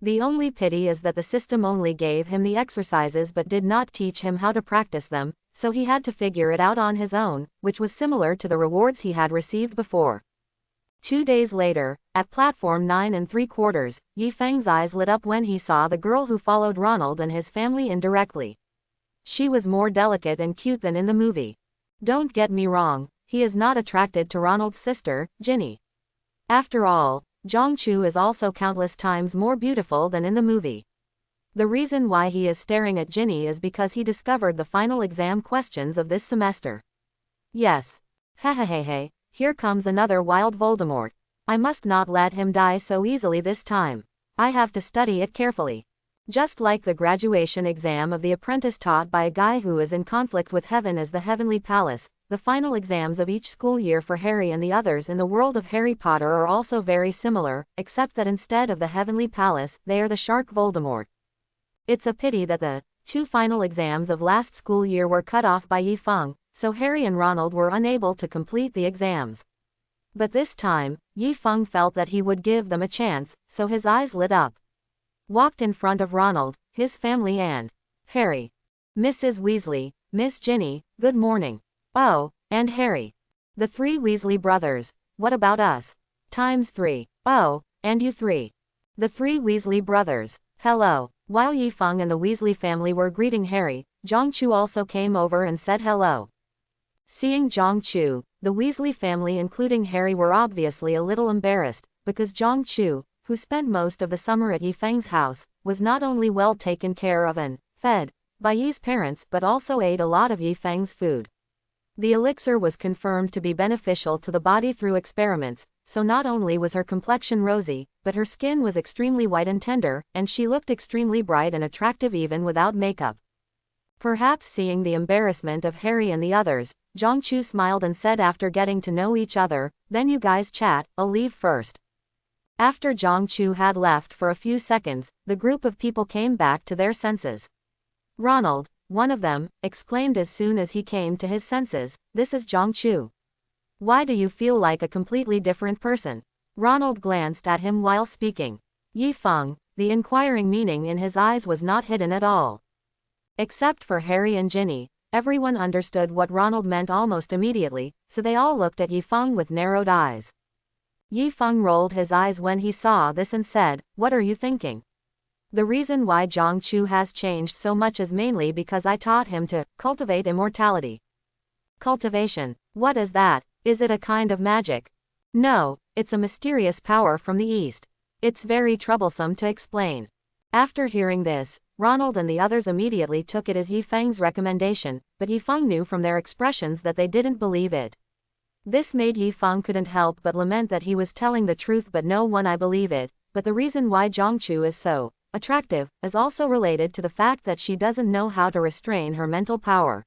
The only pity is that the system only gave him the exercises but did not teach him how to practice them, so he had to figure it out on his own, which was similar to the rewards he had received before. 2 days later, at platform 9 3/4, Yifeng's eyes lit up when he saw the girl who followed Ronald and his family indirectly. She was more delicate and cute than in the movie. Don't get me wrong, he is not attracted to Ronald's sister, Ginny. After all, Zhongchu is also countless times more beautiful than in the movie. The reason why he is staring at Ginny is because he discovered the final exam questions of this semester. Yes. Hehehehe. Here comes another wild Voldemort. I must not let him die so easily this time. I have to study it carefully. Just like the graduation exam of the apprentice taught by a guy who is in conflict with heaven as the heavenly palace, the final exams of each school year for Harry and the others in the world of Harry Potter are also very similar, except that instead of the heavenly palace, they are the shark Voldemort. It's a pity that the 2 final exams of last school year were cut off by Yi Feng, so Harry and Ronald were unable to complete the exams. But this time, Yi Feng felt that he would give them a chance, so his eyes lit up. Walked in front of Ronald, his family and Harry. Mrs. Weasley, Miss Ginny, good morning. Oh, and Harry. The 3 Weasley brothers, what about us? ×3. Oh, and you 3. The 3 Weasley brothers, hello. While Yi Feng and the Weasley family were greeting Harry, Zhongchu also came over and said hello. Seeing Zhongchu, the Weasley family including Harry were obviously a little embarrassed, because Zhongchu, who spent most of the summer at Yi Feng's house, was not only well taken care of and fed by Yi's parents but also ate a lot of Yi Feng's food. The elixir was confirmed to be beneficial to the body through experiments, so not only was her complexion rosy, but her skin was extremely white and tender, and she looked extremely bright and attractive even without makeup. Perhaps seeing the embarrassment of Harry and the others, Zhongchu smiled and said after getting to know each other, then you guys chat, I'll leave first. After Zhongchu had left for a few seconds, the group of people came back to their senses. Ronald, one of them, exclaimed as soon as he came to his senses, this is Zhongchu. Why do you feel like a completely different person? Ronald glanced at him while speaking. Yi Feng, the inquiring meaning in his eyes was not hidden at all. Except for Harry and Ginny, everyone understood what Ronald meant almost immediately, so they all looked at Yi Feng with narrowed eyes. Yi Feng rolled his eyes when he saw this and said, what are you thinking? The reason why Zhongchu has changed so much is mainly because I taught him to cultivate immortality. Cultivation. What is that? Is it a kind of magic? No, it's a mysterious power from the East. It's very troublesome to explain. After hearing this, Ronald and the others immediately took it as Yi Feng's recommendation, but Yi Feng knew from their expressions that they didn't believe it. This made Yi Feng couldn't help but lament that he was telling the truth but no one I believe it, but the reason why Zhongchu is so attractive is also related to the fact that she doesn't know how to restrain her mental power.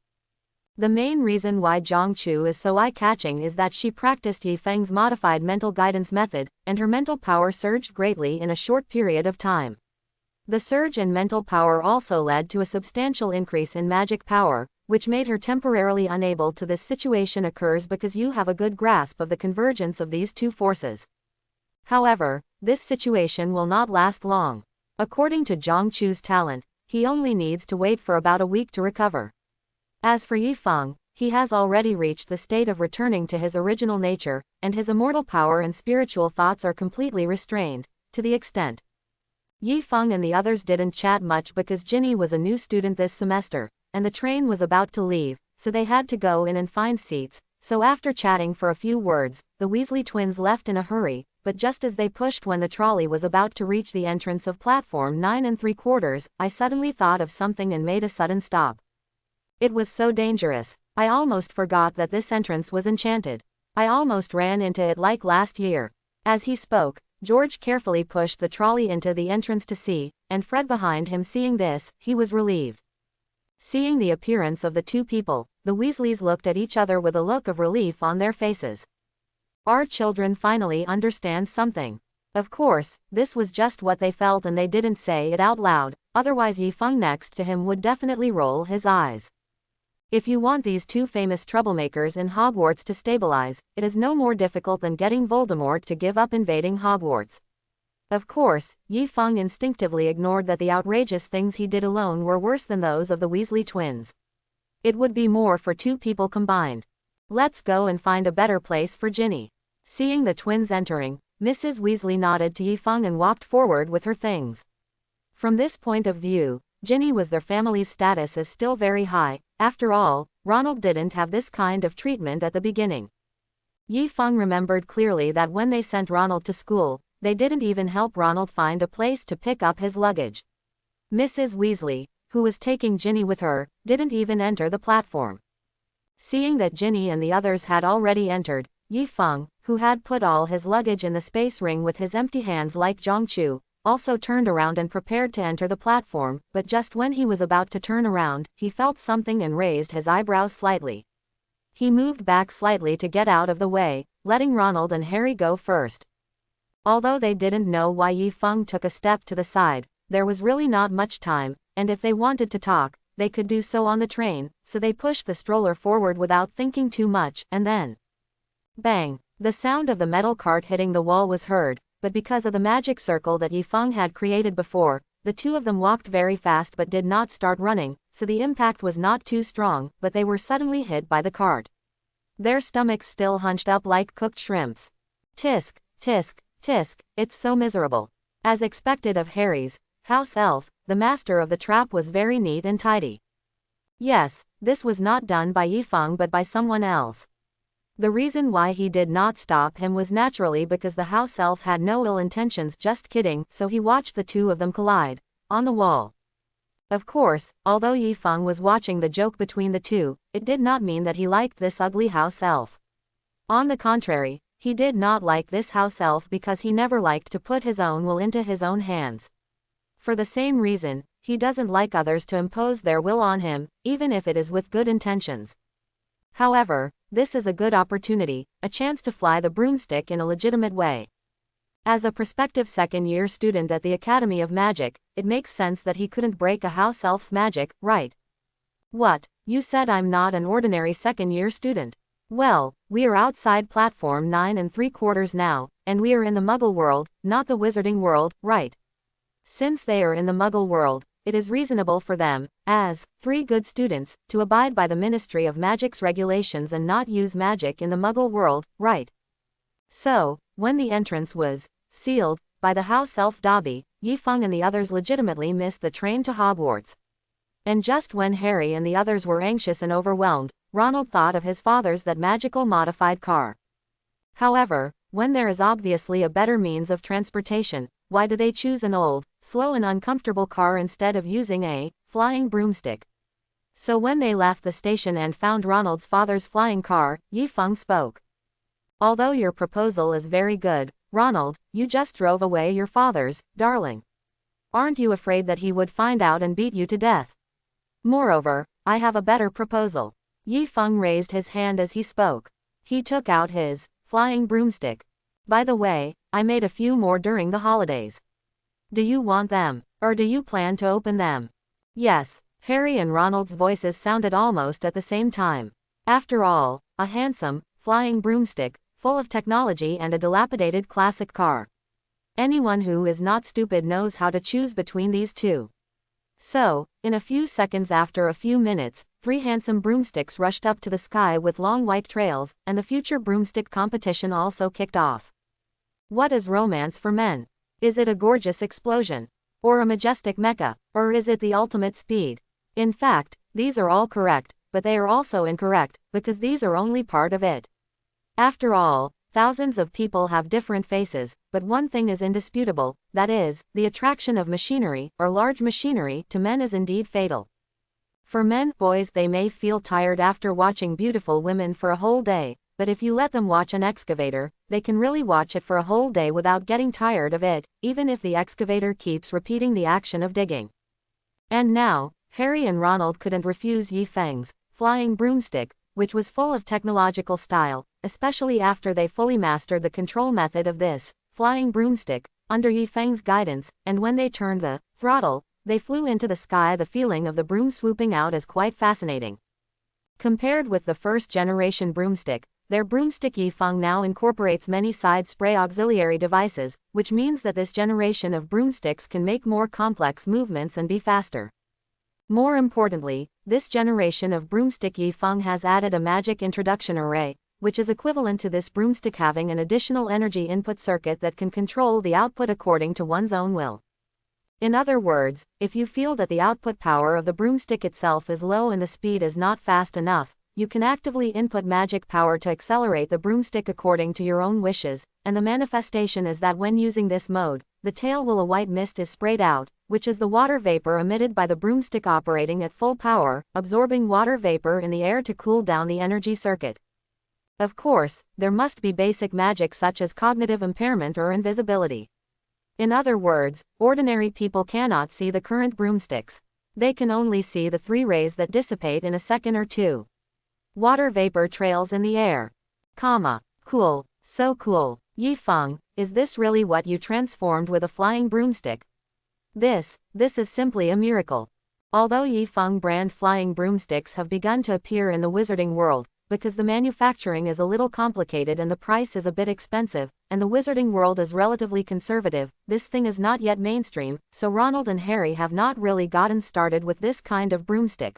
The main reason why Zhongchu is so eye-catching is that she practiced Yi Feng's modified mental guidance method, and her mental power surged greatly in a short period of time. The surge in mental power also led to a substantial increase in magic power, which made her temporarily unable to. This situation occurs because you have a good grasp of the convergence of these 2 forces. However, this situation will not last long. According to Zhongchu's talent, he only needs to wait for about a week to recover. As for Yi Feng, he has already reached the state of returning to his original nature, and his immortal power and spiritual thoughts are completely restrained, to the extent. Yi Feng and the others didn't chat much because Ginny was a new student this semester, and the train was about to leave, so they had to go in and find seats, so after chatting for a few words, the Weasley twins left in a hurry, but just as they pushed when the trolley was about to reach the entrance of platform 9 3/4, I suddenly thought of something and made a sudden stop. It was so dangerous. I almost forgot that this entrance was enchanted. I almost ran into it like last year. As he spoke, George carefully pushed the trolley into the entrance to see, and Fred behind him seeing this, he was relieved. Seeing the appearance of the 2 people, the Weasleys looked at each other with a look of relief on their faces. Our children finally understand something. Of course, this was just what they felt and they didn't say it out loud, otherwise Yi Feng next to him would definitely roll his eyes. If you want these 2 famous troublemakers in Hogwarts to stabilize, it is no more difficult than getting Voldemort to give up invading Hogwarts. Of course, Yi Feng instinctively ignored that the outrageous things he did alone were worse than those of the Weasley twins. It would be more for 2 people combined. Let's go and find a better place for Ginny. Seeing the twins entering, Mrs. Weasley nodded to Yi Feng and walked forward with her things. From this point of view, Ginny was their family's status is still very high. After all, Ronald didn't have this kind of treatment at the beginning. Yi Feng remembered clearly that when they sent Ronald to school, they didn't even help Ronald find a place to pick up his luggage. Mrs. Weasley, who was taking Ginny with her, didn't even enter the platform. Seeing that Ginny and the others had already entered, Yifeng, who had put all his luggage in the space ring with his empty hands like Zhongchu, also turned around and prepared to enter the platform, but just when he was about to turn around, he felt something and raised his eyebrows slightly. He moved back slightly to get out of the way, letting Ronald and Harry go first. Although they didn't know why Yifeng took a step to the side, there was really not much time, and if they wanted to talk, they could do so on the train, so they pushed the stroller forward without thinking too much, and then bang! The sound of the metal cart hitting the wall was heard, but because of the magic circle that Yifeng had created before, the two of them walked very fast but did not start running, so the impact was not too strong, but they were suddenly hit by the cart. Their stomachs still hunched up like cooked shrimps. Tisk, tisk, tisk, it's so miserable. As expected of Harry's house elf, the master of the trap was very neat and tidy. Yes, this was not done by Yifeng but by someone else. The reason why he did not stop him was naturally because the house elf had no ill intentions, just kidding, so he watched the two of them collide on the wall. Of course, although Yifeng was watching the joke between the two, it did not mean that he liked this ugly house elf. On the contrary, he did not like this house elf because he never liked to put his own will into his own hands. For the same reason, he doesn't like others to impose their will on him, even if it is with good intentions. However, this is a good opportunity, a chance to fly the broomstick in a legitimate way. As a prospective second-year student at the Academy of Magic, it makes sense that he couldn't break a house elf's magic, right? What? You said I'm not an ordinary second-year student. Well, we are outside platform 9 3/4 now, and we are in the Muggle world, not the Wizarding world, right? Since they are in the Muggle world, it is reasonable for them, as 3 good students, to abide by the Ministry of Magic's regulations and not use magic in the Muggle world, right? So, when the entrance was sealed by the house elf Dobby, Yifeng and the others legitimately missed the train to Hogwarts. And just when Harry and the others were anxious and overwhelmed, Ronald thought of his father's that magical modified car. However, when there is obviously a better means of transportation, why do they choose an old, slow and uncomfortable car instead of using a flying broomstick? So when they left the station and found Ronald's father's flying car, Yifeng spoke. Although your proposal is very good, Ronald, you just drove away your father's darling. Aren't you afraid that he would find out and beat you to death? Moreover, I have a better proposal. Yifeng raised his hand as he spoke. He took out his flying broomstick. By the way, I made a few more during the holidays. Do you want them, or do you plan to open them? Yes, Harry and Ronald's voices sounded almost at the same time. After all, a handsome, flying broomstick, full of technology and a dilapidated classic car. Anyone who is not stupid knows how to choose between these two. So, in a few seconds after a few minutes, 3 handsome broomsticks rushed up to the sky with long white trails, and the future broomstick competition also kicked off. What is romance for men? Is it a gorgeous explosion? Or a majestic mecha? Or is it the ultimate speed? In fact, these are all correct, but they are also incorrect, because these are only part of it. After all, thousands of people have different faces, but one thing is indisputable, that is, the attraction of machinery, or large machinery, to men is indeed fatal. For men, boys, they may feel tired after watching beautiful women for a whole day, but if you let them watch an excavator, they can really watch it for a whole day without getting tired of it, even if the excavator keeps repeating the action of digging. And now, Harry and Ronald couldn't refuse Yifeng's flying broomstick, which was full of technological style, especially after they fully mastered the control method of this flying broomstick, under Yifeng's guidance, and when they turned the throttle, they flew into the sky. The feeling of the broom swooping out is quite fascinating. Compared with the first-generation broomstick, their broomstick Yifeng now incorporates many side spray auxiliary devices, which means that this generation of broomsticks can make more complex movements and be faster. More importantly, this generation of broomstick Yifeng has added a magic introduction array, which is equivalent to this broomstick having an additional energy input circuit that can control the output according to one's own will. In other words, if you feel that the output power of the broomstick itself is low and the speed is not fast enough, you can actively input magic power to accelerate the broomstick according to your own wishes, and the manifestation is that when using this mode, the tail will a white mist is sprayed out, which is the water vapor emitted by the broomstick operating at full power, absorbing water vapor in the air to cool down the energy circuit. Of course, there must be basic magic such as cognitive impairment or invisibility. In other words, ordinary people cannot see the current broomsticks. They can only see the 3 rays that dissipate in a second or two. Water vapor trails in the air. Cool, so cool. Yifeng, is this really what you transformed with a flying broomstick? This is simply a miracle. Although Yifeng brand flying broomsticks have begun to appear in the wizarding world, because the manufacturing is a little complicated and the price is a bit expensive, and the wizarding world is relatively conservative, this thing is not yet mainstream, so Ronald and Harry have not really gotten started with this kind of broomstick.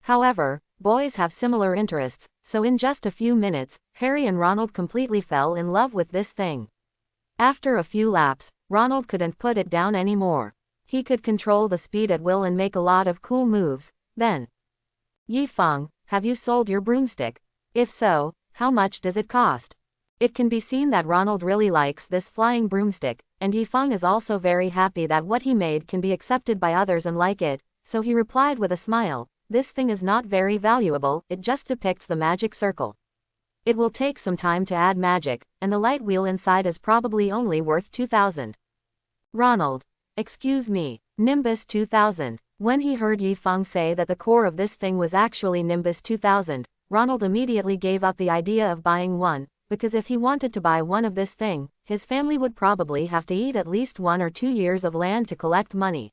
However, boys have similar interests, so in just a few minutes, Harry and Ronald completely fell in love with this thing. After a few laps, Ronald couldn't put it down anymore. He could control the speed at will and make a lot of cool moves. Then, Yifeng, have you sold your broomstick? If so, how much does it cost? It can be seen that Ronald really likes this flying broomstick, and Yifeng is also very happy that what he made can be accepted by others and like it, so he replied with a smile, this thing is not very valuable, it just depicts the magic circle. It will take some time to add magic, and the light wheel inside is probably only worth 2,000. Ronald. Excuse me, Nimbus 2000. When he heard Yifeng say that the core of this thing was actually Nimbus 2000, Ronald immediately gave up the idea of buying one, because if he wanted to buy one of this thing, his family would probably have to eat at least 1 or 2 years of land to collect money.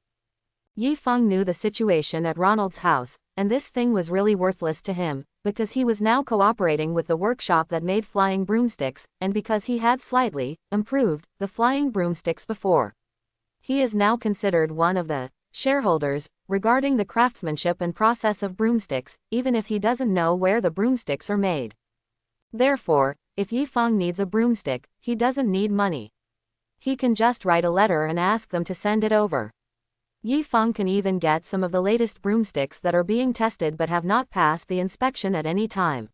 Yifeng knew the situation at Ronald's house, and this thing was really worthless to him, because he was now cooperating with the workshop that made flying broomsticks, and because he had slightly improved the flying broomsticks before. He is now considered one of the shareholders regarding the craftsmanship and process of broomsticks, even if he doesn't know where the broomsticks are made. Therefore, if Yifeng needs a broomstick, he doesn't need money. He can just write a letter and ask them to send it over. Yifeng can even get some of the latest broomsticks that are being tested but have not passed the inspection at any time.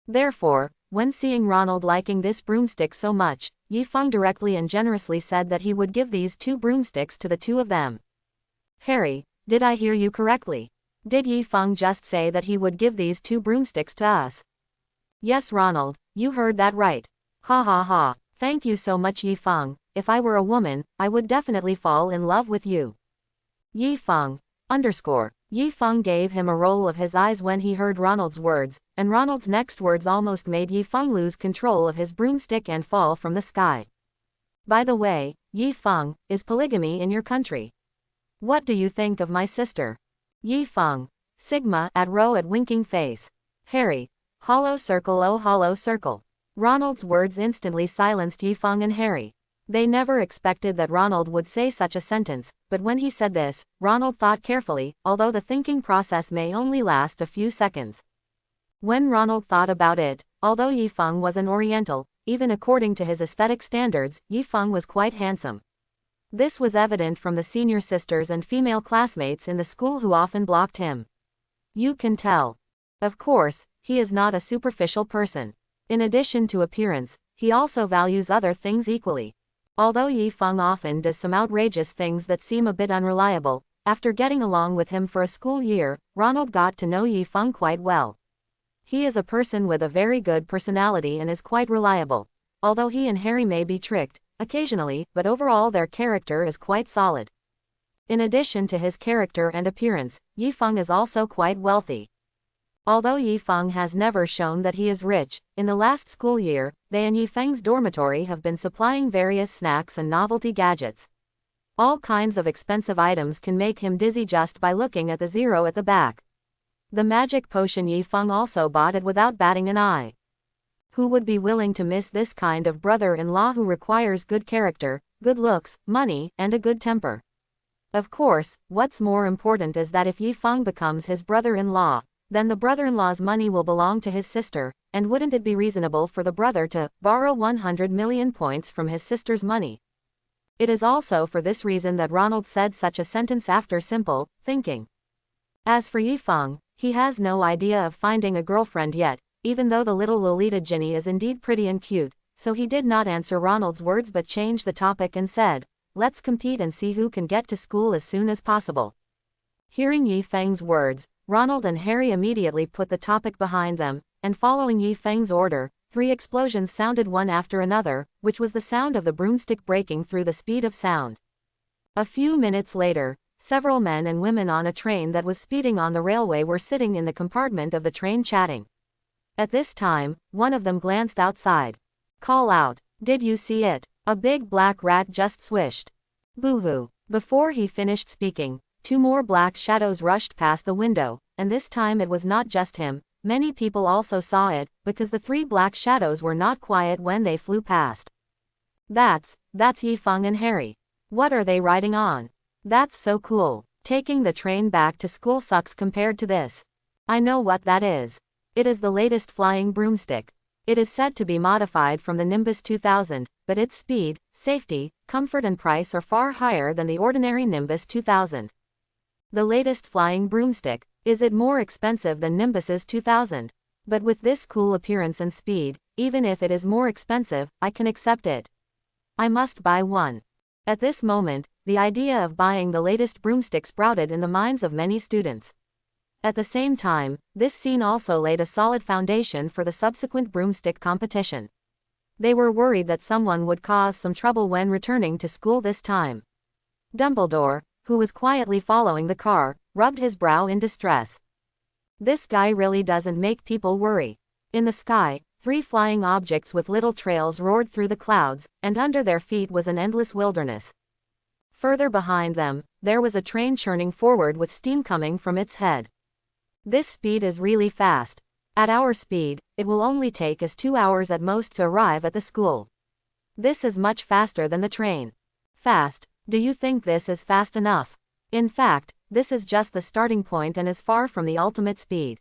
Therefore, when seeing Ronald liking this broomstick so much, Yifeng directly and generously said that he would give these 2 broomsticks to the 2 of them. Harry, did I hear you correctly? Did Yifeng just say that he would give these 2 broomsticks to us? Yes, Ronald, you heard that right. Ha ha ha, thank you so much, Yifeng. If I were a woman, I would definitely fall in love with you. Yifeng. Yifeng gave him a roll of his eyes when he heard Ronald's words, and Ronald's next words almost made Yifeng lose control of his broomstick and fall from the sky. By the way, Yifeng, is polygamy in your country? What do you think of my sister? Yifeng. Sigma at row at winking face. Harry. Hollow circle, oh hollow circle. Ronald's words instantly silenced Yifeng and Harry. They never expected that Ronald would say such a sentence, but when he said this, Ronald thought carefully, although the thinking process may only last a few seconds. When Ronald thought about it, although Yifeng was an Oriental, even according to his aesthetic standards, Yifeng was quite handsome. This was evident from the senior sisters and female classmates in the school who often blocked him. You can tell. Of course, he is not a superficial person. In addition to appearance, he also values other things equally. Although Yifeng often does some outrageous things that seem a bit unreliable, after getting along with him for a school year, Ronald got to know Yifeng quite well. He is a person with a very good personality and is quite reliable. Although he and Harry may be tricked, occasionally, but overall their character is quite solid. In addition to his character and appearance, Yifeng is also quite wealthy. Although Yifeng has never shown that he is rich, in the last school year, they and Yifeng's dormitory have been supplying various snacks and novelty gadgets. All kinds of expensive items can make him dizzy just by looking at the 0 at the back. The magic potion Yifeng also bought it without batting an eye. Who would be willing to miss this kind of brother-in-law who requires good character, good looks, money, and a good temper? Of course, what's more important is that if Yifeng becomes his brother-in-law, then the brother-in-law's money will belong to his sister, and wouldn't it be reasonable for the brother to borrow 100 million points from his sister's money? It is also for this reason that Ronald said such a sentence after simple thinking. As for Yifeng, he has no idea of finding a girlfriend yet, even though the little Lolita Ginny is indeed pretty and cute, so he did not answer Ronald's words but changed the topic and said, let's compete and see who can get to school as soon as possible. Hearing Yifeng's words, Ronald and Harry immediately put the topic behind them, and following Yi Feng's order, 3 explosions sounded one after another, which was the sound of the broomstick breaking through the speed of sound. A few minutes later, several men and women on a train that was speeding on the railway were sitting in the compartment of the train chatting. At this time, one of them glanced outside. Call out, "Did you see it? A big black rat just swished." Boo-hoo. Before he finished speaking, 2 more black shadows rushed past the window, and this time it was not just him. Many people also saw it, because the 3 black shadows were not quiet when they flew past. That's Yi Feng and Harry. What are they riding on? That's so cool. Taking the train back to school sucks compared to this. I know what that is. It is the latest flying broomstick. It is said to be modified from the Nimbus 2000, but its speed, safety, comfort and price are far higher than the ordinary Nimbus 2000. The latest flying broomstick, is it more expensive than Nimbus's 2000? But with this cool appearance and speed, even if it is more expensive, I can accept it. I must buy one. At this moment, the idea of buying the latest broomstick sprouted in the minds of many students. At the same time, this scene also laid a solid foundation for the subsequent broomstick competition. They were worried that someone would cause some trouble when returning to school this time. Dumbledore, who was quietly following the car, rubbed his brow in distress. This guy really doesn't make people worry. In the sky, 3 flying objects with little trails roared through the clouds, and under their feet was an endless wilderness. Further behind them, there was a train churning forward with steam coming from its head. This speed is really fast. At our speed, it will only take us 2 hours at most to arrive at the school. This is much faster than the train. Fast? Do you think this is fast enough? In fact, this is just the starting point and is far from the ultimate speed.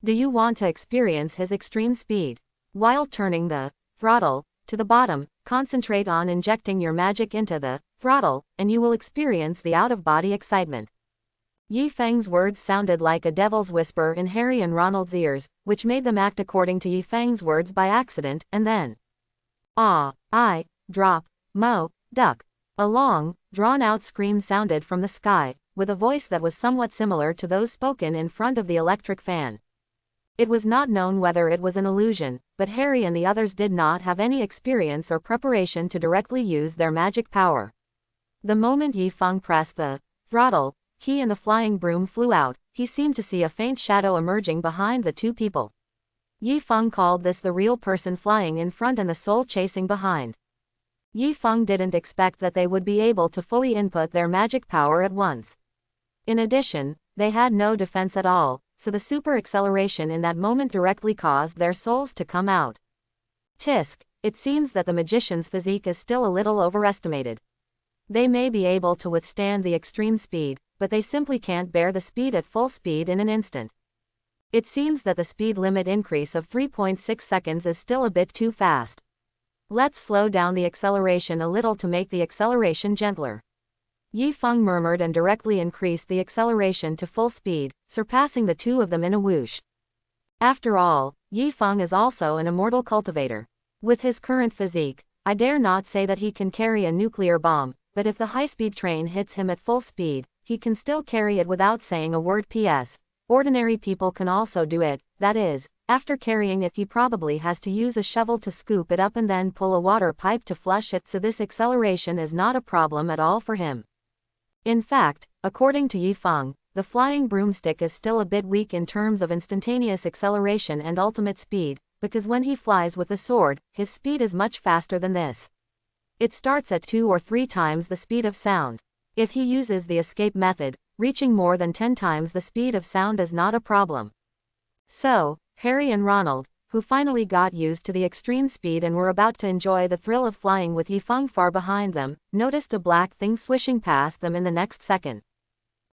Do you want to experience his extreme speed? While turning the throttle to the bottom, concentrate on injecting your magic into the throttle, and you will experience the out-of-body excitement. Yi Feng's words sounded like a devil's whisper in Harry and Ronald's ears, which made them act according to Yi Feng's words by accident, and then drop, mo, duck. A long, drawn-out scream sounded from the sky, with a voice that was somewhat similar to those spoken in front of the electric fan. It was not known whether it was an illusion, but Harry and the others did not have any experience or preparation to directly use their magic power. The moment Yi Feng pressed the throttle, he and the flying broom flew out. He seemed to see a faint shadow emerging behind the 2 people. Yi Feng called this the real person flying in front and the soul chasing behind. Yi Feng didn't expect that they would be able to fully input their magic power at once. In addition, they had no defense at all, so the super acceleration in that moment directly caused their souls to come out. Tisk, it seems that the magician's physique is still a little overestimated. They may be able to withstand the extreme speed, but they simply can't bear the speed at full speed in an instant. It seems that the speed limit increase of 3.6 seconds is still a bit too fast. Let's slow down the acceleration a little to make the acceleration gentler. Yi Feng murmured and directly increased the acceleration to full speed, surpassing the 2 of them in a whoosh. After all, Yi Feng is also an immortal cultivator. With his current physique, I dare not say that he can carry a nuclear bomb, but if the high-speed train hits him at full speed, he can still carry it without saying a word. P.S. Ordinary people can also do it, that is, after carrying it he probably has to use a shovel to scoop it up and then pull a water pipe to flush it, so this acceleration is not a problem at all for him. In fact, according to Yi Feng, the flying broomstick is still a bit weak in terms of instantaneous acceleration and ultimate speed, because when he flies with the sword, his speed is much faster than this. It starts at 2 or 3 times the speed of sound. If he uses the escape method, reaching more than 10 times the speed of sound is not a problem. So, Harry and Ronald, who finally got used to the extreme speed and were about to enjoy the thrill of flying with Yi Feng far behind them, noticed a black thing swishing past them in the next second.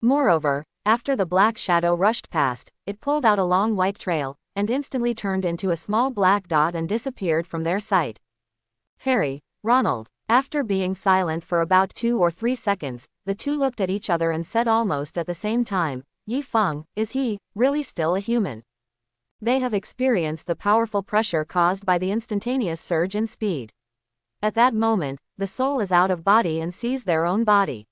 Moreover, after the black shadow rushed past, it pulled out a long white trail, and instantly turned into a small black dot and disappeared from their sight. Harry, Ronald. After being silent for about 2 or 3 seconds, the 2 looked at each other and said almost at the same time, Yi Feng, is he really still a human? They have experienced the powerful pressure caused by the instantaneous surge in speed. At that moment, the soul is out of body and sees their own body.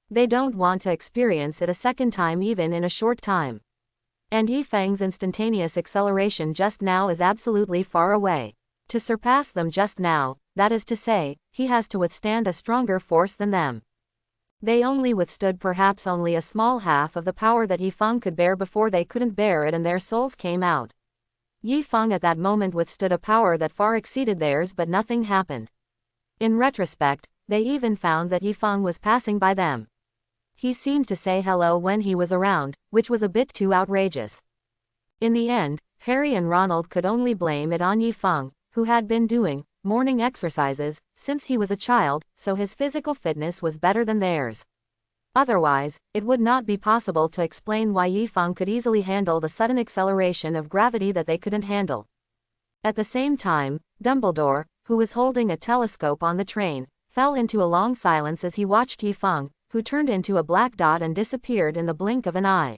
They don't want to experience it a second time even in a short time. And Yi Fang's instantaneous acceleration just now is absolutely far away. To surpass them just now, that is to say, he has to withstand a stronger force than them. They only withstood perhaps only a small half of the power that Yi Fang could bear before they couldn't bear it and their souls came out. Yi Fang at that moment withstood a power that far exceeded theirs, but nothing happened. In retrospect, they even found that Yi Fang was passing by them. He seemed to say hello when he was around, which was a bit too outrageous. In the end, Harry and Ronald could only blame it on Yi Fang, who had been doing morning exercises since he was a child, so his physical fitness was better than theirs. Otherwise, it would not be possible to explain why Yi Fang could easily handle the sudden acceleration of gravity that they couldn't handle. At the same time, Dumbledore, who was holding a telescope on the train, fell into a long silence as he watched Yi Fang, who turned into a black dot and disappeared in the blink of an eye.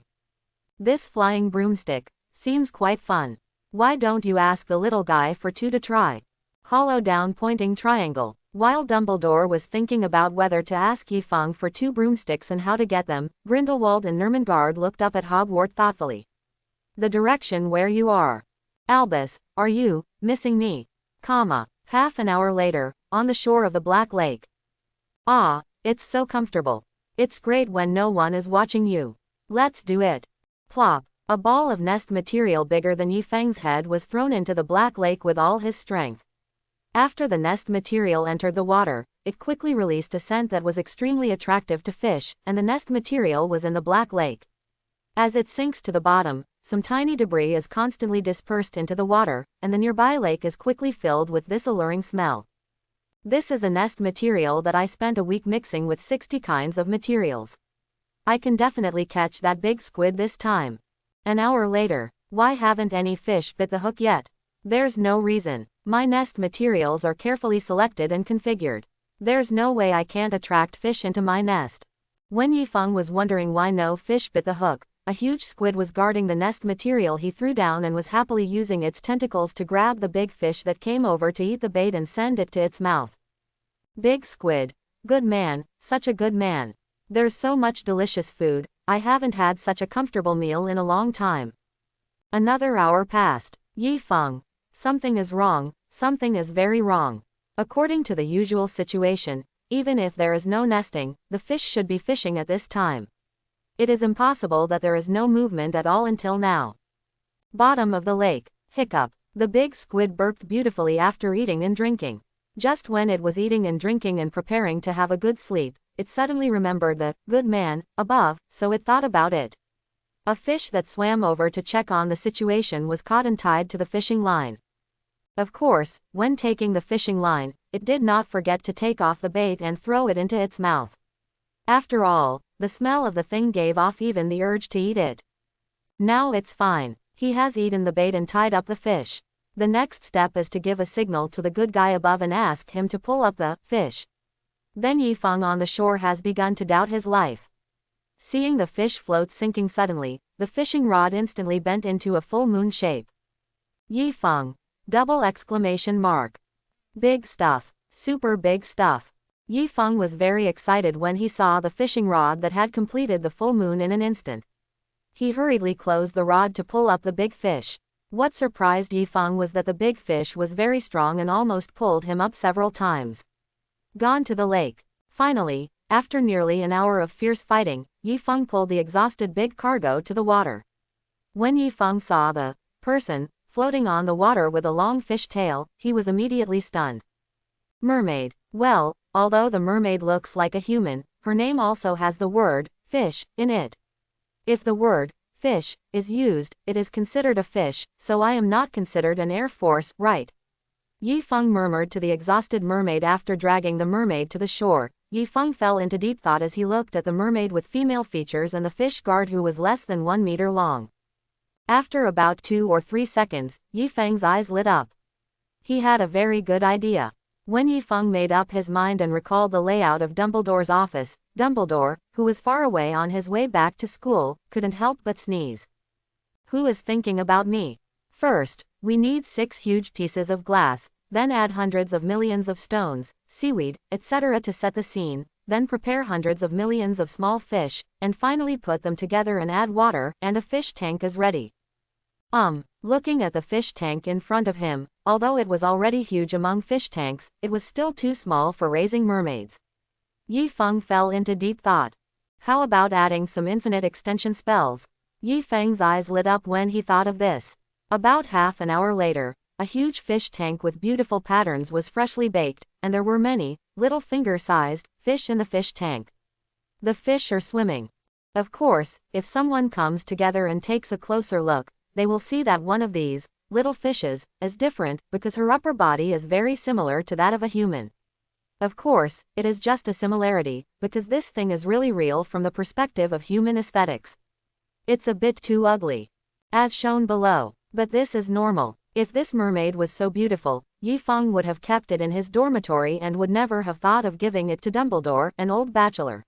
This flying broomstick seems quite fun. Why don't you ask the little guy for two to try? Hollow down pointing triangle. While Dumbledore was thinking about whether to ask Yi Fang for two broomsticks and how to get them, Grindelwald and Ermengarde looked up at Hogwarts thoughtfully. The direction where you are. Albus, are you missing me? Half an hour later, on the shore of the Black Lake. Ah, it's so comfortable. It's great when no one is watching you. Let's do it. Plop. A ball of nest material bigger than Yi Fang's head was thrown into the Black Lake with all his strength. After the nest material entered the water, it quickly released a scent that was extremely attractive to fish, and the nest material was in the Black Lake. As it sinks to the bottom, some tiny debris is constantly dispersed into the water, and the nearby lake is quickly filled with this alluring smell. This is a nest material that I spent a week mixing with 60 kinds of materials. I can definitely catch that big squid this time. An hour later. Why haven't any fish bit the hook yet? There's no reason. My nest materials are carefully selected and configured. There's no way I can't attract fish into my nest. When Yi Fang was wondering why no fish bit the hook, a huge squid was guarding the nest material he threw down and was happily using its tentacles to grab the big fish that came over to eat the bait and send it to its mouth. Big squid. Good man, such a good man. There's so much delicious food, I haven't had such a comfortable meal in a long time. Another hour passed. Yi Fang. Something is wrong, something is very wrong. According to the usual situation, even if there is no nesting, the fish should be fishing at this time. It is impossible that there is no movement at all until now. Bottom of the lake. Hiccup. The big squid burped beautifully after eating and drinking. Just when it was eating and drinking and preparing to have a good sleep, it suddenly remembered the good man above, so it thought about it. A fish that swam over to check on the situation was caught and tied to the fishing line. Of course, when taking the fishing line, it did not forget to take off the bait and throw it into its mouth. After all, the smell of the thing gave off even the urge to eat it. Now it's fine. He has eaten the bait and tied up the fish. The next step is to give a signal to the good guy above and ask him to pull up the fish. Then Yi Fang on the shore has begun to doubt his life. Seeing the fish float sinking suddenly, the fishing rod instantly bent into a full moon shape. Yi Fang. Double exclamation mark. Big stuff. Super big stuff. Yi Fang was very excited when he saw the fishing rod that had completed the full moon in an instant. He hurriedly closed the rod to pull up the big fish. What surprised Yi Fang was that the big fish was very strong and almost pulled him up several times. Gone to the lake. Finally, after nearly an hour of fierce fighting, Yi Fang pulled the exhausted big cargo to the water. When Yi Fang saw the person floating on the water with a long fish tail, he was immediately stunned. Mermaid. Well, although the mermaid looks like a human, her name also has the word fish in it. If the word fish is used, it is considered a fish, so I am not considered an Air Force, right? Yi Fang murmured to the exhausted mermaid after dragging the mermaid to the shore. Yi Fang fell into deep thought as he looked at the mermaid with female features and the fish guard who was less than 1 meter long. After about 2 or 3 seconds, Yi Fang's eyes lit up. He had a very good idea. When Yi Fang made up his mind and recalled the layout of Dumbledore's office, Dumbledore, who was far away on his way back to school, couldn't help but sneeze. Who is thinking about me? First, we need 6 huge pieces of glass, then add hundreds of millions of stones, seaweed, etc. to set the scene, then prepare hundreds of millions of small fish, and finally put them together and add water, and a fish tank is ready. Looking at the fish tank in front of him, although it was already huge among fish tanks, it was still too small for raising mermaids. Yi Feng fell into deep thought. How about adding some infinite extension spells? Yi Feng's eyes lit up when he thought of this. About half an hour later, a huge fish tank with beautiful patterns was freshly baked, and there were many, little finger-sized, fish in the fish tank. The fish are swimming. Of course, if someone comes together and takes a closer look, they will see that one of these, little fishes, is different, because her upper body is very similar to that of a human. Of course, it is just a similarity, because this thing is really real from the perspective of human aesthetics. It's a bit too ugly. As shown below. But this is normal. If this mermaid was so beautiful, Yi Feng would have kept it in his dormitory and would never have thought of giving it to Dumbledore, an old bachelor.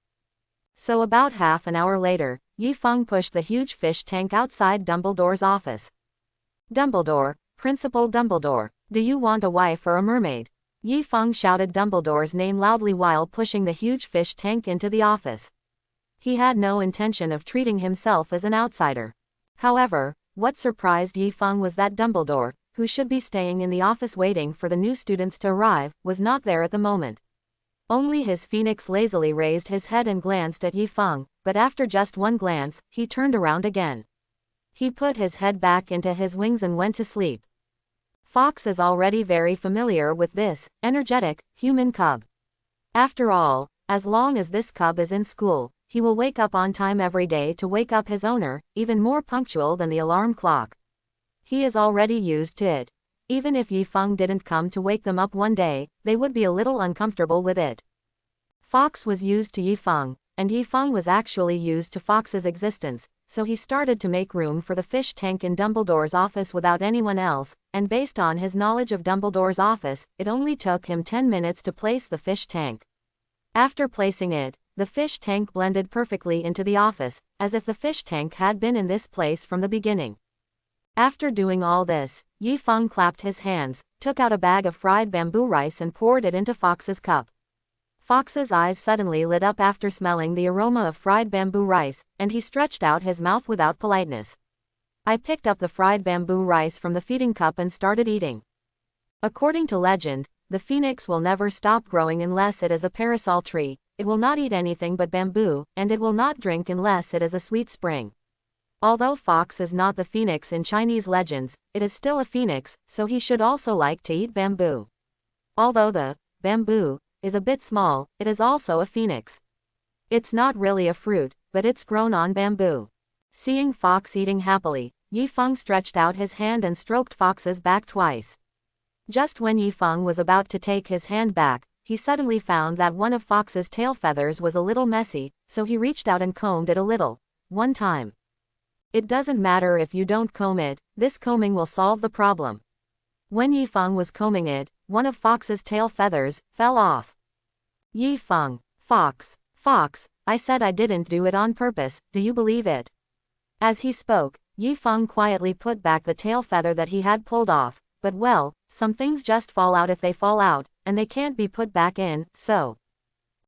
So about half an hour later, Yi Feng pushed the huge fish tank outside Dumbledore's office. Dumbledore, Principal Dumbledore, do you want a wife or a mermaid? Yi Feng shouted Dumbledore's name loudly while pushing the huge fish tank into the office. He had no intention of treating himself as an outsider. However, what surprised Yi Feng was that Dumbledore, who should be staying in the office waiting for the new students to arrive, was not there at the moment. Only his phoenix lazily raised his head and glanced at Yi Feng, but after just one glance, he turned around again. He put his head back into his wings and went to sleep. Fox is already very familiar with this energetic, human cub. After all, as long as this cub is in school, he will wake up on time every day to wake up his owner, even more punctual than the alarm clock. He is already used to it. Even if Yi Feng didn't come to wake them up one day, they would be a little uncomfortable with it. Fox was used to Yi Feng, and Yi Feng was actually used to Fox's existence, so he started to make room for the fish tank in Dumbledore's office without anyone else, and based on his knowledge of Dumbledore's office, it only took him 10 minutes to place the fish tank. After placing it, the fish tank blended perfectly into the office, as if the fish tank had been in this place from the beginning. After doing all this, Yi Feng clapped his hands, took out a bag of fried bamboo rice and poured it into Fox's cup. Fox's eyes suddenly lit up after smelling the aroma of fried bamboo rice, and he stretched out his mouth without politeness. I picked up the fried bamboo rice from the feeding cup and started eating. According to legend, the phoenix will never stop growing unless it is a parasol tree. It will not eat anything but bamboo, and it will not drink unless it is a sweet spring. Although Fox is not the phoenix in Chinese legends, it is still a phoenix, so he should also like to eat bamboo. Although the bamboo is a bit small, it is also a phoenix. It's not really a fruit, but it's grown on bamboo. Seeing Fox eating happily, Yi Feng stretched out his hand and stroked Fox's back twice. Just when Yi Feng was about to take his hand back, he suddenly found that one of Fox's tail feathers was a little messy, so he reached out and combed it a little. One time. It doesn't matter if you don't comb it, this combing will solve the problem. When Yi Feng was combing it, one of Fox's tail feathers fell off. Yi Feng, Fox, I said I didn't do it on purpose, do you believe it? As he spoke, Yi Feng quietly put back the tail feather that he had pulled off, but well, some things just fall out if they fall out, and they can't be put back in, so.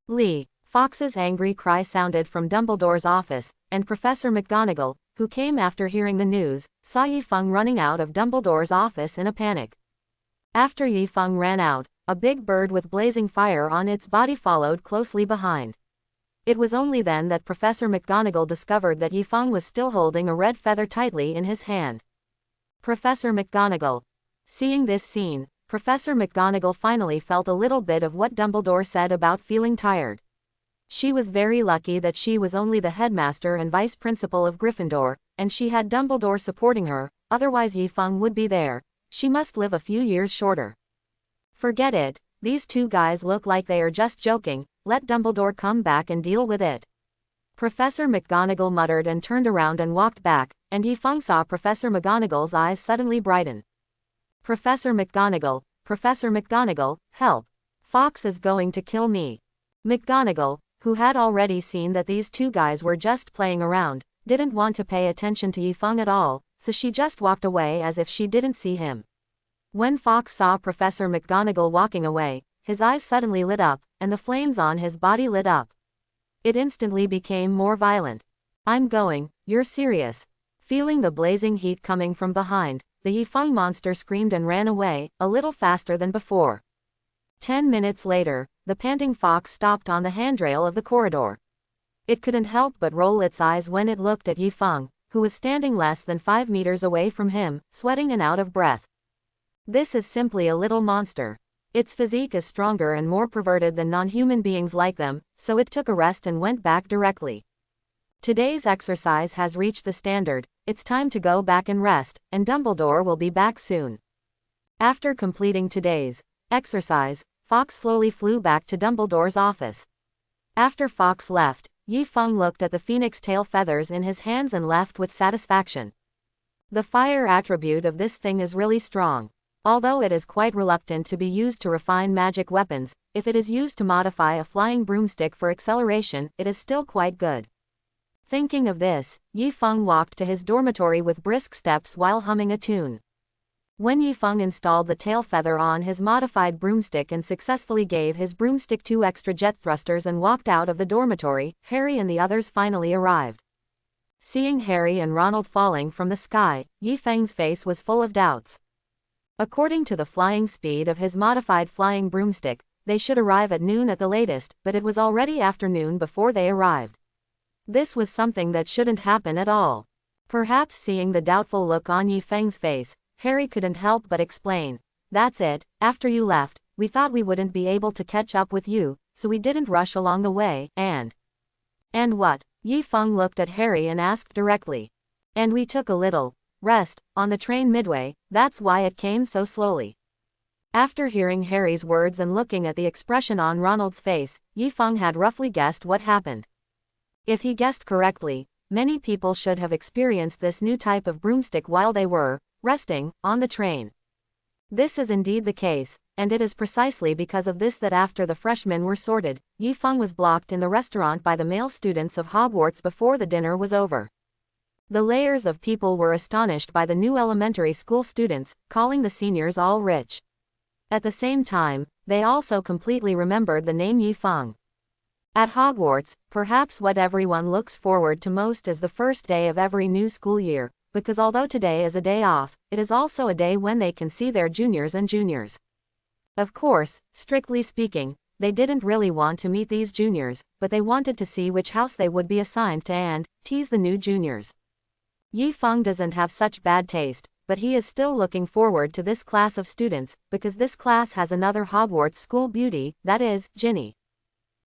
Lee, Fox's angry cry sounded from Dumbledore's office, and Professor McGonagall, who came after hearing the news, saw Yi Feng running out of Dumbledore's office in a panic. After Yi Feng ran out, a big bird with blazing fire on its body followed closely behind. It was only then that Professor McGonagall discovered that Yi Feng was still holding a red feather tightly in his hand. Professor McGonagall. Seeing this scene, Professor McGonagall finally felt a little bit of what Dumbledore said about feeling tired. She was very lucky that she was only the headmaster and vice principal of Gryffindor, and she had Dumbledore supporting her, otherwise Yi Feng would be there. She must live a few years shorter. Forget it, these two guys look like they are just joking, let Dumbledore come back and deal with it. Professor McGonagall muttered and turned around and walked back, and Yi Feng saw Professor McGonagall's eyes suddenly brighten. Professor McGonagall, help. Fox is going to kill me. McGonagall, who had already seen that these two guys were just playing around, didn't want to pay attention to Yi Feng at all, so she just walked away as if she didn't see him. When Fawkes saw Professor McGonagall walking away, his eyes suddenly lit up, and the flames on his body lit up. It instantly became more violent. "I'm going, you're serious?" Feeling the blazing heat coming from behind, the Yifeng monster screamed and ran away, a little faster than before. 10 minutes later, the panting fox stopped on the handrail of the corridor. It couldn't help but roll its eyes when it looked at Yifeng, who was standing less than 5 meters away from him, sweating and out of breath. This is simply a little monster. Its physique is stronger and more perverted than non-human beings like them, so it took a rest and went back directly. Today's exercise has reached the standard, it's time to go back and rest, and Dumbledore will be back soon. After completing today's exercise, Fawkes slowly flew back to Dumbledore's office. After Fawkes left, Yifeng looked at the phoenix tail feathers in his hands and laughed with satisfaction. The fire attribute of this thing is really strong. Although it is quite reluctant to be used to refine magic weapons, if it is used to modify a flying broomstick for acceleration, it is still quite good. Thinking of this, Yifeng walked to his dormitory with brisk steps while humming a tune. When Yifeng installed the tail feather on his modified broomstick and successfully gave his broomstick 2 extra jet thrusters and walked out of the dormitory, Harry and the others finally arrived. Seeing Harry and Ronald falling from the sky, Yifeng's face was full of doubts. According to the flying speed of his modified flying broomstick, they should arrive at noon at the latest, but it was already afternoon before they arrived. This was something that shouldn't happen at all. Perhaps seeing the doubtful look on Yifeng's face, Harry couldn't help but explain. "That's it, after you left, we thought we wouldn't be able to catch up with you, so we didn't rush along the way, and..." "And what?" Yifeng looked at Harry and asked directly. "And we took a little rest on the train midway, that's why it came so slowly." After hearing Harry's words and looking at the expression on Ronald's face, Yifeng had roughly guessed what happened. If he guessed correctly, many people should have experienced this new type of broomstick while they were resting on the train. This is indeed the case, and it is precisely because of this that after the freshmen were sorted, Yifeng was blocked in the restaurant by the male students of Hogwarts before the dinner was over. The layers of people were astonished by the new elementary school students, calling the seniors all rich. At the same time, they also completely remembered the name Yifeng. At Hogwarts, perhaps what everyone looks forward to most is the first day of every new school year, because although today is a day off, it is also a day when they can see their juniors and juniors. Of course, strictly speaking, they didn't really want to meet these juniors, but they wanted to see which house they would be assigned to and tease the new juniors. Yifeng doesn't have such bad taste, but he is still looking forward to this class of students, because this class has another Hogwarts school beauty, that is, Ginny.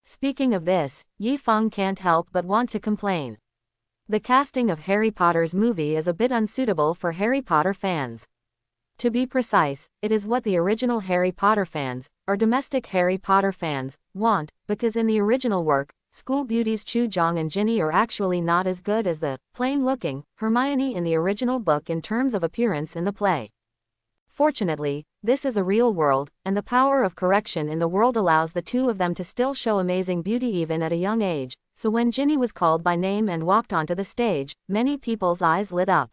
Speaking of this, Yifeng can't help but want to complain. The casting of Harry Potter's movie is a bit unsuitable for Harry Potter fans. To be precise, it is what the original Harry Potter fans, or domestic Harry Potter fans, want, because in the original work, school beauties Chu Jong and Ginny are actually not as good as the plain-looking Hermione in the original book in terms of appearance in the play. Fortunately, this is a real world, and the power of correction in the world allows the two of them to still show amazing beauty even at a young age, so when Ginny was called by name and walked onto the stage, many people's eyes lit up.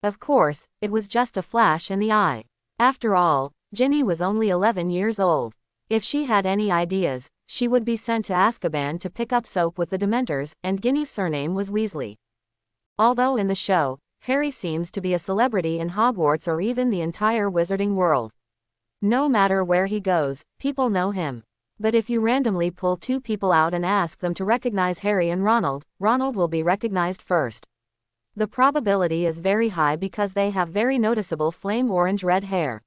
Of course, it was just a flash in the eye. After all, Ginny was only 11 years old. If she had any ideas, she would be sent to Azkaban to pick up soap with the Dementors, and Ginny's surname was Weasley. Although in the show, Harry seems to be a celebrity in Hogwarts or even the entire wizarding world. No matter where he goes, people know him. But if you randomly pull two people out and ask them to recognize Harry and Ronald, Ronald will be recognized first. The probability is very high because they have very noticeable flame orange-red hair.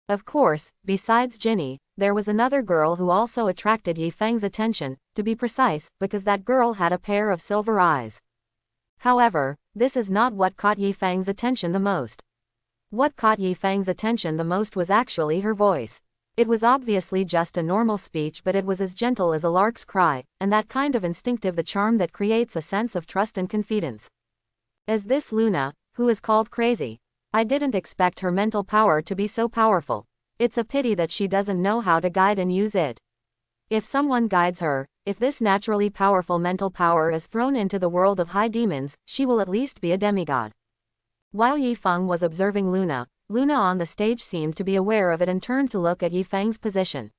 Of course, besides Ginny, there was another girl who also attracted Yifeng's attention, to be precise, because that girl had a pair of silver eyes. However, this is not what caught Yifeng's attention the most. What caught Yifeng's attention the most was actually her voice. It was obviously just a normal speech, but it was as gentle as a lark's cry, and that kind of instinctive the charm that creates a sense of trust and confidence. As this Luna, who is called crazy. I didn't expect her mental power to be so powerful. It's a pity that she doesn't know how to guide and use it. If someone guides her, if this naturally powerful mental power is thrown into the world of high demons, she will at least be a demigod. While Yifeng was observing Luna, Luna on the stage seemed to be aware of it and turned to look at Yifeng's position.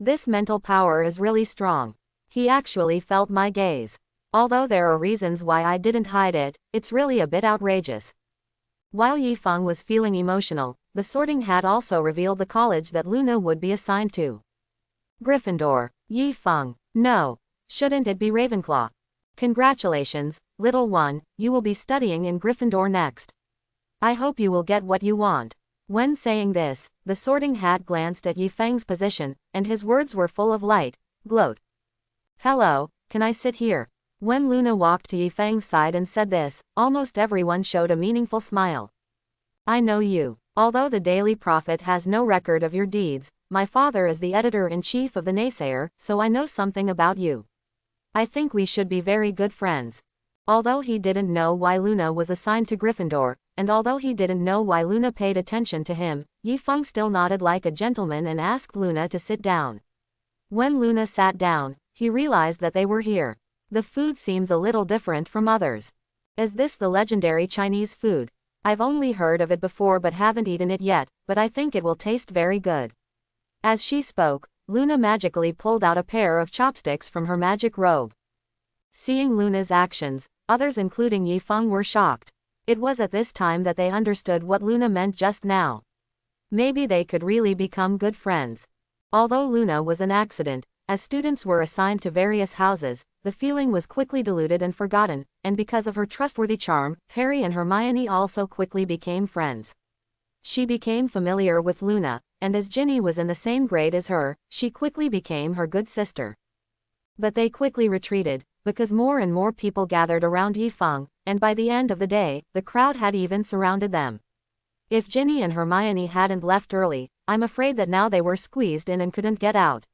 This mental power is really strong. He actually felt my gaze. Although there are reasons why I didn't hide it, it's really a bit outrageous. While Yifeng was feeling emotional, the Sorting Hat also revealed the college that Luna would be assigned to. Gryffindor. Yifeng. No. Shouldn't it be Ravenclaw? Congratulations, little one, you will be studying in Gryffindor next. I hope you will get what you want. When saying this, the Sorting Hat glanced at Yifeng's position, and his words were full of light, gloat. Hello, can I sit here? When Luna walked to Yifeng's side and said this, almost everyone showed a meaningful smile. I know you. Although the Daily Prophet has no record of your deeds, my father is the editor-in-chief of the Naysayer, so I know something about you. I think we should be very good friends. Although he didn't know why Luna was assigned to Gryffindor, and although he didn't know why Luna paid attention to him, Yifeng still nodded like a gentleman and asked Luna to sit down. When Luna sat down, he realized that they were here. The food seems a little different from others. Is this the legendary Chinese food? I've only heard of it before but haven't eaten it yet, but I think it will taste very good. As she spoke, Luna magically pulled out a pair of chopsticks from her magic robe. Seeing Luna's actions, others including Yifeng were shocked. It was at this time that they understood what Luna meant just now. Maybe they could really become good friends. Although Luna was an accident, as students were assigned to various houses, the feeling was quickly diluted and forgotten, and because of her trustworthy charm, Harry and Hermione also quickly became friends. She became familiar with Luna, and as Ginny was in the same grade as her, she quickly became her good sister. But they quickly retreated, because more and more people gathered around Yifeng, and by the end of the day, the crowd had even surrounded them. If Ginny and Hermione hadn't left early, I'm afraid that now they were squeezed in and couldn't get out.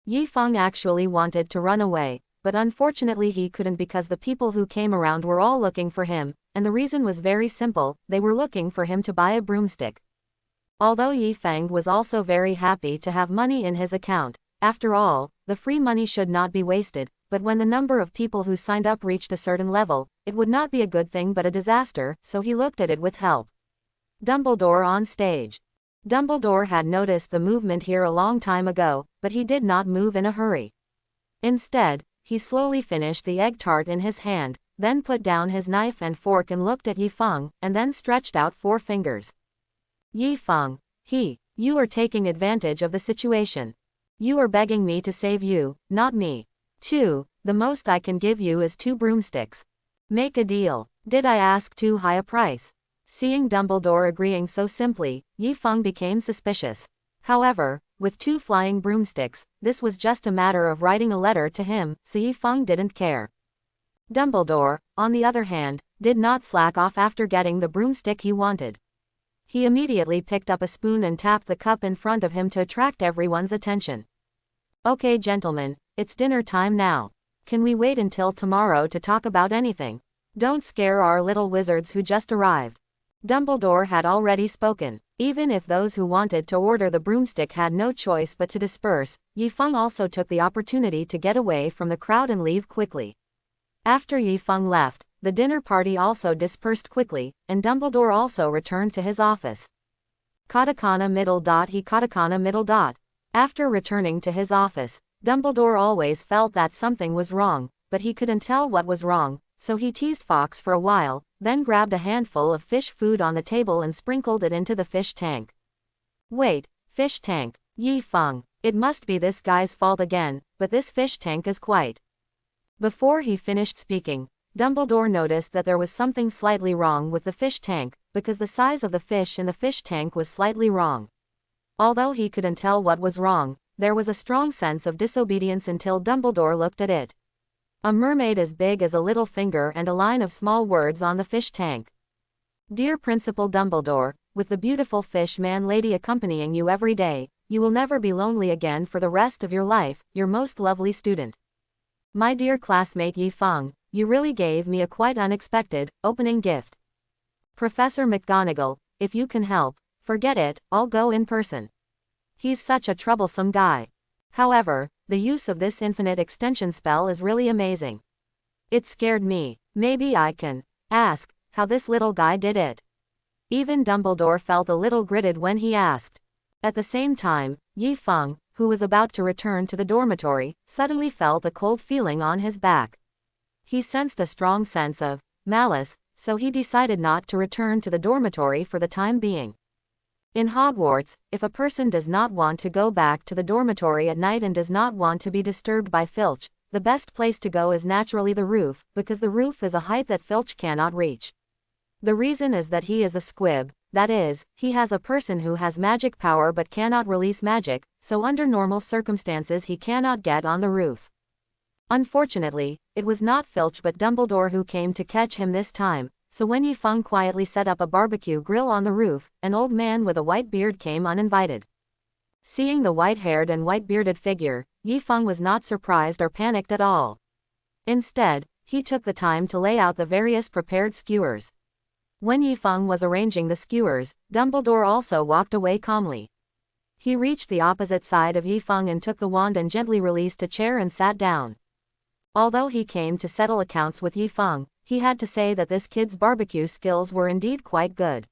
Yifeng actually wanted to run away, but unfortunately he couldn't because the people who came around were all looking for him, and the reason was very simple, they were looking for him to buy a broomstick. Although Yifeng was also very happy to have money in his account, after all, the free money should not be wasted, but when the number of people who signed up reached a certain level, it would not be a good thing but a disaster, so he looked at it with help. Dumbledore on stage. Dumbledore had noticed the movement here a long time ago, but he did not move in a hurry. Instead, he slowly finished the egg tart in his hand, then put down his knife and fork and looked at Yifeng, and then stretched out 4 fingers. Yifeng, you are taking advantage of the situation. You are begging me to save you, not me. 2, the most I can give you is 2 broomsticks. Make a deal. Did I ask too high a price? Seeing Dumbledore agreeing so simply, Yifeng became suspicious. However, with 2 flying broomsticks, this was just a matter of writing a letter to him, so Yifeng didn't care. Dumbledore, on the other hand, did not slack off after getting the broomstick he wanted. He immediately picked up a spoon and tapped the cup in front of him to attract everyone's attention. Okay gentlemen, it's dinner time now. Can we wait until tomorrow to talk about anything? Don't scare our little wizards who just arrived. Dumbledore had already spoken. Even if those who wanted to order the broomstick had no choice but to disperse, Yifeng also took the opportunity to get away from the crowd and leave quickly. After Yifeng left, the dinner party also dispersed quickly, and Dumbledore also returned to his office. Katakana middle dot he katakana middle dot. After returning to his office, Dumbledore always felt that something was wrong, but he couldn't tell what was wrong, so he teased Fox for a while, then grabbed a handful of fish food on the table and sprinkled it into the fish tank. Wait, fish tank, Yifeng, it must be this guy's fault again, but this fish tank is quite. Before he finished speaking, Dumbledore noticed that there was something slightly wrong with the fish tank, because the size of the fish in the fish tank was slightly wrong. Although he couldn't tell what was wrong, there was a strong sense of disobedience until Dumbledore looked at it. A mermaid as big as a little finger and a line of small words on the fish tank. Dear Principal Dumbledore, with the beautiful fish man lady accompanying you every day, you will never be lonely again for the rest of your life, your most lovely student. My dear classmate Yifeng, you really gave me a quite unexpected, opening gift. Professor McGonagall, if you can help, forget it, I'll go in person. He's such a troublesome guy. However, the use of this infinite extension spell is really amazing. It scared me. Maybe I can ask how this little guy did it. Even Dumbledore felt a little gritted when he asked. At the same time, Yi Feng, who was about to return to the dormitory, suddenly felt a cold feeling on his back. He sensed a strong sense of malice, so he decided not to return to the dormitory for the time being. In Hogwarts, if a person does not want to go back to the dormitory at night and does not want to be disturbed by Filch, the best place to go is naturally the roof, because the roof is a height that Filch cannot reach. The reason is that he is a squib, that is, he has a person who has magic power but cannot release magic, so under normal circumstances he cannot get on the roof. Unfortunately, it was not Filch but Dumbledore who came to catch him this time, so when Yi Feng quietly set up a barbecue grill on the roof, an old man with a white beard came uninvited. Seeing the white-haired and white-bearded figure, Yi Feng was not surprised or panicked at all. Instead, he took the time to lay out the various prepared skewers. When Yi Feng was arranging the skewers, Dumbledore also walked away calmly. He reached the opposite side of Yi Feng and took the wand and gently released a chair and sat down. Although he came to settle accounts with Yi Feng, he had to say that this kid's barbecue skills were indeed quite good.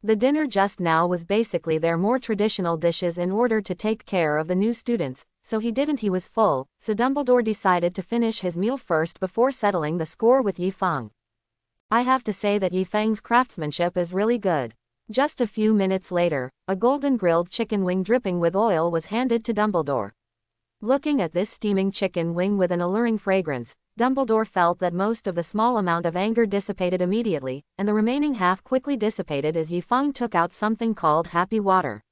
The dinner just now was basically their more traditional dishes in order to take care of the new students, so he was full, so Dumbledore decided to finish his meal first before settling the score with Yi Feng. I have to say that Yi Feng's craftsmanship is really good. Just a few minutes later, a golden grilled chicken wing dripping with oil was handed to Dumbledore. Looking at this steaming chicken wing with an alluring fragrance, Dumbledore felt that most of the small amount of anger dissipated immediately, and the remaining half quickly dissipated as Yi Feng took out something called happy water.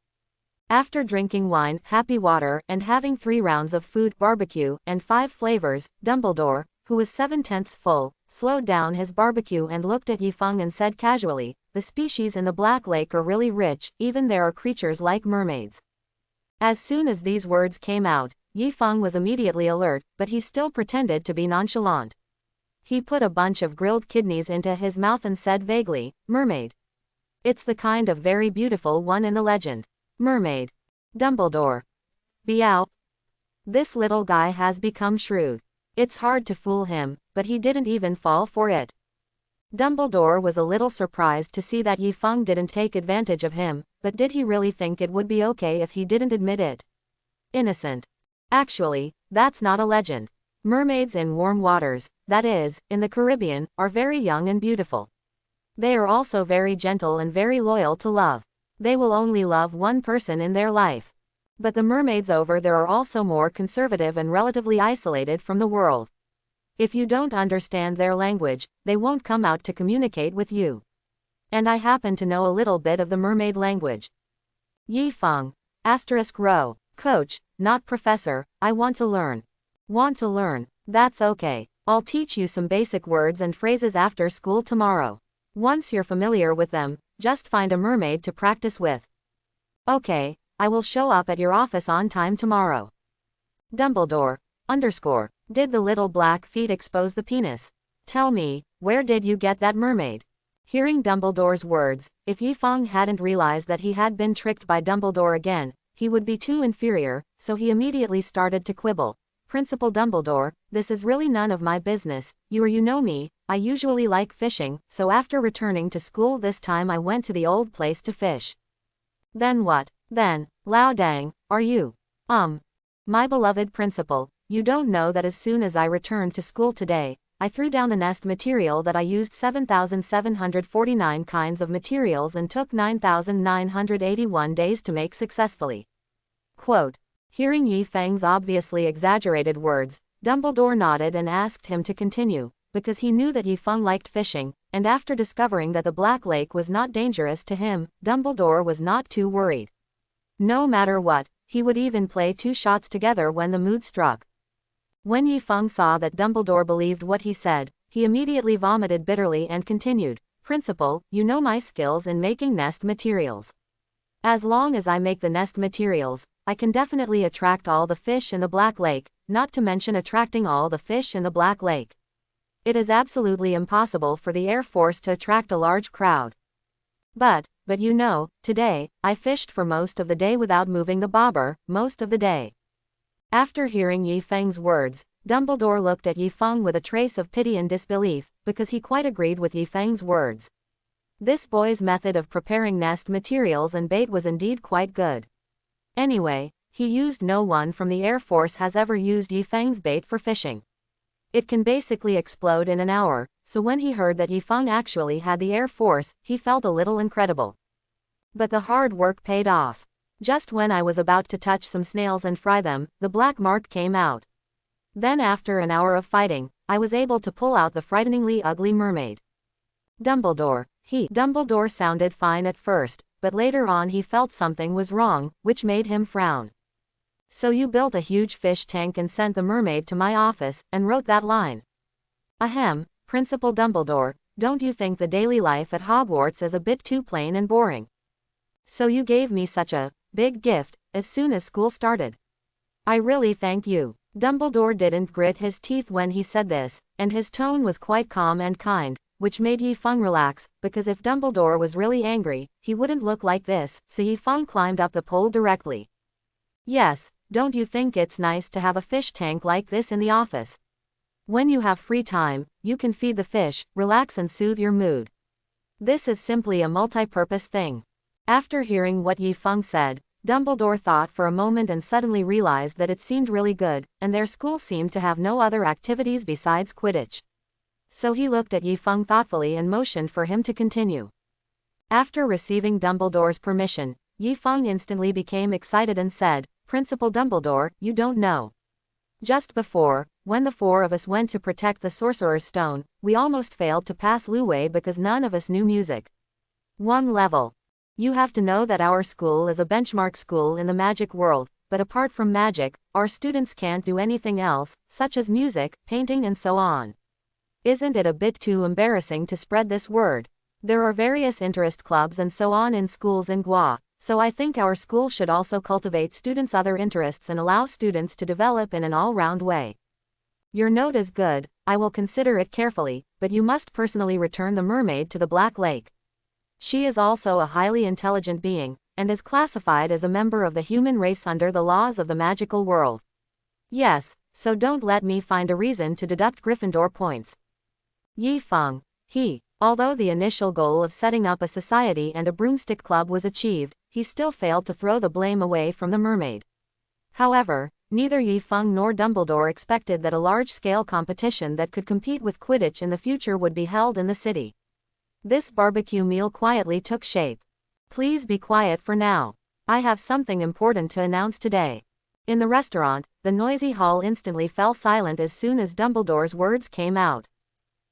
After drinking wine, happy water, and having 3 rounds of food, barbecue, and 5 flavors, Dumbledore, who was 7/10 full, slowed down his barbecue and looked at Yi Feng and said casually, "The species in the Black Lake are really rich, even there are creatures like mermaids." As soon as these words came out, Yi Feng was immediately alert, but he still pretended to be nonchalant. He put a bunch of grilled kidneys into his mouth and said vaguely, "Mermaid. It's the kind of very beautiful one in the legend." Mermaid. Dumbledore. Meow. This little guy has become shrewd. It's hard to fool him, but he didn't even fall for it. Dumbledore was a little surprised to see that Yi Feng didn't take advantage of him, but did he really think it would be okay if he didn't admit it? Innocent. Actually, that's not a legend. Mermaids in warm waters, that is, in the Caribbean, are very young and beautiful. They are also very gentle and very loyal to love. They will only love one person in their life. But the mermaids over there are also more conservative and relatively isolated from the world. If you don't understand their language, they won't come out to communicate with you. And I happen to know a little bit of the mermaid language. Yi Feng. *row. Coach, not professor, I want to learn. Want to learn? That's okay. I'll teach you some basic words and phrases after school tomorrow. Once you're familiar with them, just find a mermaid to practice with. Okay, I will show up at your office on time tomorrow. Dumbledore. Did the little black feet expose the penis? Tell me, where did you get that mermaid? Hearing Dumbledore's words, if Yi Feng hadn't realized that he had been tricked by Dumbledore again, he would be too inferior, so he immediately started to quibble. Principal Dumbledore, this is really none of my business, you know me, I usually like fishing, so after returning to school this time I went to the old place to fish. Then what? Then, Lao Dang, are you? My beloved principal, you don't know that as soon as I returned to school today, I threw down the nest material that I used 7,749 kinds of materials and took 9,981 days to make successfully. Quote. Hearing Yi Feng's obviously exaggerated words, Dumbledore nodded and asked him to continue, because he knew that Yi Feng liked fishing, and after discovering that the Black Lake was not dangerous to him, Dumbledore was not too worried. No matter what, he would even play 2 shots together when the mood struck. When Yi Feng saw that Dumbledore believed what he said, he immediately vomited bitterly and continued, Principal, you know my skills in making nest materials. As long as I make the nest materials, I can definitely attract all the fish in the Black Lake, not to mention attracting all the fish in the Black Lake. It is absolutely impossible for the Air Force to attract a large crowd. But you know, today, I fished for most of the day without moving the bobber, most of the day. After hearing Yi Feng's words, Dumbledore looked at Yi Feng with a trace of pity and disbelief, because he quite agreed with Yi Feng's words. This boy's method of preparing nest materials and bait was indeed quite good. Anyway, he used no one from the Air Force has ever used Yifeng's bait for fishing. It can basically explode in an hour, so when he heard that Yifeng actually had the Air Force, he felt a little incredible. But the hard work paid off. Just when I was about to touch some snails and fry them, the black mark came out. Then after an hour of fighting, I was able to pull out the frighteningly ugly mermaid. Dumbledore. Dumbledore sounded fine at first, but later on he felt something was wrong, which made him frown. So you built a huge fish tank and sent the mermaid to my office, and wrote that line. Ahem, Principal Dumbledore, don't you think the daily life at Hogwarts is a bit too plain and boring? So you gave me such a big gift as soon as school started. I really thank you. Dumbledore didn't grit his teeth when he said this, and his tone was quite calm and kind, which made Yifeng relax, because if Dumbledore was really angry, he wouldn't look like this, so Yifeng climbed up the pole directly. Yes, don't you think it's nice to have a fish tank like this in the office? When you have free time, you can feed the fish, relax and soothe your mood. This is simply a multi-purpose thing. After hearing what Yifeng said, Dumbledore thought for a moment and suddenly realized that it seemed really good, and their school seemed to have no other activities besides Quidditch. So he looked at Yifeng thoughtfully and motioned for him to continue. After receiving Dumbledore's permission, Yifeng instantly became excited and said, Principal Dumbledore, you don't know. Just before, when the four of us went to protect the Sorcerer's Stone, we almost failed to pass Luwei because none of us knew music. 1 level. You have to know that our school is a benchmark school in the magic world, but apart from magic, our students can't do anything else, such as music, painting and so on. Isn't it a bit too embarrassing to spread this word? There are various interest clubs and so on in schools in Gua, so I think our school should also cultivate students' other interests and allow students to develop in an all-round way. Your note is good, I will consider it carefully, but you must personally return the mermaid to the Black Lake. She is also a highly intelligent being, and is classified as a member of the human race under the laws of the magical world. Yes, so don't let me find a reason to deduct Gryffindor points. Yifeng. Although the initial goal of setting up a society and a broomstick club was achieved, he still failed to throw the blame away from the mermaid. However, neither Yifeng nor Dumbledore expected that a large-scale competition that could compete with Quidditch in the future would be held in the city. This barbecue meal quietly took shape. Please be quiet for now. I have something important to announce today. In the restaurant, the noisy hall instantly fell silent as soon as Dumbledore's words came out.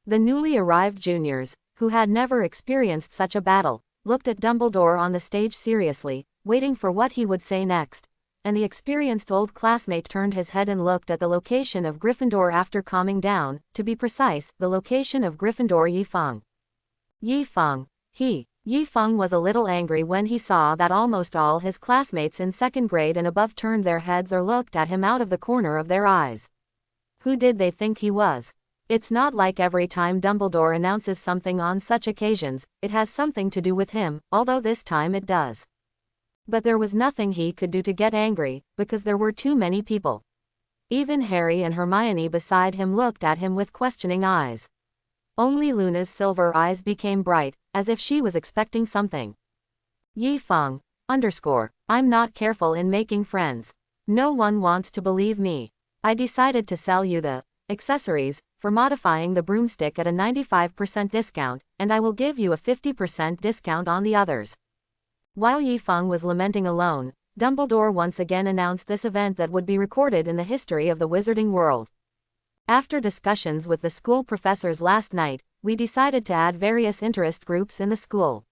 The newly arrived juniors, who had never experienced such a battle, looked at Dumbledore on the stage seriously, waiting for what he would say next, and the experienced old classmate turned his head and looked at the location of Gryffindor after calming down, to be precise, the location of Gryffindor Yifeng. Yifeng was a little angry when he saw that almost all his classmates in second grade and above turned their heads or looked at him out of the corner of their eyes. Who did they think he was? It's not like every time Dumbledore announces something on such occasions, it has something to do with him, although this time it does. But there was nothing he could do to get angry, because there were too many people. Even Harry and Hermione beside him looked at him with questioning eyes. Only Luna's silver eyes became bright, as if she was expecting something. Yifeng. I'm not careful in making friends. No one wants to believe me. I decided to sell you the accessories for modifying the broomstick at a 95% discount, and I will give you a 50% discount on the others. While Yifeng was lamenting alone, Dumbledore once again announced this event that would be recorded in the history of the wizarding world. After discussions with the school professors last night, we decided to add various interest groups in the school.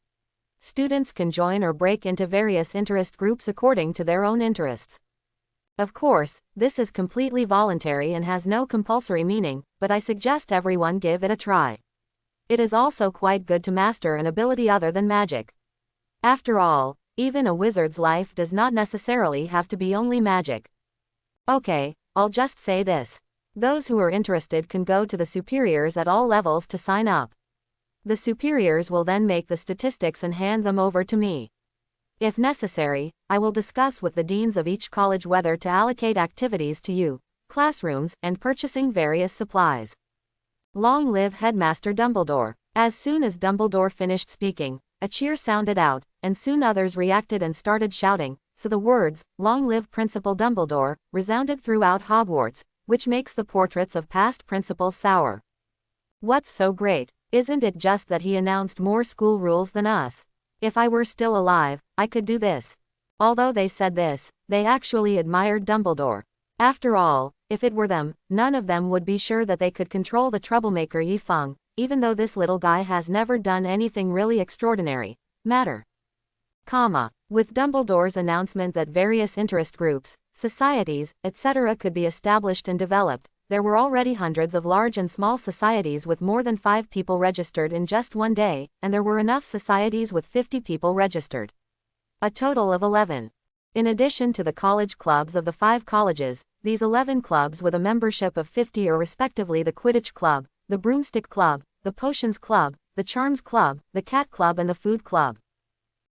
Students can join or break into various interest groups according to their own interests. Of course, this is completely voluntary and has no compulsory meaning, but I suggest everyone give it a try. It is also quite good to master an ability other than magic. After all, even a wizard's life does not necessarily have to be only magic. Okay, I'll just say this. Those who are interested can go to the superiors at all levels to sign up. The superiors will then make the statistics and hand them over to me. If necessary, I will discuss with the deans of each college whether to allocate activities to you, classrooms, and purchasing various supplies. Long live Headmaster Dumbledore. As soon as Dumbledore finished speaking, a cheer sounded out, and soon others reacted and started shouting, so the words, "Long live Principal Dumbledore," resounded throughout Hogwarts, which makes the portraits of past principals sour. What's so great? Isn't it just that he announced more school rules than us? If I were still alive, I could do this. Although they said this, they actually admired Dumbledore. After all, if it were them, none of them would be sure that they could control the troublemaker Yi Feng, even though this little guy has never done anything really extraordinary. With Dumbledore's announcement that various interest groups, societies, etc. could be established and developed, there were already hundreds of large and small societies with more than 5 people registered in just one day, and there were enough societies with 50 people registered. A total of 11. In addition to the college clubs of the 5 colleges, these 11 clubs with a membership of 50 are respectively the Quidditch Club, the Broomstick Club, the Potions Club, the Charms Club, the Cat Club and the Food Club.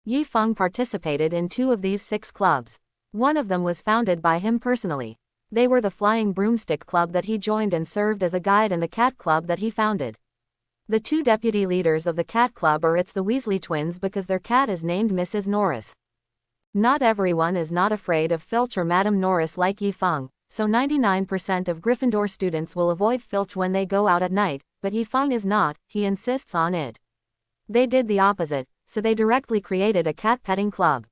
Yi Feng participated in 2 of these 6 clubs. One of them was founded by him personally. They were the Flying Broomstick Club that he joined and served as a guide and the Cat Club that he founded. The 2 deputy leaders of the Cat Club are the Weasley twins because their cat is named Mrs. Norris. Not everyone is not afraid of Filch or Madame Norris like Yi Feng, so 99% of Gryffindor students will avoid Filch when they go out at night, but Yi Feng is not, he insists on it. They did the opposite, so they directly created a cat petting club.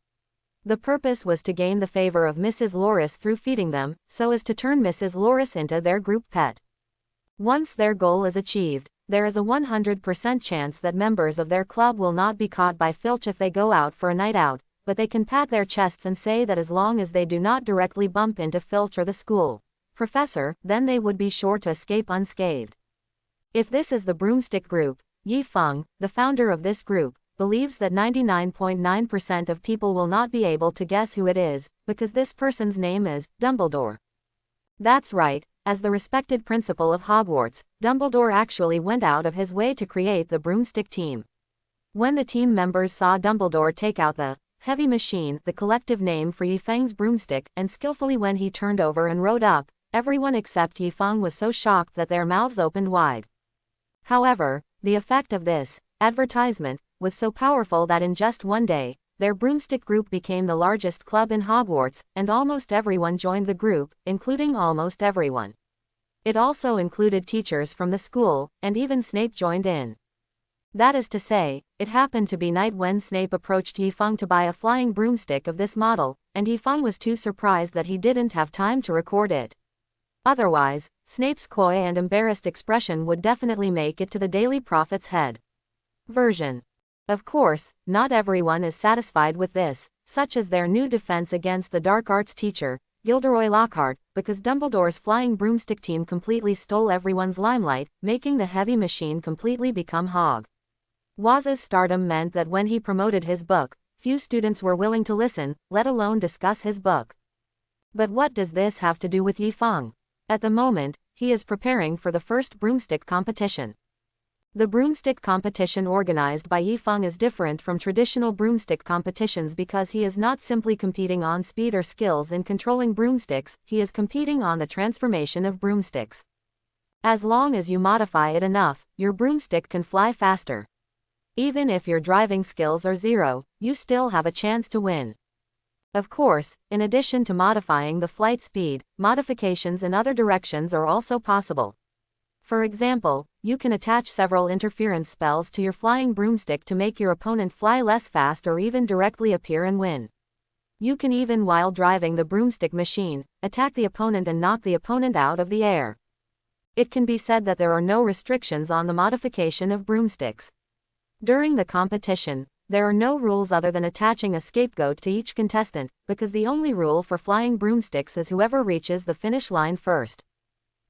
The purpose was to gain the favor of Mrs. Loris through feeding them, so as to turn Mrs. Loris into their group pet. Once their goal is achieved, there is a 100% chance that members of their club will not be caught by Filch if they go out for a night out, but they can pat their chests and say that as long as they do not directly bump into Filch or the school professor, then they would be sure to escape unscathed. If this is the Broomstick group, Yi Feng, the founder of this group, believes that 99.9% of people will not be able to guess who it is, because this person's name is Dumbledore. That's right, as the respected principal of Hogwarts, Dumbledore actually went out of his way to create the Broomstick team. When the team members saw Dumbledore take out the heavy machine, the collective name for Yi Feng's broomstick, and skillfully when he turned over and rode up, everyone except Yi Feng was so shocked that their mouths opened wide. However, the effect of this advertisement was so powerful that in just one day, their broomstick group became the largest club in Hogwarts, and almost everyone joined the group, including almost everyone. It also included teachers from the school, and even Snape joined in. That is to say, it happened to be night when Snape approached Yi Feng to buy a flying broomstick of this model, and Yi Feng was too surprised that he didn't have time to record it. Otherwise, Snape's coy and embarrassed expression would definitely make it to the Daily Prophet's head. Version. Of course, not everyone is satisfied with this, such as their new defense against the dark arts teacher, Gilderoy Lockhart, because Dumbledore's flying broomstick team completely stole everyone's limelight, making the heavy machine completely become Hogwarts' stardom meant that when he promoted his book, few students were willing to listen, let alone discuss his book. But what does this have to do with Yi Feng? At the moment, he is preparing for the first broomstick competition. The broomstick competition organized by Yi Feng is different from traditional broomstick competitions because he is not simply competing on speed or skills in controlling broomsticks, he is competing on the transformation of broomsticks. As long as you modify it enough, your broomstick can fly faster. Even if your driving skills are 0, you still have a chance to win. Of course, in addition to modifying the flight speed, modifications in other directions are also possible. For example, you can attach several interference spells to your flying broomstick to make your opponent fly less fast or even directly appear and win. You can even, while driving the broomstick machine, attack the opponent and knock the opponent out of the air. It can be said that there are no restrictions on the modification of broomsticks. During the competition, there are no rules other than attaching a scapegoat to each contestant, because the only rule for flying broomsticks is whoever reaches the finish line first.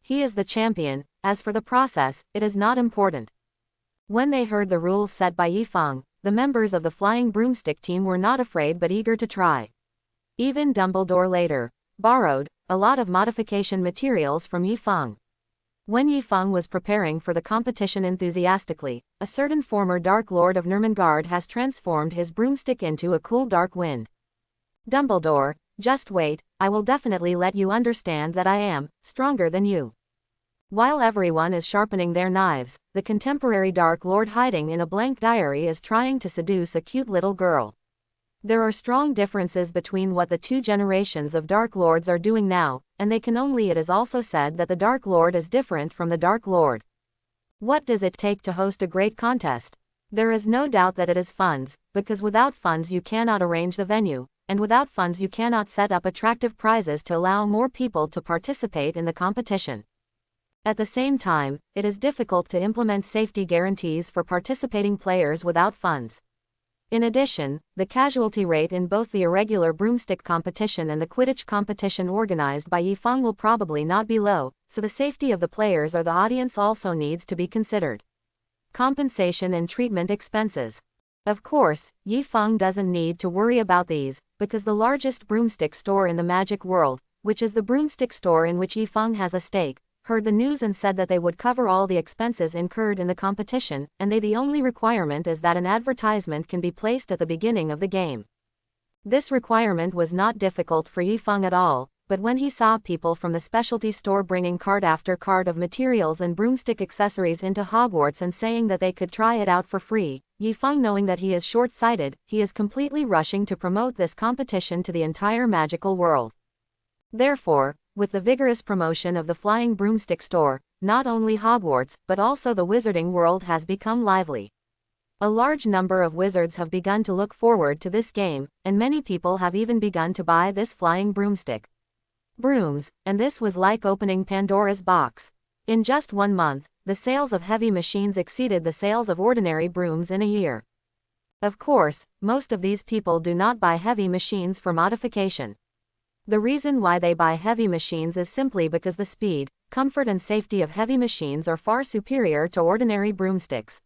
He is the champion. As for the process, it is not important. When they heard the rules set by Yi Feng, the members of the flying broomstick team were not afraid but eager to try. Even Dumbledore later borrowed a lot of modification materials from Yi Feng. When Yi Feng was preparing for the competition enthusiastically, a certain former Dark Lord of Nurmengard has transformed his broomstick into a cool dark wind. Dumbledore, just wait, I will definitely let you understand that I am stronger than you. While everyone is sharpening their knives, the contemporary Dark Lord hiding in a blank diary is trying to seduce a cute little girl. There are strong differences between what the two generations of Dark Lords are doing now, and they can only. It is also said that the Dark Lord is different from the Dark Lord. What does it take to host a great contest? There is no doubt that it is funds, because without funds you cannot arrange the venue, and without funds you cannot set up attractive prizes to allow more people to participate in the competition. At the same time, it is difficult to implement safety guarantees for participating players without funds. In addition, the casualty rate in both the irregular broomstick competition and the Quidditch competition organized by Yifeng will probably not be low, so the safety of the players or the audience also needs to be considered. Compensation and treatment expenses. Of course, Yifeng doesn't need to worry about these, because the largest broomstick store in the magic world, which is the broomstick store in which Yifeng has a stake, heard the news and said that they would cover all the expenses incurred in the competition, and the only requirement is that an advertisement can be placed at the beginning of the game. This requirement was not difficult for Yifeng at all, but when he saw people from the specialty store bringing cart after cart of materials and broomstick accessories into Hogwarts and saying that they could try it out for free, Yifeng, knowing that he is short-sighted, he is completely rushing to promote this competition to the entire magical world. Therefore, with the vigorous promotion of the flying broomstick store, not only Hogwarts, but also the wizarding world has become lively. A large number of wizards have begun to look forward to this game, and many people have even begun to buy this flying broomstick. Brooms, and this was like opening Pandora's box. In just 1 month, the sales of heavy machines exceeded the sales of ordinary brooms in a year. Of course, most of these people do not buy heavy machines for modification. The reason why they buy heavy machines is simply because the speed, comfort and safety of heavy machines are far superior to ordinary broomsticks.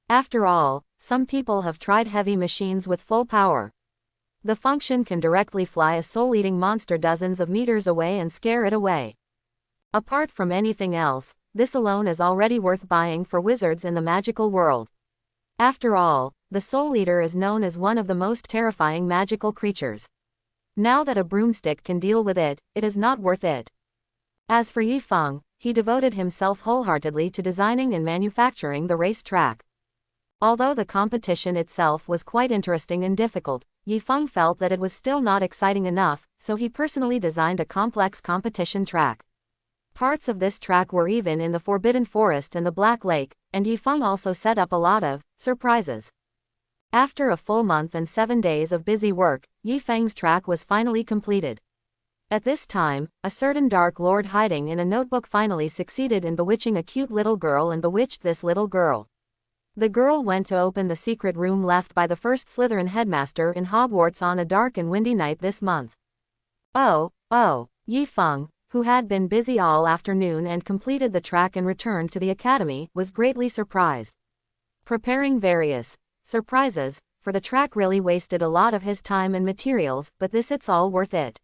After all, some people have tried heavy machines with full power. The function can directly fly a soul-eating monster dozens of meters away and scare it away. Apart from anything else, this alone is already worth buying for wizards in the magical world. After all, the Soul Eater is known as one of the most terrifying magical creatures. Now that a broomstick can deal with it, it is not worth it. As for Yifeng, he devoted himself wholeheartedly to designing and manufacturing the race track. Although the competition itself was quite interesting and difficult, Yifeng felt that it was still not exciting enough, so he personally designed a complex competition track. Parts of this track were even in the Forbidden Forest and the Black Lake, and Yifeng also set up a lot of surprises. After a full month and 7 days of busy work, Yifeng's track was finally completed. At this time, a certain Dark Lord hiding in a notebook finally succeeded in bewitching a cute little girl and bewitched this little girl. The girl went to open the secret room left by the first Slytherin headmaster in Hogwarts on a dark and windy night this month. Yifeng, who had been busy all afternoon and completed the track and returned to the academy, was greatly surprised. Preparing various surprises for the track really wasted a lot of his time and materials, but it's all worth it.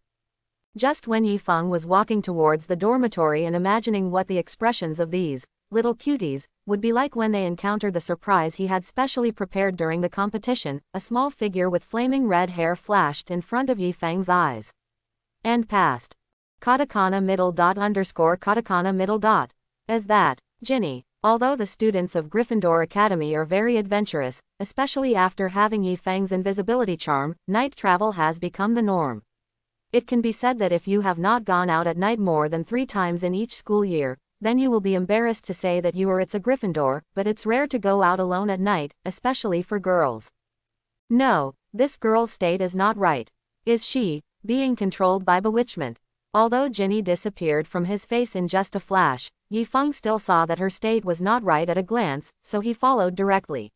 Just when Yifeng was walking towards the dormitory and imagining what the expressions of these little cuties would be like when they encountered the surprise he had specially prepared during the competition, a small figure with flaming red hair flashed in front of Yifeng's eyes. And passed. Katakana middle dot underscore katakana middle dot. As that, Ginny. Although the students of Gryffindor Academy are very adventurous, especially after having Yifeng's invisibility charm, night travel has become the norm. It can be said that if you have not gone out at night more than 3 times in each school year, then you will be embarrassed to say that it's a Gryffindor, but it's rare to go out alone at night, especially for girls. No, this girl's state is not right. Is she being controlled by bewitchment? Although Ginny disappeared from his face in just a flash, Yifeng still saw that her state was not right at a glance, so he followed directly.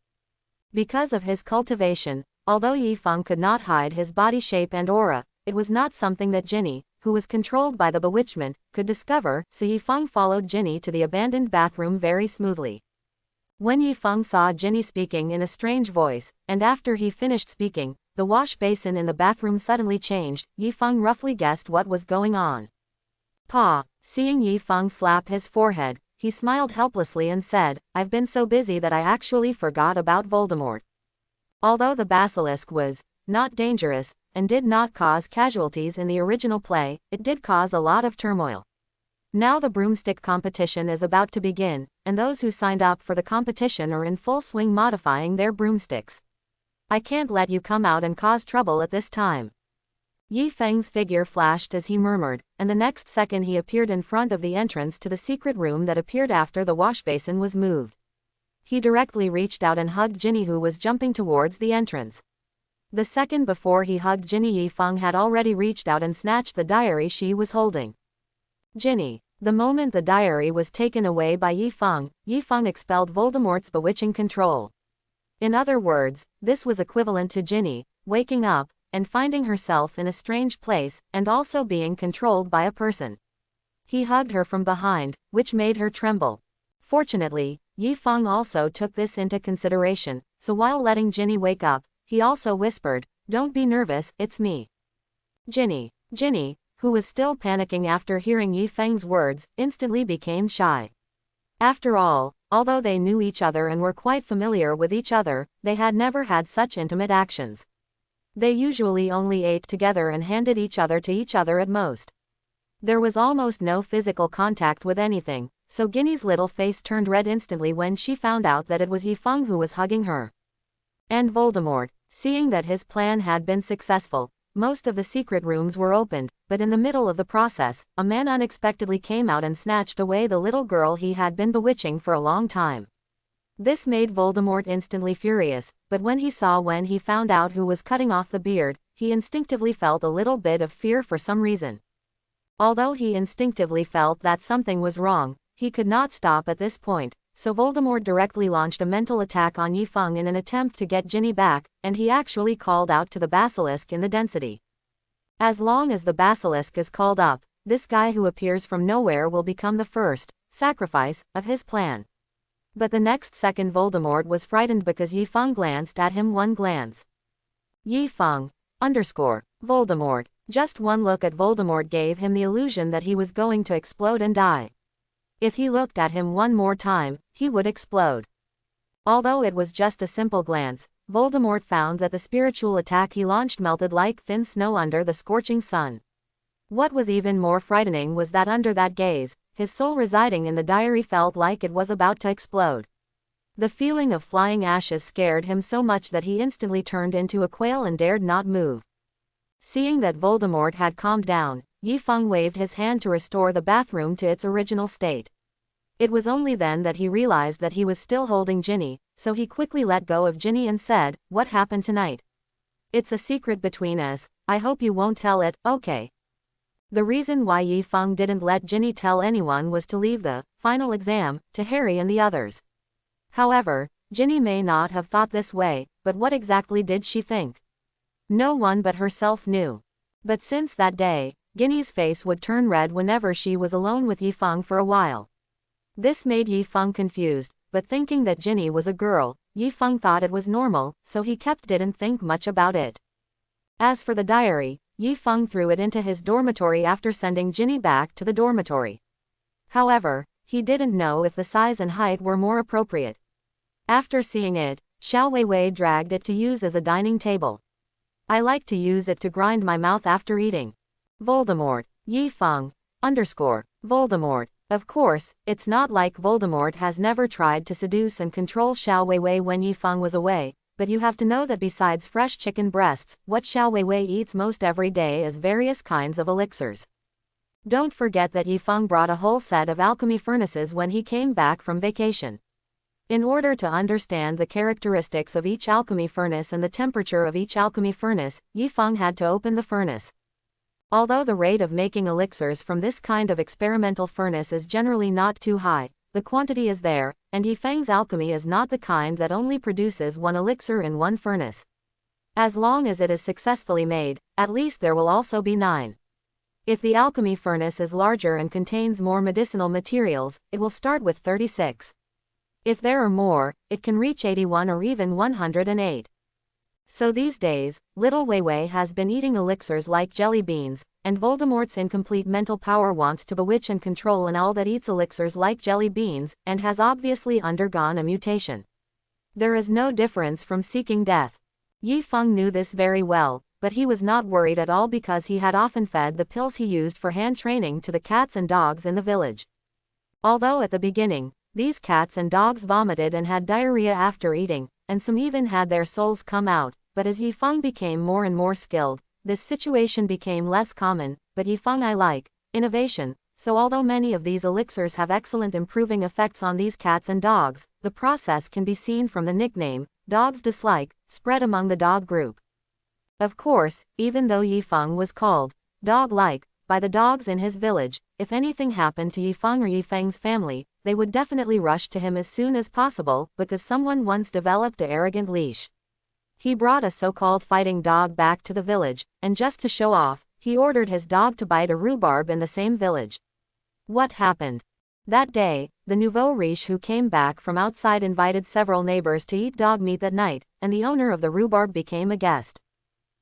Because of his cultivation, although Yifeng could not hide his body shape and aura, it was not something that Ginny, who was controlled by the bewitchment, could discover, so Yifeng followed Ginny to the abandoned bathroom very smoothly. When Yifeng saw Ginny speaking in a strange voice, and after he finished speaking, the wash basin in the bathroom suddenly changed, Yifeng roughly guessed what was going on. Seeing Yifeng slap his forehead, he smiled helplessly and said, "I've been so busy that I actually forgot about Voldemort." Although the basilisk was not dangerous, and did not cause casualties in the original play, it did cause a lot of turmoil. Now the broomstick competition is about to begin, and those who signed up for the competition are in full swing modifying their broomsticks. I can't let you come out and cause trouble at this time. Yi Feng's figure flashed as he murmured, and the next second he appeared in front of the entrance to the secret room that appeared after the washbasin was moved. He directly reached out and hugged Ginny, who was jumping towards the entrance. The second before he hugged Ginny, Yi Feng had already reached out and snatched the diary she was holding. Ginny. The moment the diary was taken away by Yi Feng expelled Voldemort's bewitching control. In other words, this was equivalent to Ginny waking up and finding herself in a strange place and also being controlled by a person. He hugged her from behind, which made her tremble. Fortunately, Yi Feng also took this into consideration, so while letting Ginny wake up, he also whispered, "Don't be nervous, it's me." Ginny, who was still panicking after hearing Yi Feng's words, instantly became shy. After all, although they knew each other and were quite familiar with each other, they had never had such intimate actions. They usually only ate together and handed each other to each other at most. There was almost no physical contact with anything, so Ginny's little face turned red instantly when she found out that it was Yi Feng who was hugging her. And Voldemort, seeing that his plan had been successful, most of the secret rooms were opened, but in the middle of the process, a man unexpectedly came out and snatched away the little girl he had been bewitching for a long time. This made Voldemort instantly furious, but when he found out who was cutting off the beard, he instinctively felt a little bit of fear for some reason. Although he instinctively felt that something was wrong, he could not stop at this point, so Voldemort directly launched a mental attack on Yi Feng in an attempt to get Ginny back, and he actually called out to the basilisk in the density. As long as the basilisk is called up, this guy who appears from nowhere will become the first sacrifice of his plan. But the next second Voldemort was frightened because Yi Feng glanced at him one glance. Yi Feng Voldemort. Just one look at Voldemort gave him the illusion that he was going to explode and die. If he looked at him one more time, he would explode. Although it was just a simple glance, Voldemort found that the spiritual attack he launched melted like thin snow under the scorching sun. What was even more frightening was that under that gaze, his soul residing in the diary felt like it was about to explode. The feeling of flying ashes scared him so much that he instantly turned into a quail and dared not move. Seeing that Voldemort had calmed down, Yi Feng waved his hand to restore the bathroom to its original state. It was only then that he realized that he was still holding Ginny, so he quickly let go of Ginny and said, "What happened tonight? It's a secret between us, I hope you won't tell it, okay?" The reason why Yi Feng didn't let Ginny tell anyone was to leave the final exam to Harry and the others. However, Ginny may not have thought this way, but what exactly did she think? No one but herself knew. But since that day, Ginny's face would turn red whenever she was alone with Yi Feng for a while. This made Yi Feng confused, but thinking that Ginny was a girl, Yi Feng thought it was normal, so he didn't think much about it. As for the diary, Yi Feng threw it into his dormitory after sending Ginny back to the dormitory. However, he didn't know if the size and height were more appropriate. After seeing it, Xiao Weiwei dragged it to use as a dining table. I like to use it to grind my mouth after eating. Voldemort. Yi Feng Voldemort. Of course, it's not like Voldemort has never tried to seduce and control Xiao Weiwei when Yi Feng was away, but you have to know that besides fresh chicken breasts, what Xiao Weiwei eats most every day is various kinds of elixirs. Don't forget that Yi Feng brought a whole set of alchemy furnaces when he came back from vacation. In order to understand the characteristics of each alchemy furnace and the temperature of each alchemy furnace, Yi Feng had to open the furnace. Although the rate of making elixirs from this kind of experimental furnace is generally not too high, the quantity is there, and Yi Feng's alchemy is not the kind that only produces one elixir in one furnace. As long as it is successfully made, at least there will also be 9. If the alchemy furnace is larger and contains more medicinal materials, it will start with 36. If there are more, it can reach 81 or even 108. So these days, little Weiwei has been eating elixirs like jelly beans, and Voldemort's incomplete mental power wants to bewitch and control an all that eats elixirs like jelly beans, and has obviously undergone a mutation. There is no difference from seeking death. Yi Feng knew this very well, but he was not worried at all because he had often fed the pills he used for hand training to the cats and dogs in the village. Although at the beginning, these cats and dogs vomited and had diarrhea after eating, and some even had their souls come out, but as Yifeng became more and more skilled, this situation became less common. But Yifeng I like innovation, so although many of these elixirs have excellent improving effects on these cats and dogs, the process can be seen from the nickname, Dog's Dislike, spread among the dog group. Of course, even though Yifeng was called dog-like by the dogs in his village, if anything happened to Yifeng or Yifeng's family, they would definitely rush to him as soon as possible because someone once developed an arrogant leash. He brought a so-called fighting dog back to the village, and just to show off, he ordered his dog to bite a rhubarb in the same village. What happened? That day, the nouveau riche who came back from outside invited several neighbors to eat dog meat that night, and the owner of the rhubarb became a guest.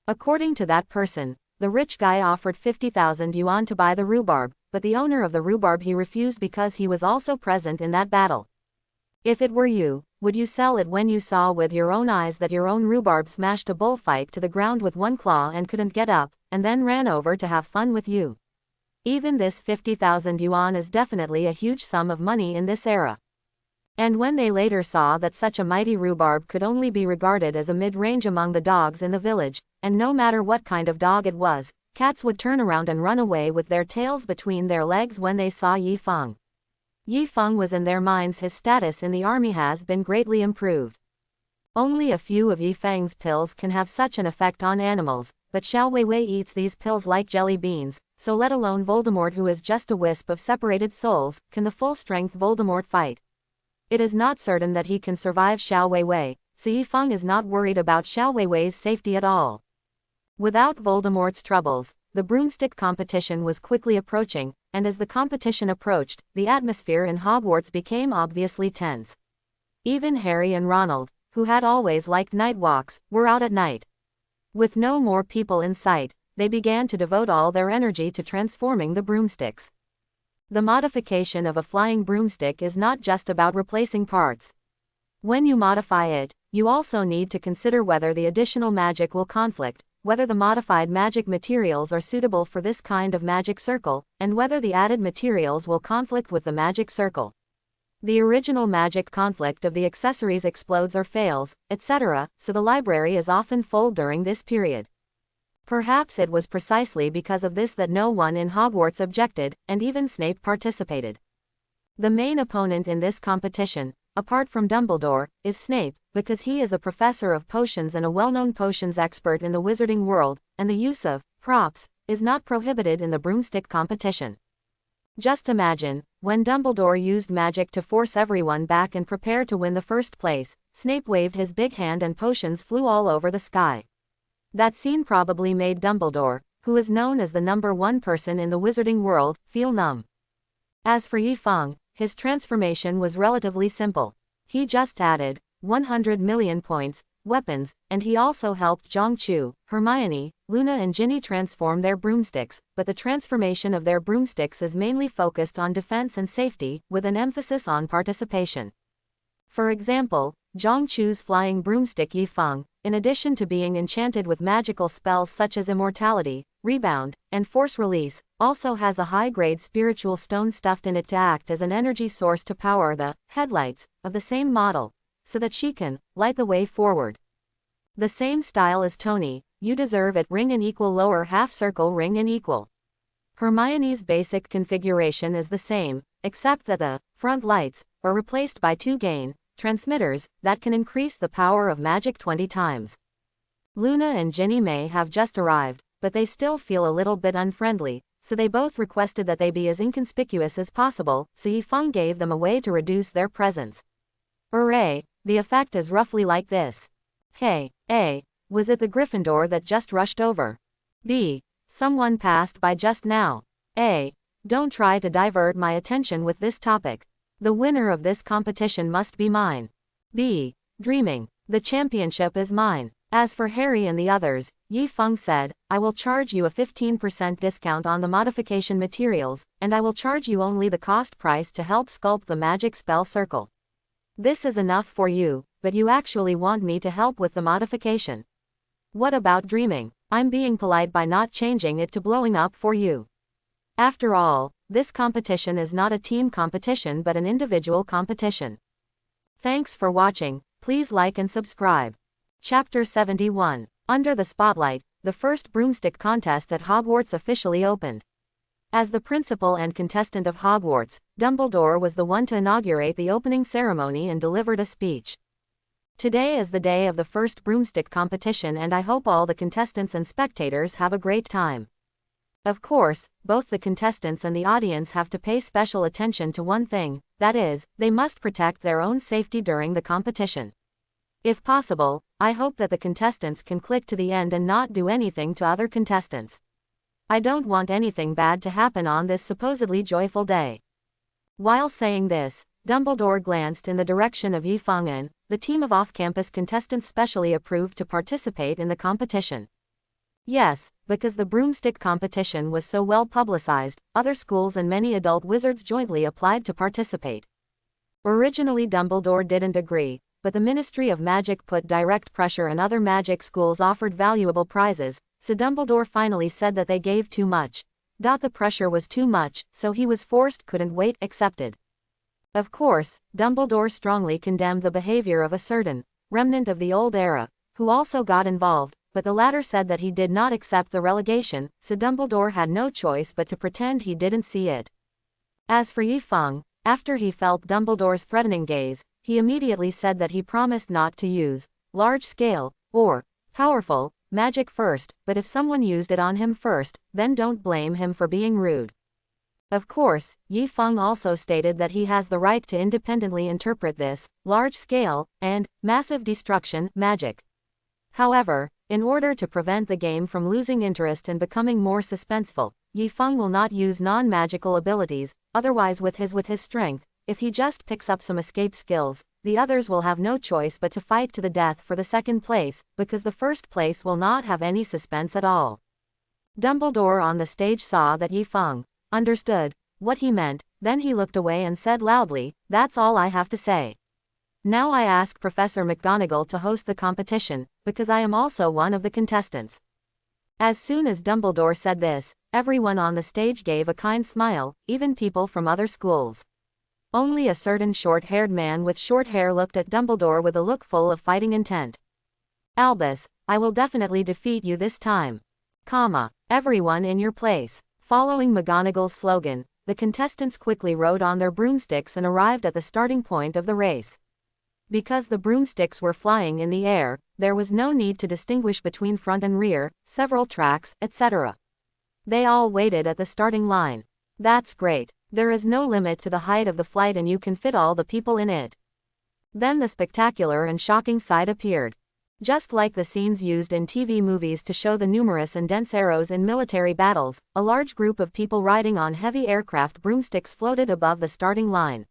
According to that person, the rich guy offered 50,000 yuan to buy the rhubarb, but the owner of the rhubarb he refused because he was also present in that battle. If it were you, would you sell it when you saw with your own eyes that your own rhubarb smashed a bullfight to the ground with one claw and couldn't get up, and then ran over to have fun with you? Even this 50,000 yuan is definitely a huge sum of money in this era. And when they later saw that such a mighty rhubarb could only be regarded as a mid-range among the dogs in the village, and no matter what kind of dog it was, cats would turn around and run away with their tails between their legs when they saw Yifeng. Yifeng was in their minds his status in the army has been greatly improved. Only a few of Yifeng's pills can have such an effect on animals, but Xiao Weiwei eats these pills like jelly beans, so let alone Voldemort who is just a wisp of separated souls, can the full-strength Voldemort fight. It is not certain that he can survive Xiao Weiwei, so Yifeng is not worried about Xiao Weiwei's safety at all. Without Voldemort's troubles, the broomstick competition was quickly approaching, and as the competition approached, the atmosphere in Hogwarts became obviously tense. Even Harry and Ronald, who had always liked night walks, were out at night. With no more people in sight, they began to devote all their energy to transforming the broomsticks. The modification of a flying broomstick is not just about replacing parts. When you modify it, you also need to consider whether the additional magic will conflict, whether the modified magic materials are suitable for this kind of magic circle, and whether the added materials will conflict with the magic circle. The original magic conflict of the accessories explodes or fails, etc., so the library is often full during this period. Perhaps it was precisely because of this that no one in Hogwarts objected, and even Snape participated. The main opponent in this competition, apart from Dumbledore, is Snape, because he is a professor of potions and a well-known potions expert in the wizarding world, and the use of props is not prohibited in the broomstick competition. Just imagine, when Dumbledore used magic to force everyone back and prepare to win the first place, Snape waved his big hand and potions flew all over the sky. That scene probably made Dumbledore, who is known as the #1 person in the wizarding world, feel numb. As for Yifeng, his transformation was relatively simple. He just added 100 million points, weapons, and he also helped Zhongchu, Hermione, Luna and Ginny transform their broomsticks, but the transformation of their broomsticks is mainly focused on defense and safety, with an emphasis on participation. For example, Zhongchu's flying broomstick Yifeng, in addition to being enchanted with magical spells such as immortality, rebound, and force release, also has a high-grade spiritual stone stuffed in it to act as an energy source to power the headlights of the same model, so that she can light the way forward. The same style as Tony, you deserve it ring and equal lower half circle ring and equal. Hermione's basic configuration is the same, except that the front lights are replaced by 2 gain transmitters that can increase the power of magic 20 times. Luna and Ginny may have just arrived, but they still feel a little bit unfriendly, so they both requested that they be as inconspicuous as possible, so Yifeng gave them a way to reduce their presence. Hooray, the effect is roughly like this. Hey, A. Was it the Gryffindor that just rushed over? B. Someone passed by just now. A. Don't try to divert my attention with this topic. The winner of this competition must be mine. B. Dreaming. The championship is mine. As for Harry and the others, Yifeng said, I will charge you a 15% discount on the modification materials, and I will charge you only the cost price to help sculpt the magic spell circle. This is enough for you, but you actually want me to help with the modification. What about dreaming? I'm being polite by not changing it to blowing up for you. After all, this competition is not a team competition but an individual competition. Thanks for watching, please like and subscribe. Chapter 71. Under the spotlight, the first broomstick contest at Hogwarts officially opened. As the principal and contestant of Hogwarts, Dumbledore was the one to inaugurate the opening ceremony and delivered a speech. Today is the day of the first broomstick competition and I hope all the contestants and spectators have a great time. Of course, both the contestants and the audience have to pay special attention to one thing, that is, they must protect their own safety during the competition. If possible, I hope that the contestants can click to the end and not do anything to other contestants. I don't want anything bad to happen on this supposedly joyful day. While saying this, Dumbledore glanced in the direction of Yifeng and the team of off-campus contestants specially approved to participate in the competition. Yes, because the broomstick competition was so well publicized, other schools and many adult wizards jointly applied to participate. Originally Dumbledore didn't agree, but the Ministry of Magic put direct pressure and other magic schools offered valuable prizes, so Dumbledore finally said that they gave too much. The pressure was too much, so he was forced, couldn't wait, accepted. Of course, Dumbledore strongly condemned the behavior of a certain remnant of the old era, who also got involved, but the latter said that he did not accept the relegation, so Dumbledore had no choice but to pretend he didn't see it. As for Yifeng, after he felt Dumbledore's threatening gaze, he immediately said that he promised not to use large-scale or powerful magic first, but if someone used it on him first, then don't blame him for being rude. Of course, Yifeng also stated that he has the right to independently interpret this large-scale and massive destruction magic. However, in order to prevent the game from losing interest and becoming more suspenseful, Yifeng will not use non-magical abilities, otherwise with his strength, if he just picks up some escape skills, the others will have no choice but to fight to the death for the second place, because the first place will not have any suspense at all. Dumbledore on the stage saw that Yifeng understood what he meant, then he looked away and said loudly, "That's all I have to say. Now I ask Professor McGonagall to host the competition, because I am also one of the contestants." As soon as Dumbledore said this, everyone on the stage gave a kind smile, even people from other schools. Only a certain short-haired man with short hair looked at Dumbledore with a look full of fighting intent. "Albus, I will definitely defeat you this time. Everyone in your place." Following McGonagall's slogan, the contestants quickly rode on their broomsticks and arrived at the starting point of the race. Because the broomsticks were flying in the air, there was no need to distinguish between front and rear, several tracks, etc. They all waited at the starting line. That's great. There is no limit to the height of the flight and you can fit all the people in it. Then the spectacular and shocking sight appeared. Just like the scenes used in TV movies to show the numerous and dense arrows in military battles, a large group of people riding on heavy aircraft broomsticks floated above the starting line.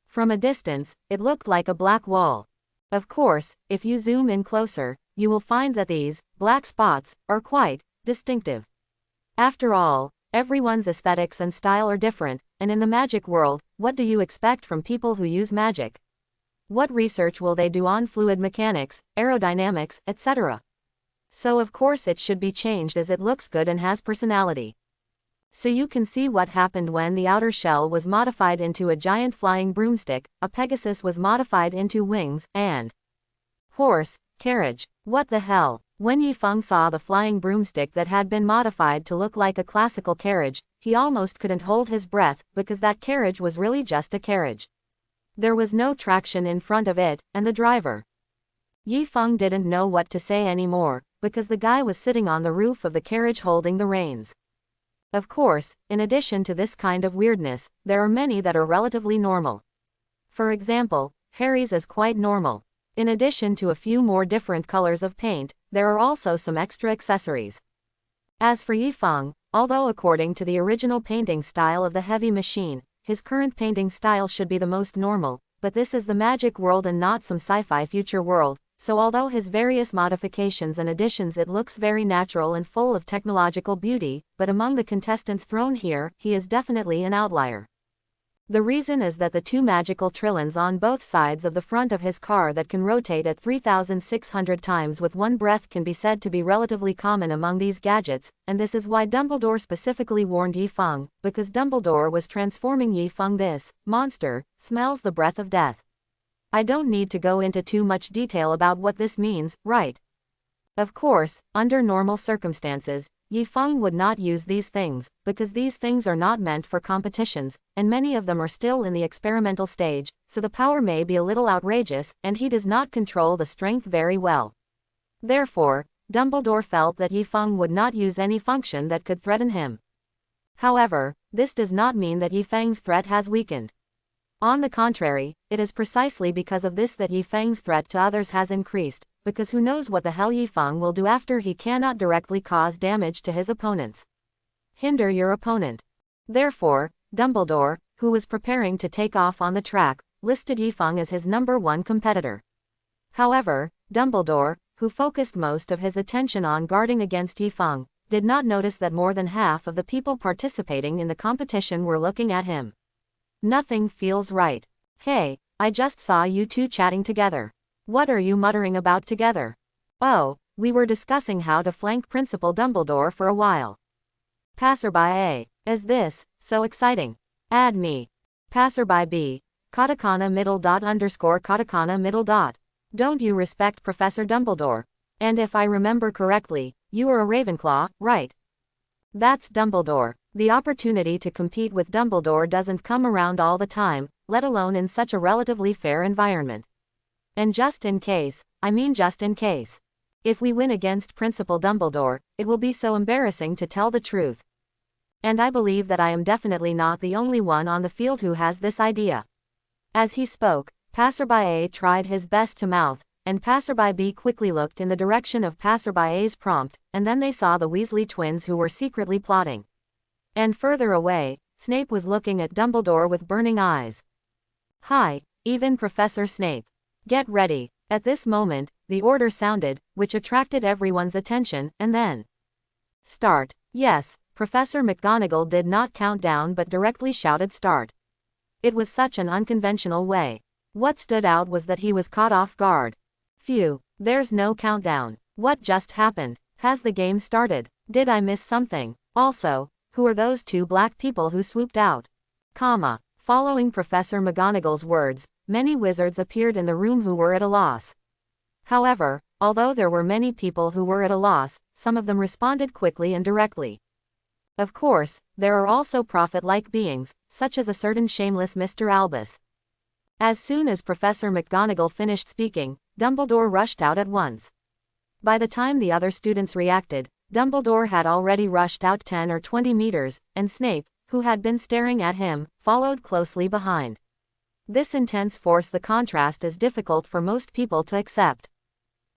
From a distance, it looked like a black wall. Of course, if you zoom in closer, you will find that these black spots are quite distinctive. After all, everyone's aesthetics and style are different, and in the magic world, what do you expect from people who use magic? What research will they do on fluid mechanics, aerodynamics, etc.? So of course it should be changed as it looks good and has personality. So you can see what happened when the outer shell was modified into a giant flying broomstick, a Pegasus was modified into wings, and horse, carriage. What the hell? When Yifeng saw the flying broomstick that had been modified to look like a classical carriage, he almost couldn't hold his breath, because that carriage was really just a carriage. There was no traction in front of it, and the driver. Yifeng didn't know what to say anymore, because the guy was sitting on the roof of the carriage holding the reins. Of course, in addition to this kind of weirdness, there are many that are relatively normal. For example, Harry's is quite normal. In addition to a few more different colors of paint, there are also some extra accessories. As for Yifeng, although according to the original painting style of the heavy machine, his current painting style should be the most normal, but this is the magic world and not some sci-fi future world, so although his various modifications and additions it looks very natural and full of technological beauty, but among the contestants thrown here, he is definitely an outlier. The reason is that the two magical trillons on both sides of the front of his car that can rotate at 3,600 times with one breath can be said to be relatively common among these gadgets, and this is why Dumbledore specifically warned Yifeng, because Dumbledore was transforming Yifeng. This monster smells the breath of death. I don't need to go into too much detail about what this means, right? Of course, under normal circumstances, Yifeng would not use these things, because these things are not meant for competitions, and many of them are still in the experimental stage, so the power may be a little outrageous, and he does not control the strength very well. Therefore, Dumbledore felt that Yifeng would not use any function that could threaten him. However, this does not mean that Yifeng's threat has weakened. On the contrary, it is precisely because of this that Yifeng's threat to others has increased, because who knows what the hell Yifeng will do after he cannot directly cause damage to his opponents. Hinder your opponent. Therefore, Dumbledore, who was preparing to take off on the track, listed Yifeng as his #1 competitor. However, Dumbledore, who focused most of his attention on guarding against Yifeng, did not notice that more than half of the people participating in the competition were looking at him. Nothing feels right. Hey, I just saw you two chatting together. What are you muttering about together? Oh, we were discussing how to flank Principal Dumbledore for a while. Passerby A. Is this so exciting? Add me. Passerby B. Katakana middle dot underscore katakana middle dot. Don't you respect Professor Dumbledore? And if I remember correctly, you are a Ravenclaw, right? That's Dumbledore. The opportunity to compete with Dumbledore doesn't come around all the time, let alone in such a relatively fair environment. And just in case, if we win against Principal Dumbledore, it will be so embarrassing to tell the truth. And I believe that I am definitely not the only one on the field who has this idea. As he spoke, Passerby A tried his best to mouth, and Passerby B quickly looked in the direction of Passerby A's prompt, and then they saw the Weasley twins who were secretly plotting. And further away, Snape was looking at Dumbledore with burning eyes. Hi, even Professor Snape. Get ready. At this moment, the order sounded, which attracted everyone's attention, and then start. Yes, Professor McGonagall did not count down but directly shouted start. It was such an unconventional way. What stood out was that he was caught off guard. Phew, there's no countdown. What just happened? Has the game started? Did I miss something? Also, who are those two black people who swooped out? Following Professor McGonagall's words, many wizards appeared in the room who were at a loss. However, although there were many people who were at a loss, some of them responded quickly and directly. Of course, there are also prophet-like beings, such as a certain shameless Mr. Albus. As soon as Professor McGonagall finished speaking, Dumbledore rushed out at once. By the time the other students reacted, Dumbledore had already rushed out 10 or 20 meters, and Snape, who had been staring at him, followed closely behind. This intense force. The contrast is difficult for most people to accept.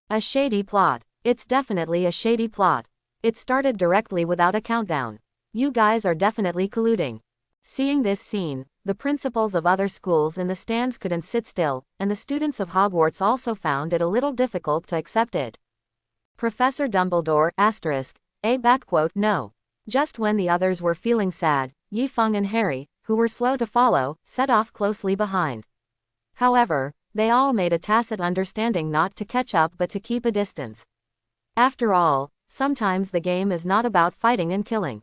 A shady plot. It's definitely a shady plot. It started directly without a countdown. You guys are definitely colluding. Seeing this scene, the principals of other schools in the stands couldn't sit still, and the students of Hogwarts also found it a little difficult to accept it. Professor Dumbledore, no. Just when the others were feeling sad, Yifeng and Harry, who were slow to follow, set off closely behind. However, they all made a tacit understanding not to catch up but to keep a distance. After all, sometimes the game is not about fighting and killing.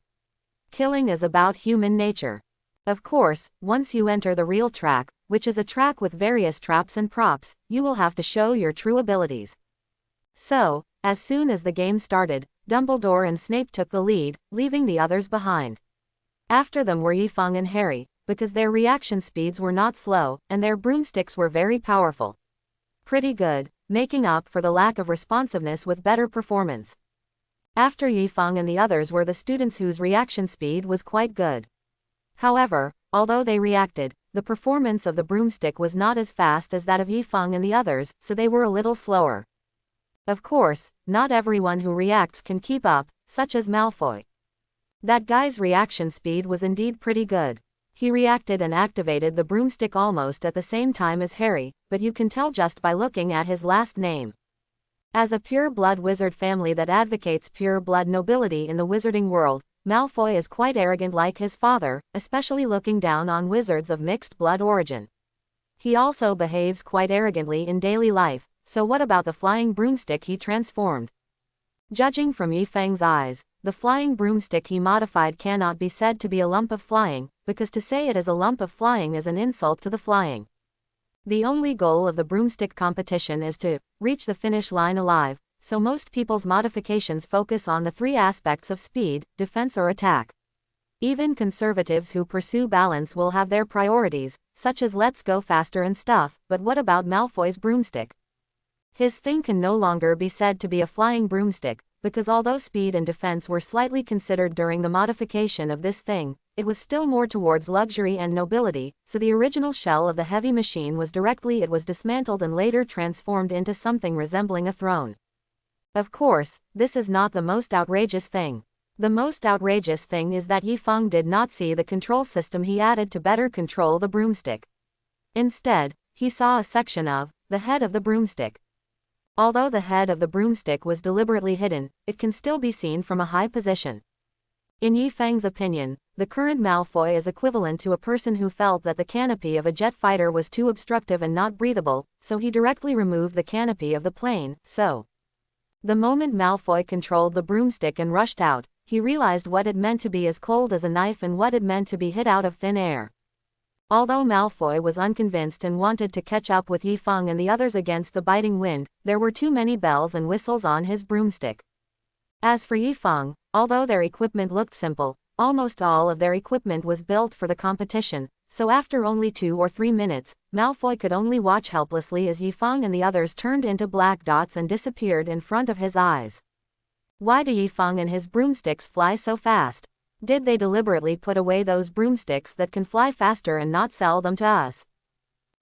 Killing is about human nature. Of course, once you enter the real track, which is a track with various traps and props, you will have to show your true abilities. So, as soon as the game started, Dumbledore and Snape took the lead, leaving the others behind. After them were Yifeng and Harry, because their reaction speeds were not slow, and their broomsticks were very powerful. Pretty good, making up for the lack of responsiveness with better performance. After Yifeng and the others were the students whose reaction speed was quite good. However, although they reacted, the performance of the broomstick was not as fast as that of Yifeng and the others, so they were a little slower. Of course, not everyone who reacts can keep up, such as Malfoy. That guy's reaction speed was indeed pretty good. He reacted and activated the broomstick almost at the same time as Harry, but you can tell just by looking at his last name. As a pure-blood wizard family that advocates pure-blood nobility in the wizarding world, Malfoy is quite arrogant like his father, especially looking down on wizards of mixed blood origin. He also behaves quite arrogantly in daily life, so what about the flying broomstick he transformed? Judging from Yifeng's eyes, the flying broomstick he modified cannot be said to be a lump of flying, because to say it is a lump of flying is an insult to the flying. The only goal of the broomstick competition is to reach the finish line alive, so most people's modifications focus on the three aspects of speed, defense or attack. Even conservatives who pursue balance will have their priorities, such as let's go faster and stuff, but what about Malfoy's broomstick? His thing can no longer be said to be a flying broomstick, because although speed and defense were slightly considered during the modification of this thing, it was still more towards luxury and nobility, so the original shell of the heavy machine was dismantled and later transformed into something resembling a throne. Of course, this is not the most outrageous thing. The most outrageous thing is that Yifeng did not see the control system he added to better control the broomstick. Instead, he saw a section of the head of the broomstick. Although the head of the broomstick was deliberately hidden, it can still be seen from a high position. In Yifeng's opinion, the current Malfoy is equivalent to a person who felt that the canopy of a jet fighter was too obstructive and not breathable, so he directly removed the canopy of the plane, the moment Malfoy controlled the broomstick and rushed out, he realized what it meant to be as cold as a knife and what it meant to be hit out of thin air. Although Malfoy was unconvinced and wanted to catch up with Yifeng and the others against the biting wind, there were too many bells and whistles on his broomstick. As for Yifeng, although their equipment looked simple, almost all of their equipment was built for the competition, so after only 2 or 3 minutes, Malfoy could only watch helplessly as Yifeng and the others turned into black dots and disappeared in front of his eyes. Why do Yifeng and his broomsticks fly so fast? Did they deliberately put away those broomsticks that can fly faster and not sell them to us?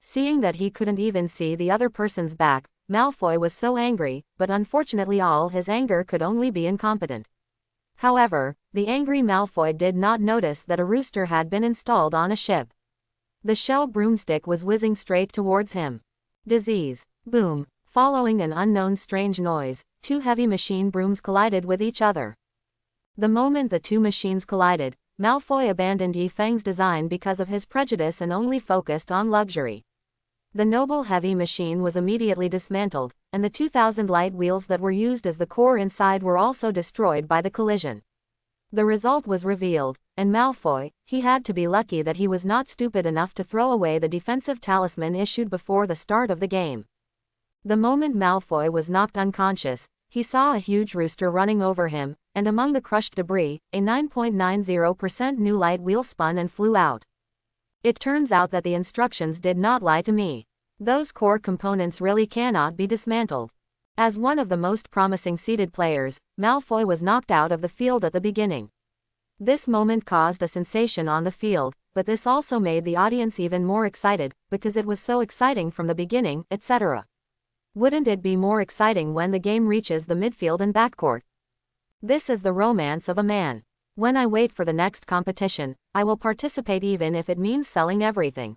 Seeing that he couldn't even see the other person's back, Malfoy was so angry, but unfortunately all his anger could only be incompetent. However, the angry Malfoy did not notice that a rooster had been installed on a ship. The shell broomstick was whizzing straight towards him. Disease. Boom. Following an unknown strange noise, 2 heavy machine brooms collided with each other. The moment the 2 machines collided, Malfoy abandoned Yifeng's design because of his prejudice and only focused on luxury. The noble heavy machine was immediately dismantled, and the 2,000 light wheels that were used as the core inside were also destroyed by the collision. The result was revealed, and Malfoy, he had to be lucky that he was not stupid enough to throw away the defensive talisman issued before the start of the game. The moment Malfoy was knocked unconscious, he saw a huge rooster running over him, and among the crushed debris, a 9.90% new light wheel spun and flew out. It turns out that the instructions did not lie to me. Those core components really cannot be dismantled. As one of the most promising seeded players, Malfoy was knocked out of the field at the beginning. This moment caused a sensation on the field, but this also made the audience even more excited, because it was so exciting from the beginning, etc. Wouldn't it be more exciting when the game reaches the midfield and backcourt? This is the romance of a man. When I wait for the next competition, I will participate even if it means selling everything.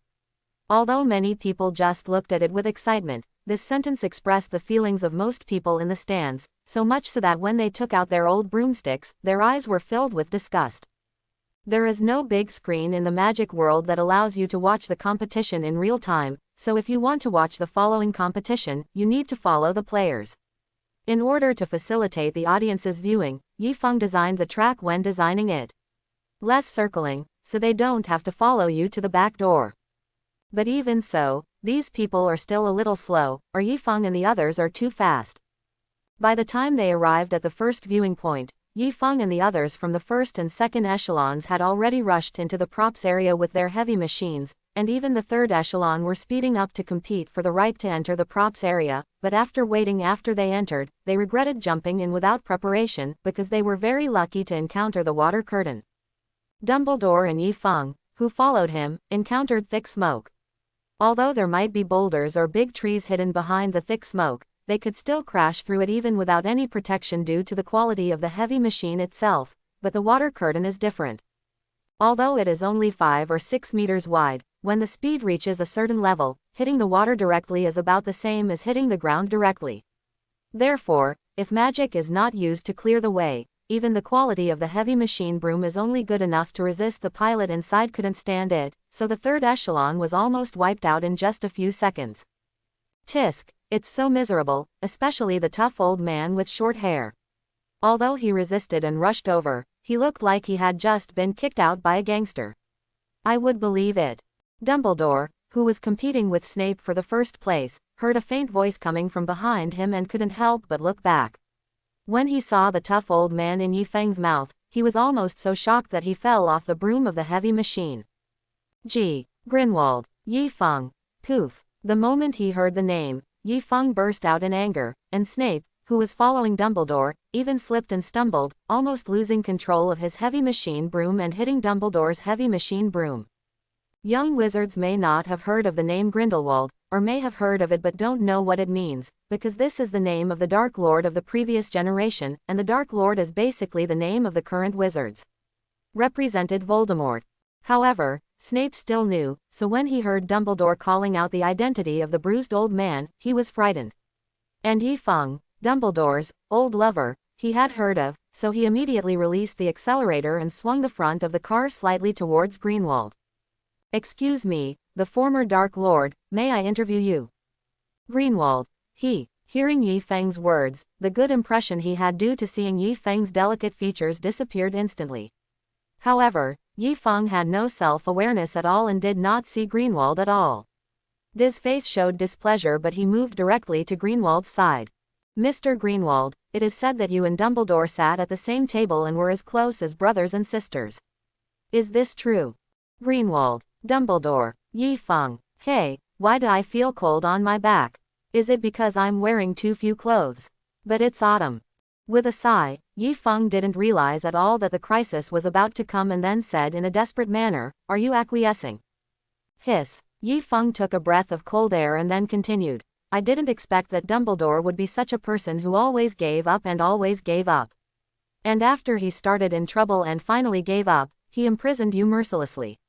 Although many people just looked at it with excitement, this sentence expressed the feelings of most people in the stands, so much so that when they took out their old broomsticks, their eyes were filled with disgust. There is no big screen in the magic world that allows you to watch the competition in real time, so if you want to watch the following competition, you need to follow the players. In order to facilitate the audience's viewing, Yifeng designed the track when designing it. Less circling, so they don't have to follow you to the back door. But even so, these people are still a little slow, or Yifeng and the others are too fast. By the time they arrived at the first viewing point, Yifeng and the others from the first and second echelons had already rushed into the props area with their heavy machines, and even the third echelon were speeding up to compete for the right to enter the props area, but after waiting after they entered, they regretted jumping in without preparation, because they were very lucky to encounter the water curtain. Dumbledore and Yifeng, who followed him, encountered thick smoke. Although there might be boulders or big trees hidden behind the thick smoke, they could still crash through it even without any protection due to the quality of the heavy machine itself, but the water curtain is different. Although it is only 5 or 6 meters wide, when the speed reaches a certain level, hitting the water directly is about the same as hitting the ground directly. Therefore, if magic is not used to clear the way, even the quality of the heavy machine broom is only good enough to resist. The pilot inside couldn't stand it, so the third echelon was almost wiped out in just a few seconds. Tisk, it's so miserable, especially the tough old man with short hair. Although he resisted and rushed over, he looked like he had just been kicked out by a gangster. I would believe it. Dumbledore, who was competing with Snape for the first place, heard a faint voice coming from behind him and couldn't help but look back. When he saw the tough old man in Yi Feng's mouth, he was almost so shocked that he fell off the broom of the heavy machine. Gee, Grindelwald, Yi Feng, poof. The moment he heard the name, Yi Feng burst out in anger, and Snape, who was following Dumbledore, even slipped and stumbled, almost losing control of his heavy machine broom and hitting Dumbledore's heavy machine broom. Young wizards may not have heard of the name Grindelwald, or may have heard of it but don't know what it means, because this is the name of the Dark Lord of the previous generation, and the Dark Lord is basically the name of the current wizards. Represented Voldemort. However, Snape still knew, so when he heard Dumbledore calling out the identity of the bruised old man, he was frightened. And Yi Feng, Dumbledore's old lover, he had heard of, so he immediately released the accelerator and swung the front of the car slightly towards Grindelwald. Excuse me, the former Dark Lord, may I interview you? Grindelwald. Hearing Yi Feng's words, the good impression he had due to seeing Yi Feng's delicate features disappeared instantly. However, Yi Feng had no self-awareness at all and did not see Grindelwald at all. His face showed displeasure but he moved directly to Grindelwald's side. Mr. Grindelwald, it is said that you and Dumbledore sat at the same table and were as close as brothers and sisters. Is this true? Grindelwald. Dumbledore. Yi Feng. Hey, why do I feel cold on my back? Is it because I'm wearing too few clothes? But it's autumn. With a sigh, Yi Feng didn't realize at all that the crisis was about to come and then said in a desperate manner, "Are you acquiescing?" Hiss. Yi Feng took a breath of cold air and then continued, "I didn't expect that Dumbledore would be such a person who always gave up and always gave up. And after he started in trouble and finally gave up, he imprisoned you mercilessly.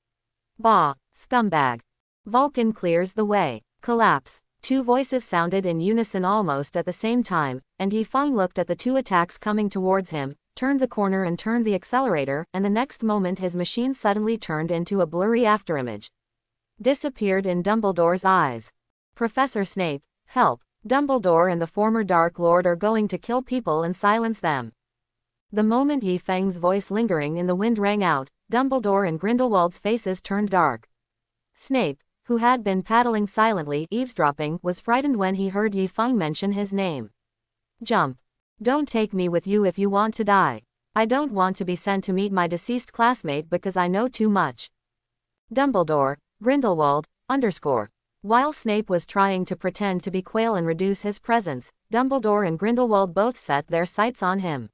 Bah, scumbag." Vulcan clears the way. Collapse. Two voices sounded in unison almost at the same time, and Yi Feng looked at the two attacks coming towards him, turned the corner and turned the accelerator, and the next moment his machine suddenly turned into a blurry afterimage. Disappeared in Dumbledore's eyes. Professor Snape, help. Dumbledore and the former Dark Lord are going to kill people and silence them. The moment Yi Feng's voice lingering in the wind rang out, Dumbledore and Grindelwald's faces turned dark. Snape, who had been paddling silently eavesdropping, was frightened when he heard Yi Feng mention his name. Jump. Don't take me with you if you want to die. I don't want to be sent to meet my deceased classmate because I know too much. Dumbledore, Grindelwald, _. While Snape was trying to pretend to be Quirrell and reduce his presence, Dumbledore and Grindelwald both set their sights on him.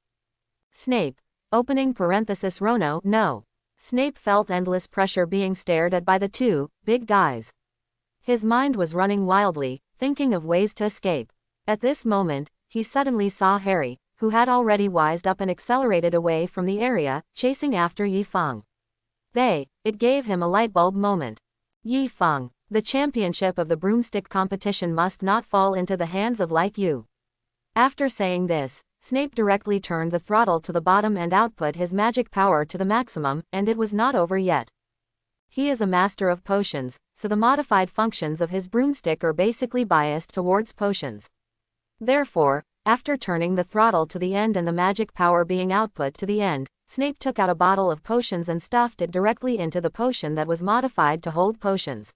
Snape, opening parenthesis Rono, no. Snape felt endless pressure being stared at by the two big guys. His mind was running wildly, thinking of ways to escape. At this moment, he suddenly saw Harry, who had already wised up and accelerated away from the area, chasing after Yi Feng. It gave him a lightbulb moment. Yi Feng, the championship of the broomstick competition must not fall into the hands of like you. After saying this, Snape directly turned the throttle to the bottom and output his magic power to the maximum, and it was not over yet. He is a master of potions, so the modified functions of his broomstick are basically biased towards potions. Therefore, after turning the throttle to the end and the magic power being output to the end, Snape took out a bottle of potions and stuffed it directly into the potion that was modified to hold potions.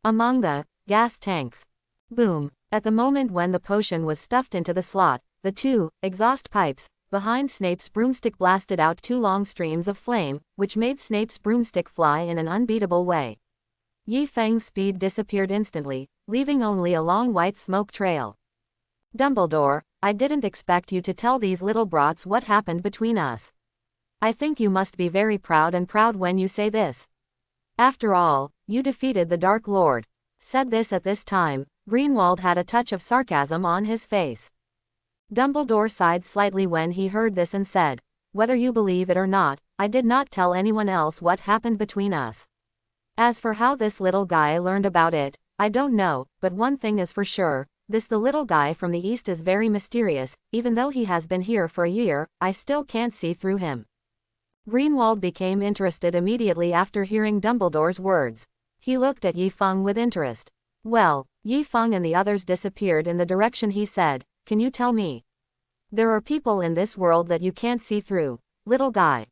Among the gas tanks. Boom. At the moment when the potion was stuffed into the slot, the two exhaust pipes behind Snape's broomstick blasted out two long streams of flame, which made Snape's broomstick fly in an unbeatable way. Yi Feng's speed disappeared instantly, leaving only a long white smoke trail. Dumbledore, I didn't expect you to tell these little brats what happened between us. I think you must be very proud when you say this. After all, you defeated the Dark Lord. Said this at this time, Grindelwald had a touch of sarcasm on his face. Dumbledore sighed slightly when he heard this and said, whether you believe it or not, I did not tell anyone else what happened between us. As for how this little guy learned about it, I don't know, but one thing is for sure, The little guy from the east is very mysterious, even though he has been here for a year, I still can't see through him. Greenwald became interested immediately after hearing Dumbledore's words. He looked at Yi Feng with interest. Well, Yi Feng and the others disappeared in the direction he said. Can you tell me? There are people in this world that you can't see through, little guy.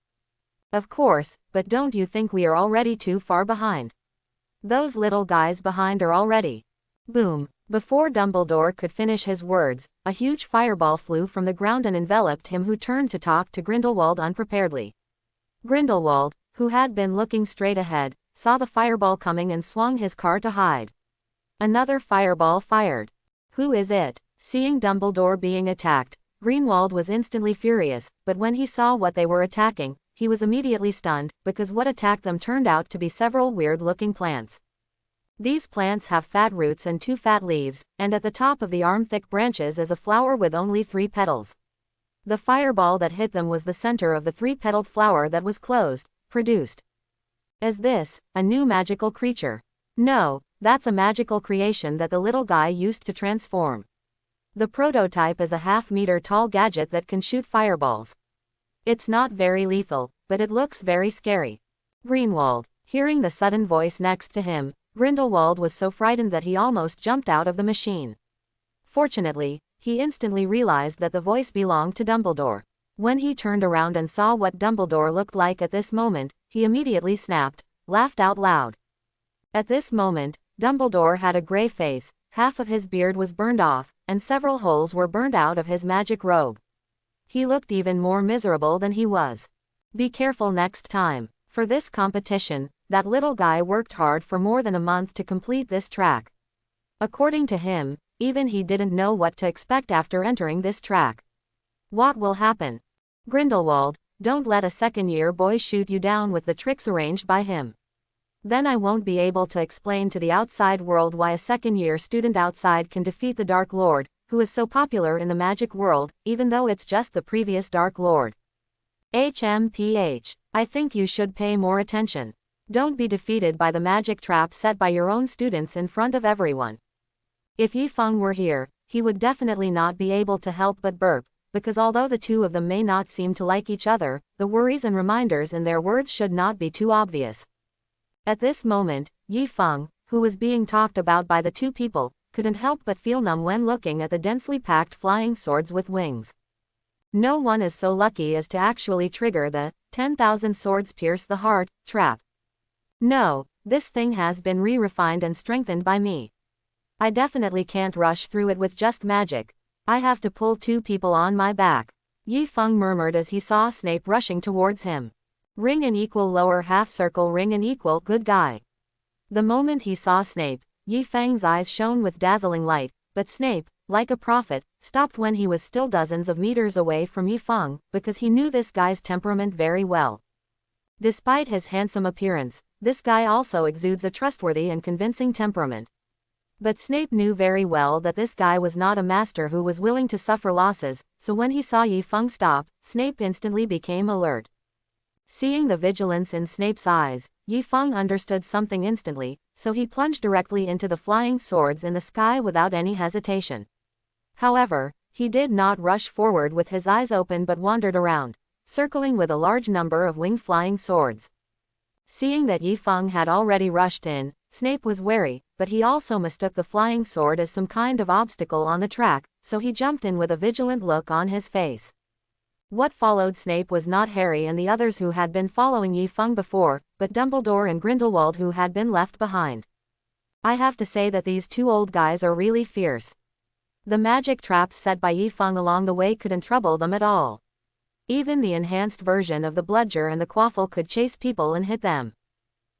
Of course, but don't you think we are already too far behind? Those little guys behind are already. Boom. Before Dumbledore could finish his words, a huge fireball flew from the ground and enveloped him, who turned to talk to Grindelwald unpreparedly. Grindelwald, who had been looking straight ahead, saw the fireball coming and swung his car to hide. Another fireball fired. Who is it? Seeing Dumbledore being attacked, Greenwald was instantly furious, but when he saw what they were attacking, he was immediately stunned, because what attacked them turned out to be several weird-looking plants. These plants have fat roots and 2 fat leaves, and at the top of the arm-thick branches is a flower with only 3 petals. The fireball that hit them was the center of the 3-petaled flower that was closed, produced. Is this a new magical creature? No, that's a magical creation that the little guy used to transform. The prototype is a half-meter tall gadget that can shoot fireballs. It's not very lethal, but it looks very scary. Greenwald, hearing the sudden voice next to him, Grindelwald was so frightened that he almost jumped out of the machine. Fortunately, he instantly realized that the voice belonged to Dumbledore. When he turned around and saw what Dumbledore looked like at this moment, he immediately snapped, laughed out loud. At this moment, Dumbledore had a gray face, half of his beard was burned off, and several holes were burned out of his magic robe. He looked even more miserable than he was. Be careful next time. For this competition, that little guy worked hard for more than a month to complete this track. According to him, even he didn't know what to expect after entering this track. What will happen? Grindelwald, don't let a second-year boy shoot you down with the tricks arranged by him. Then I won't be able to explain to the outside world why a second-year student outside can defeat the Dark Lord, who is so popular in the magic world, even though it's just the previous Dark Lord. HMPH. I think you should pay more attention. Don't be defeated by the magic trap set by your own students in front of everyone. If Yi Feng were here, he would definitely not be able to help but burp, because although the two of them may not seem to like each other, the worries and reminders in their words should not be too obvious. At this moment, Yi Feng, who was being talked about by the two people, couldn't help but feel numb when looking at the densely packed flying swords with wings. No one is so lucky as to actually trigger the 10,000 swords pierce the heart trap. No, this thing has been re-refined and strengthened by me. I definitely can't rush through it with just magic. I have to pull 2 people on my back. Yi Feng murmured as he saw Snape rushing towards him. Ring an equal lower half circle, ring an equal good guy. The moment he saw Snape, Yi Feng's eyes shone with dazzling light, but Snape, like a prophet, stopped when he was still dozens of meters away from Yi Feng, because he knew this guy's temperament very well. Despite his handsome appearance, this guy also exudes a trustworthy and convincing temperament. But Snape knew very well that this guy was not a master who was willing to suffer losses, so when he saw Yi Feng stop, Snape instantly became alert. Seeing the vigilance in Snape's eyes, Yi Feng understood something instantly, so he plunged directly into the flying swords in the sky without any hesitation. However, he did not rush forward with his eyes open but wandered around, circling with a large number of winged flying swords. Seeing that Yi Feng had already rushed in, Snape was wary, but he also mistook the flying sword as some kind of obstacle on the track, so he jumped in with a vigilant look on his face. What followed Snape was not Harry and the others who had been following Yi Feng before, but Dumbledore and Grindelwald, who had been left behind. I have to say that these 2 old guys are really fierce. The magic traps set by Yi Feng along the way couldn't trouble them at all. Even the enhanced version of the bludger and the quaffle could chase people and hit them.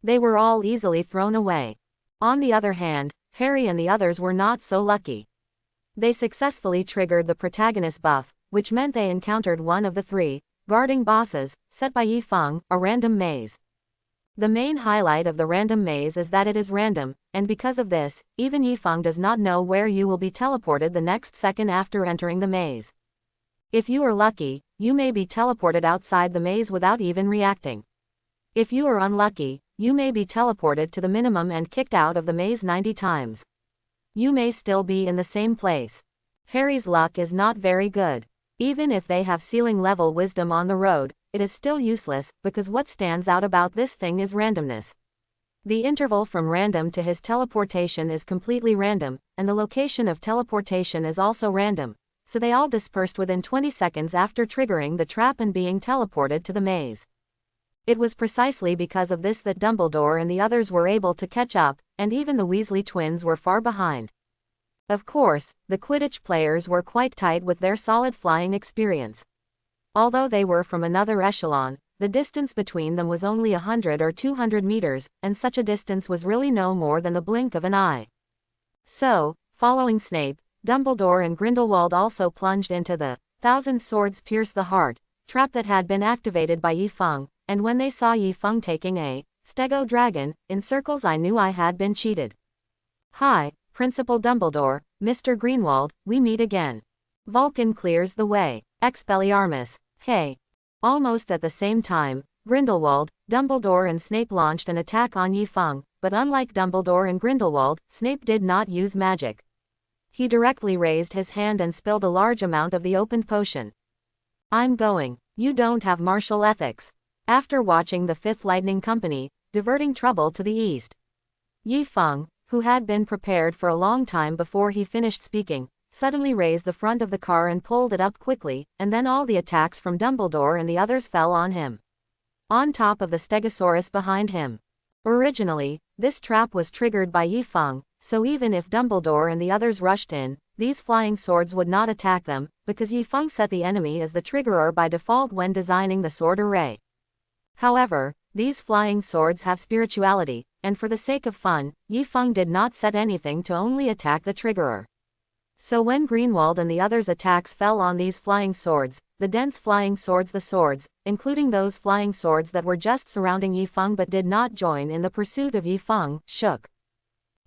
They were all easily thrown away. On the other hand, Harry and the others were not so lucky. They successfully triggered the protagonist buff, which meant they encountered one of the 3 guarding bosses set by Yi Feng, a random maze. The main highlight of the random maze is that it is random, and because of this, even Yi Feng does not know where you will be teleported the next second after entering the maze. If you are lucky, you may be teleported outside the maze without even reacting. If you are unlucky, you may be teleported to the minimum and kicked out of the maze 90 times. You may still be in the same place. Harry's luck is not very good. Even if they have ceiling-level wisdom on the road, it is still useless, because what stands out about this thing is randomness. The interval from random to his teleportation is completely random, and the location of teleportation is also random, so they all dispersed within 20 seconds after triggering the trap and being teleported to the maze. It was precisely because of this that Dumbledore and the others were able to catch up, and even the Weasley twins were far behind. Of course, the Quidditch players were quite tight with their solid flying experience. Although they were from another echelon, the distance between them was only 100 or 200 meters, and such a distance was really no more than the blink of an eye. So, following Snape, Dumbledore and Grindelwald also plunged into the "Thousand Swords Pierce the Heart" trap that had been activated by Yi Feng, and when they saw Yi Feng taking a stego dragon in circles, I knew I had been cheated. "Hi, Principal Dumbledore, Mr. Greenwald, we meet again. Vulcan clears the way. Expelliarmus. Hey." Almost at the same time, Grindelwald, Dumbledore and Snape launched an attack on Yi Feng, but unlike Dumbledore and Grindelwald, Snape did not use magic. He directly raised his hand and spilled a large amount of the opened potion. "I'm going. You don't have martial ethics." After watching the Fifth Lightning Company diverting trouble to the east, Yi Feng, who had been prepared for a long time before he finished speaking, suddenly raised the front of the car and pulled it up quickly, and then all the attacks from Dumbledore and the others fell on him. On top of the Stegosaurus behind him. Originally, this trap was triggered by Yi Feng, so even if Dumbledore and the others rushed in, these flying swords would not attack them, because Yi Feng set the enemy as the triggerer by default when designing the sword array. However, these flying swords have spirituality, and for the sake of fun, Yi Feng did not set anything to only attack the triggerer. So when Greenwald and the others' attacks fell on these flying swords, the dense flying swords, the swords, including those flying swords that were just surrounding Yi Feng but did not join in the pursuit of Yi Feng, shook.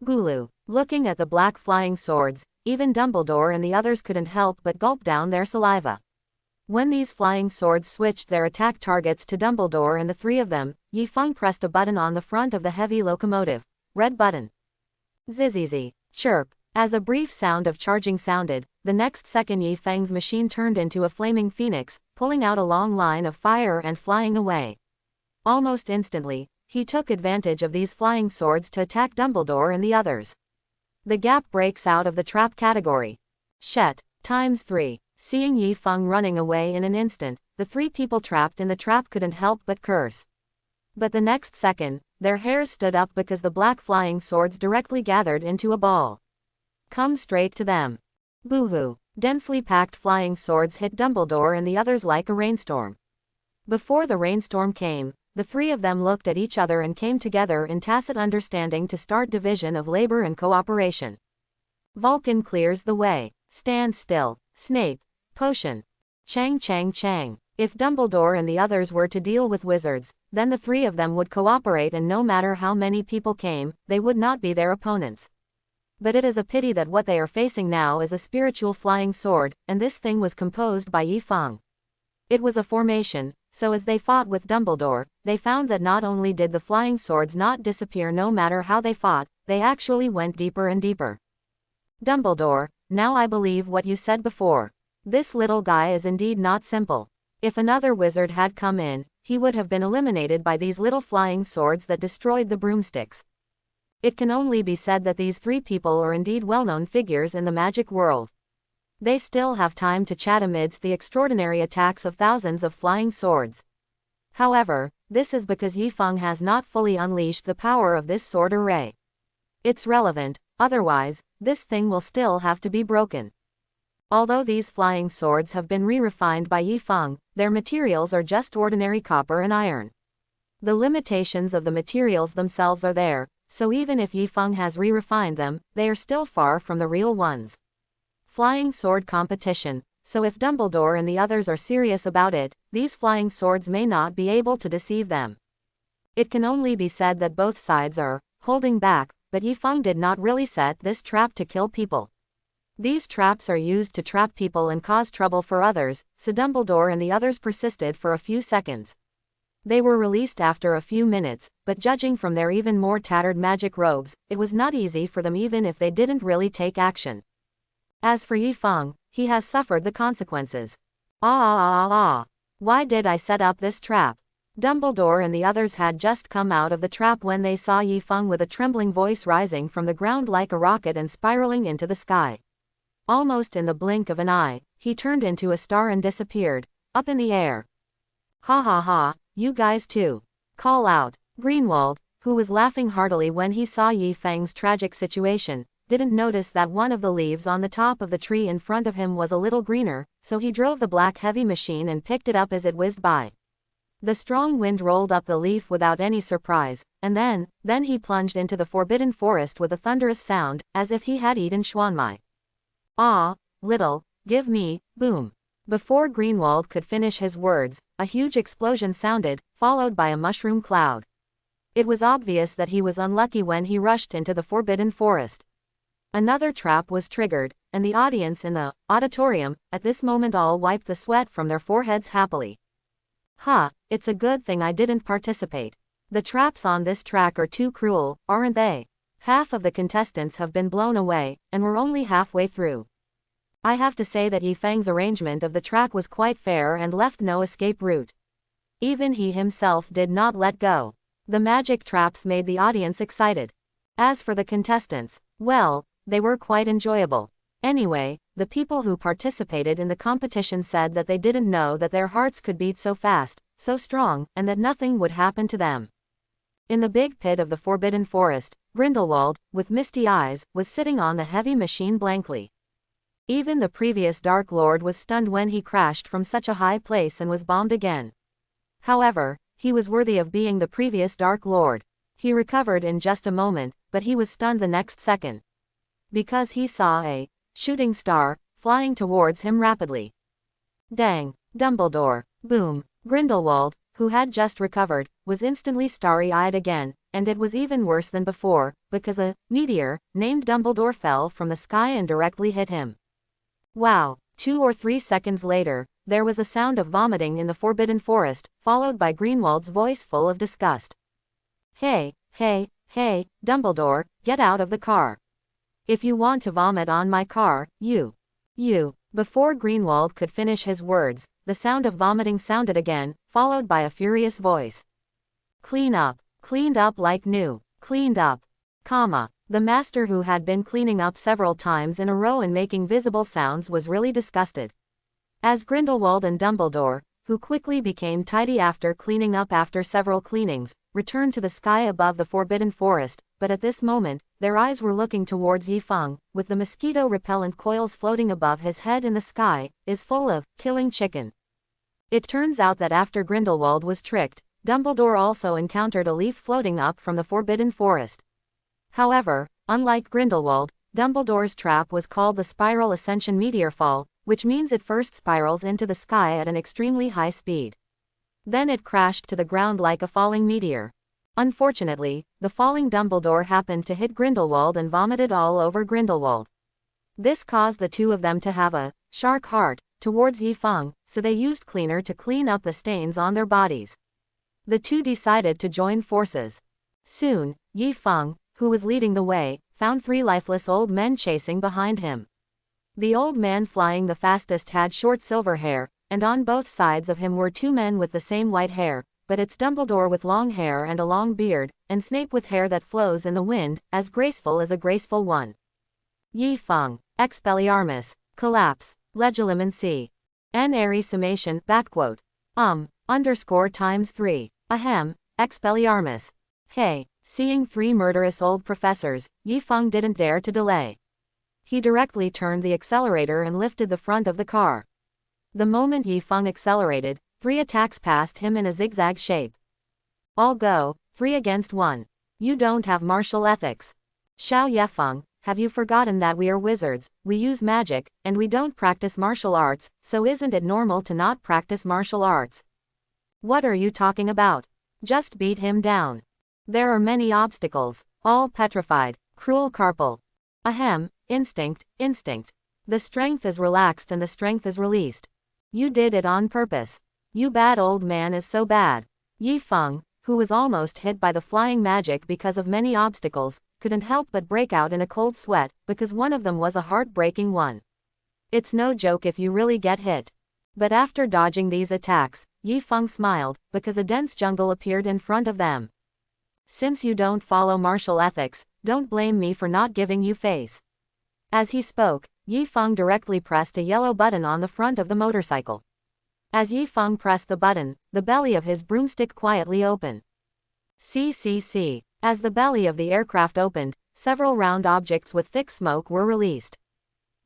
Gulu. Looking at the black flying swords, even Dumbledore and the others couldn't help but gulp down their saliva. When these flying swords switched their attack targets to Dumbledore and the three of them, Yi Feng pressed a button on the front of the heavy locomotive. Red button. Zzzz. Chirp. As a brief sound of charging sounded, the next second Yi Feng's machine turned into a flaming phoenix, pulling out a long line of fire and flying away. Almost instantly, he took advantage of these flying swords to attack Dumbledore and the others. The gap breaks out of the trap category. Shet. ×3. Seeing Yi Feng running away in an instant, the three people trapped in the trap couldn't help but curse. But the next second, their hairs stood up because the black flying swords directly gathered into a ball. Come straight to them. Boo-hoo. Densely packed flying swords hit Dumbledore and the others like a rainstorm. Before the rainstorm came, the three of them looked at each other and came together in tacit understanding to start division of labor and cooperation. Vulcan clears the way. Stand still. Snape. Potion. Chang chang chang. If Dumbledore and the others were to deal with wizards, then the three of them would cooperate, and no matter how many people came, they would not be their opponents. But it is a pity that what they are facing now is a spiritual flying sword, and this thing was composed by Yi Feng. It was a formation, so as they fought with Dumbledore, they found that not only did the flying swords not disappear no matter how they fought, they actually went deeper and deeper. Dumbledore, now I believe what you said before. This little guy is indeed not simple. If another wizard had come in, he would have been eliminated by these little flying swords that destroyed the broomsticks. It can only be said that these three people are indeed well-known figures in the magic world. They still have time to chat amidst the extraordinary attacks of thousands of flying swords. However, this is because Yi Feng has not fully unleashed the power of this sword array. It's relevant, otherwise, this thing will still have to be broken. Although these flying swords have been re-refined by Yi Feng, their materials are just ordinary copper and iron. The limitations of the materials themselves are there, so even if Yi Feng has re-refined them, they are still far from the real ones. Flying sword competition. So if Dumbledore and the others are serious about it, these flying swords may not be able to deceive them. It can only be said that both sides are holding back, but Yi Feng did not really set this trap to kill people. These traps are used to trap people and cause trouble for others, so Dumbledore and the others persisted for a few seconds. They were released after a few minutes, but judging from their even more tattered magic robes, it was not easy for them even if they didn't really take action. As for Yi Feng, he has suffered the consequences. Why did I set up this trap? Dumbledore and the others had just come out of the trap when they saw Yi Feng with a trembling voice rising from the ground like a rocket and spiraling into the sky. Almost in the blink of an eye, he turned into a star and disappeared, up in the air. Ha ha ha, you guys too. Call out. Greenwald, who was laughing heartily when he saw Yi Feng's tragic situation, didn't notice that one of the leaves on the top of the tree in front of him was a little greener, so he drove the black heavy machine and picked it up as it whizzed by. The strong wind rolled up the leaf without any surprise, and then he plunged into the forbidden forest with a thunderous sound, as if he had eaten Schwanmai. Ah, little, give me, boom. Before Greenwald could finish his words, a huge explosion sounded, followed by a mushroom cloud. It was obvious that he was unlucky when he rushed into the forbidden forest. Another trap was triggered, and the audience in the auditorium, at this moment all wiped the sweat from their foreheads happily. It's a good thing I didn't participate. The traps on this track are too cruel, aren't they? Half of the contestants have been blown away, and we're only halfway through. I have to say that Yi Feng's arrangement of the track was quite fair and left no escape route. Even he himself did not let go. The magic traps made the audience excited. As for the contestants, well, they were quite enjoyable. Anyway, the people who participated in the competition said that they didn't know that their hearts could beat so fast, so strong, and that nothing would happen to them. In the big pit of the forbidden forest, Grindelwald, with misty eyes, was sitting on the heavy machine blankly. Even the previous Dark Lord was stunned when he crashed from such a high place and was bombed again. However, he was worthy of being the previous Dark Lord. He recovered in just a moment, but he was stunned the next second. Because he saw a shooting star flying towards him rapidly. Dang, Dumbledore, boom. Grindelwald, who had just recovered, was instantly starry-eyed again, and it was even worse than before, because a meteor named Dumbledore fell from the sky and directly hit him. Wow. 2 or 3 seconds later, there was a sound of vomiting in the forbidden forest, followed by Greenwald's voice full of disgust. Hey, Dumbledore, get out of the car. If you want to vomit on my car, you. Before Greenwald could finish his words, the sound of vomiting sounded again, followed by a furious voice. Clean up. Cleaned up like new. Cleaned up. The master, who had been cleaning up several times in a row and making visible sounds, was really disgusted. As Grindelwald and Dumbledore, who quickly became tidy after cleaning up after several cleanings, returned to the sky above the forbidden forest, but at this moment, their eyes were looking towards Yi Feng, with the mosquito-repellent coils floating above his head in the sky, is full of killing chicken. It turns out that after Grindelwald was tricked, Dumbledore also encountered a leaf floating up from the forbidden forest. However, unlike Grindelwald, Dumbledore's trap was called the Spiral Ascension Meteor Fall, which means it first spirals into the sky at an extremely high speed. Then it crashed to the ground like a falling meteor. Unfortunately, the falling Dumbledore happened to hit Grindelwald and vomited all over Grindelwald. This caused the two of them to have a shark heart towards Yi Feng, so they used cleaner to clean up the stains on their bodies. The two decided to join forces. Soon, Yi Feng, who was leading the way, found 3 lifeless old men chasing behind him. The old man flying the fastest had short silver hair, and on both sides of him were 2 men with the same white hair, but it's Dumbledore with long hair and a long beard, and Snape with hair that flows in the wind, as graceful as a graceful one. Yi Feng, Expelliarmus, Collapse, Legilimency. N. Airy Summation, backquote. Underscore ×3. Ahem, Expelliarmus. Hey. Seeing 3 murderous old professors, Yi Feng didn't dare to delay. He directly turned the accelerator and lifted the front of the car. The moment Yi Feng accelerated, 3 attacks passed him in a zigzag shape. All go, 3 against 1. You don't have martial ethics. Xiao Yefeng, have you forgotten that we are wizards, we use magic, and we don't practice martial arts, so isn't it normal to not practice martial arts? What are you talking about? Just beat him down. There are many obstacles, all petrified, cruel Carpal. Ahem, instinct. The strength is relaxed and the strength is released. You did it on purpose. You bad old man is so bad. Yi Feng, who was almost hit by the flying magic because of many obstacles, couldn't help but break out in a cold sweat, because one of them was a heartbreaking one. It's no joke if you really get hit. But after dodging these attacks, Yi Feng smiled, because a dense jungle appeared in front of them. Since you don't follow martial ethics, don't blame me for not giving you face. As he spoke, Yi Feng directly pressed a yellow button on the front of the motorcycle. As Yi Feng pressed the button, the belly of his broomstick quietly opened. See. As the belly of the aircraft opened, several round objects with thick smoke were released.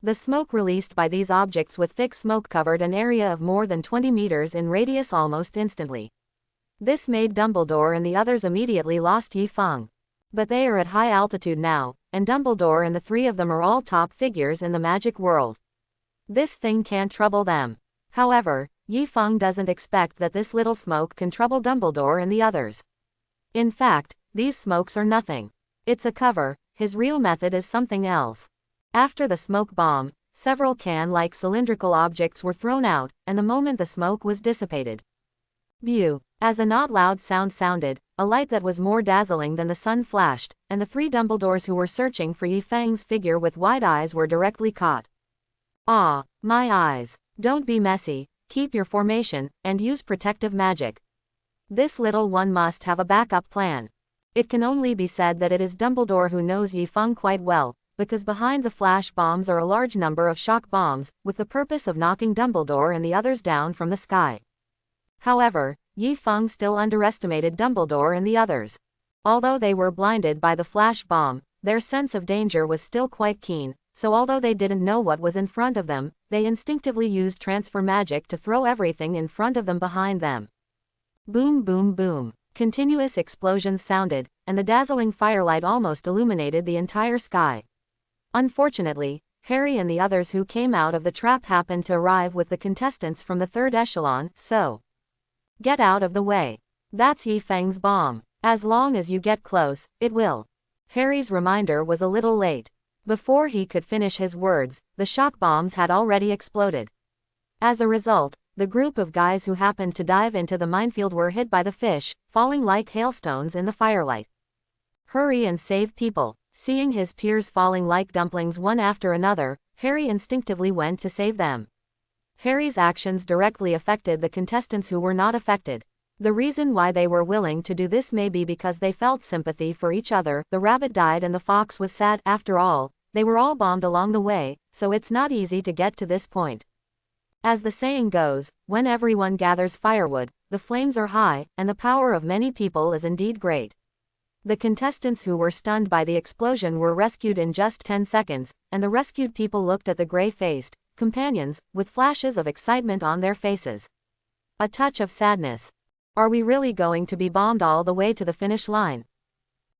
The smoke released by these objects with thick smoke covered an area of more than 20 meters in radius almost instantly. This made Dumbledore and the others immediately lost Yi Feng. But they are at high altitude now, and Dumbledore and the three of them are all top figures in the magic world. This thing can't trouble them. However, Yi Feng doesn't expect that this little smoke can trouble Dumbledore and the others. In fact, these smokes are nothing. It's a cover, his real method is something else. After the smoke bomb, several can-like cylindrical objects were thrown out, and the moment the smoke was dissipated. Bew. As a not loud sound sounded, a light that was more dazzling than the sun flashed, and the three Dumbledores who were searching for Yi Feng's figure with wide eyes were directly caught. Ah, my eyes. Don't be messy, keep your formation, and use protective magic. This little one must have a backup plan. It can only be said that it is Dumbledore who knows Yi Feng quite well, because behind the flash bombs are a large number of shock bombs, with the purpose of knocking Dumbledore and the others down from the sky. However, Yi Feng still underestimated Dumbledore and the others. Although they were blinded by the flash bomb, their sense of danger was still quite keen, so although they didn't know what was in front of them, they instinctively used transfer magic to throw everything in front of them behind them. Boom boom boom. Continuous explosions sounded, and the dazzling firelight almost illuminated the entire sky. Unfortunately, Harry and the others who came out of the trap happened to arrive with the contestants from the third echelon, so get out of the way. That's Yi Feng's bomb. As long as you get close, it will. Harry's reminder was a little late. Before he could finish his words, the shock bombs had already exploded. As a result, the group of guys who happened to dive into the minefield were hit by the fish, falling like hailstones in the firelight. Hurry and save people. Seeing his peers falling like dumplings one after another, Harry instinctively went to save them. Harry's actions directly affected the contestants who were not affected. The reason why they were willing to do this may be because they felt sympathy for each other. The rabbit died and the fox was sad. After all, they were all bombed along the way, so it's not easy to get to this point. As the saying goes, when everyone gathers firewood, the flames are high, and the power of many people is indeed great. The contestants who were stunned by the explosion were rescued in just 10 seconds, and the rescued people looked at the gray-faced companions with flashes of excitement on their faces. A touch of sadness. Are we really going to be bombed all the way to the finish line?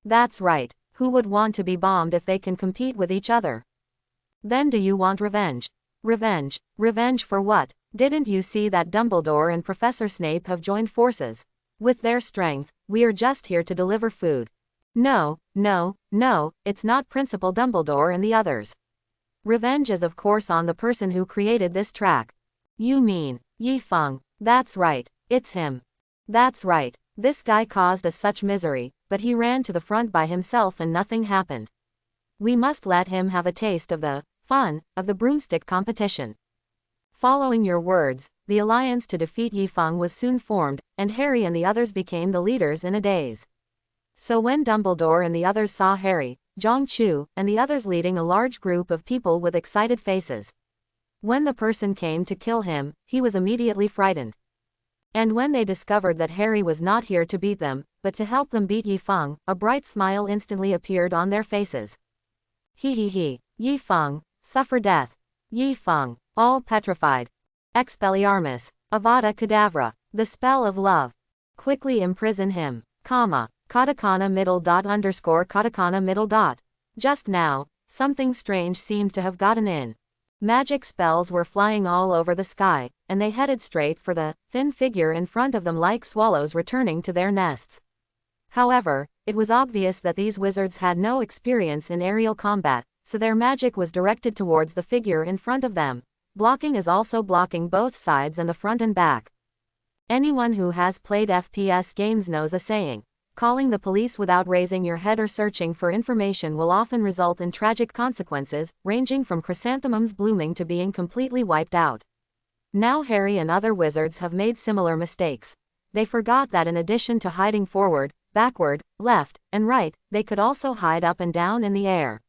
That's right. Who would want to be bombed if they can compete with each other? Then do you want revenge? Revenge? Revenge for what? Didn't you see that Dumbledore and Professor Snape have joined forces? With their strength, we are just here to deliver food. No, it's not Principal Dumbledore and the others. Revenge is of course on the person who created this track. You mean, Yi Feng? That's right, it's him. That's right, this guy caused us such misery, but he ran to the front by himself and nothing happened. We must let him have a taste of the fun of the broomstick competition. Following your words, the alliance to defeat Yi Feng was soon formed, and Harry and the others became the leaders in a daze. So when Dumbledore and the others saw Harry, Zhongchu, and the others leading a large group of people with excited faces. When the person came to kill him, he was immediately frightened. And when they discovered that Harry was not here to beat them, but to help them beat Yi Feng, a bright smile instantly appeared on their faces. He. Yi Feng, suffer death. Yi Feng, all petrified. Expelliarmus, Avada Kedavra, the spell of love. Quickly imprison him, katakana middle dot underscore katakana middle dot. Just now, something strange seemed to have gotten in. Magic spells were flying all over the sky, and they headed straight for the thin figure in front of them like swallows returning to their nests. However, it was obvious that these wizards had no experience in aerial combat, so their magic was directed towards the figure in front of them. Blocking is also blocking both sides and the front and back. Anyone who has played FPS games knows a saying. Calling the police without raising your head or searching for information will often result in tragic consequences, ranging from chrysanthemums blooming to being completely wiped out. Now Harry and other wizards have made similar mistakes. They forgot that in addition to hiding forward, backward, left, and right, they could also hide up and down in the air.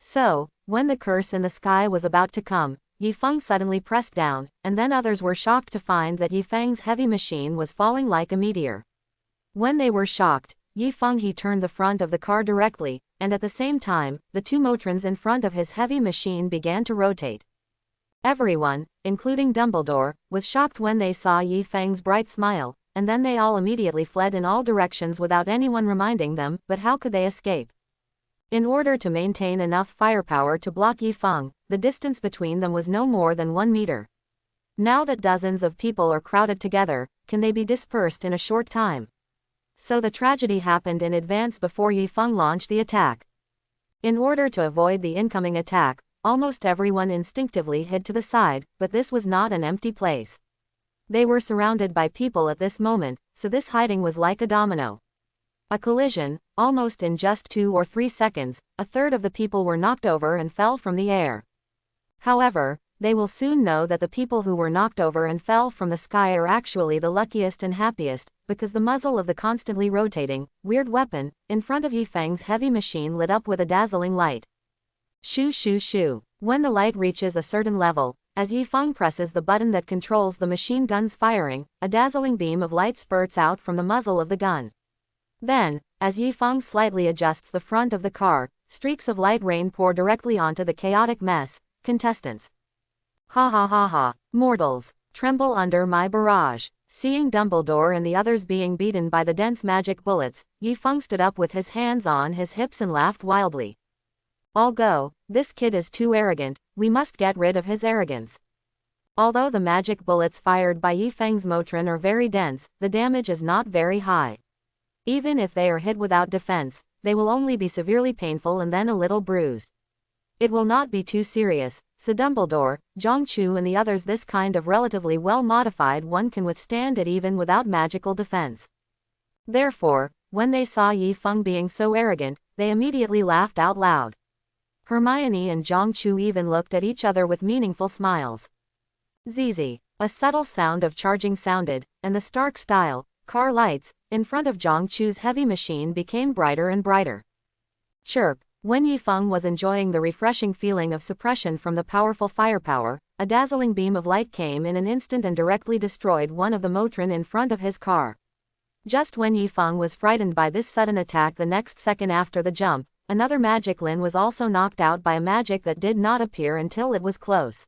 So, when the curse in the sky was about to come, Yifeng suddenly pressed down, and then others were shocked to find that Yifeng's heavy machine was falling like a meteor. When they were shocked, Yifeng he turned the front of the car directly, and at the same time, the two motrons in front of his heavy machine began to rotate. Everyone, including Dumbledore, was shocked when they saw Yifeng's bright smile, and then they all immediately fled in all directions without anyone reminding them, but how could they escape? In order to maintain enough firepower to block Yifeng, the distance between them was no more than 1 meter. Now that dozens of people are crowded together, can they be dispersed in a short time? So the tragedy happened in advance before Yifeng launched the attack. In order to avoid the incoming attack, almost everyone instinctively hid to the side, but this was not an empty place. They were surrounded by people at this moment, so this hiding was like a domino. A collision, almost in just 2 or 3 seconds, a third of the people were knocked over and fell from the air. However, they will soon know that the people who were knocked over and fell from the sky are actually the luckiest and happiest, because the muzzle of the constantly rotating, weird weapon, in front of Yifeng's heavy machine lit up with a dazzling light. Shoo shoo shoo. When the light reaches a certain level, as Yifeng presses the button that controls the machine gun's firing, a dazzling beam of light spurts out from the muzzle of the gun. Then, as Yifeng slightly adjusts the front of the car, streaks of light rain pour directly onto the chaotic mess. Contestants. Ha ha ha ha. Mortals, tremble under my barrage. Seeing Dumbledore and the others being beaten by the dense magic bullets, Yifeng stood up with his hands on his hips and laughed wildly. I'll go, this kid is too arrogant, we must get rid of his arrogance. Although the magic bullets fired by Yifeng's motron are very dense, the damage is not very high. Even if they are hit without defense, they will only be severely painful and then a little bruised. It will not be too serious, so Dumbledore, Zhongchu and the others, this kind of relatively well-modified one can withstand it even without magical defense. Therefore, when they saw Yifeng being so arrogant, they immediately laughed out loud. Hermione and Zhongchu even looked at each other with meaningful smiles. Zizi. A subtle sound of charging sounded, and the Stark style car lights in front of Zhongchu's heavy machine became brighter and brighter. Chirp. When Yifeng was enjoying the refreshing feeling of suppression from the powerful firepower, a dazzling beam of light came in an instant and directly destroyed one of the motron in front of his car. Just when Yifeng was frightened by this sudden attack, the next second after the jump, another magic lin was also knocked out by a magic that did not appear until it was close.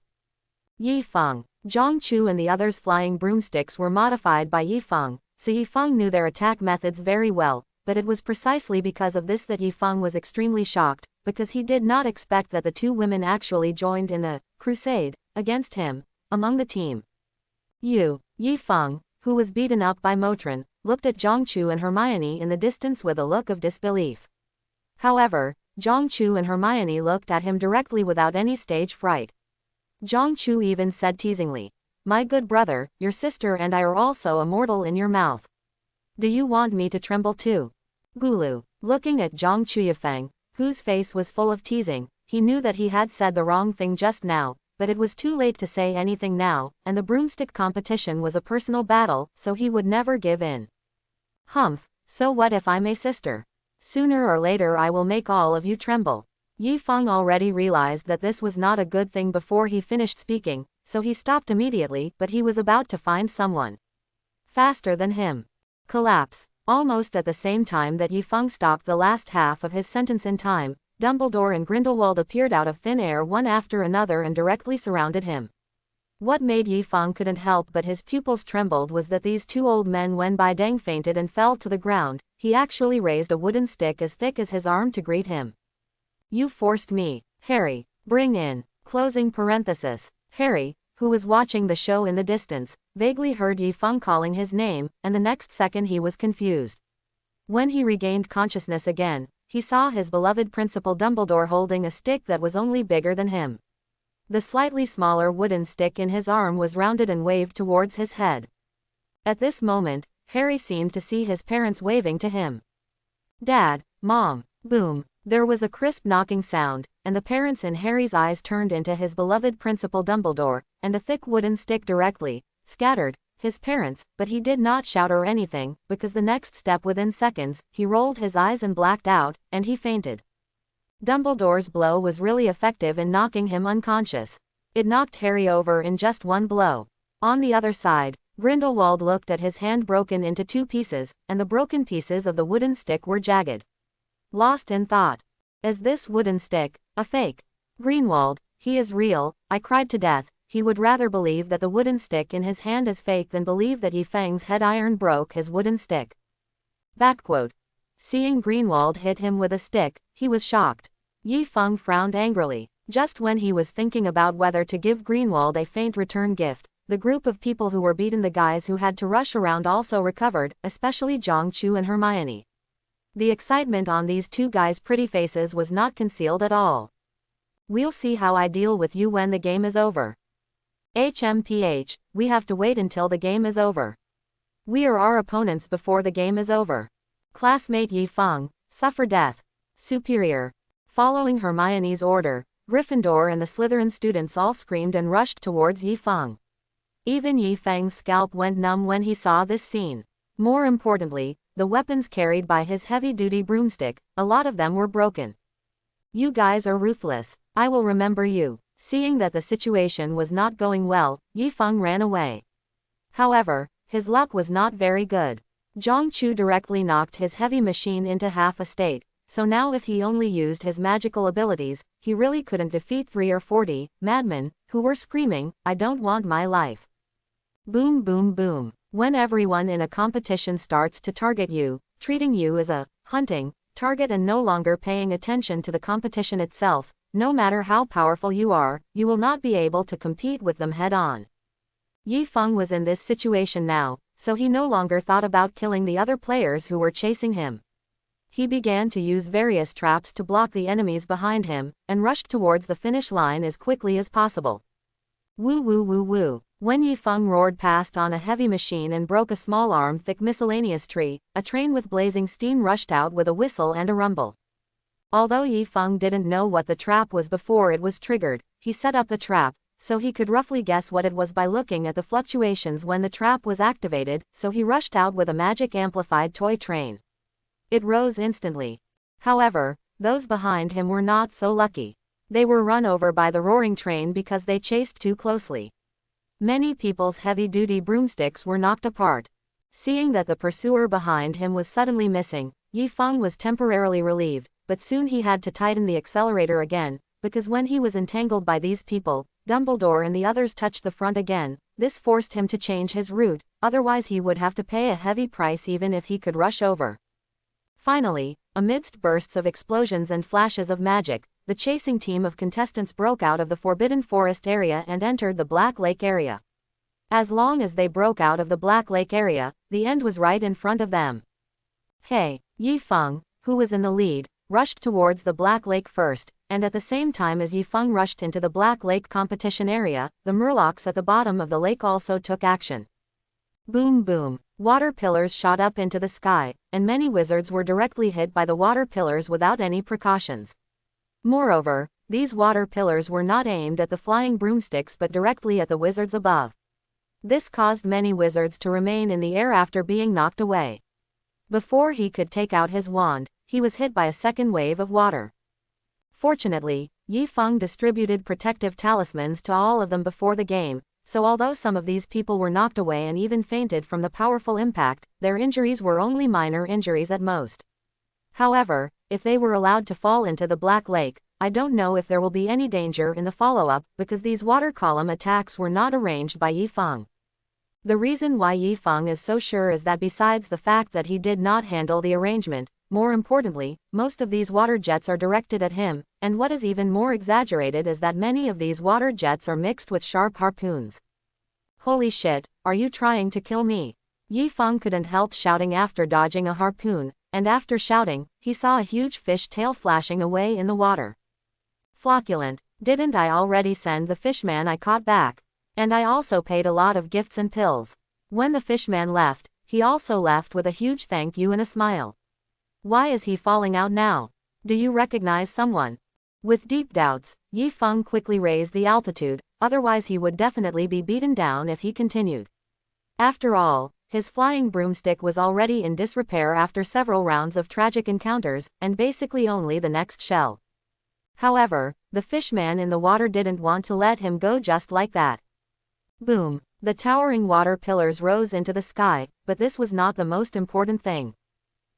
Yifeng, Zhongchu and the others' flying broomsticks were modified by Yifeng, so Yifeng knew their attack methods very well, but it was precisely because of this that Yifeng was extremely shocked, because he did not expect that the two women actually joined in a crusade against him among the team. Yifeng, who was beaten up by Motron, looked at Zhongchu and Hermione in the distance with a look of disbelief. However, Zhongchu and Hermione looked at him directly without any stage fright. Zhongchu even said teasingly, "My good brother, your sister and I are also immortal in your mouth. Do you want me to tremble too?" Gulu, looking at Zhongchu Yifeng, whose face was full of teasing, he knew that he had said the wrong thing just now, but it was too late to say anything now, and the broomstick competition was a personal battle, so he would never give in. Humph, so what if I'm a sister? Sooner or later I will make all of you tremble. Yifeng already realized that this was not a good thing before he finished speaking, so he stopped immediately, but he was about to find someone faster than him. Collapse. Almost at the same time that Yifeng stopped the last half of his sentence in time, Dumbledore and Grindelwald appeared out of thin air one after another and directly surrounded him. What made Yifeng couldn't help but his pupils trembled was that these two old men when Bai Deng fainted and fell to the ground, he actually raised a wooden stick as thick as his arm to greet him. You forced me, Harry, bring in, closing parenthesis. Harry, who was watching the show in the distance, vaguely heard Yifeng calling his name, and the next second he was confused. When he regained consciousness again, he saw his beloved Principal Dumbledore holding a stick that was only bigger than him. The slightly smaller wooden stick in his arm was rounded and waved towards his head. At this moment, Harry seemed to see his parents waving to him. Dad, Mom, boom. There was a crisp knocking sound, and the parents in Harry's eyes turned into his beloved Principal Dumbledore, and a thick wooden stick directly scattered his parents, but he did not shout or anything, because the next step within seconds, he rolled his eyes and blacked out, and he fainted. Dumbledore's blow was really effective in knocking him unconscious. It knocked Harry over in just one blow. On the other side, Grindelwald looked at his hand broken into 2 pieces, and the broken pieces of the wooden stick were jagged. Lost in thought. Is this wooden stick a fake? Greenwald, he is real, I cried to death. He would rather believe that the wooden stick in his hand is fake than believe that Yi Feng's head iron broke his wooden stick. Backquote. Seeing Greenwald hit him with a stick, he was shocked. Yi Feng frowned angrily. Just when he was thinking about whether to give Greenwald a faint return gift, the group of people who were beaten, the guys who had to rush around, also recovered, especially Zhang Chu and Hermione. The excitement on these 2 guys' pretty faces was not concealed at all. We'll see how I deal with you when the game is over. HMPH, we have to wait until the game is over. We are our opponents before the game is over. Classmate Yi Feng, suffer death. Superior. Following Hermione's order, Gryffindor and the Slytherin students all screamed and rushed towards Yi Feng. Even Yi Feng's scalp went numb when he saw this scene. More importantly, the weapons carried by his heavy-duty broomstick, a lot of them were broken. You guys are ruthless. I will remember you. Seeing that the situation was not going well, Yi Feng ran away. However, his luck was not very good. Zhang Chu directly knocked his heavy machine into half a state, so now if he only used his magical abilities, he really couldn't defeat 30 or 40 madmen, who were screaming, I don't want my life. Boom boom boom. When everyone in a competition starts to target you, treating you as a hunting target and no longer paying attention to the competition itself, no matter how powerful you are, you will not be able to compete with them head-on. Yi Feng was in this situation now, so he no longer thought about killing the other players who were chasing him. He began to use various traps to block the enemies behind him, and rushed towards the finish line as quickly as possible. Woo woo woo woo. When Yi Feng roared past on a heavy machine and broke a small arm-thick miscellaneous tree, a train with blazing steam rushed out with a whistle and a rumble. Although Yi Feng didn't know what the trap was before it was triggered, he set up the trap, so he could roughly guess what it was by looking at the fluctuations when the trap was activated, so he rushed out with a magic-amplified toy train. It rose instantly. However, those behind him were not so lucky. They were run over by the roaring train because they chased too closely. Many people's heavy-duty broomsticks were knocked apart. Seeing that the pursuer behind him was suddenly missing, Yi Feng was temporarily relieved, but soon he had to tighten the accelerator again, because when he was entangled by these people, Dumbledore and the others touched the front again. This forced him to change his route, otherwise he would have to pay a heavy price even if he could rush over. Finally, amidst bursts of explosions and flashes of magic, the chasing team of contestants broke out of the Forbidden Forest area and entered the Black Lake area. As long as they broke out of the Black Lake area, the end was right in front of them. Hey, Yi Feng, who was in the lead, rushed towards the Black Lake first, and at the same time as Yi Feng rushed into the Black Lake competition area, the murlocs at the bottom of the lake also took action. Boom boom. Water pillars shot up into the sky, and many wizards were directly hit by the water pillars without any precautions. Moreover, these water pillars were not aimed at the flying broomsticks but directly at the wizards above. This caused many wizards to remain in the air after being knocked away. Before he could take out his wand, he was hit by a second wave of water. Fortunately, Yi Feng distributed protective talismans to all of them before the game, so although some of these people were knocked away and even fainted from the powerful impact, their injuries were only minor injuries at most. However, if they were allowed to fall into the Black Lake, I don't know if there will be any danger in the follow-up, because these water column attacks were not arranged by Yi Feng. The reason why Yi Feng is so sure is that besides the fact that he did not handle the arrangement, more importantly, most of these water jets are directed at him, and what is even more exaggerated is that many of these water jets are mixed with sharp harpoons. Holy shit, are you trying to kill me? Yi Feng couldn't help shouting after dodging a harpoon, and after shouting, he saw a huge fish tail flashing away in the water. Flocculent, didn't I already send the fishman I caught back? And I also paid a lot of gifts and pills. When the fishman left, he also left with a huge thank you and a smile. Why is he falling out now? Do you recognize someone? With deep doubts, Yi Feng quickly raised the altitude, otherwise he would definitely be beaten down if he continued. After all, his flying broomstick was already in disrepair after several rounds of tragic encounters, and basically only the next shell. However, the fishman in the water didn't want to let him go just like that. Boom! The towering water pillars rose into the sky, but this was not the most important thing.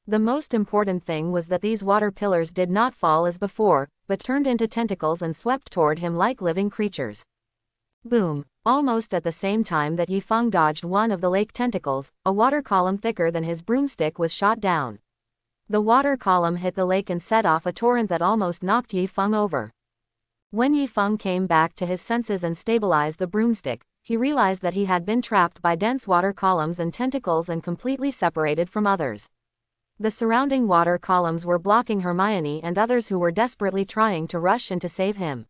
The most important thing was that these water pillars did not fall as before, but turned into tentacles and swept toward him like living creatures. Boom! Almost at the same time that Yi Feng dodged one of the lake tentacles, a water column thicker than his broomstick was shot down. The water column hit the lake and set off a torrent that almost knocked Yi Feng over. When Yi Feng came back to his senses and stabilized the broomstick, he realized that he had been trapped by dense water columns and tentacles and completely separated from others. The surrounding water columns were blocking Hermione and others who were desperately trying to rush in to save him.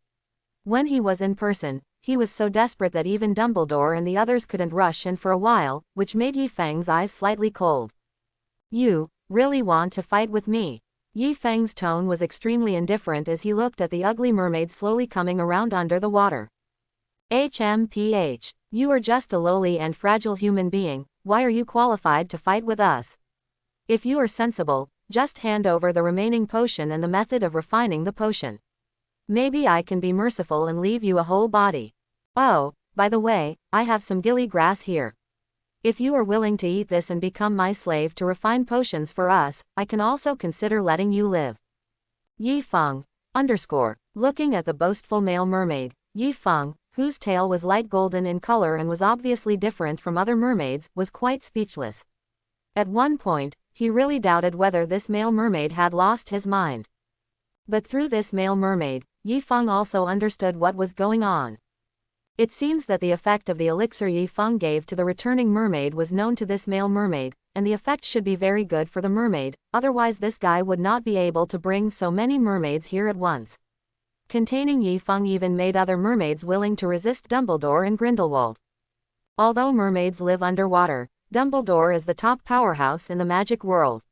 When he was in person, he was so desperate that even Dumbledore and the others couldn't rush in for a while, which made Yi Feng's eyes slightly cold. You really want to fight with me? Yi Feng's tone was extremely indifferent as he looked at the ugly mermaid slowly coming around under the water. HMPH, you are just a lowly and fragile human being, why are you qualified to fight with us? If you are sensible, just hand over the remaining potion and the method of refining the potion. Maybe I can be merciful and leave you a whole body. Oh, by the way, I have some gilly grass here. If you are willing to eat this and become my slave to refine potions for us, I can also consider letting you live. Yi Feng, looking at the boastful male mermaid, Yi Feng, whose tail was light golden in color and was obviously different from other mermaids, was quite speechless. At one point, he really doubted whether this male mermaid had lost his mind. But through this male mermaid, Yi Feng also understood what was going on. It seems that the effect of the elixir Yi Feng gave to the returning mermaid was known to this male mermaid, and the effect should be very good for the mermaid, otherwise this guy would not be able to bring so many mermaids here at once. Containing Yi Feng even made other mermaids willing to resist Dumbledore and Grindelwald. Although mermaids live underwater, Dumbledore is the top powerhouse in the magic world.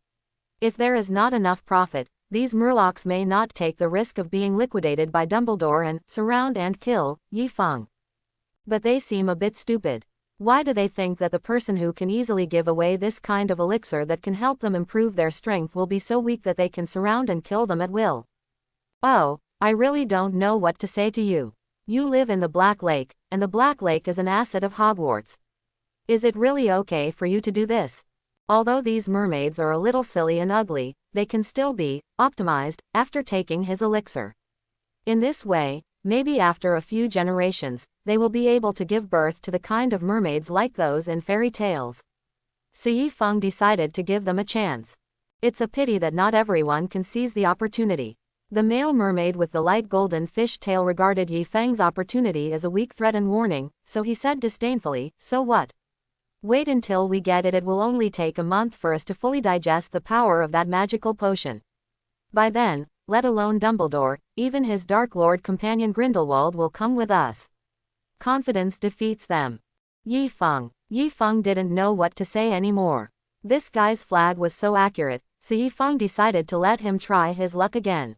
If there is not enough profit, these murlocs may not take the risk of being liquidated by Dumbledore and surround and kill Yi Feng. But they seem a bit stupid. Why do they think that the person who can easily give away this kind of elixir that can help them improve their strength will be so weak that they can surround and kill them at will? Oh, I really don't know what to say to you. You live in the Black Lake, and the Black Lake is an asset of Hogwarts. Is it really okay for you to do this? Although these mermaids are a little silly and ugly, they can still be optimized after taking his elixir. In this way, maybe after a few generations, they will be able to give birth to the kind of mermaids like those in fairy tales. So Yi Feng decided to give them a chance. It's a pity that not everyone can seize the opportunity. The male mermaid with the light golden fish tail regarded Yi Feng's opportunity as a weak threat and warning, so he said disdainfully, "So what? Wait until we get it. It will only take a month for us to fully digest the power of that magical potion. By then, let alone Dumbledore, even his Dark Lord companion Grindelwald will come with us. Confidence defeats them." Yi Feng didn't know what to say anymore. This guy's flag was so accurate, so Yi Feng decided to let him try his luck again.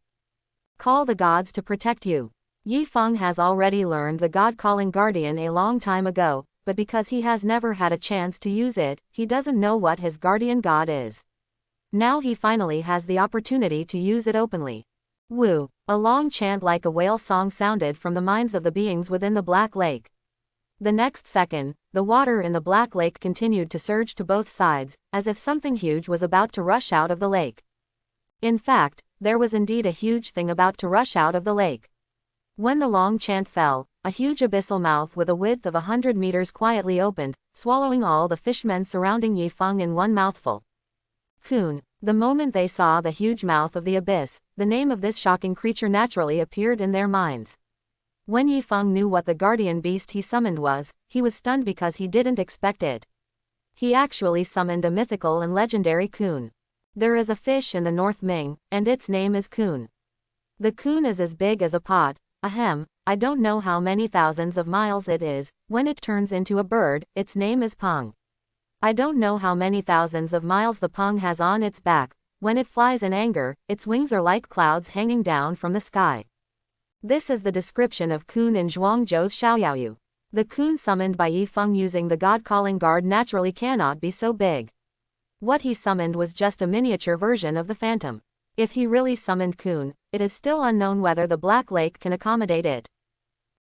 Call the gods to protect you. Yi Feng has already learned the God-calling guardian a long time ago, but because he has never had a chance to use it, he doesn't know what his guardian god is. Now he finally has the opportunity to use it openly. Woo! A long chant like a whale song sounded from the minds of the beings within the Black Lake. The next second, the water in the Black Lake continued to surge to both sides, as if something huge was about to rush out of the lake. In fact, there was indeed a huge thing about to rush out of the lake. When the long chant fell, a huge abyssal mouth with a width of 100 meters quietly opened, swallowing all the fishmen surrounding Yi Feng in one mouthful. Coon. The moment they saw the huge mouth of the abyss, the name of this shocking creature naturally appeared in their minds. When Yi Feng knew what the guardian beast he summoned was, he was stunned because he didn't expect it. He actually summoned a mythical and legendary coon. There is a fish in the North Ming, and its name is coon. The coon is as big as a pot. I don't know how many thousands of miles it is. When it turns into a bird, its name is Peng. I don't know how many thousands of miles the pung has on its back. When it flies in anger, its wings are like clouds hanging down from the sky. This is the description of Kun in Zhuangzhou's Xiaoyaoyu. The Kun summoned by Yifeng using the God-calling guard naturally cannot be so big. What he summoned was just a miniature version of the phantom. If he really summoned Kun, it is still unknown whether the Black Lake can accommodate it.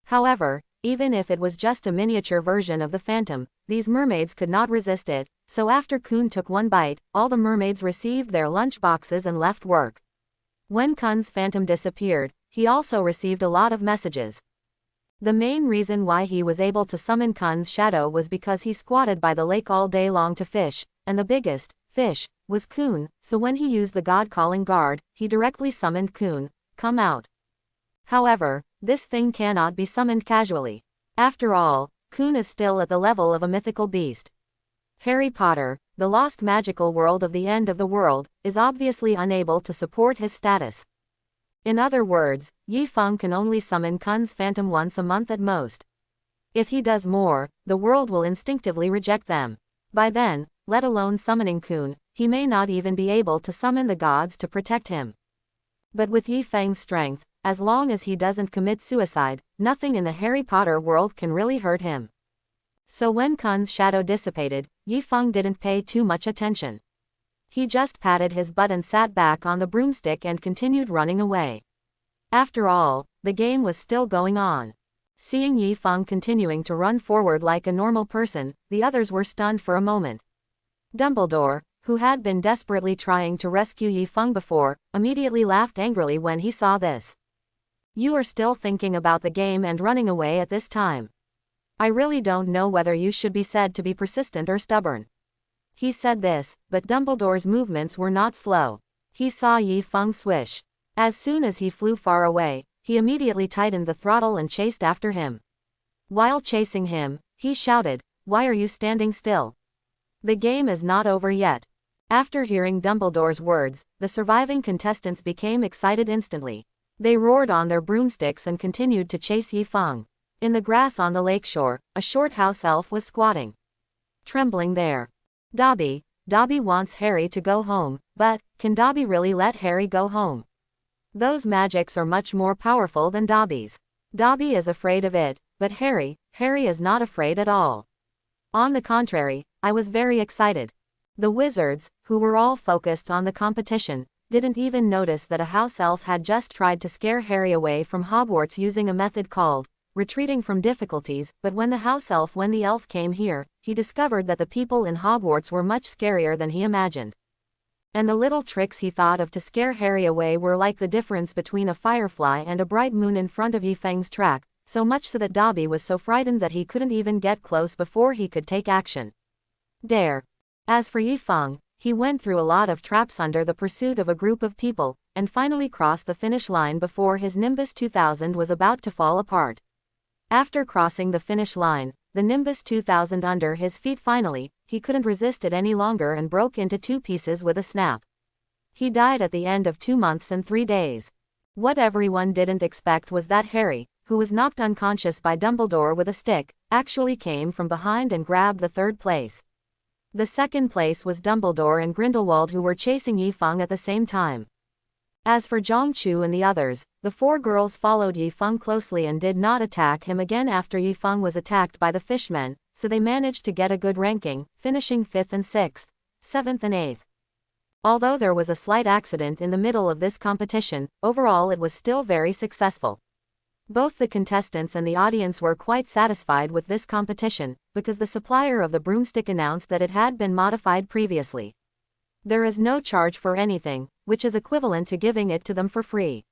However, even if it was just a miniature version of the phantom, these mermaids could not resist it, so after Kun took one bite, all the mermaids received their lunch boxes and left work. When Kun's phantom disappeared, he also received a lot of messages. The main reason why he was able to summon Kun's shadow was because he squatted by the lake all day long to fish, and the biggest fish was Kun, so when he used the God-calling guard, he directly summoned Kun, come out. However, this thing cannot be summoned casually. After all, Kun is still at the level of a mythical beast. Harry Potter, the lost magical world of the end of the world, is obviously unable to support his status. In other words, Yifeng can only summon Kun's phantom once a month at most. If he does more, the world will instinctively reject them. By then, let alone summoning Kun, he may not even be able to summon the gods to protect him. But with Yifeng's strength, as long as he doesn't commit suicide, nothing in the Harry Potter world can really hurt him. So when Kun's shadow dissipated, Yifeng didn't pay too much attention. He just patted his butt and sat back on the broomstick and continued running away. After all, the game was still going on. Seeing Yifeng continuing to run forward like a normal person, the others were stunned for a moment. Dumbledore, who had been desperately trying to rescue Yifeng before, immediately laughed angrily when he saw this. You are still thinking about the game and running away at this time. I really don't know whether you should be said to be persistent or stubborn. He said this, but Dumbledore's movements were not slow. He saw Yifeng swish. As soon as he flew far away, he immediately tightened the throttle and chased after him. While chasing him, he shouted, "Why are you standing still? The game is not over yet." After hearing Dumbledore's words, the surviving contestants became excited instantly. They roared on their broomsticks and continued to chase Yifeng. In the grass on the lakeshore, a short house elf was squatting. Trembling there. Dobby wants Harry to go home, but, can Dobby really let Harry go home? Those magics are much more powerful than Dobby's. Dobby is afraid of it, but Harry is not afraid at all. On the contrary, I was very excited. The wizards, who were all focused on the competition, didn't even notice that a house elf had just tried to scare Harry away from Hogwarts using a method called retreating from difficulties, but when the elf came here, he discovered that the people in Hogwarts were much scarier than he imagined. And the little tricks he thought of to scare Harry away were like the difference between a firefly and a bright moon in front of Yifeng's track, so much so that Dobby was so frightened that he couldn't even get close before he could take action. Dare. As for Yifeng, he went through a lot of traps under the pursuit of a group of people, and finally crossed the finish line before his Nimbus 2000 was about to fall apart. After crossing the finish line, the Nimbus 2000 under his feet finally, he couldn't resist it any longer and broke into two pieces with a snap. He died at the end of 2 months and 3 days. What everyone didn't expect was that Harry, who was knocked unconscious by Dumbledore with a stick, actually came from behind and grabbed the third place. The second place was Dumbledore and Grindelwald, who were chasing Yifeng at the same time. As for Zhongchu and the others, the 4 girls followed Yifeng closely and did not attack him again after Yifeng was attacked by the fishmen, so they managed to get a good ranking, finishing 5th and 6th, 7th and 8th. Although there was a slight accident in the middle of this competition, overall it was still very successful. Both the contestants and the audience were quite satisfied with this competition, because the supplier of the broomstick announced that it had been modified previously. There is no charge for anything, which is equivalent to giving it to them for free.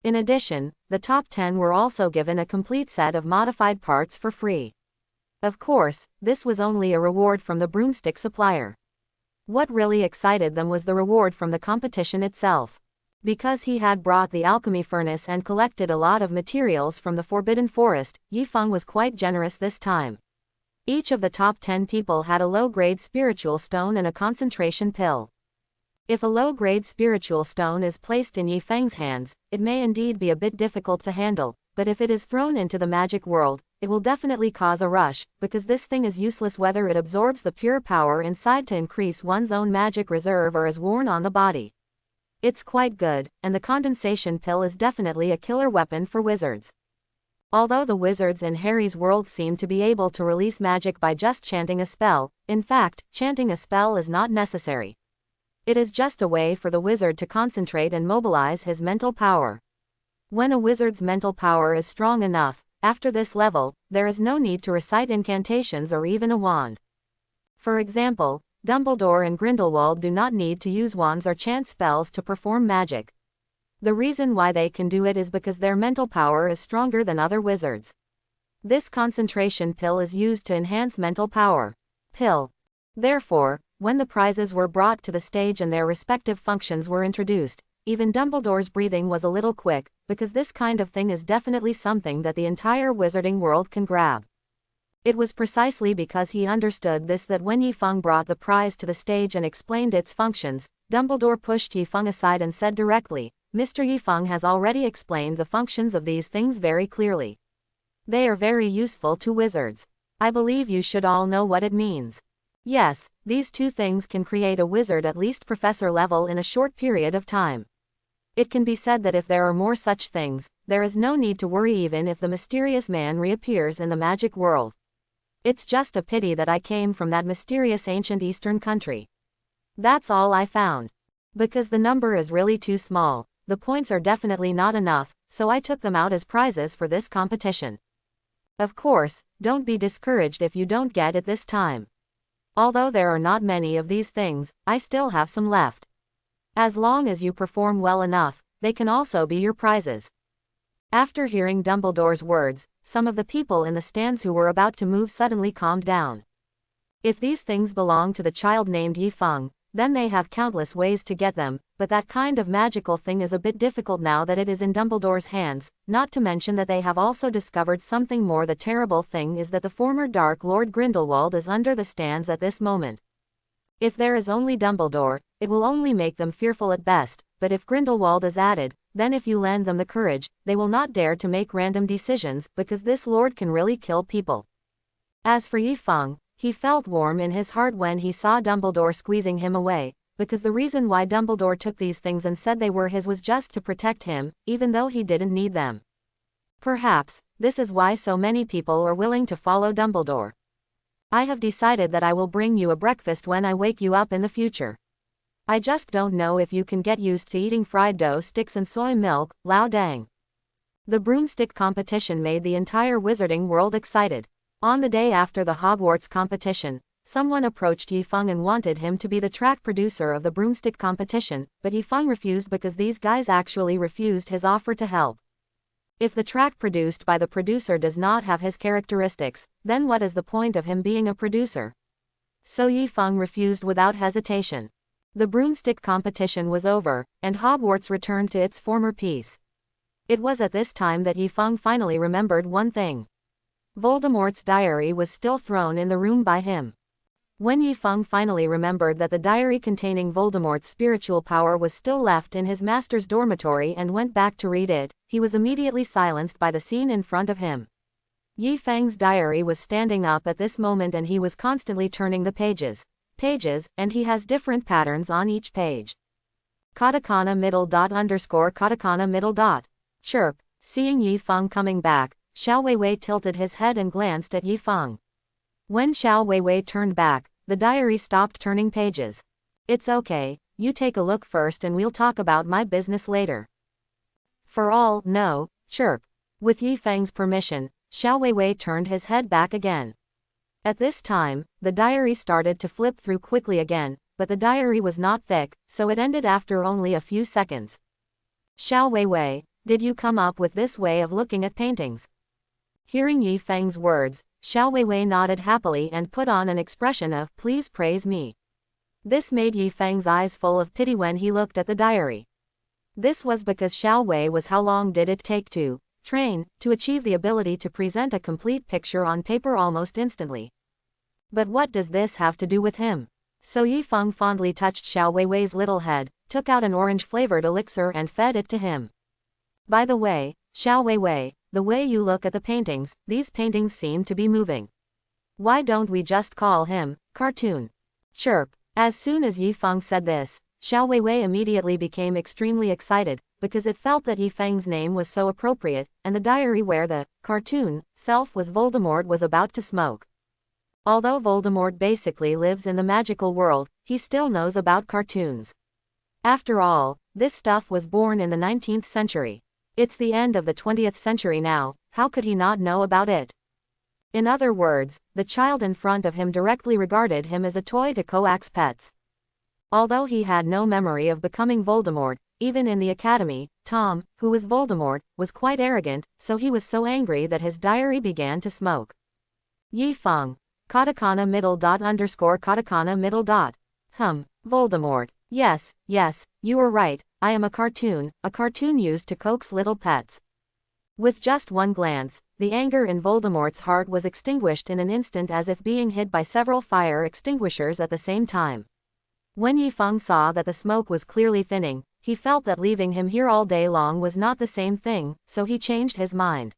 In addition, the top 10 were also given a complete set of modified parts for free. Of course, this was only a reward from the broomstick supplier. What really excited them was the reward from the competition itself. Because he had brought the alchemy furnace and collected a lot of materials from the Forbidden Forest, Yifeng was quite generous this time. Each of the top 10 people had a low-grade spiritual stone and a concentration pill. If a low-grade spiritual stone is placed in Yifeng's hands, it may indeed be a bit difficult to handle, but if it is thrown into the magic world, it will definitely cause a rush, because this thing is useless whether it absorbs the pure power inside to increase one's own magic reserve or is worn on the body. It's quite good, and the condensation pill is definitely a killer weapon for wizards. Although the wizards in Harry's world seem to be able to release magic by just chanting a spell, in fact, chanting a spell is not necessary. It is just a way for the wizard to concentrate and mobilize his mental power. When a wizard's mental power is strong enough, after this level, there is no need to recite incantations or even a wand. For example, Dumbledore and Grindelwald do not need to use wands or chant spells to perform magic. The reason why they can do it is because their mental power is stronger than other wizards. This concentration pill is used to enhance mental power. Pill. Therefore, when the prizes were brought to the stage and their respective functions were introduced, even Dumbledore's breathing was a little quick, because this kind of thing is definitely something that the entire wizarding world can grab. It was precisely because he understood this that when Yifeng brought the prize to the stage and explained its functions, Dumbledore pushed Yifeng aside and said directly, "Mr. Yifeng has already explained the functions of these things very clearly. They are very useful to wizards. I believe you should all know what it means. Yes, these two things can create a wizard at least professor level in a short period of time. It can be said that if there are more such things, there is no need to worry even if the mysterious man reappears in the magic world. It's just a pity that I came from that mysterious ancient eastern country. That's all I found. Because the number is really too small, the points are definitely not enough, so I took them out as prizes for this competition. Of course, don't be discouraged if you don't get it this time. Although there are not many of these things, I still have some left. As long as you perform well enough, they can also be your prizes." After hearing Dumbledore's words, some of the people in the stands who were about to move suddenly calmed down. If these things belong to the child named Yifeng, then they have countless ways to get them, but that kind of magical thing is a bit difficult now that it is in Dumbledore's hands, not to mention that they have also discovered something more. The terrible thing is that the former Dark Lord Grindelwald is under the stands at this moment. If there is only Dumbledore, it will only make them fearful at best, but if Grindelwald is added, then if you lend them the courage, they will not dare to make random decisions, because this lord can really kill people. As for Yifeng, he felt warm in his heart when he saw Dumbledore squeezing him away, because the reason why Dumbledore took these things and said they were his was just to protect him, even though he didn't need them. Perhaps, this is why so many people are willing to follow Dumbledore. I have decided that I will bring you a breakfast when I wake you up in the future. I just don't know if you can get used to eating fried dough sticks and soy milk, lao dang. The broomstick competition made the entire wizarding world excited. On the day after the Hogwarts competition, someone approached Yifeng and wanted him to be the track producer of the broomstick competition, but Yifeng refused because these guys actually refused his offer to help. If the track produced by the producer does not have his characteristics, then what is the point of him being a producer? So Yifeng refused without hesitation. The broomstick competition was over, and Hogwarts returned to its former peace. It was at this time that Yifeng finally remembered one thing. Voldemort's diary was still thrown in the room by him. When Yifeng finally remembered that the diary containing Voldemort's spiritual power was still left in his master's dormitory and went back to read it, he was immediately silenced by the scene in front of him. Yifeng's diary was standing up at this moment and he was constantly turning the pages, and he has different patterns on each page. Katakana middle dot underscore katakana middle dot. Chirp. Seeing Yifeng coming back, Xiao Weiwei tilted his head and glanced at Yifeng. When Xiao Weiwei turned back, the diary stopped turning pages. It's okay, you take a look first and we'll talk about my business later. For all, no, chirp. With Yifeng's permission, Xiao Weiwei turned his head back again. At this time, the diary started to flip through quickly again, but the diary was not thick, so it ended after only a few seconds. Xiao Weiwei, did you come up with this way of looking at paintings? Hearing Yifeng's words, Xiao Weiwei nodded happily and put on an expression of, please praise me. This made Yifeng's eyes full of pity when he looked at the diary. This was because Xiao Wei was how long did it take to train to achieve the ability to present a complete picture on paper almost instantly. But what does this have to do with him? So Yifeng fondly touched Xiao Weiwei's little head, took out an orange-flavored elixir and fed it to him. By the way, Xiao Weiwei, the way you look at the paintings, these paintings seem to be moving. Why don't we just call him Cartoon? Chirp. As soon as Yifeng said this, Xiao Weiwei immediately became extremely excited, because it felt that Yifeng's name was so appropriate, and the diary where the cartoon self was Voldemort was about to smoke. Although Voldemort basically lives in the magical world, he still knows about cartoons. After all, this stuff was born in the 19th century. It's the end of the 20th century now, how could he not know about it? In other words, the child in front of him directly regarded him as a toy to coax pets. Although he had no memory of becoming Voldemort, even in the academy, Tom, who was Voldemort, was quite arrogant, so he was so angry that his diary began to smoke. Yifeng. Katakana middle dot underscore katakana middle dot. Voldemort. Yes, you were right, I am a cartoon used to coax little pets. With just one glance, the anger in Voldemort's heart was extinguished in an instant as if being hit by several fire extinguishers at the same time. When Yifeng saw that the smoke was clearly thinning, he felt that leaving him here all day long was not the same thing, so he changed his mind.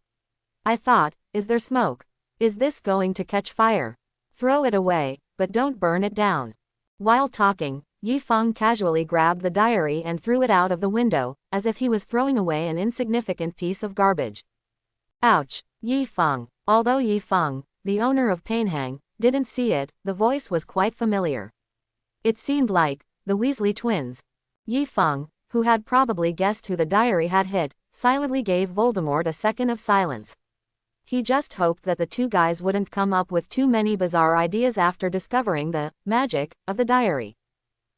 I thought, is there smoke? Is this going to catch fire? Throw it away, but don't burn it down. While talking, Yifeng casually grabbed the diary and threw it out of the window, as if he was throwing away an insignificant piece of garbage. Ouch! Yifeng. Although Yifeng, the owner of Painhang, didn't see it, the voice was quite familiar. It seemed like the Weasley twins. Yifeng, who had probably guessed who the diary had hit, silently gave Voldemort a second of silence. He just hoped that the two guys wouldn't come up with too many bizarre ideas after discovering the magic of the diary.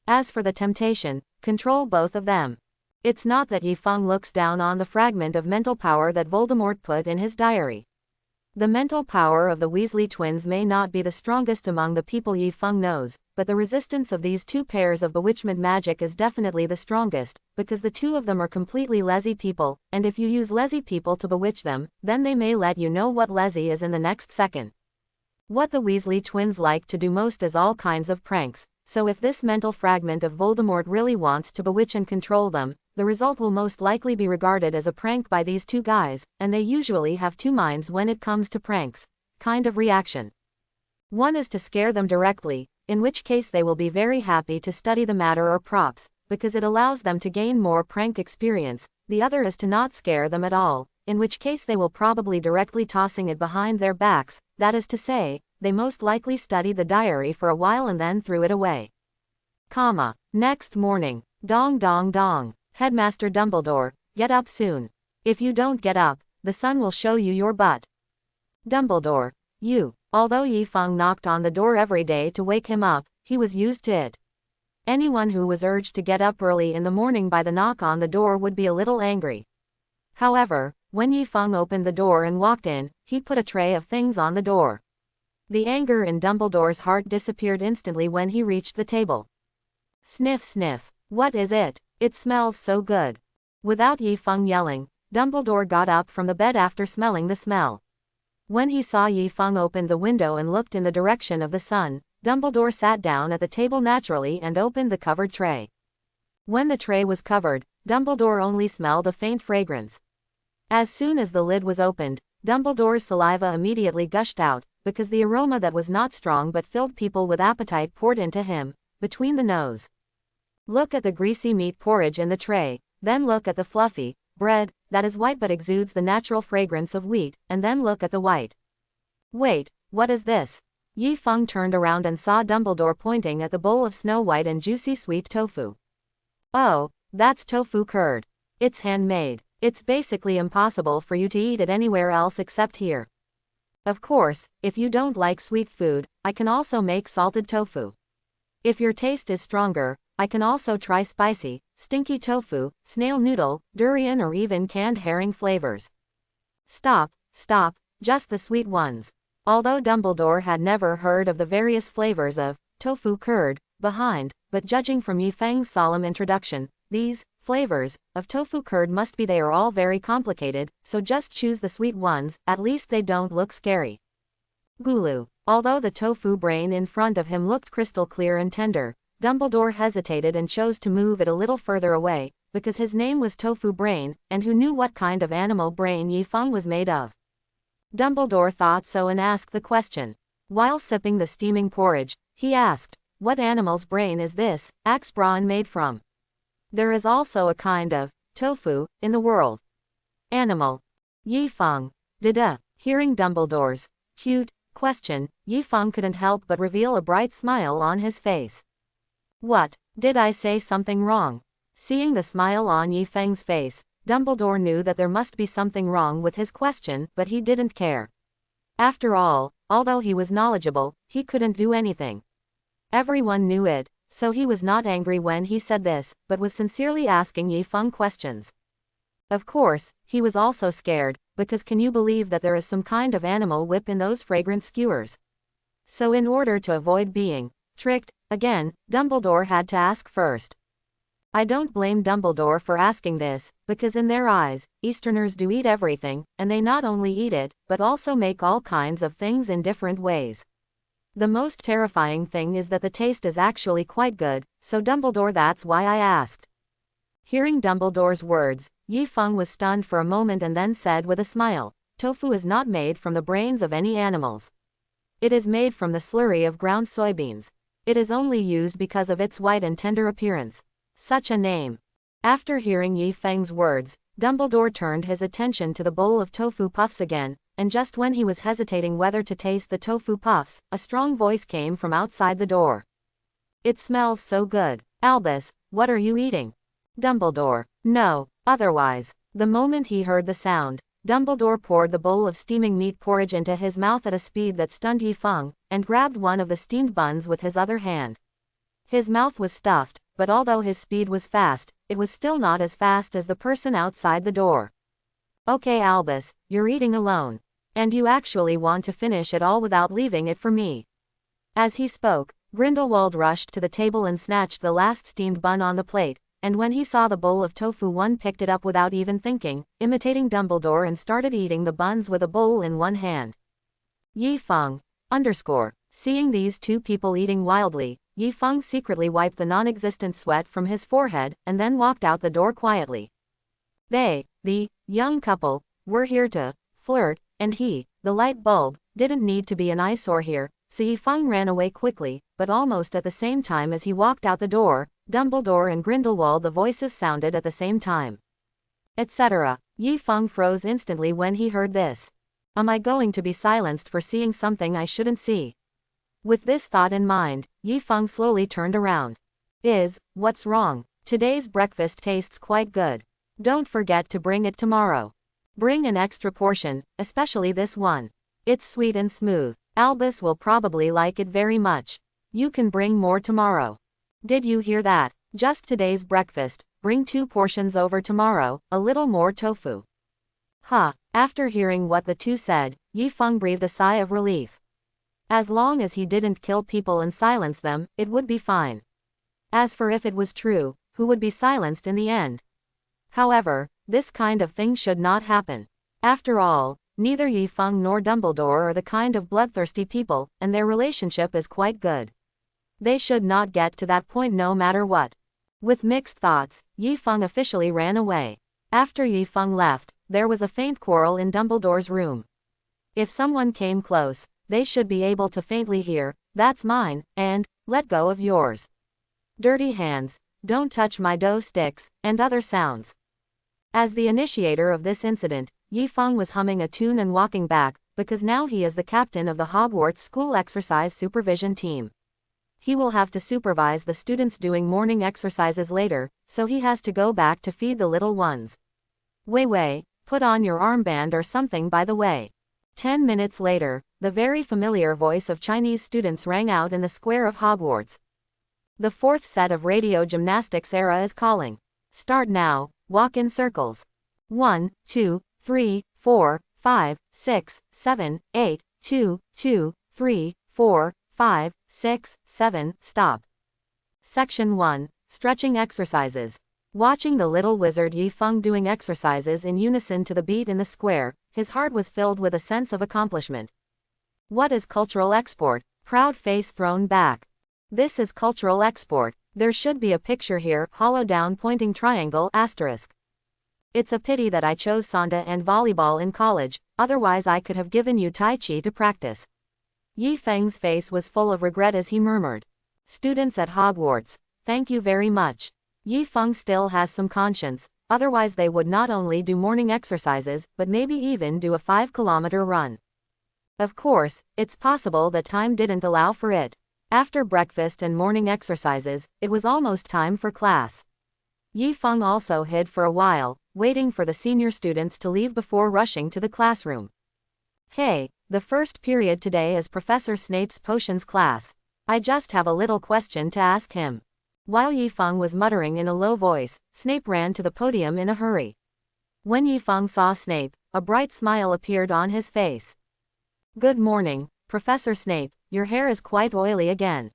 As for the temptation, control both of them. It's not that Yifeng looks down on the fragment of mental power that Voldemort put in his diary. The mental power of the Weasley twins may not be the strongest among the people Yifeng knows, but the resistance of these two pairs of bewitchment magic is definitely the strongest, because the two of them are completely lazy people, and if you use lazy people to bewitch them, then they may let you know what lazy is in the next second. What the Weasley twins like to do most is all kinds of pranks, so if this mental fragment of Voldemort really wants to bewitch and control them, the result will most likely be regarded as a prank by these two guys, and they usually have two minds when it comes to pranks. Kind of reaction. One is to scare them directly, in which case they will be very happy to study the matter or props, because it allows them to gain more prank experience. The other is to not scare them at all, in which case they will probably directly tossing it behind their backs, that is to say, they most likely studied the diary for a while and then threw it away. Next morning. Dong dong dong. Headmaster Dumbledore, get up soon. If you don't get up, the sun will show you your butt. Dumbledore, you. Although Yifeng knocked on the door every day to wake him up, he was used to it. Anyone who was urged to get up early in the morning by the knock on the door would be a little angry. However, when Yifeng opened the door and walked in, he put a tray of things on the door. The anger in Dumbledore's heart disappeared instantly when he reached the table. Sniff sniff. What is it? It smells so good. Without Yifeng yelling, Dumbledore got up from the bed after smelling the smell. When he saw Yifeng open the window and looked in the direction of the sun, Dumbledore sat down at the table naturally and opened the covered tray. When the tray was covered, Dumbledore only smelled a faint fragrance. As soon as the lid was opened, Dumbledore's saliva immediately gushed out, because the aroma that was not strong but filled people with appetite poured into him, between the nose. Look at the greasy meat porridge in the tray, then look at the fluffy bread that is white but exudes the natural fragrance of wheat, and then look at the white. Wait, what is this? Yifeng turned around and saw Dumbledore pointing at the bowl of snow-white and juicy sweet tofu. Oh, that's tofu curd. It's handmade. It's basically impossible for you to eat it anywhere else except here. Of course, if you don't like sweet food, I can also make salted tofu. If your taste is stronger, I can also try spicy, stinky tofu, snail noodle, durian or even canned herring flavors. Stop, just the sweet ones. Although Dumbledore had never heard of the various flavors of tofu curd but judging from Yifeng's solemn introduction, these flavors of tofu curd must be they are all very complicated, so just choose the sweet ones, at least they don't look scary. Gulu. Although the tofu brain in front of him looked crystal clear and tender, Dumbledore hesitated and chose to move it a little further away, because his name was Tofu Brain, and who knew what kind of animal brain Yifeng was made of? Dumbledore thought so and asked the question. While sipping the steaming porridge, he asked, "What animal's brain is this axe brawn made from?" There is also a kind of tofu in the world. Animal. Yifeng. Dada. Hearing Dumbledore's cute question, Yifeng couldn't help but reveal a bright smile on his face. What? Did I say something wrong? Seeing the smile on Yifeng's face, Dumbledore knew that there must be something wrong with his question, but he didn't care. After all, although he was knowledgeable, he couldn't do anything. Everyone knew it, so he was not angry when he said this, but was sincerely asking Yifeng questions. Of course, he was also scared, because can you believe that there is some kind of animal whip in those fragrant skewers? So in order to avoid being tricked again, Dumbledore had to ask first. I don't blame Dumbledore for asking this, because in their eyes, Easterners do eat everything, and they not only eat it, but also make all kinds of things in different ways. The most terrifying thing is that the taste is actually quite good, so Dumbledore, that's why I asked. Hearing Dumbledore's words, Yifeng was stunned for a moment and then said with a smile, "Tofu is not made from the brains of any animals. It is made from the slurry of ground soybeans. It is only used because of its white and tender appearance. Such a name." After hearing Yifeng's words, Dumbledore turned his attention to the bowl of tofu puffs again, and just when he was hesitating whether to taste the tofu puffs, a strong voice came from outside the door. "It smells so good. Albus, what are you eating?" Dumbledore. "No, otherwise." The moment he heard the sound, Dumbledore poured the bowl of steaming meat porridge into his mouth at a speed that stunned Yifeng, and grabbed one of the steamed buns with his other hand. His mouth was stuffed, but although his speed was fast, it was still not as fast as the person outside the door. "Okay Albus, you're eating alone. And you actually want to finish it all without leaving it for me." As he spoke, Grindelwald rushed to the table and snatched the last steamed bun on the plate, and when he saw the bowl of tofu, one picked it up without even thinking, imitating Dumbledore, and started eating the buns with a bowl in one hand. Yifeng. Seeing these two people eating wildly, Yifeng secretly wiped the non-existent sweat from his forehead, and then walked out the door quietly. They, the young couple, were here to flirt, and he, the light bulb, didn't need to be an eyesore here, so Yifeng ran away quickly, but almost at the same time as he walked out the door, Dumbledore and Grindelwald, the voices sounded at the same time. Etc. Yifeng froze instantly when he heard this. Am I going to be silenced for seeing something I shouldn't see? With this thought in mind, Yifeng slowly turned around. What's wrong? Today's breakfast tastes quite good. Don't forget to bring it tomorrow. Bring an extra portion, especially this one. It's sweet and smooth. Albus will probably like it very much. You can bring more tomorrow. Did you hear that? Just today's breakfast, bring 2 portions over tomorrow, a little more tofu. After hearing what the two said, Yifeng breathed a sigh of relief. As long as he didn't kill people and silence them, it would be fine. As for if it was true, who would be silenced in the end? However, this kind of thing should not happen. After all, neither Yifeng nor Dumbledore are the kind of bloodthirsty people, and their relationship is quite good. They should not get to that point no matter what. With mixed thoughts, Yifeng officially ran away. After Yifeng left, there was a faint quarrel in Dumbledore's room. If someone came close, they should be able to faintly hear, "That's mine," and "Let go of yours. Dirty hands, don't touch my dough sticks," and other sounds. As the initiator of this incident, Yifeng was humming a tune and walking back, because now he is the captain of the Hogwarts school exercise supervision team. He will have to supervise the students doing morning exercises later, so he has to go back to feed the little ones. Wei, put on your armband or something by the way. 10 minutes later, the very familiar voice of Chinese students rang out in the square of Hogwarts. The 4th set of radio gymnastics era is calling. Start now, walk in circles. 1, 2, 3, 4, 5, 6, 7, 8, 2, 2, 3, 4, 5, 6, 7, stop. Section 1, Stretching Exercises. Watching the little wizard Yifeng doing exercises in unison to the beat in the square, his heart was filled with a sense of accomplishment. What is cultural export? Proud face thrown back. This is cultural export. There should be a picture here, hollow down pointing triangle asterisk. It's a pity that I chose Sanda and volleyball in college, otherwise I could have given you Tai Chi to practice. Yi Feng's face was full of regret as he murmured. Students at Hogwarts, thank you very much. Yi Feng still has some conscience, otherwise they would not only do morning exercises, but maybe even do a 5-kilometer run. Of course, it's possible that time didn't allow for it. After breakfast and morning exercises, it was almost time for class. Yi Feng also hid for a while, waiting for the senior students to leave before rushing to the classroom. Hey, the first period today is Professor Snape's potions class. I just have a little question to ask him. While Yi Feng was muttering in a low voice, Snape ran to the podium in a hurry. When Yi Feng saw Snape, a bright smile appeared on his face. Good morning, Professor Snape, your hair is quite oily again.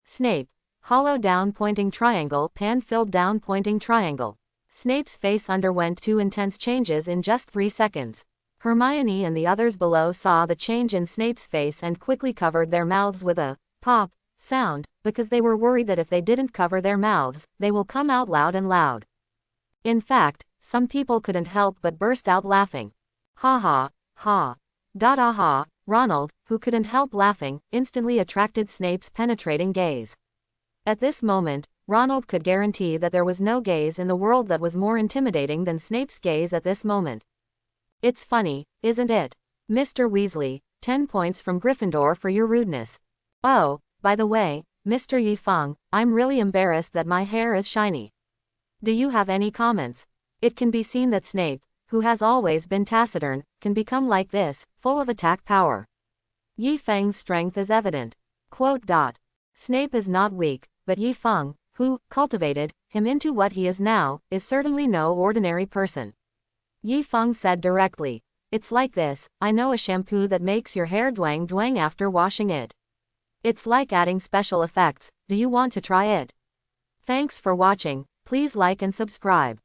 Snape. Hollow down pointing triangle, pan filled down pointing triangle. Snape's face underwent 2 intense changes in just 3 seconds. Hermione and the others below saw the change in Snape's face and quickly covered their mouths with a pop sound, because they were worried that if they didn't cover their mouths, they will come out loud and loud. In fact, some people couldn't help but burst out laughing. Ha ha, ha. Ha. Ronald, who couldn't help laughing, instantly attracted Snape's penetrating gaze. At this moment, Ronald could guarantee that there was no gaze in the world that was more intimidating than Snape's gaze at this moment. It's funny, isn't it? Mr. Weasley, 10 points from Gryffindor for your rudeness. Oh, by the way, Mr. Yi Feng, I'm really embarrassed that my hair is shiny. Do you have any comments? It can be seen that Snape, who has always been taciturn, can become like this, full of attack power. Yi Feng's strength is evident. Quote. Snape is not weak, but Yi Feng, who cultivated him into what he is now, is certainly no ordinary person. Yi Feng said directly. It's like this, I know a shampoo that makes your hair dwang after washing it. It's like adding special effects, do you want to try it? Thanks for watching, please like and subscribe.